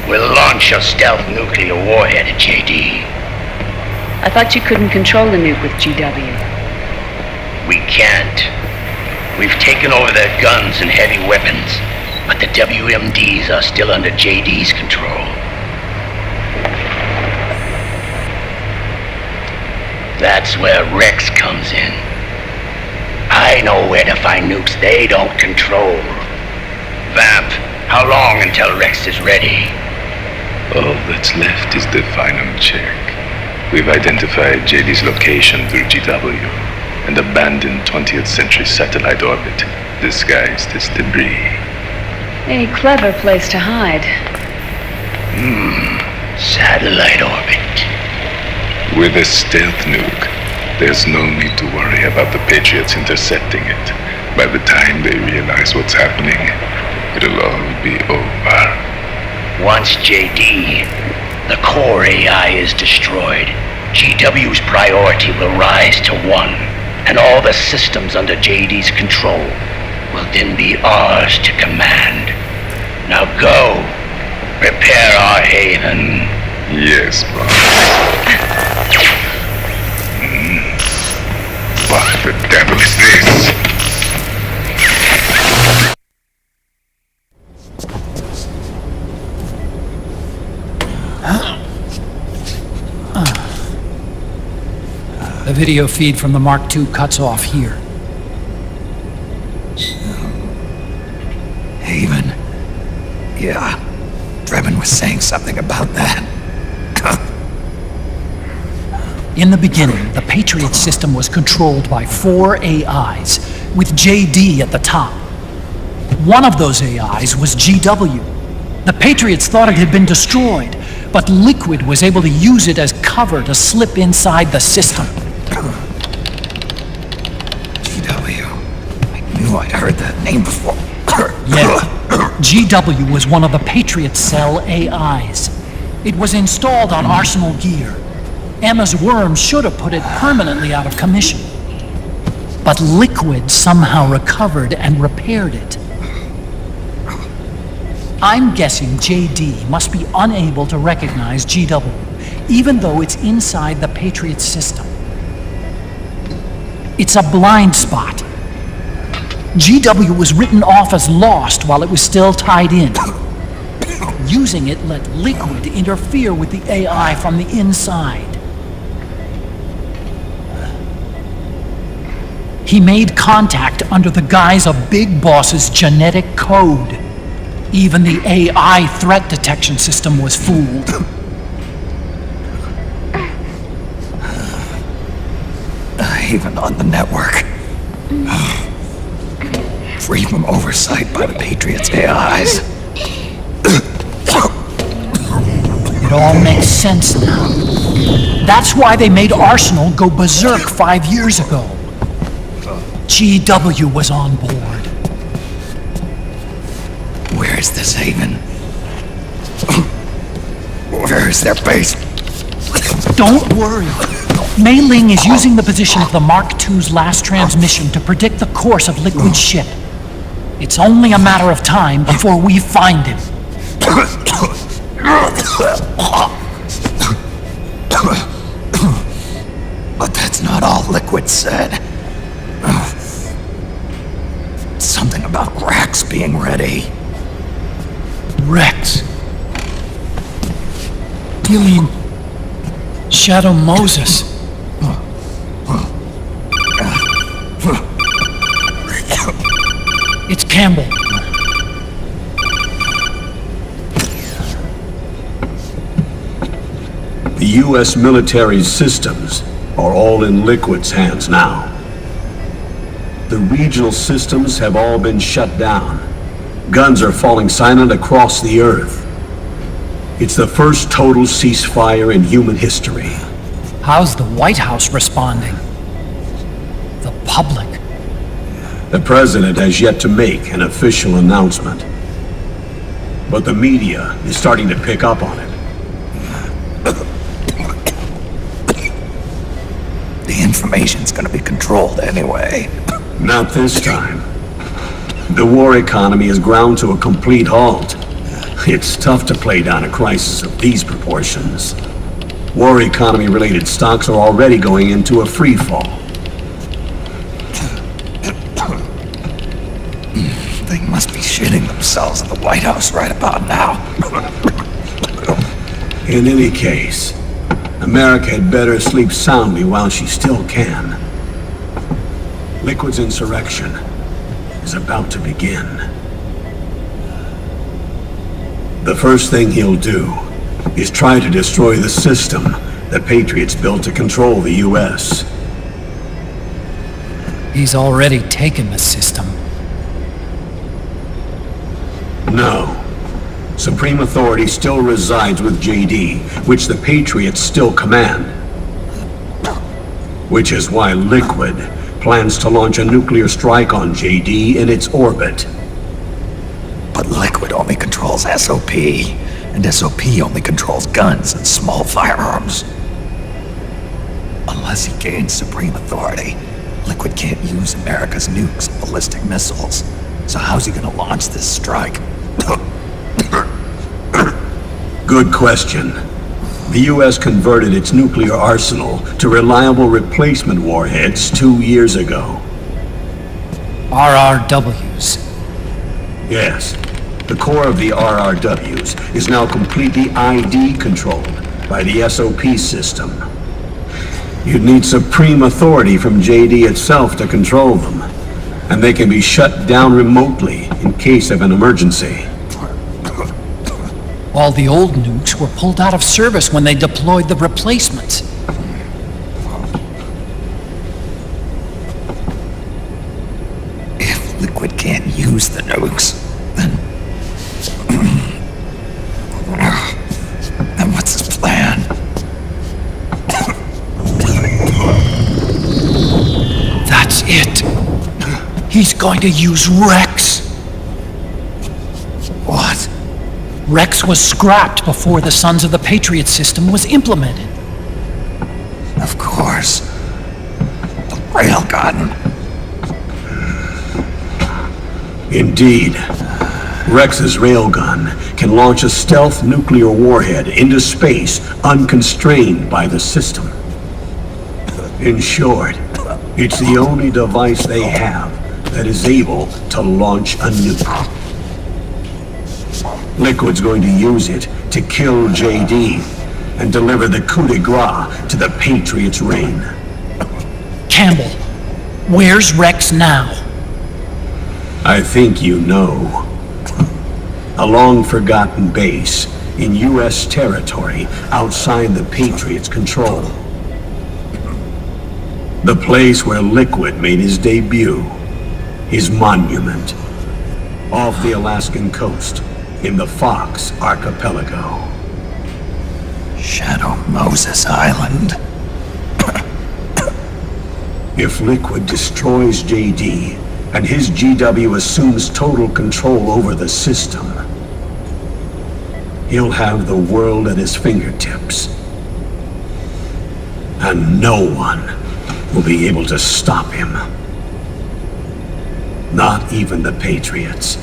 We'll launch a stealth nuclear warhead at JD. I thought you couldn't control the nuke with GW. We can't. We've taken over their guns and heavy weapons, but the WMDs are still under JD's control. That's where Rex comes in. I know where to find nukes they don't control. Vamp, how long until Rex is ready? All that's left is the final check. We've identified JD's location through GW, an abandoned 20th century satellite orbit, disguised as debris. A clever place to hide. Satellite orbit. With a stealth nuke, there's no need to worry about the Patriots intercepting it. By the time they realize what's happening, it'll all be over. Once JD, the core AI is destroyed, GW's priority will rise to 1, and all the systems under JD's control will then be ours to command. Now go, prepare our haven. Yes, boss. What the devil is this? The video feed from the Mark II cuts off here. Haven. Yeah. Drebin was saying something about that. In the beginning, the Patriot system was controlled by 4 AIs, with JD at the top. One of those AIs was GW. The Patriots thought it had been destroyed, but Liquid was able to use it as cover to slip inside the system. GW. I knew I'd heard that name before. Yeah. GW was one of the Patriot Cell AIs. It was installed on Arsenal gear. Emma's worm should have put it permanently out of commission. But Liquid somehow recovered and repaired it. I'm guessing JD must be unable to recognize GW, even though it's inside the Patriot system. It's a blind spot. GW was written off as lost while it was still tied in. Using it let Liquid interfere with the AI from the inside. He made contact under the guise of Big Boss's genetic code. Even the AI threat detection system was fooled. Even on the network. Free from oversight by the Patriots' AIs. It all makes sense now. That's why they made Arsenal go berserk 5 years ago. GW was on board. Where is this haven? Where is their base? Don't worry. Mei Ling is using the position of the Mark II's last transmission to predict the course of Liquid's ship. It's only a matter of time before we find him. But that's not all Liquid said. Something about Rex being ready. Rex? You mean Shadow Moses? It's Campbell. The U.S. military's systems are all in Liquid's hands now. The regional systems have all been shut down. Guns are falling silent across the Earth. It's the first total ceasefire in human history. How's the White House responding? The public? The president has yet to make an official announcement. But the media is starting to pick up on it. The information's gonna be controlled anyway. Not this time. The war economy is ground to a complete halt. It's tough to play down a crisis of these proportions. War economy-related stocks are already going into a free fall. They must be shitting themselves at the White House right about now. In any case, America had better sleep soundly while she still can. Liquid's insurrection is about to begin. The first thing he'll do is try to destroy the system that Patriots built to control the U.S. He's already taken the system. No. Supreme authority still resides with JD, which the Patriots still command. Which is why Liquid plans to launch a nuclear strike on JD in its orbit. But Liquid only controls SOP, and SOP only controls guns and small firearms. Unless he gains supreme authority, Liquid can't use America's nukes and ballistic missiles. So how's he gonna launch this strike? Good question. The U.S. converted its nuclear arsenal to reliable replacement warheads 2 years ago. RRWs. Yes. The core of the RRWs is now completely ID controlled by the SOP system. You'd need supreme authority from JD itself to control them, and they can be shut down remotely in case of an emergency. All the old nukes were pulled out of service when they deployed the replacements. If Liquid can't use the nukes, then what's his plan? That's it. He's going to use Rex. What? Rex was scrapped before the Sons of the Patriot system was implemented. Of course. The railgun. Indeed. Rex's railgun can launch a stealth nuclear warhead into space unconstrained by the system. In short, it's the only device they have that is able to launch a nuke. Liquid's going to use it to kill JD and deliver the coup de grace to the Patriots' reign. Campbell, where's Rex now? I think you know. A long-forgotten base in U.S. territory outside the Patriots' control. The place where Liquid made his debut, his monument, off the Alaskan coast in the Fox Archipelago. Shadow Moses Island. If Liquid destroys JD and his GW assumes total control over the system, he'll have the world at his fingertips. And no one will be able to stop him. Not even the Patriots.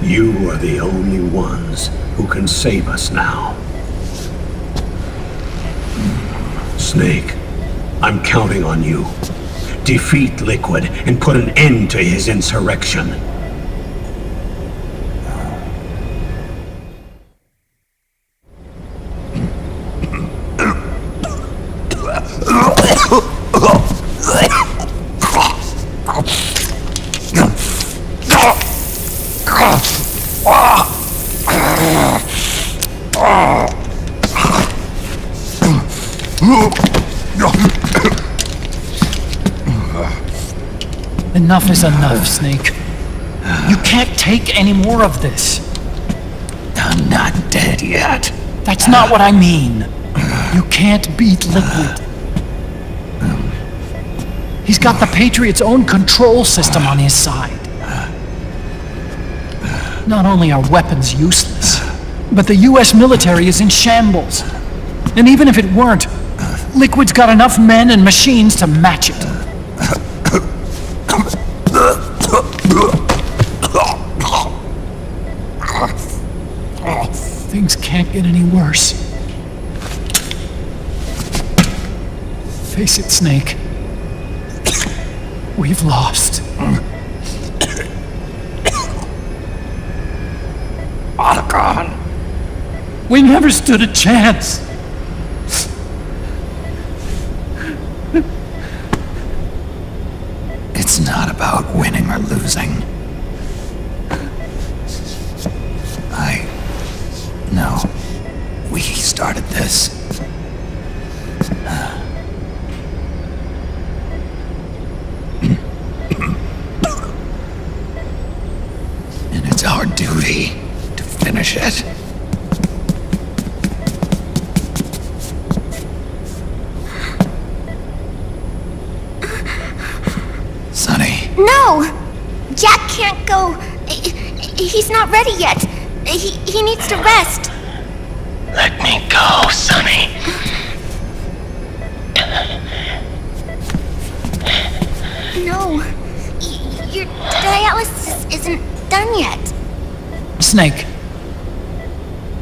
You are the only ones who can save us now. Snake, I'm counting on you. Defeat Liquid and put an end to his insurrection. Enough is enough, Snake. You can't take any more of this. I'm not dead yet. That's not what I mean. You can't beat Liquid. He's got the Patriots' own control system on his side. Not only are weapons useless, but the US military is in shambles. And even if it weren't, Liquid's got enough men and machines to match it. Things can't get any worse. Face it, Snake. We've lost. Otacon. We never stood a chance. It's not about winning or losing. No. We started this. And it's our duty to finish it. Sonny. No! Jack can't go. He's not ready yet. He needs to rest. Let me go, Sonny. No. Your dialysis isn't done yet. Snake.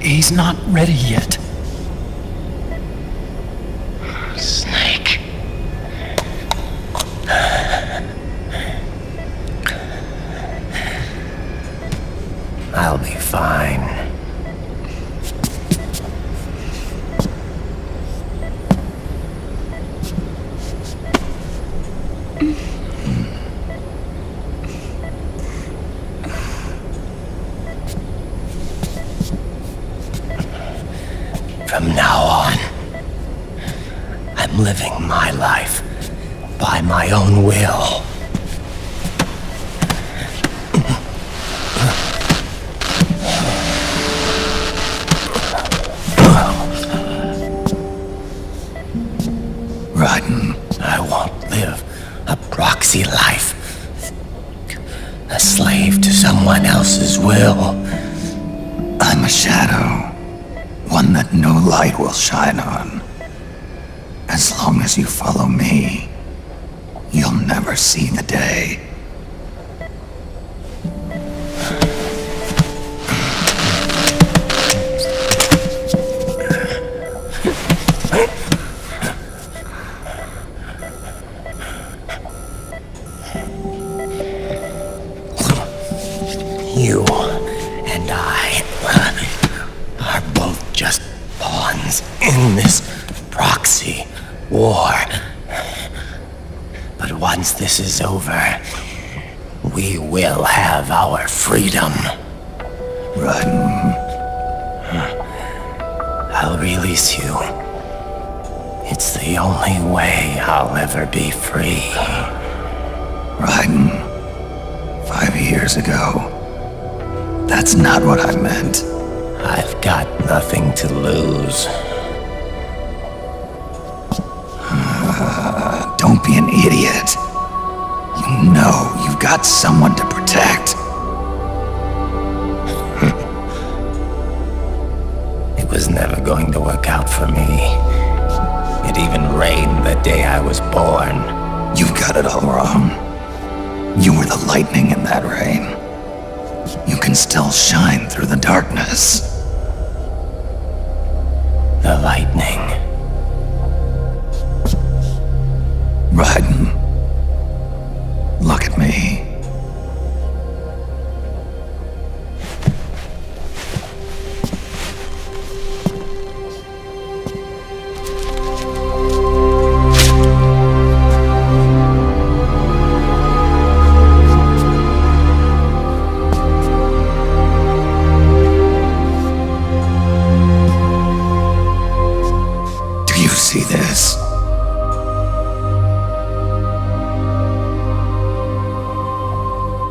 He's not ready yet. Snake. I'll be fine. From now on, I'm living my life by my own will. Rotten. I won't live a proxy life. A slave to someone else's will. I'm a shadow. One that no light will shine on. As long as you follow me, you'll never see the day. You and I are both just pawns in this proxy war. But once this is over, we will have our freedom. Run. I'll release you. It's the only way I'll ever be free. Raiden, 5 years ago, that's not what I meant. I've got nothing to lose. Don't be an idiot. You know you've got someone to protect. It was never going to work out for me. It even rained the day I was born. You've got it all wrong. You were the lightning in that rain. You can still shine through the darkness. The lightning. Raiden, look at me. Do you see this?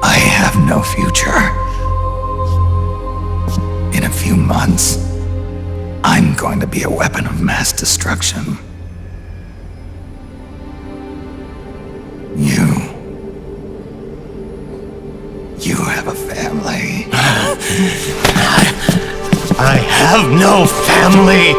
I have no future. In a few months, I'm going to be a weapon of mass destruction. You have a family. I have no family.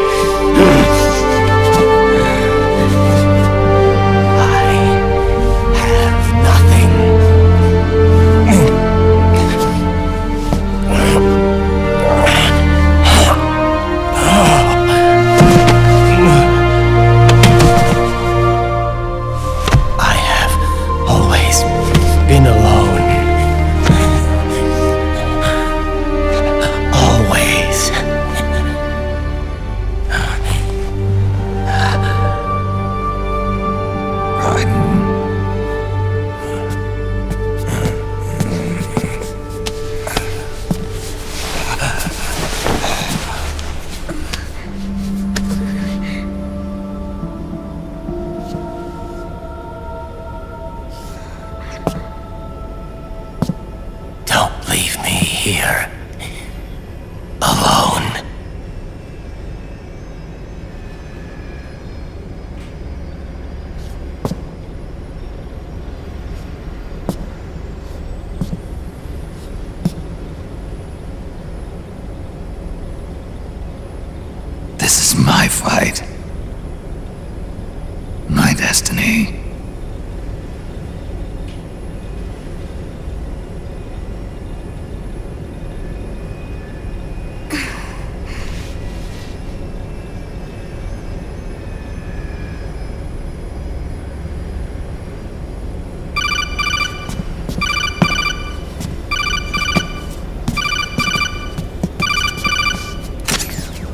Been alone. Always. here. Alone. This is my fight. My destiny.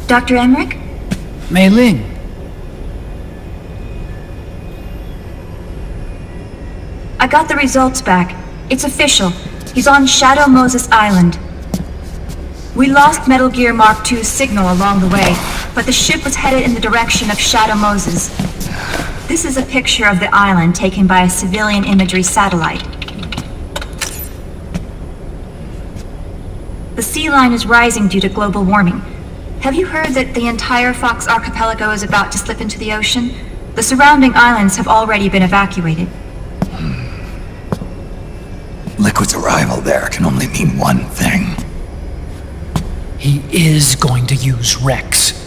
Dr. Emmerich? Mei Ling. I got the results back. It's official. He's on Shadow Moses Island. We lost Metal Gear Mark II's signal along the way, but the ship was headed in the direction of Shadow Moses. This is a picture of the island taken by a civilian imagery satellite. The sea line is rising due to global warming. Have you heard that the entire Fox archipelago is about to slip into the ocean? The surrounding islands have already been evacuated. Liquid's arrival there can only mean one thing. He is going to use Rex.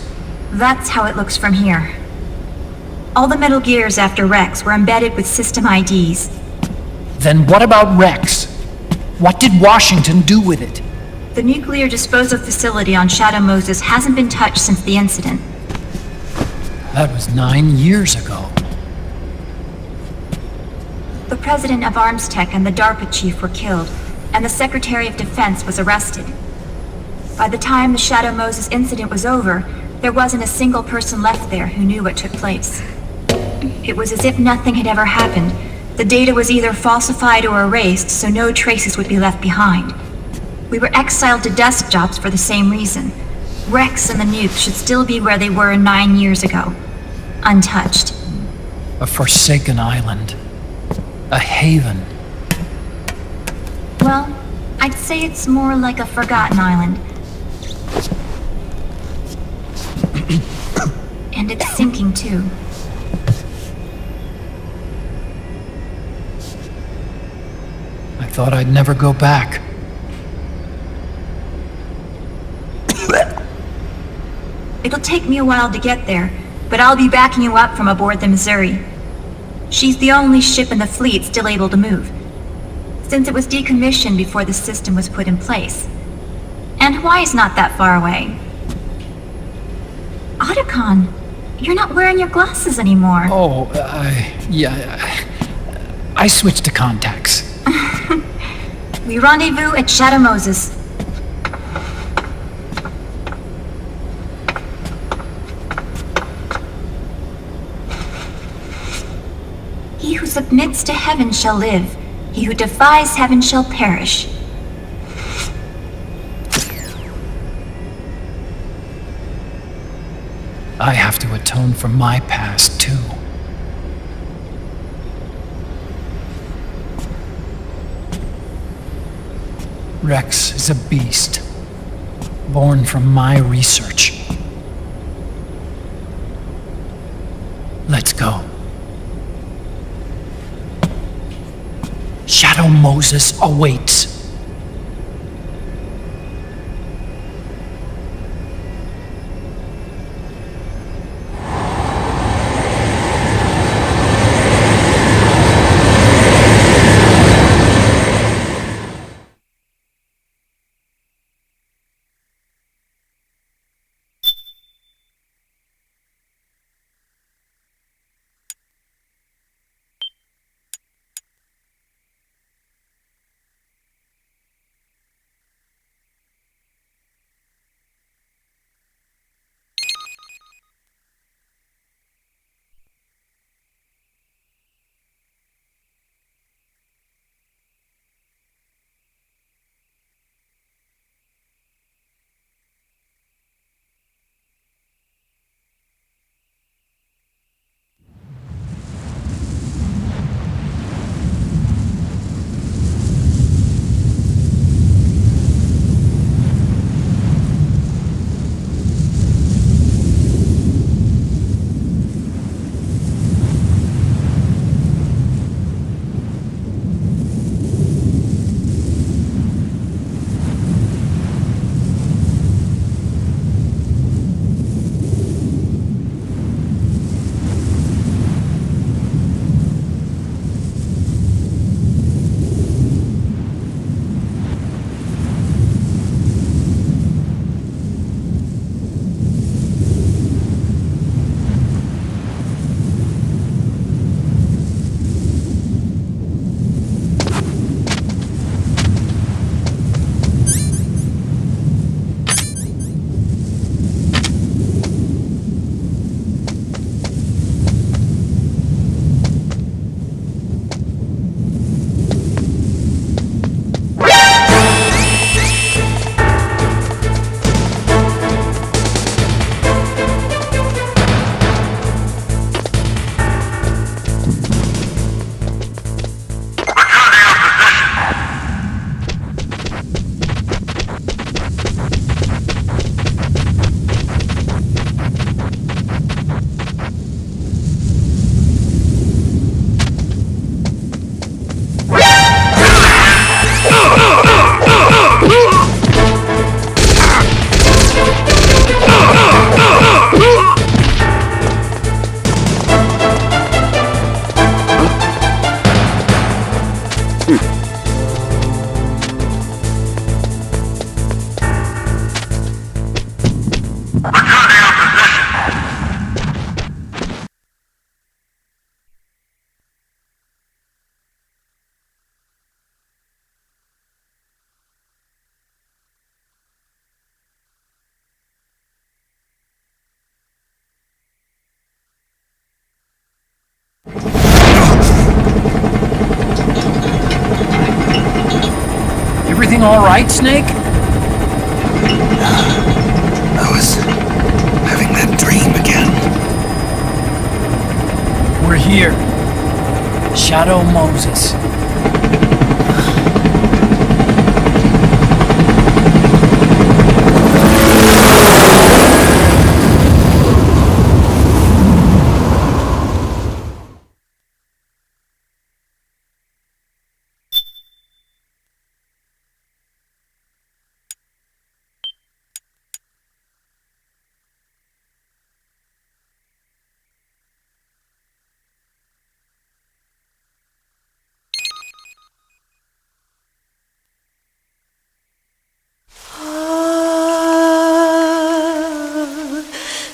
That's how it looks from here. All the Metal Gears after Rex were embedded with system IDs. Then what about Rex? What did Washington do with it? The nuclear disposal facility on Shadow Moses hasn't been touched since the incident. That was 9 years ago. The president of Armstech and the DARPA chief were killed, and the Secretary of Defense was arrested. By the time the Shadow Moses incident was over, there wasn't a single person left there who knew what took place. It was as if nothing had ever happened. The data was either falsified or erased, so no traces would be left behind. We were exiled to desk jobs for the same reason. Rex and the nukes should still be where they were 9 years ago. Untouched. A forsaken island. A haven. Well, I'd say it's more like a forgotten island. And it's sinking too. I thought I'd never go back. It'll take me a while to get there, but I'll be backing you up from aboard the Missouri. She's the only ship in the fleet still able to move, since it was decommissioned before the system was put in place. And Hawaii's not that far away. Otacon, you're not wearing your glasses anymore. Oh, yeah. I switched to contacts. We rendezvous at Shadow Moses. He who submits to heaven shall live. He who defies heaven shall perish. I have to atone for my past, too. Rex is a beast, born from my research. Let's go. Shadow Moses awaits. everything all right, Snake? I was having that dream again. We're here. Shadow Moses.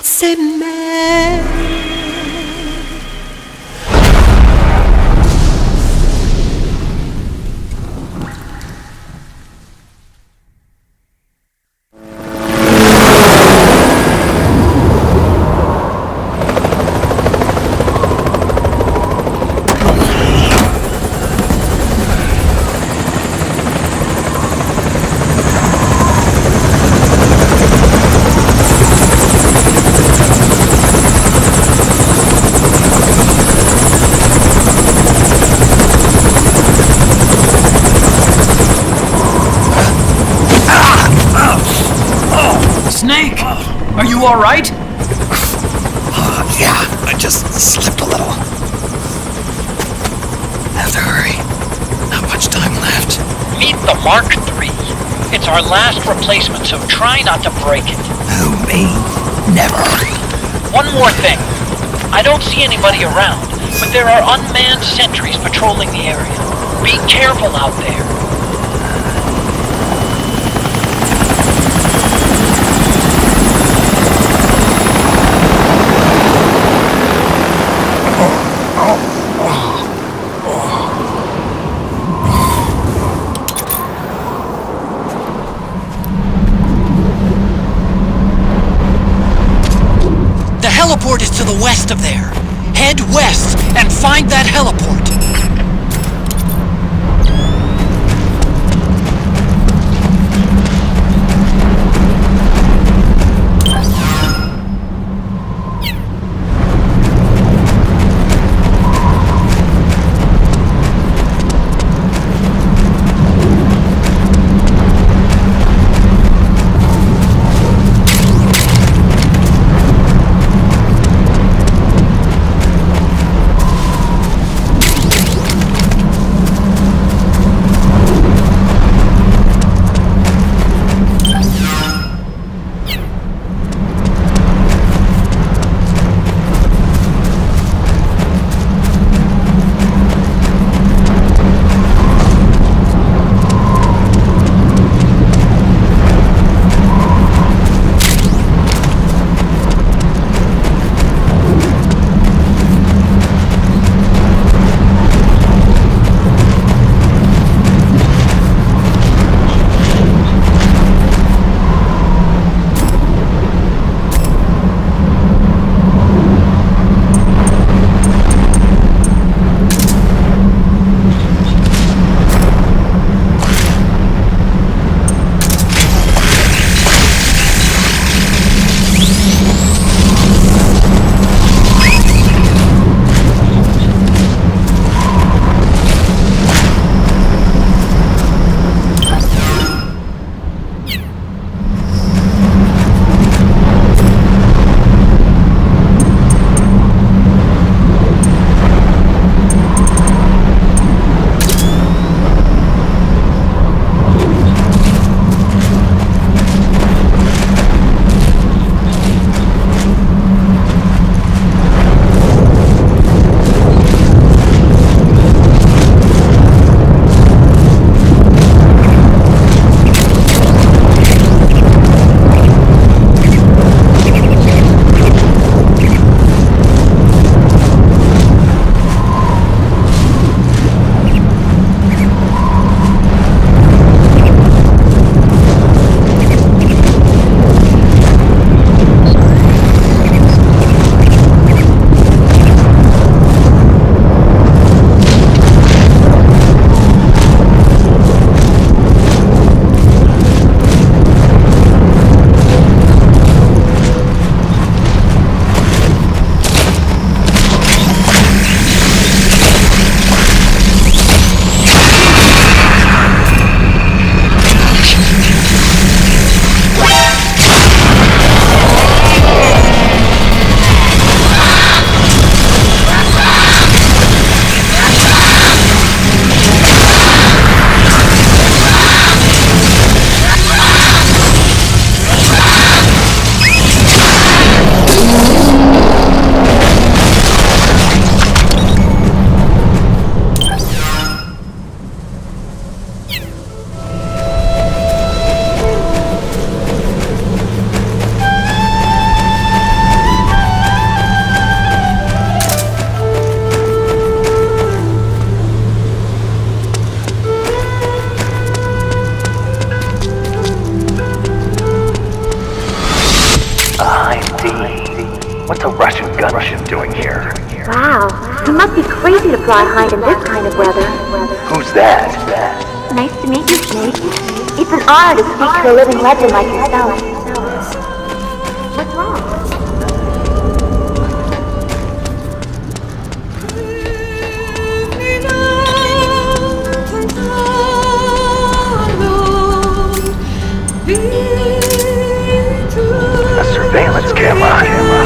C'est mère. Snake! Are you alright? Yeah, I just slipped a little. Have to hurry. Not much time left. Meet the Mark III. It's our last replacement, so try not to break it. Who, me? Never. One more thing. I don't see anybody around, but there are unmanned sentries patrolling the area. Be careful out there. The heliport is to the west of there. Head west and find that heliport. What's a Russian gunship doing here? Wow, he must be crazy to fly high in this kind of weather. Who's that? Nice to meet you, Snake. It's an honor to speak to a living legend like yourself. What's wrong? A surveillance camera.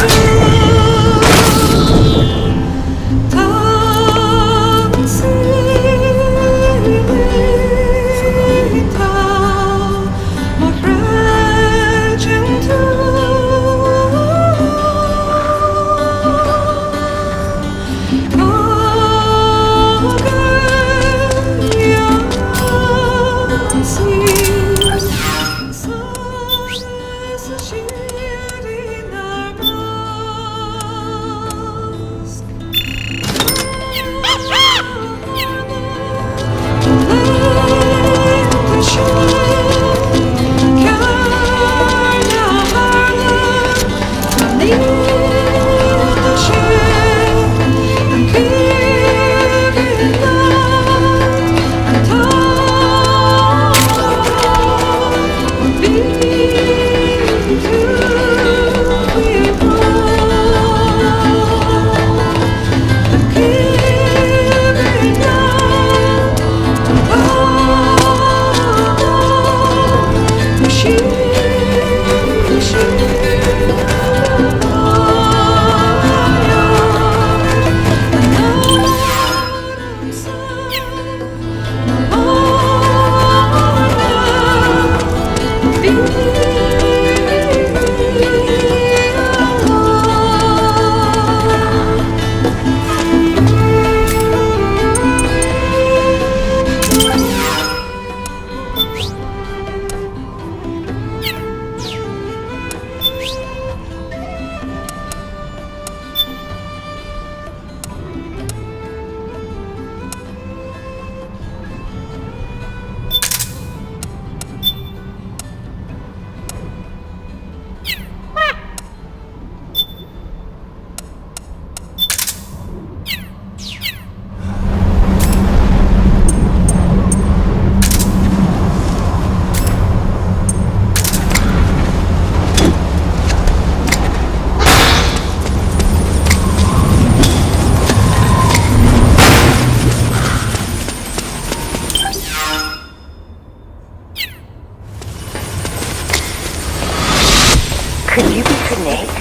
Could you be Snake?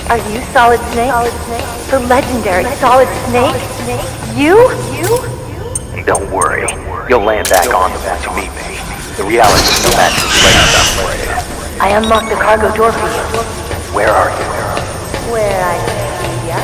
Are you Solid Snake? The legendary Solid Snake? You? Don't worry. You'll land back on them once you meet me. The reality is no match for Blade's upgrade. I unlocked the cargo door for you. Where are you? Where I can see ya.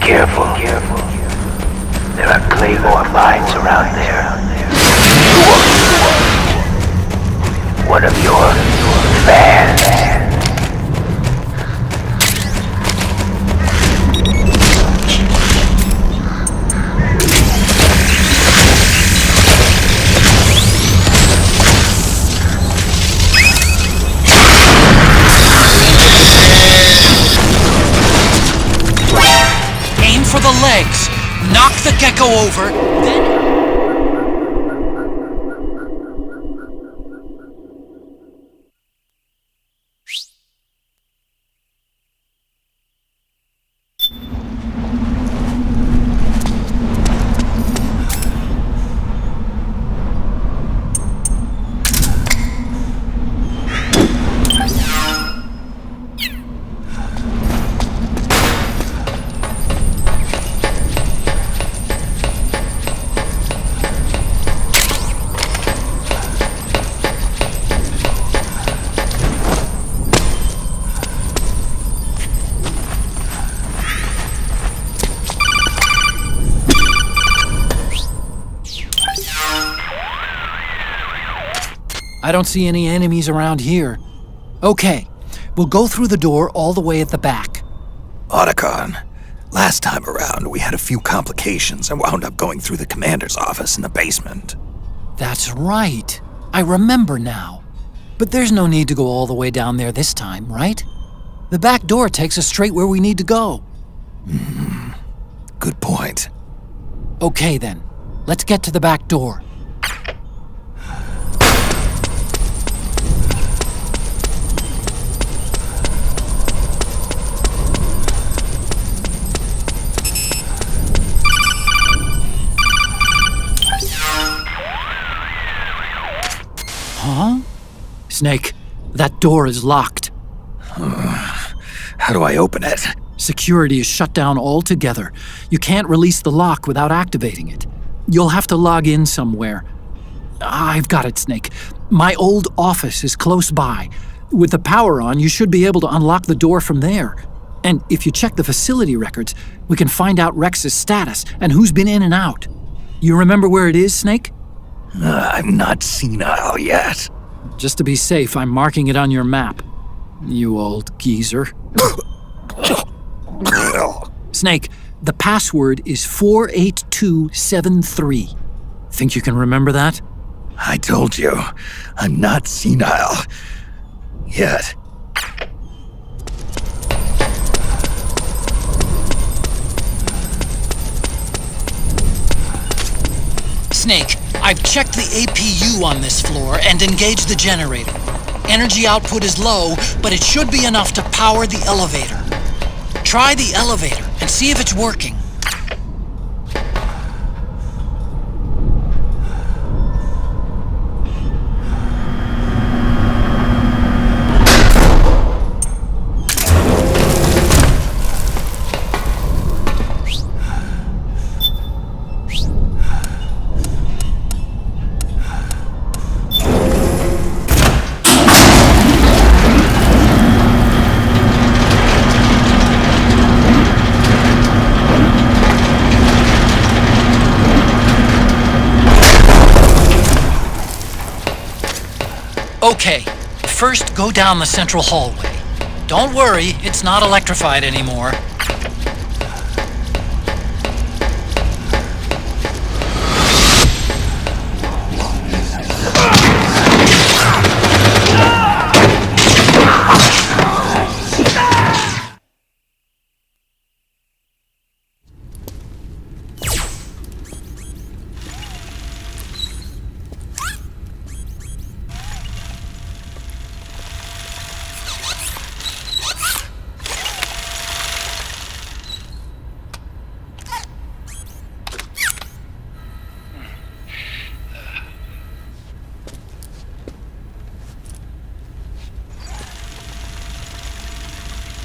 Careful. There are claymore mines around there. One of your fans. legs. Knock the gecko over, then... I don't see any enemies around here. Okay, we'll go through the door all the way at the back. Otacon, last time around we had a few complications and wound up going through the commander's office in the basement. That's right. I remember now. But there's no need to go all the way down there this time, right? The back door takes us straight where we need to go. Good point. Okay then, let's get to the back door. Huh? Snake, that door is locked. How do I open it? Security is shut down altogether. You can't release the lock without activating it. You'll have to log in somewhere. I've got it, Snake. My old office is close by. With the power on, you should be able to unlock the door from there. And if you check the facility records, we can find out Rex's status and who's been in and out. You remember where it is, Snake? I'm not senile yet. Just to be safe, I'm marking it on your map. You old geezer. Snake, the password is 48273. Think you can remember that? I told you, I'm not senile yet. Snake, I've checked the APU on this floor and engaged the generator. Energy output is low, but it should be enough to power the elevator. Try the elevator and see if it's working. Okay, first go down the central hallway. Don't worry, it's not electrified anymore.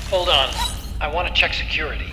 Hold on. I want to check security.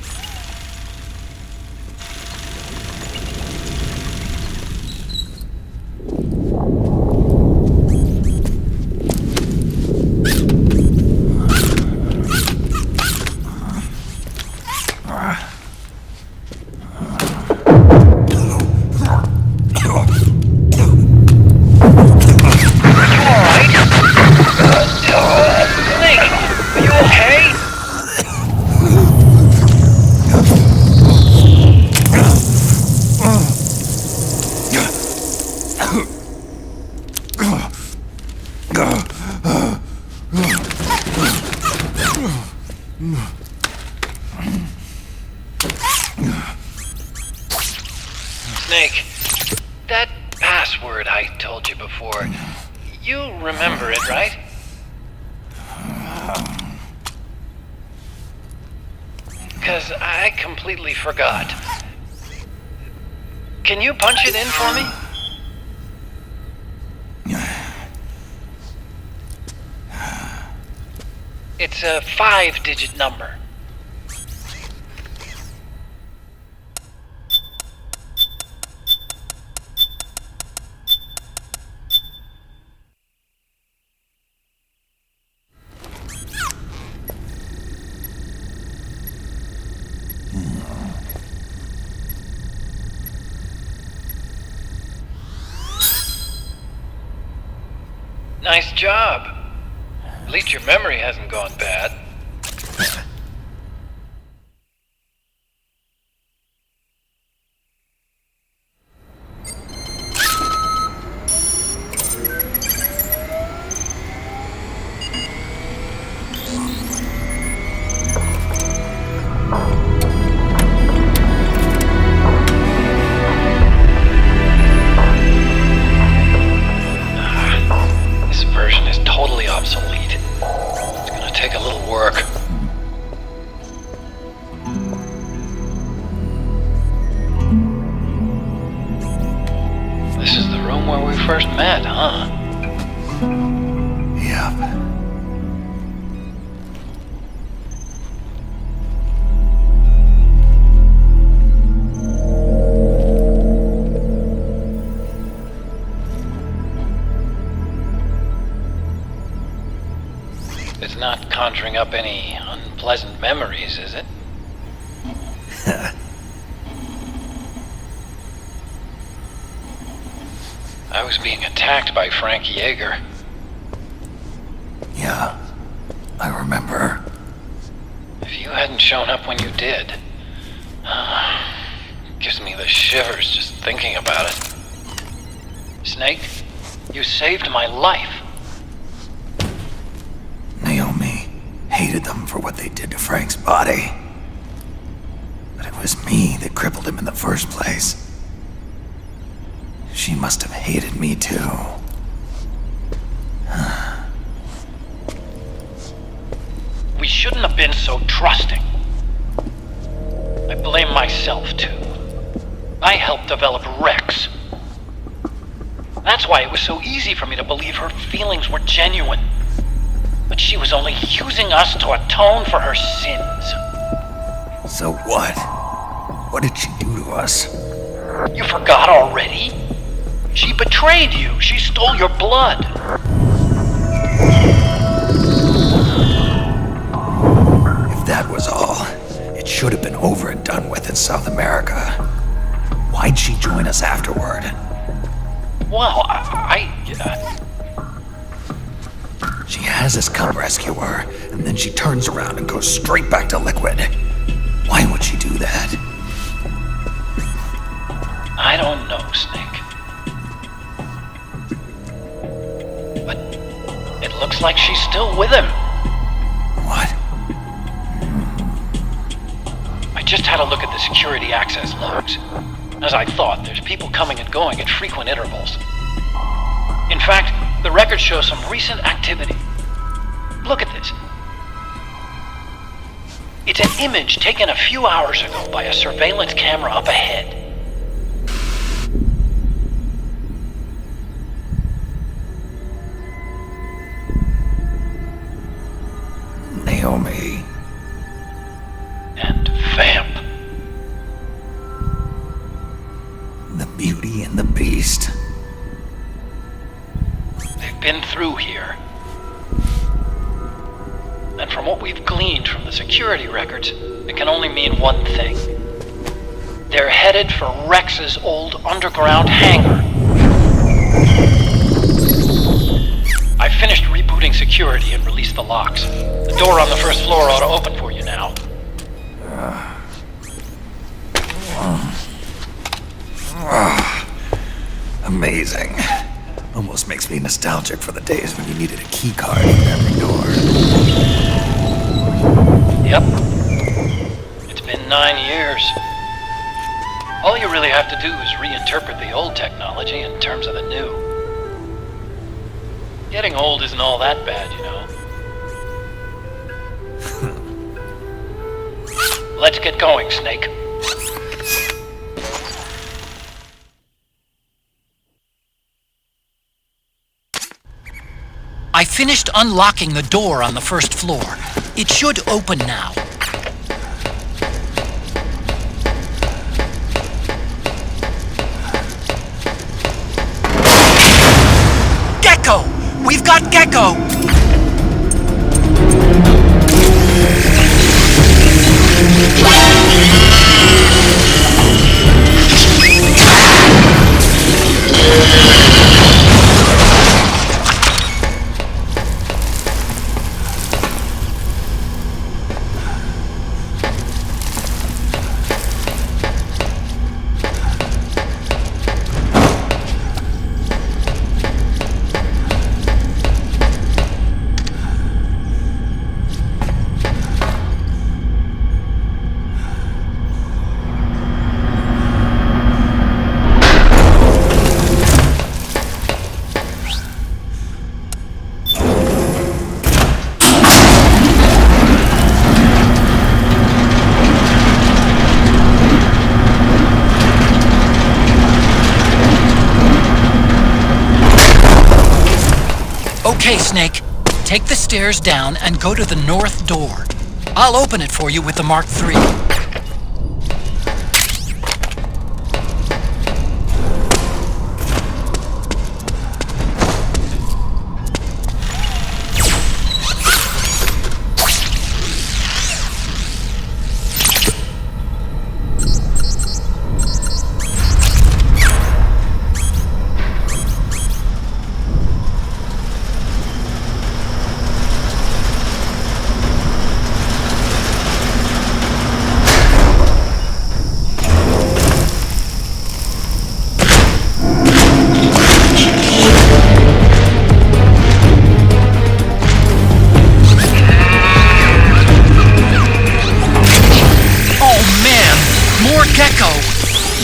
before. You remember it, right? Because I completely forgot. Can you punch it in for me? It's a 5-digit number. Nice job. At least your memory hasn't gone bad. This version is totally obsolete. It's gonna take a little work. This is the room where we first met, huh? Yep. It's not conjuring up any unpleasant memories, is it? I was being attacked by Frank Yeager. Yeah, I remember. If you hadn't shown up when you did, gives me the shivers just thinking about it. Snake, you saved my life. Naomi hated them for what they did to Frank's body. But it was me that crippled him in the first place. She must have hated me too. We shouldn't have been so trusting. I blame myself too. I helped develop Rex. That's why it was so easy for me to believe her feelings were genuine. But she was only using us to atone for her sins. So what? What did she do to us? You forgot already? She betrayed you. She stole your blood. If that was all, it should have been over and done with in South America. Why'd she join us afterward? Well, She has us come rescue her, and then she turns around and goes straight back to Liquid. Why would she do that? I don't know, Snake. But it looks like she's still with him. What? I just had a look at the security access logs. As I thought, there's people coming and going at frequent intervals. In fact, the record shows some recent activity. Look at this. It's an image taken a few hours ago by a surveillance camera up ahead. Naomi. And Vamp. The Beauty and the Beast. They've been through here. And from what we've gleaned from the security records, it can only mean one thing. They're headed for Rex's old underground hangar. I finished rebooting security and released the locks. The door on the first floor ought to open for you now. Amazing. Almost makes me nostalgic for the days when you needed a key card for every door. Yep. It's been 9 years. All you really have to do is reinterpret the old technology in terms of the new. Getting old isn't all that bad, you know. Let's get going, Snake. I finished unlocking the door on the first floor. It should open now. Gecko! We've got Gecko! Okay, Snake. Take the stairs down and go to the north door. I'll open it for you with the Mark III.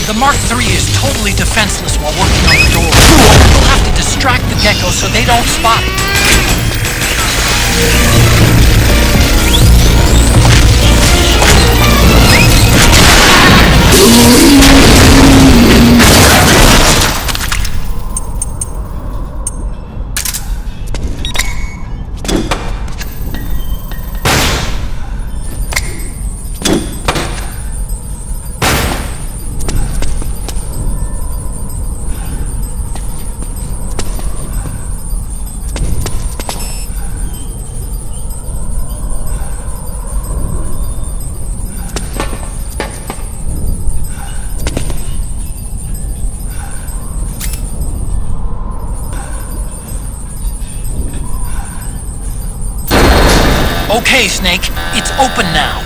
The Mark III is totally defenseless while working on the door. We'll have to distract the Gecko so they don't spot it. Okay, Snake, it's open now.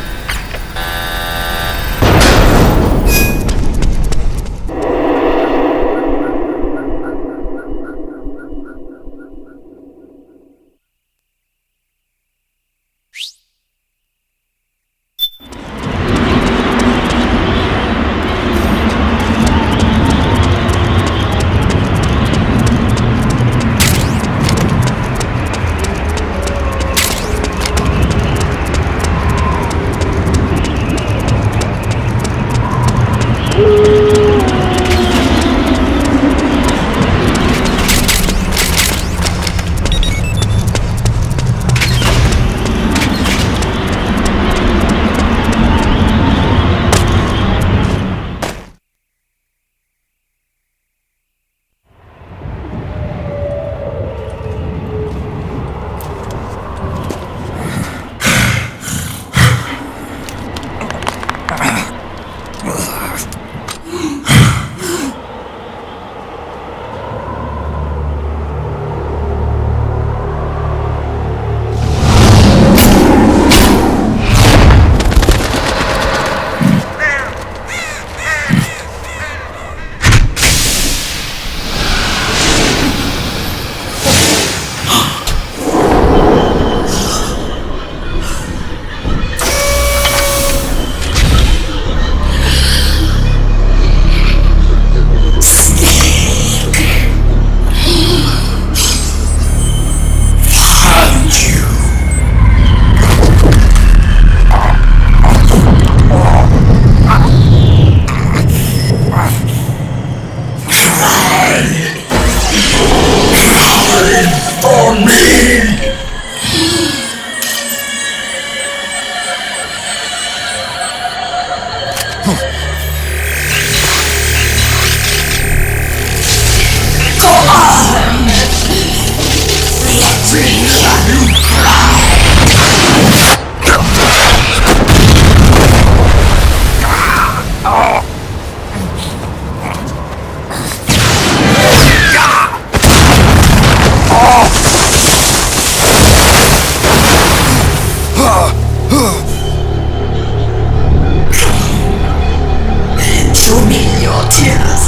Show me your tears.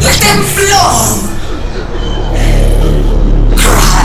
Let them flow. Cry.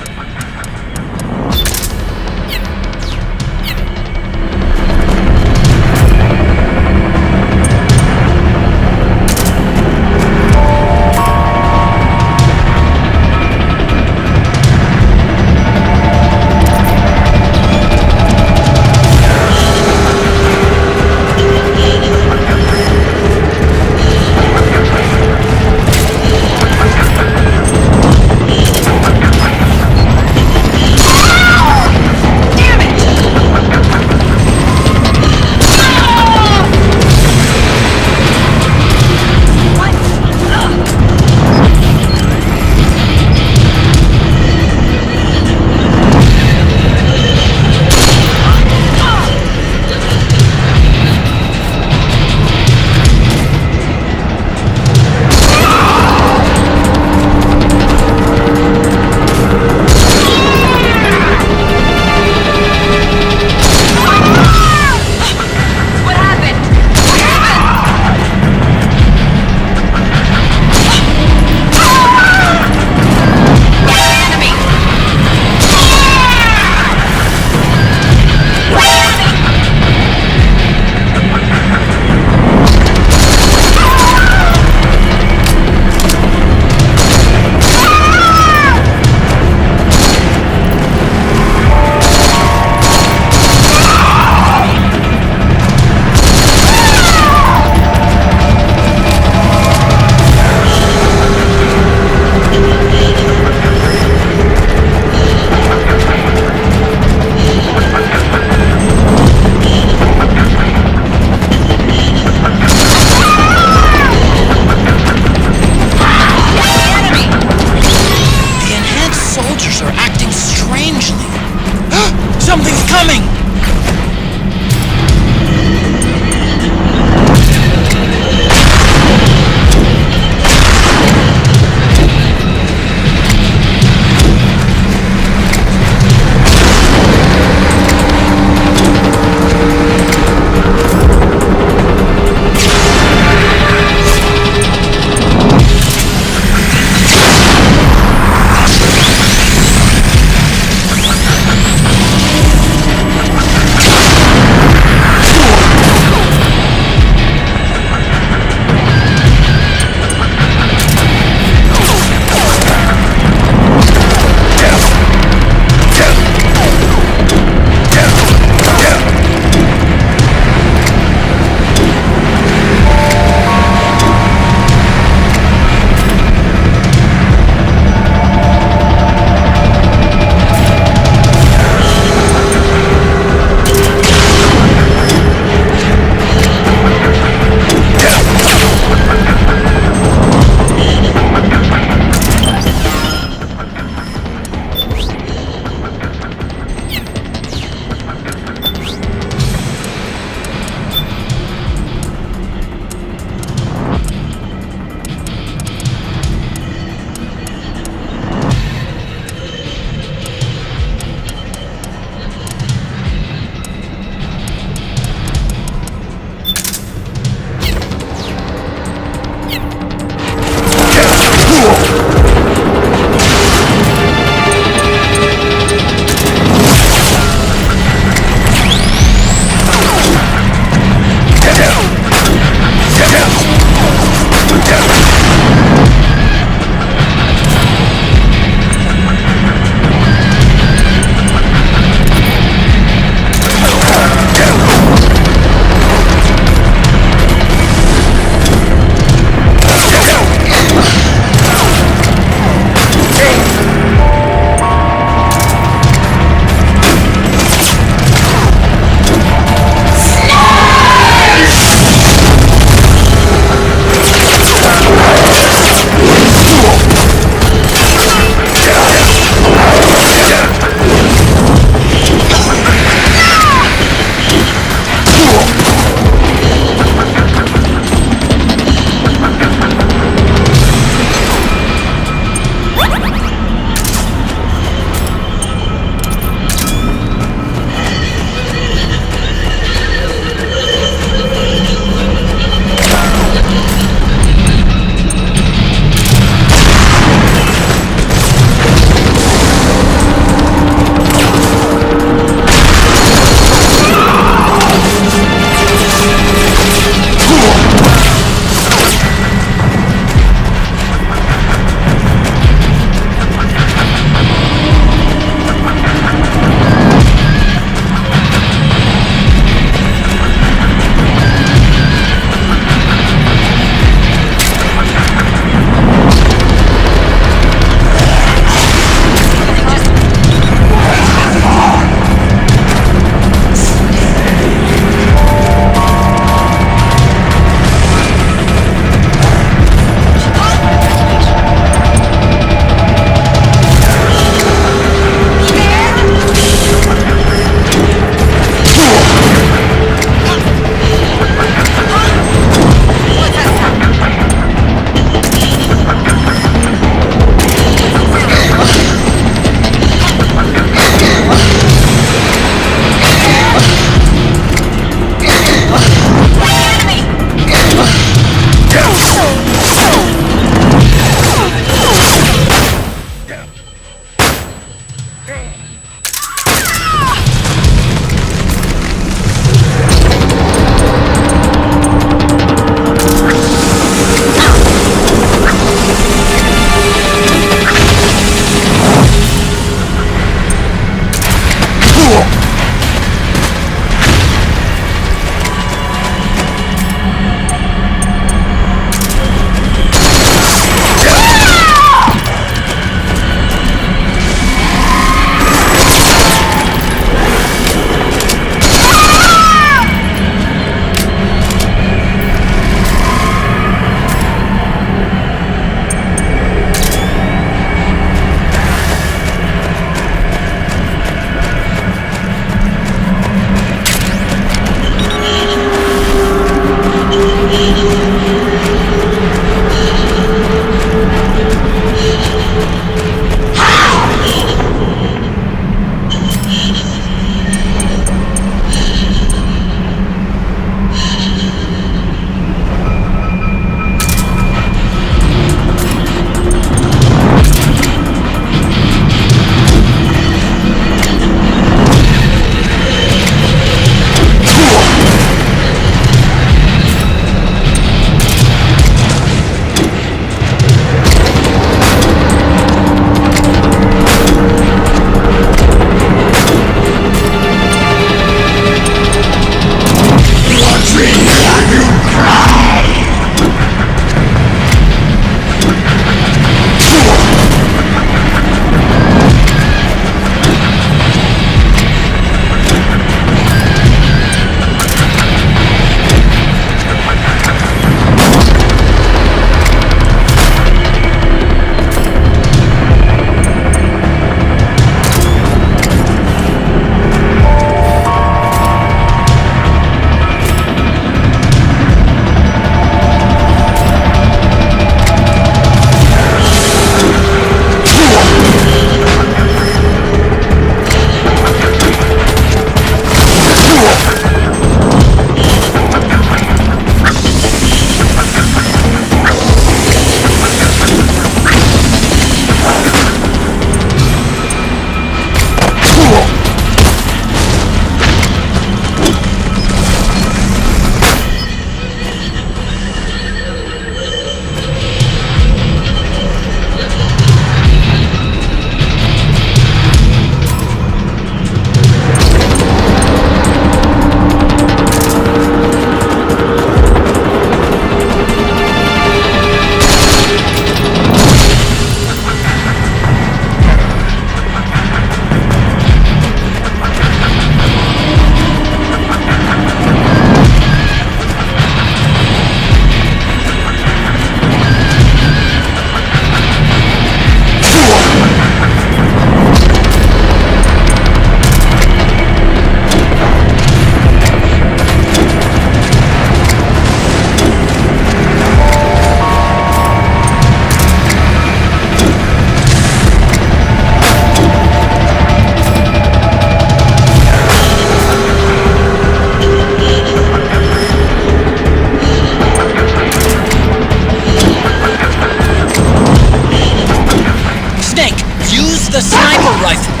the sniper rifle!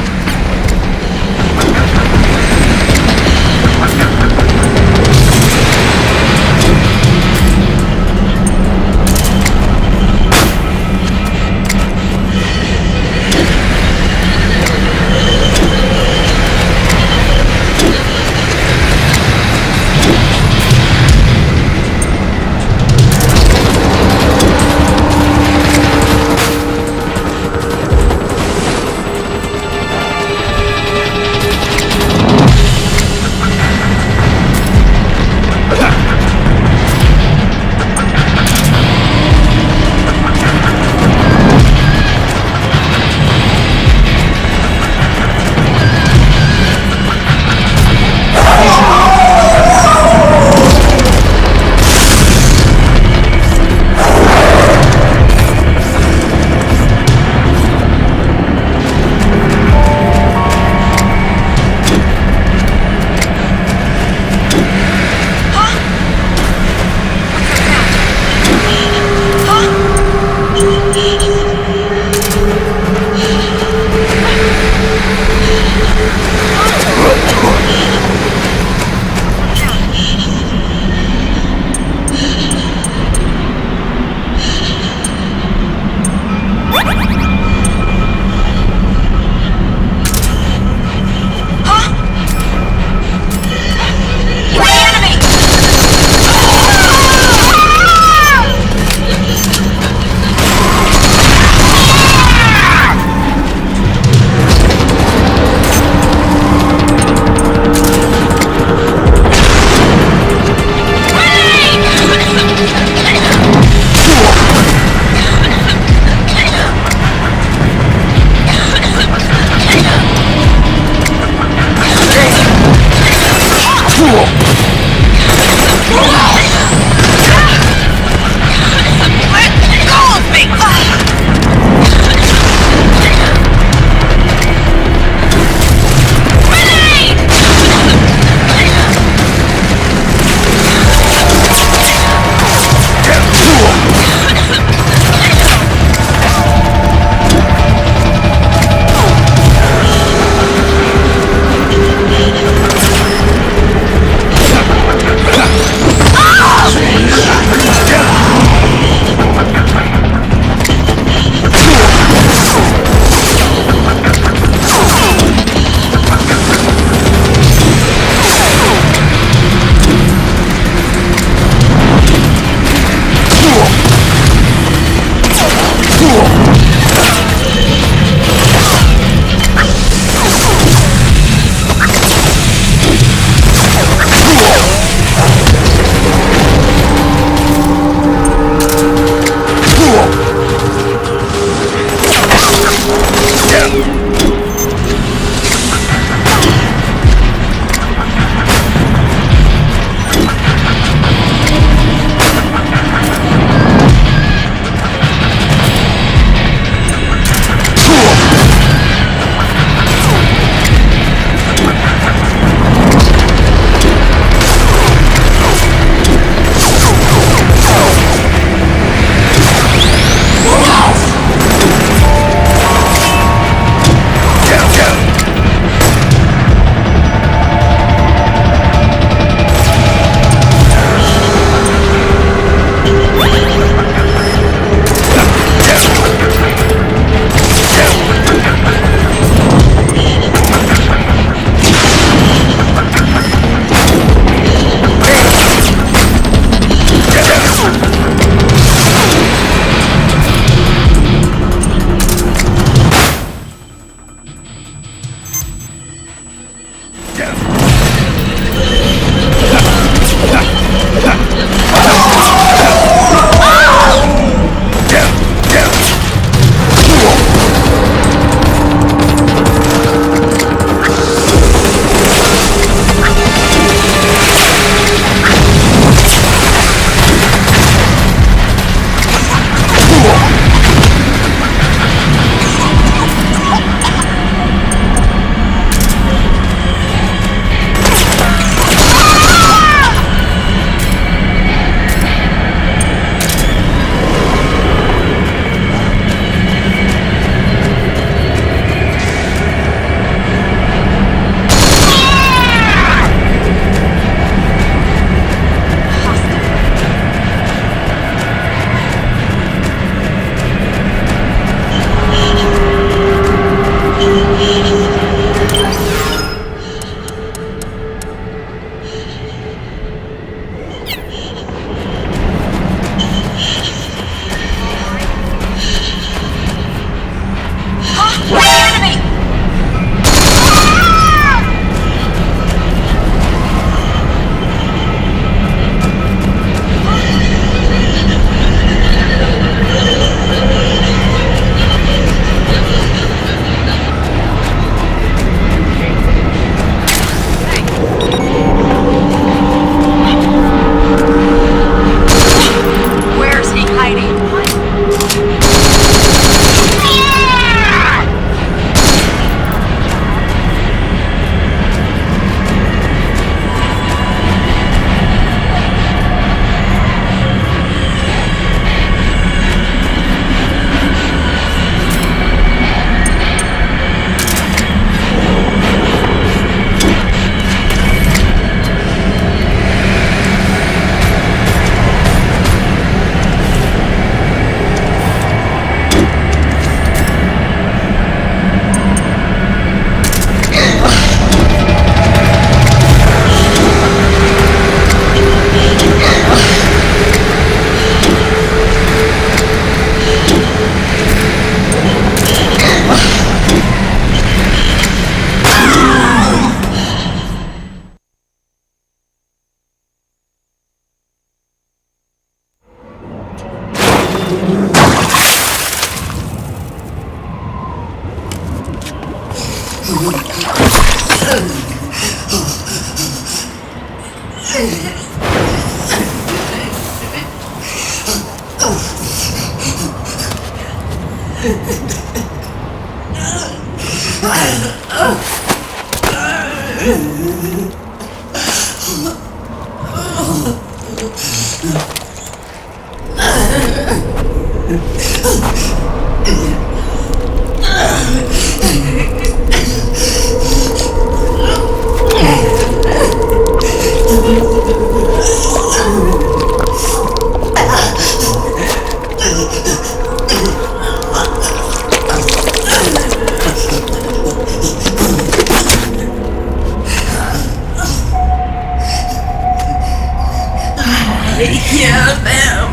I hear them.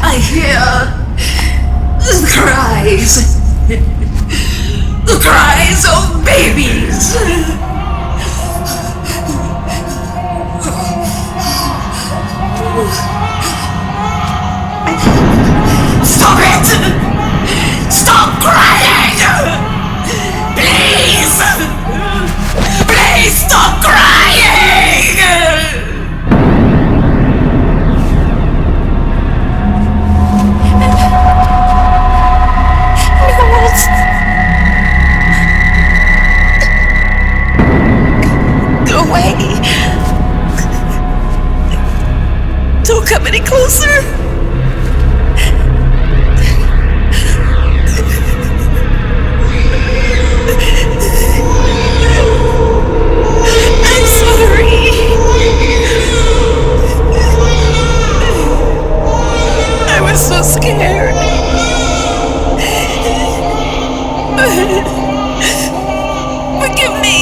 I hear the cries. The cries of babies. Stop it! Stop crying! Please! Please stop crying! Go away. Don't come any closer. I'm sorry. I was so scared. Forgive me.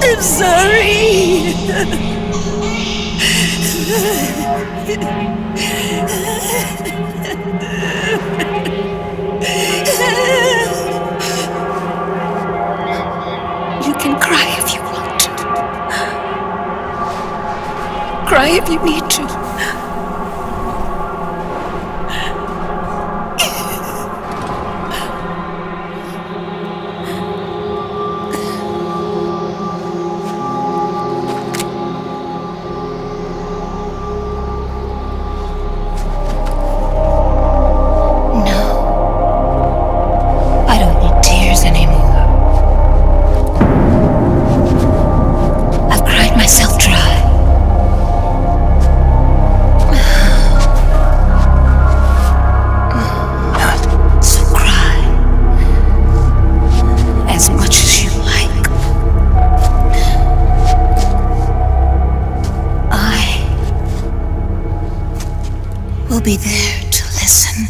I'm sorry. You can cry if you want to. Cry if you need to. I don't need tears anymore. I've cried myself dry. So cry as much as you like. I will be there to listen.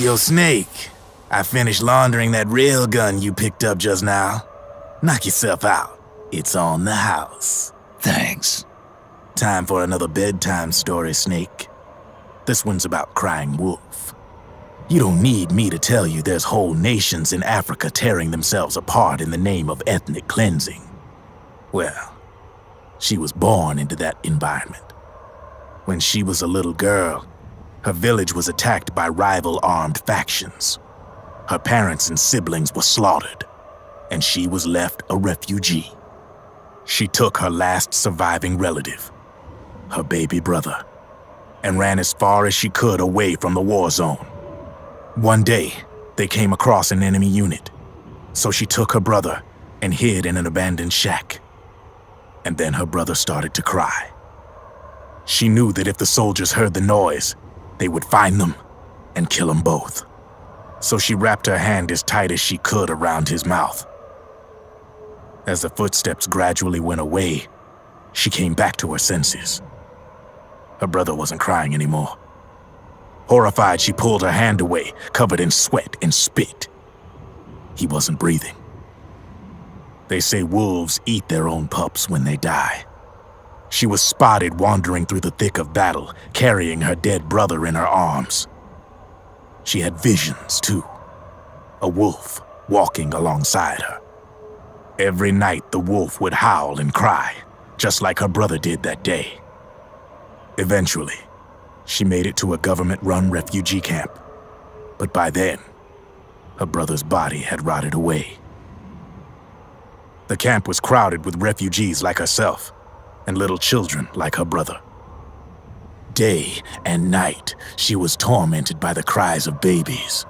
Yo, Snake, I finished laundering that railgun you picked up just now. Knock yourself out. It's on the house. Thanks. Time for another bedtime story, Snake. This one's about crying wolf. You don't need me to tell you there's whole nations in Africa tearing themselves apart in the name of ethnic cleansing. Well, she was born into that environment. When she was a little girl, her village was attacked by rival armed factions. Her parents and siblings were slaughtered, and she was left a refugee. She took her last surviving relative, her baby brother, and ran as far as she could away from the war zone. One day, they came across an enemy unit, so she took her brother and hid in an abandoned shack. And then her brother started to cry. She knew that if the soldiers heard the noise, they would find them and kill them both. So she wrapped her hand as tight as she could around his mouth. As the footsteps gradually went away, she came back to her senses. Her brother wasn't crying anymore. Horrified, she pulled her hand away, covered in sweat and spit. He wasn't breathing. They say wolves eat their own pups when they die. She was spotted wandering through the thick of battle, carrying her dead brother in her arms. She had visions, too. A wolf walking alongside her. Every night, the wolf would howl and cry, just like her brother did that day. Eventually, she made it to a government-run refugee camp. But by then, her brother's body had rotted away. The camp was crowded with refugees like herself, and little children like her brother. Day and night, she was tormented by the cries of babies.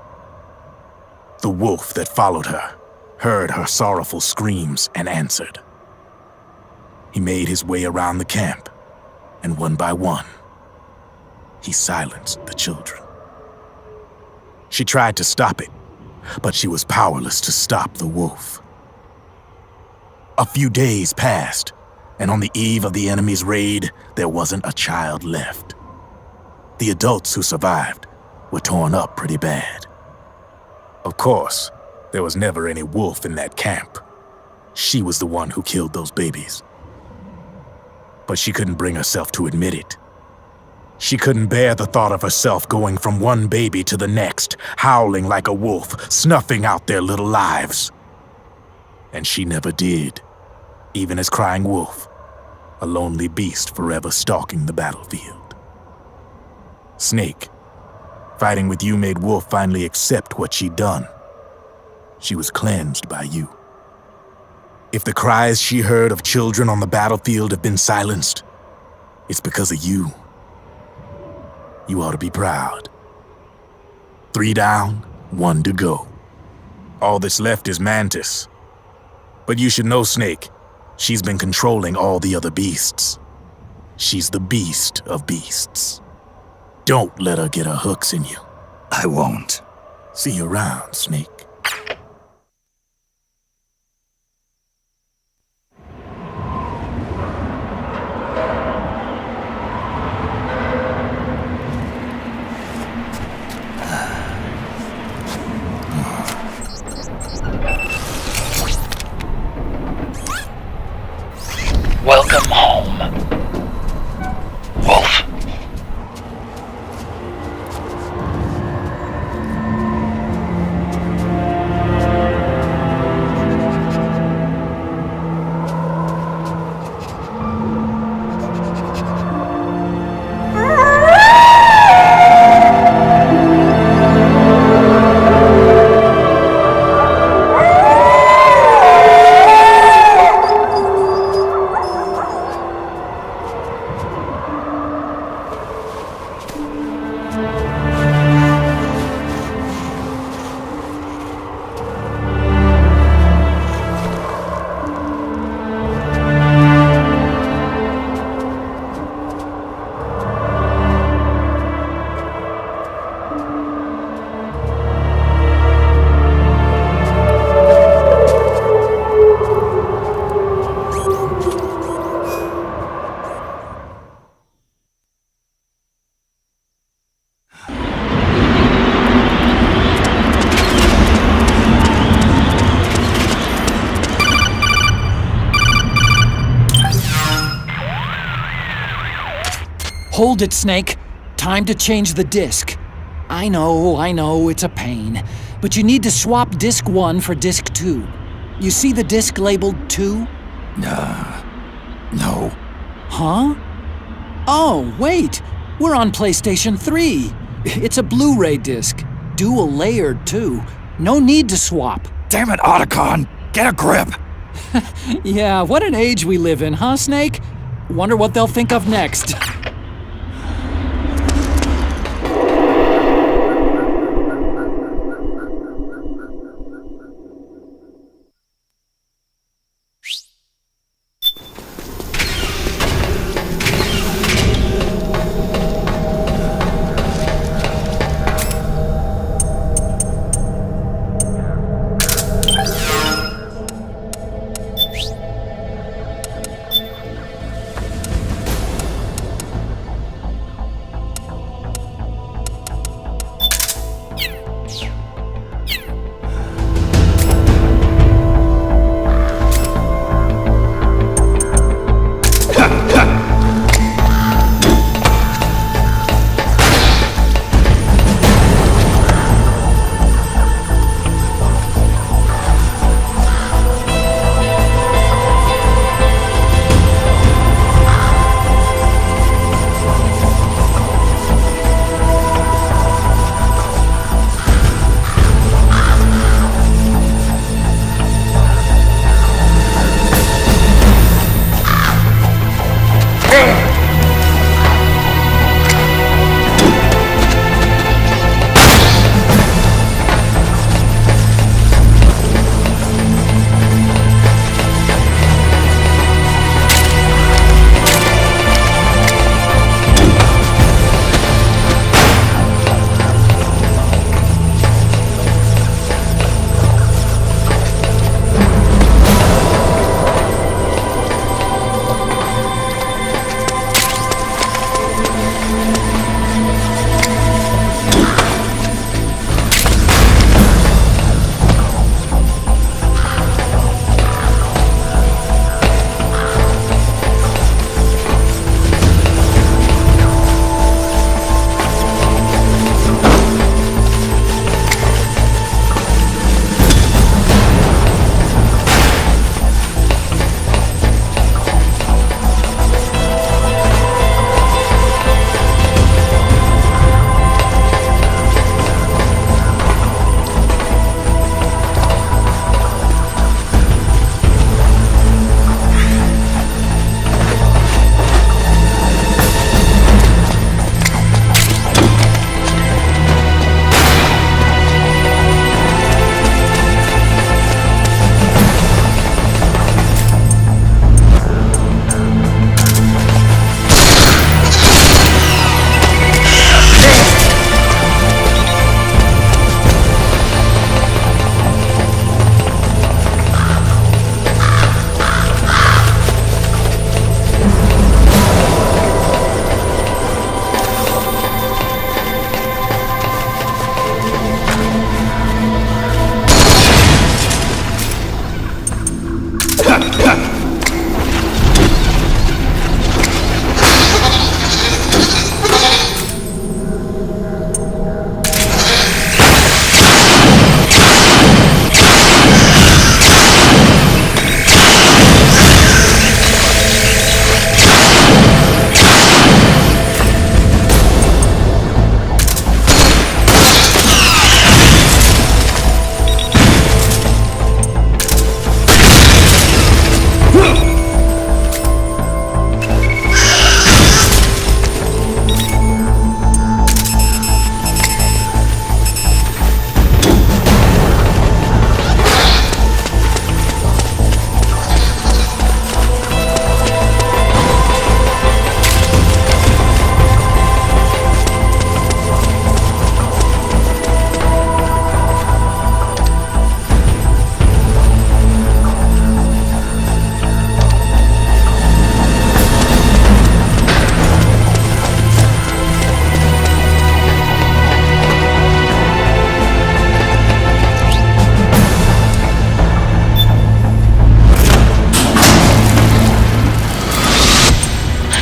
The wolf that followed her heard her sorrowful screams and answered. He made his way around the camp, and one by one, he silenced the children. She tried to stop it, but she was powerless to stop the wolf. A few days passed, and on the eve of the enemy's raid, there wasn't a child left. The adults who survived were torn up pretty bad. Of course, there was never any wolf in that camp. She was the one who killed those babies. But she couldn't bring herself to admit it. She couldn't bear the thought of herself going from one baby to the next, howling like a wolf, snuffing out their little lives. And she never did, even as crying wolf, a lonely beast forever stalking the battlefield. Snake, fighting with you made Wolf finally accept what she'd done. She was cleansed by you. If the cries she heard of children on the battlefield have been silenced, it's because of you. You ought to be proud. 3 down, 1 to go. All that's left is Mantis. But you should know, Snake, she's been controlling all the other beasts. She's the beast of beasts. Don't let her get her hooks in you. I won't. See you around, Snake. Welcome home, Wolf. Hold it, Snake. Time to change the disc. I know, it's a pain. But you need to swap disc 1 for disc 2. You see the disc labeled 2? No. Huh? Oh, wait! We're on PlayStation 3! It's a Blu-ray disc. Dual layered, too. No need to swap. Damn it, Otacon! Get a grip! Yeah, what an age we live in, huh, Snake? Wonder what they'll think of next.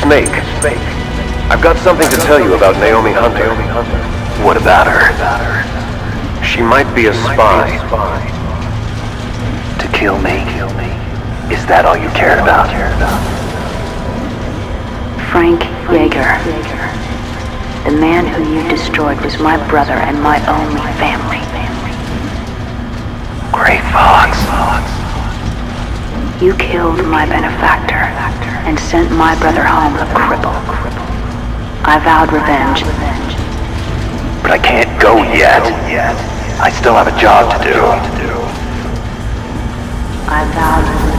Snake. I've got something to tell you about Naomi Hunter. What about her? She might be a spy. To kill me? Is that all you cared about? Frank Yeager. The man who you destroyed was my brother and my only family. Gray Fox. You killed my benefactor and sent my brother home a cripple. I vowed revenge. But I can't go yet. I still have a job to do. I vowed revenge.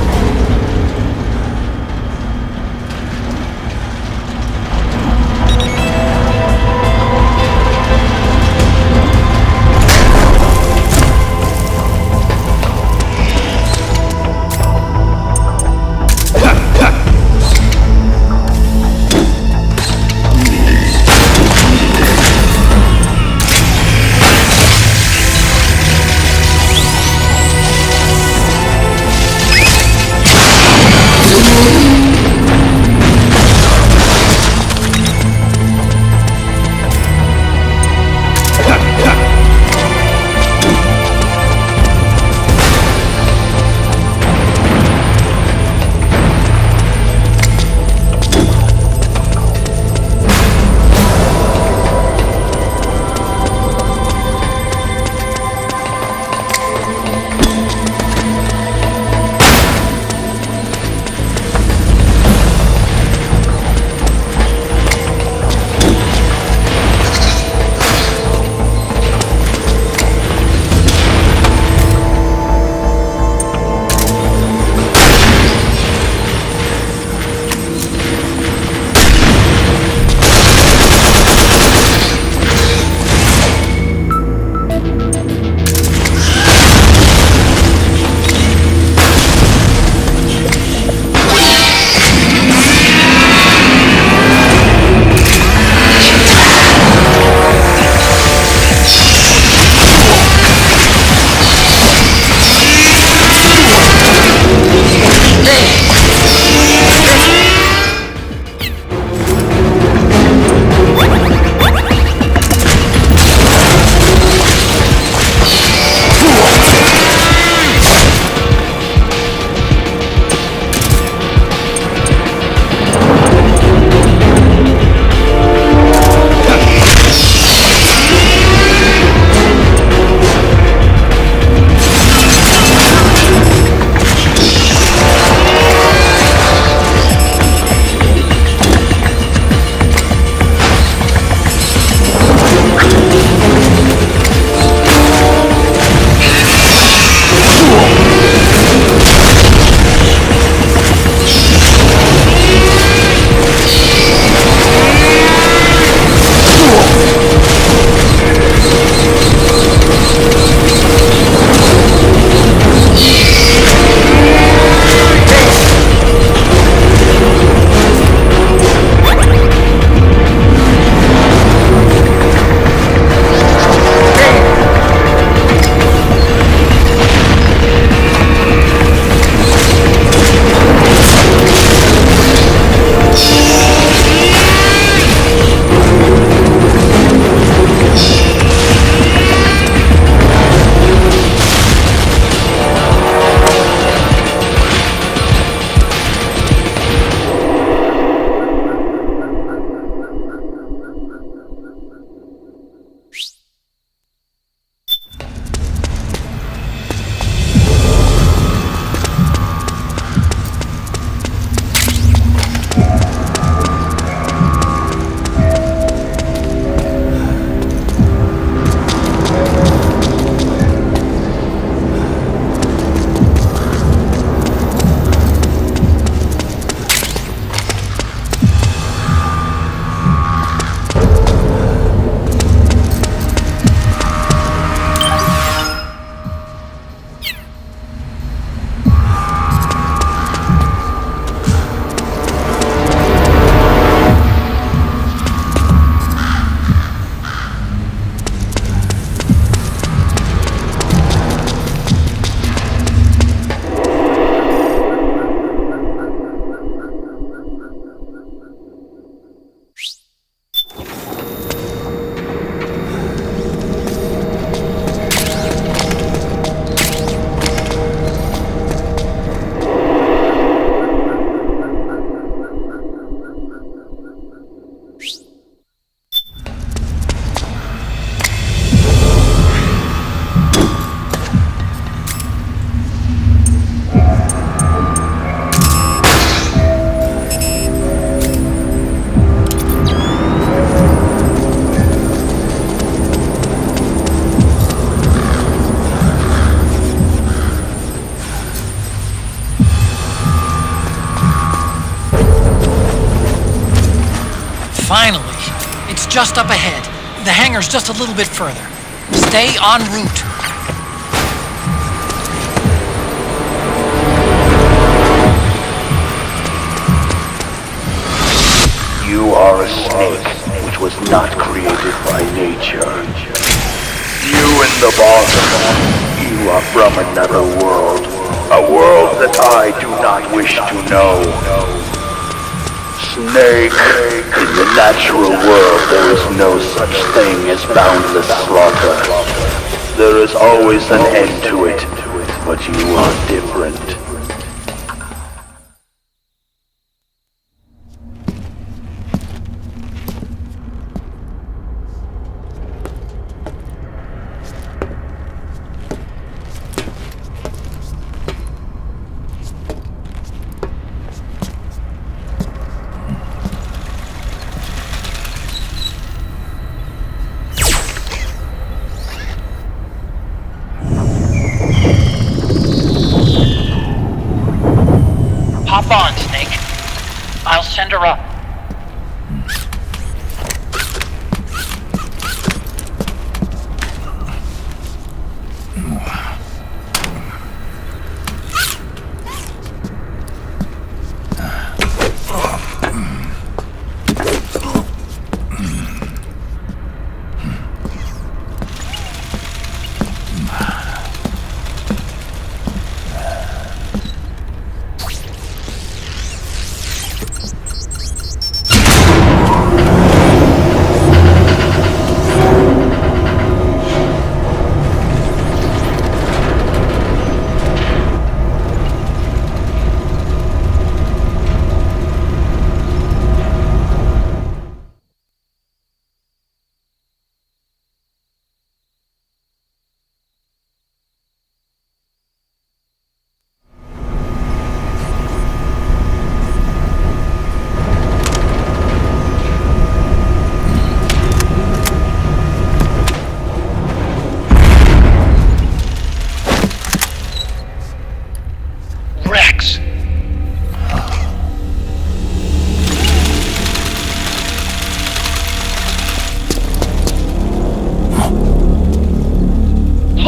Finally. It's just up ahead. The hangar's just a little bit further. Stay en route. You are a snake which was not created by nature. You and the boss, you are from another world. A world that I do not wish to know. Snake, in the natural world there is no such thing as boundless slaughter. There is always an end to it, but you are different. Hop on, Snake. I'll send her up.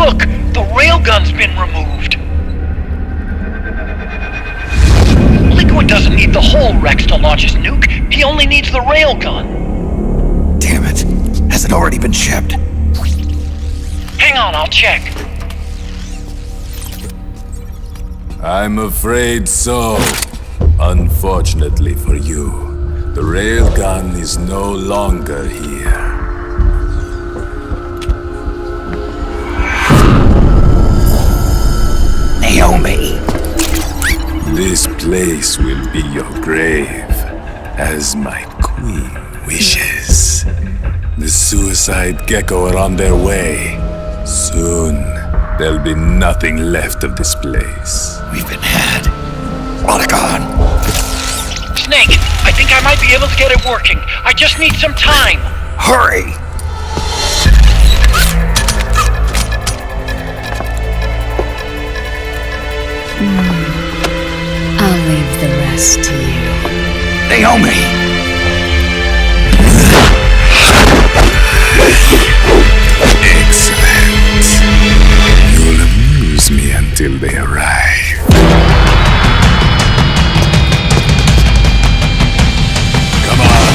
Look! The railgun's been removed! Liquid doesn't need the whole Rex to launch his nuke. He only needs the railgun. Damn it. Has it already been shipped? Hang on, I'll check. I'm afraid so. Unfortunately for you, the railgun is no longer here. Naomi! This place will be your grave, as my queen wishes. The suicide gecko are on their way. Soon, there'll be nothing left of this place. We've been had. All gone. Snake, I think I might be able to get it working. I just need some time. Hurry! I'll leave the rest to you. Naomi! Excellent. You'll amuse me until they arrive. Come on.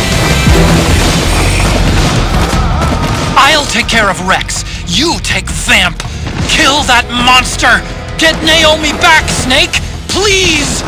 I'll take care of Rex. You take Vamp. Kill that monster. Get Naomi back, Snake! Please!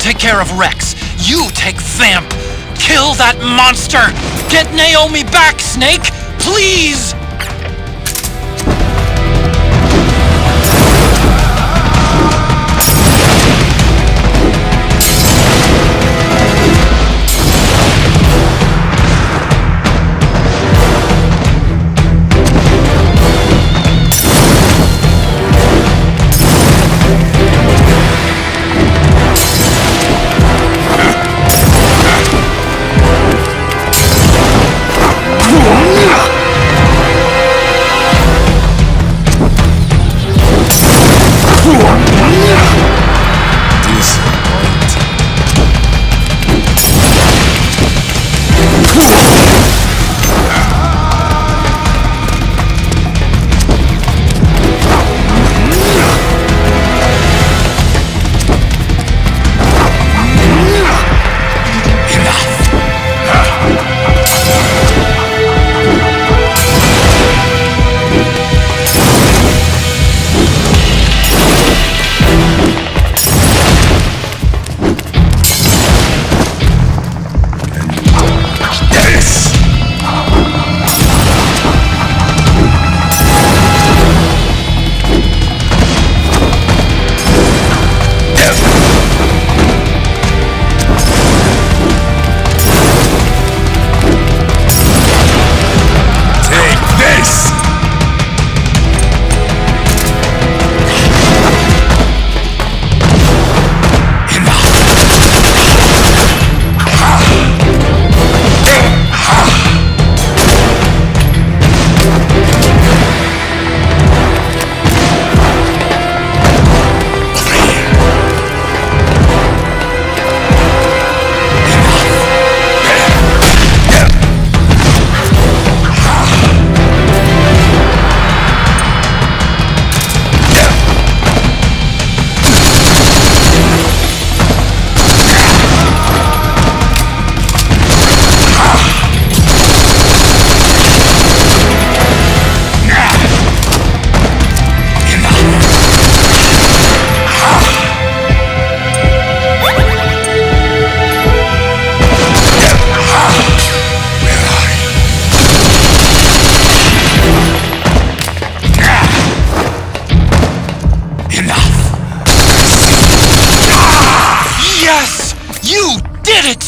take care of Rex. You take Vamp. Kill that monster! Get Naomi back, Snake! Please!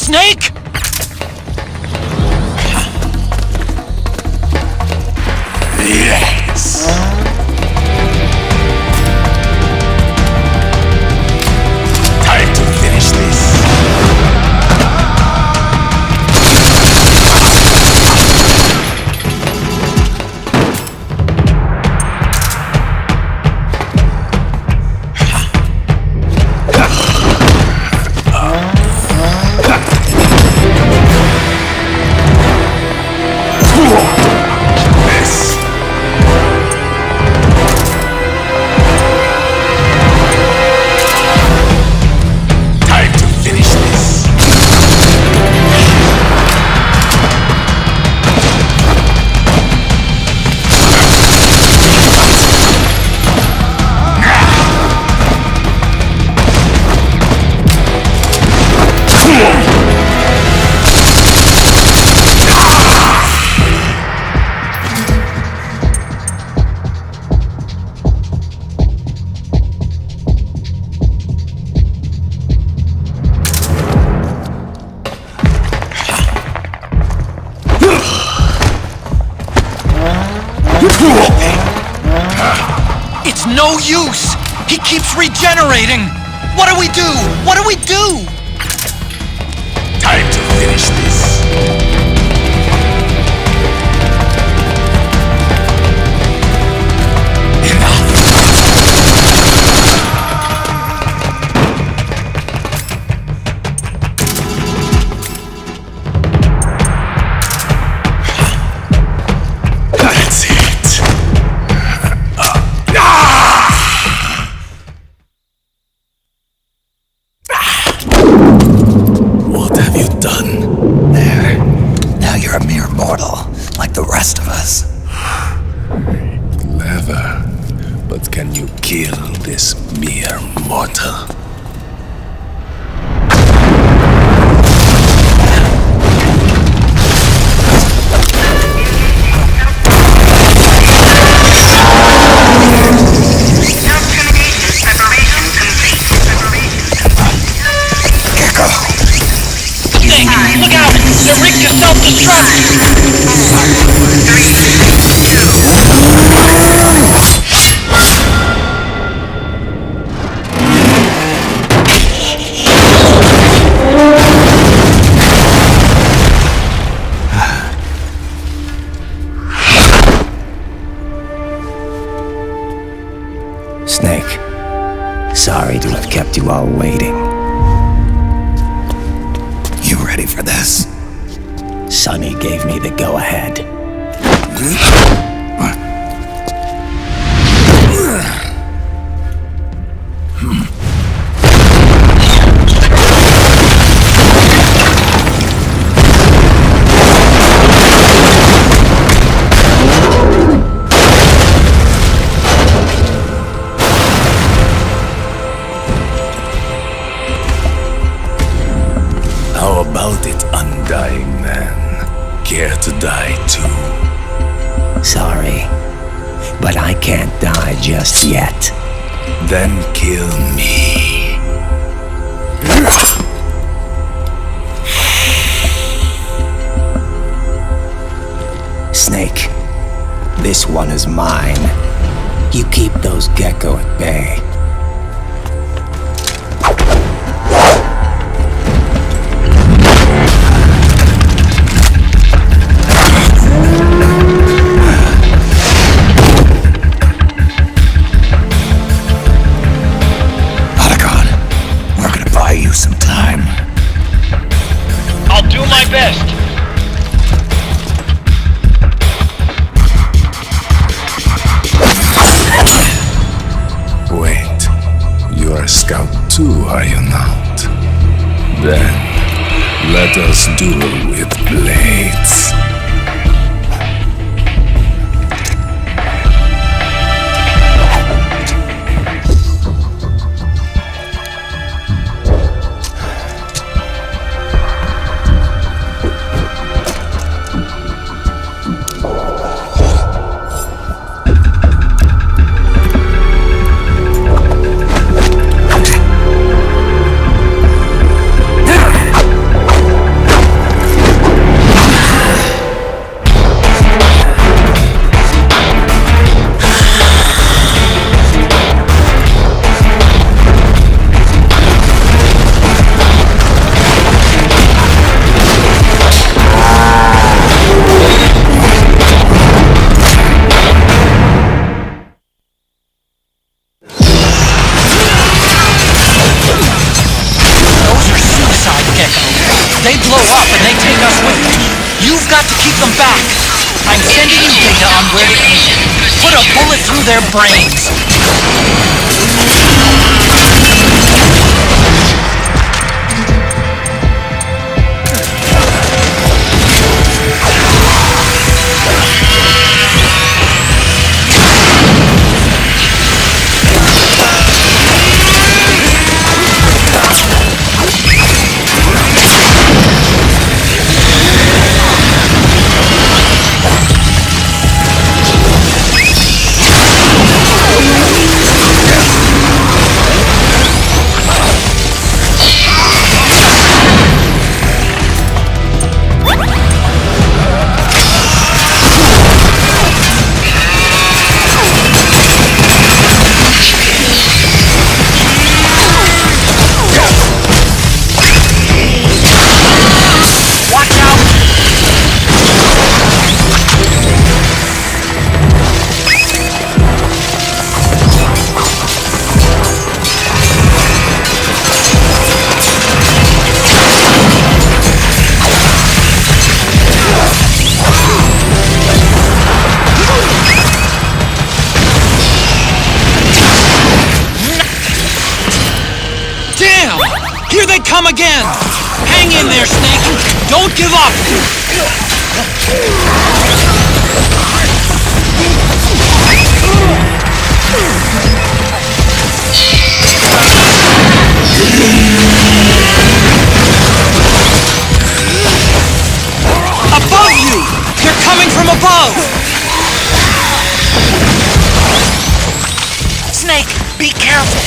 Snake! Yes! Time to finish this. It's no use! He keeps regenerating! What do we do? What do we do? Time to finish this. Can you kill this mere mortal? Sorry to have kept you all waiting. You ready for this? Sonny gave me the go-ahead. How about it, undying man? Care to die too? Sorry, but I can't die just yet. Then kill me. Snake, this one is mine. You keep those gecko at bay. Some time. I'll do my best. Wait, you are a scout too, are you not? Then, let us duel with blades. They blow up and they take us with them. You've got to keep them back. I'm sending you data on where to aim. Put a bullet through their brains. Here they come again! Hang in there, Snake! Don't give up! Above you! They're coming from above! Snake, be careful!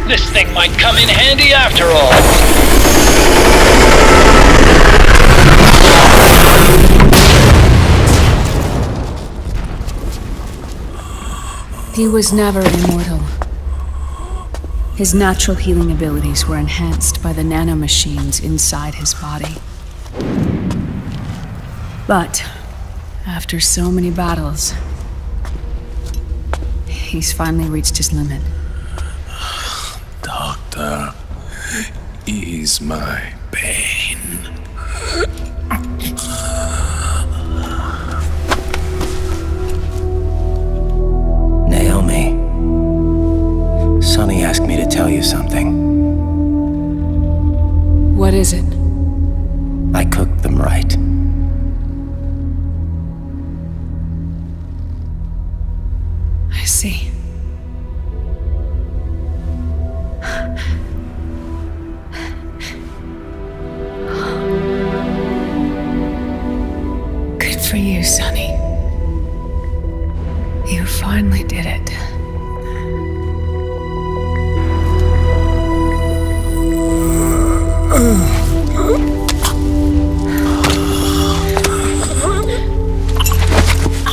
This thing might come in handy after all. He was never immortal. His natural healing abilities were enhanced by the nanomachines inside his body. But, after so many battles, he's finally reached his limit. Doctor, ease my pain. Naomi, Sonny asked me to tell you something. What is it? I cooked them right. I see. Good for you, Sonny. You finally did it.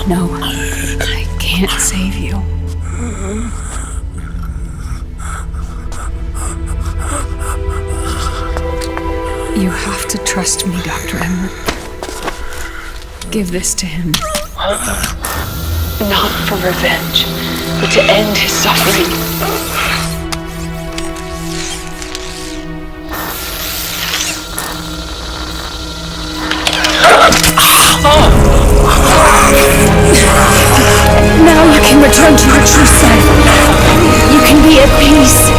No, I can't save you. You have to trust me, Dr. Emmer. Give this to him. Not for revenge, but to end his suffering. Now you can return to your true self. You can be at peace.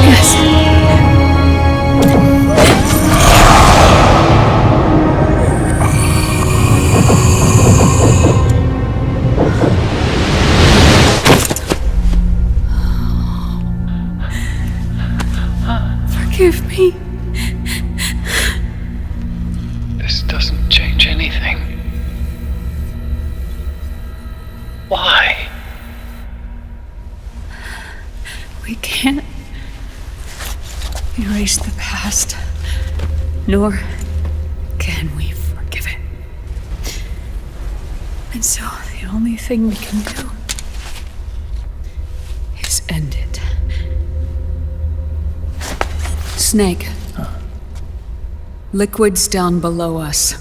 Yes. Forgive me. This doesn't change anything. Why? We can't erase the past, nor can we forgive it. And so the only thing we can do is end it. Snake. Liquid's down below us.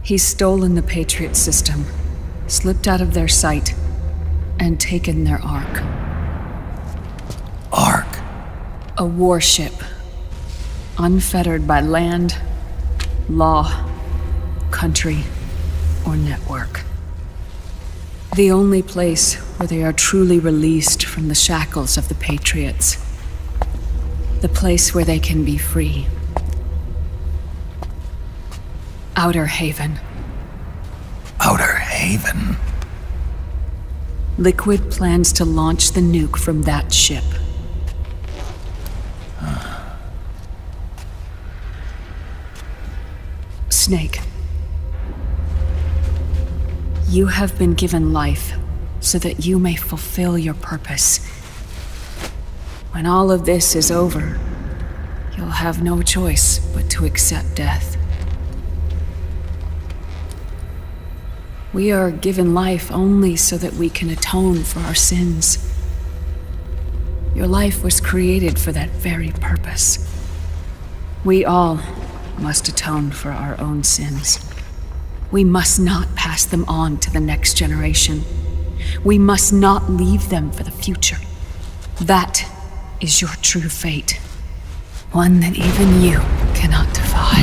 He's stolen the Patriot system, slipped out of their sight, and taken their Ark. Ark? A warship. Unfettered by land, law, country, or network. The only place where they are truly released from the shackles of the Patriots. The place where they can be free. Outer Haven. Outer Haven? Liquid plans to launch the nuke from that ship. Snake. You have been given life so that you may fulfill your purpose. When all of this is over, you'll have no choice but to accept death. We are given life only so that we can atone for our sins. Your life was created for that very purpose. We all must atone for our own sins. We must not pass them on to the next generation. We must not leave them for the future. That is your true fate. One that even you cannot defy.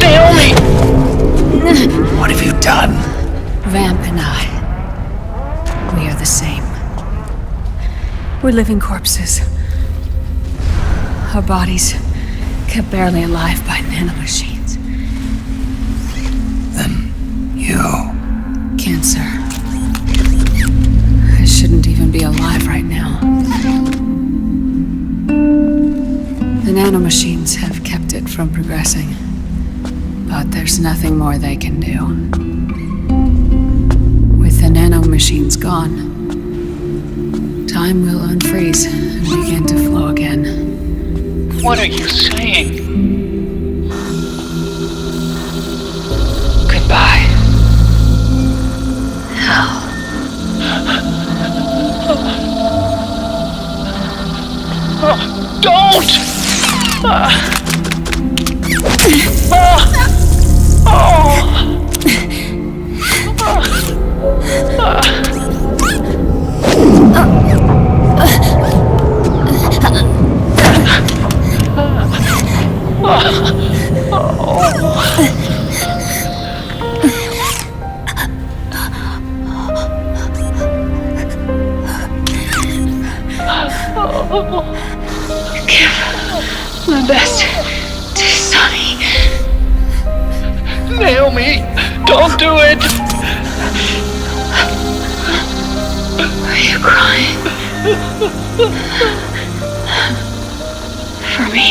Naomi! What have you done? Vamp and I, we are the same. We're living corpses. Our bodies kept barely alive by nanomachines. Then you... Cancer. I shouldn't even be alive right now. The nanomachines have kept it from progressing, but there's nothing more they can do. With the nanomachines gone, time will unfreeze and begin to flow again. What are you saying? Goodbye. Hell. Don't! Give my best to Sonny. Naomi, don't do it! Are you crying? For me?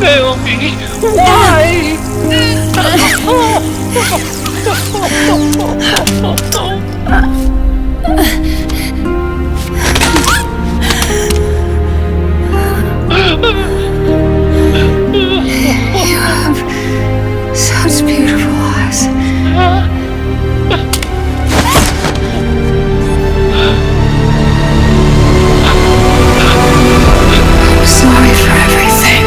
Naomi, why? You have such beautiful eyes. I'm sorry for everything.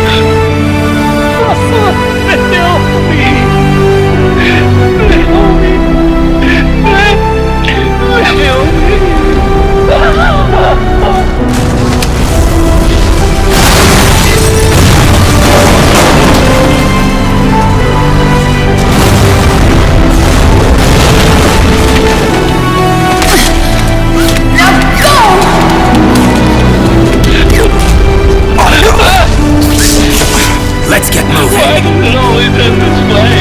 Let's get moving. Why does it always end this way?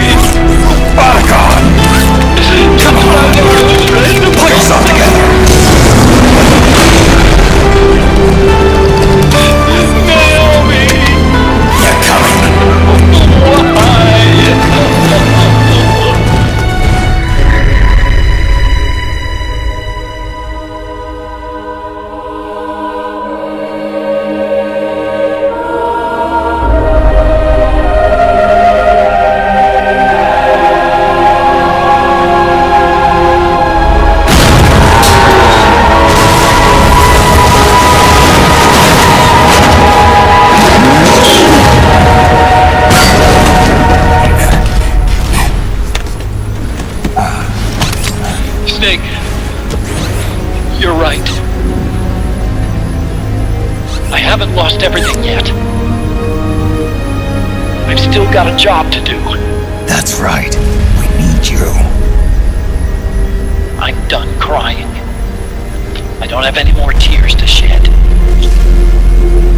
Botacon! Come on! Pull yourself together! Naomi! They're coming! Snake, you're right. I haven't lost everything yet. I've still got a job to do. That's right. We need you. I'm done crying. I don't have any more tears to shed.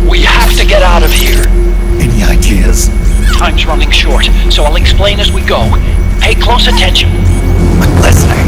We have to get out of here. Any ideas? Time's running short, so I'll explain as we go. Pay close attention. I'm listening.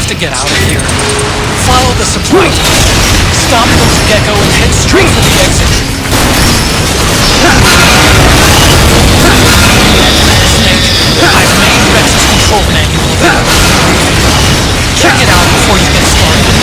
have to get out of here. Follow the supply tunnel. Stop those gecko and head straight for the exit. Snake, I've made Rex's control manual available. Check it out before you get started.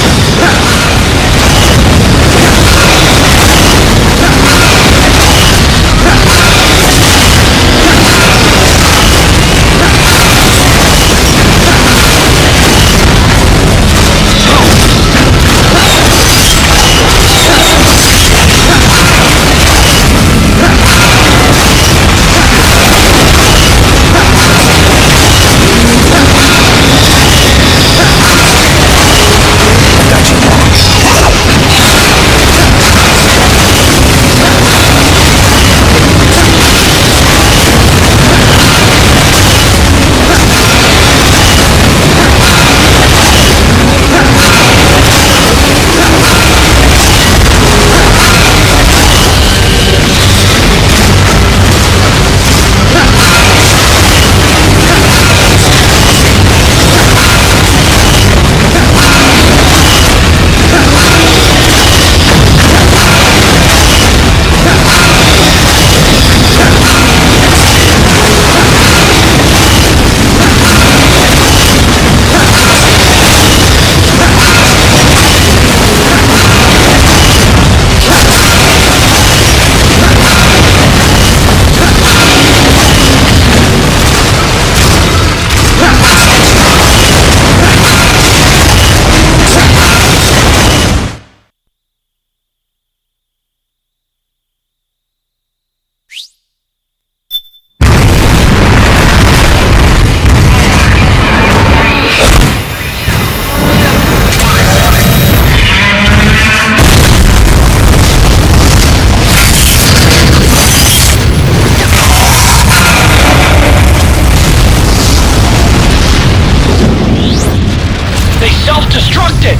Self-destructed!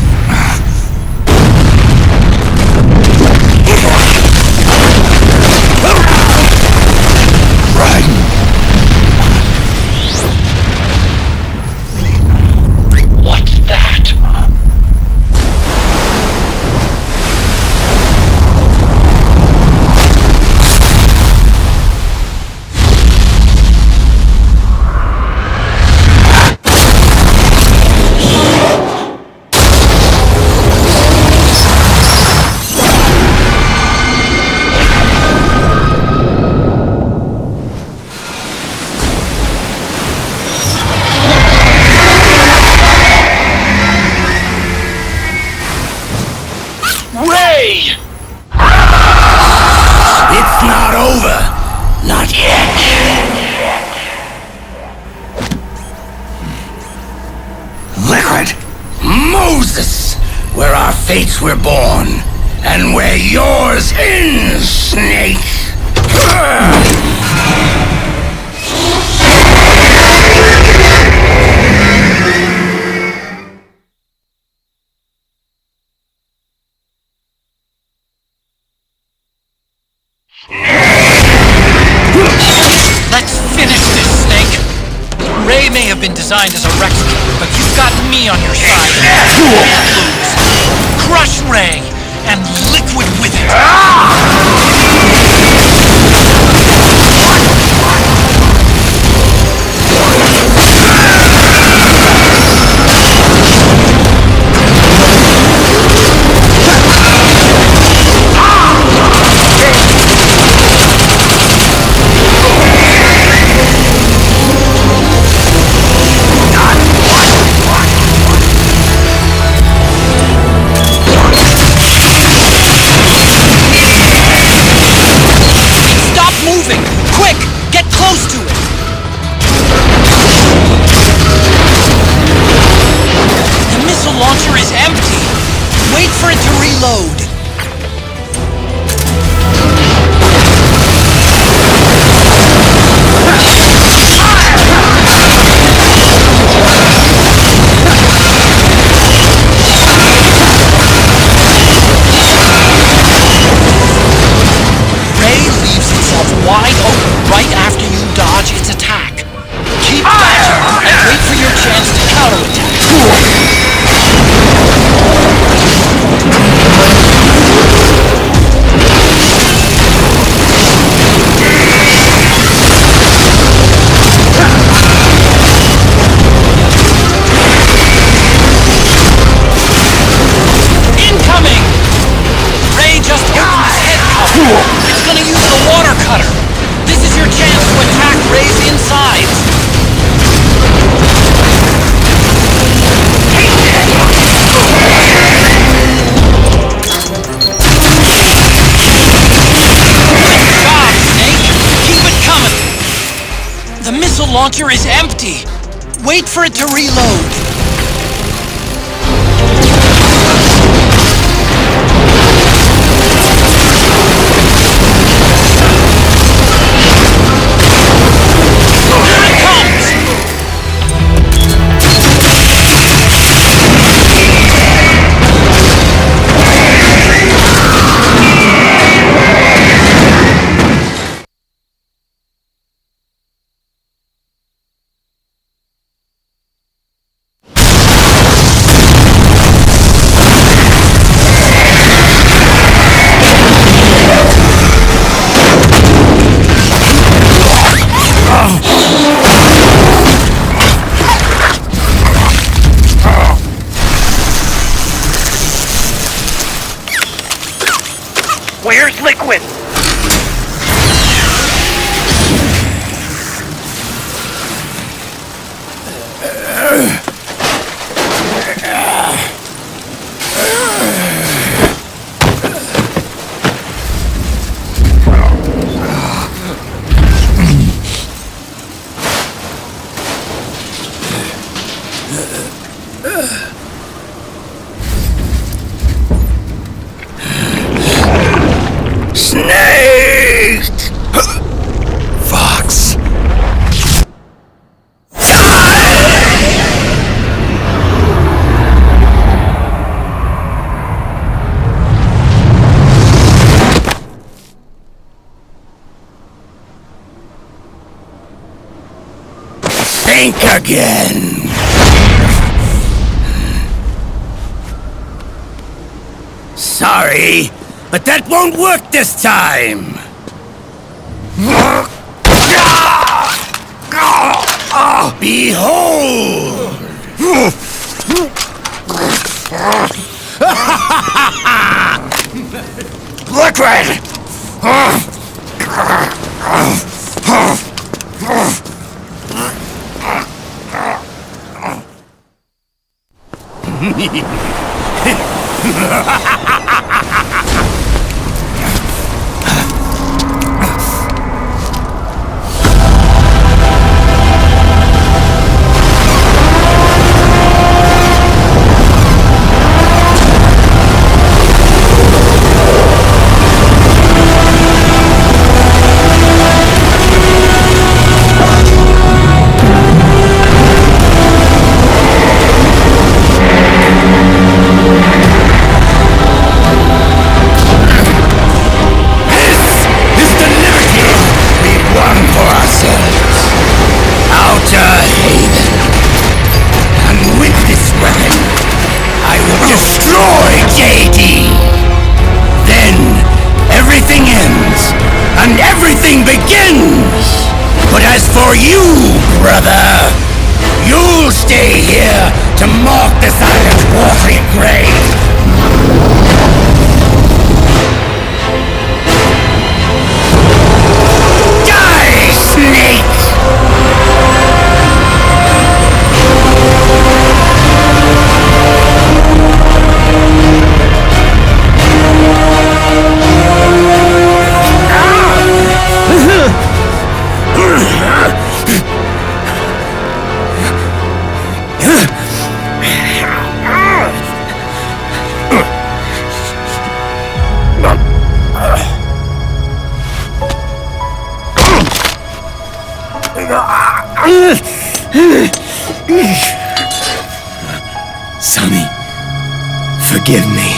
What's that? Ray! It's not over. Not yet. Liquid. Moses! Where our fates were born. And where yours ends, Snake. Let's finish this, Snake. Ray may have been designed as a Rex killer, but you've got me on your side. You can't lose. Crush Ray, and Liquid with it. launcher is empty. Wait for it to reload. Where's Liquid? Fox. Think again. Sorry, but that won't work this time. Behold! Liquid! For you, brother, you'll stay here to mark this island's watery grave. Die, snake! Sonny, forgive me.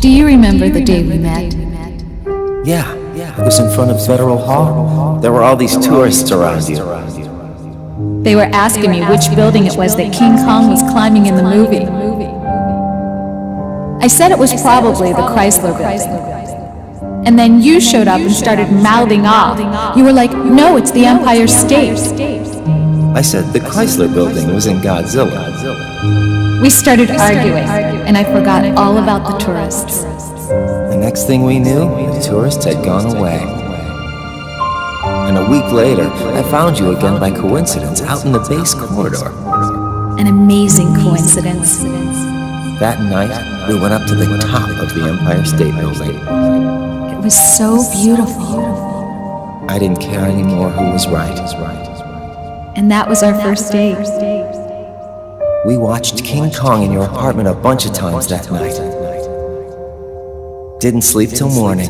Do you remember the day we met? Yeah, it was in front of Federal Hall. There were all these tourists around you. They were asking me which building it was that King Kong was climbing in the movie. I said it was probably the Chrysler building. And then you showed up and started mouthing off. You were like, no, it's the Empire State. I said the Chrysler building was in Godzilla. We started arguing, and I forgot all about the tourists. The next thing we knew, the tourists had gone away. And a week later, I found you again by coincidence out in the base corridor. An amazing coincidence. That night, we went up to the top of the Empire State Building. It was so beautiful. I didn't care anymore who was right. And that was our first date. We watched King Kong in your apartment a bunch of times that night. Didn't sleep till morning.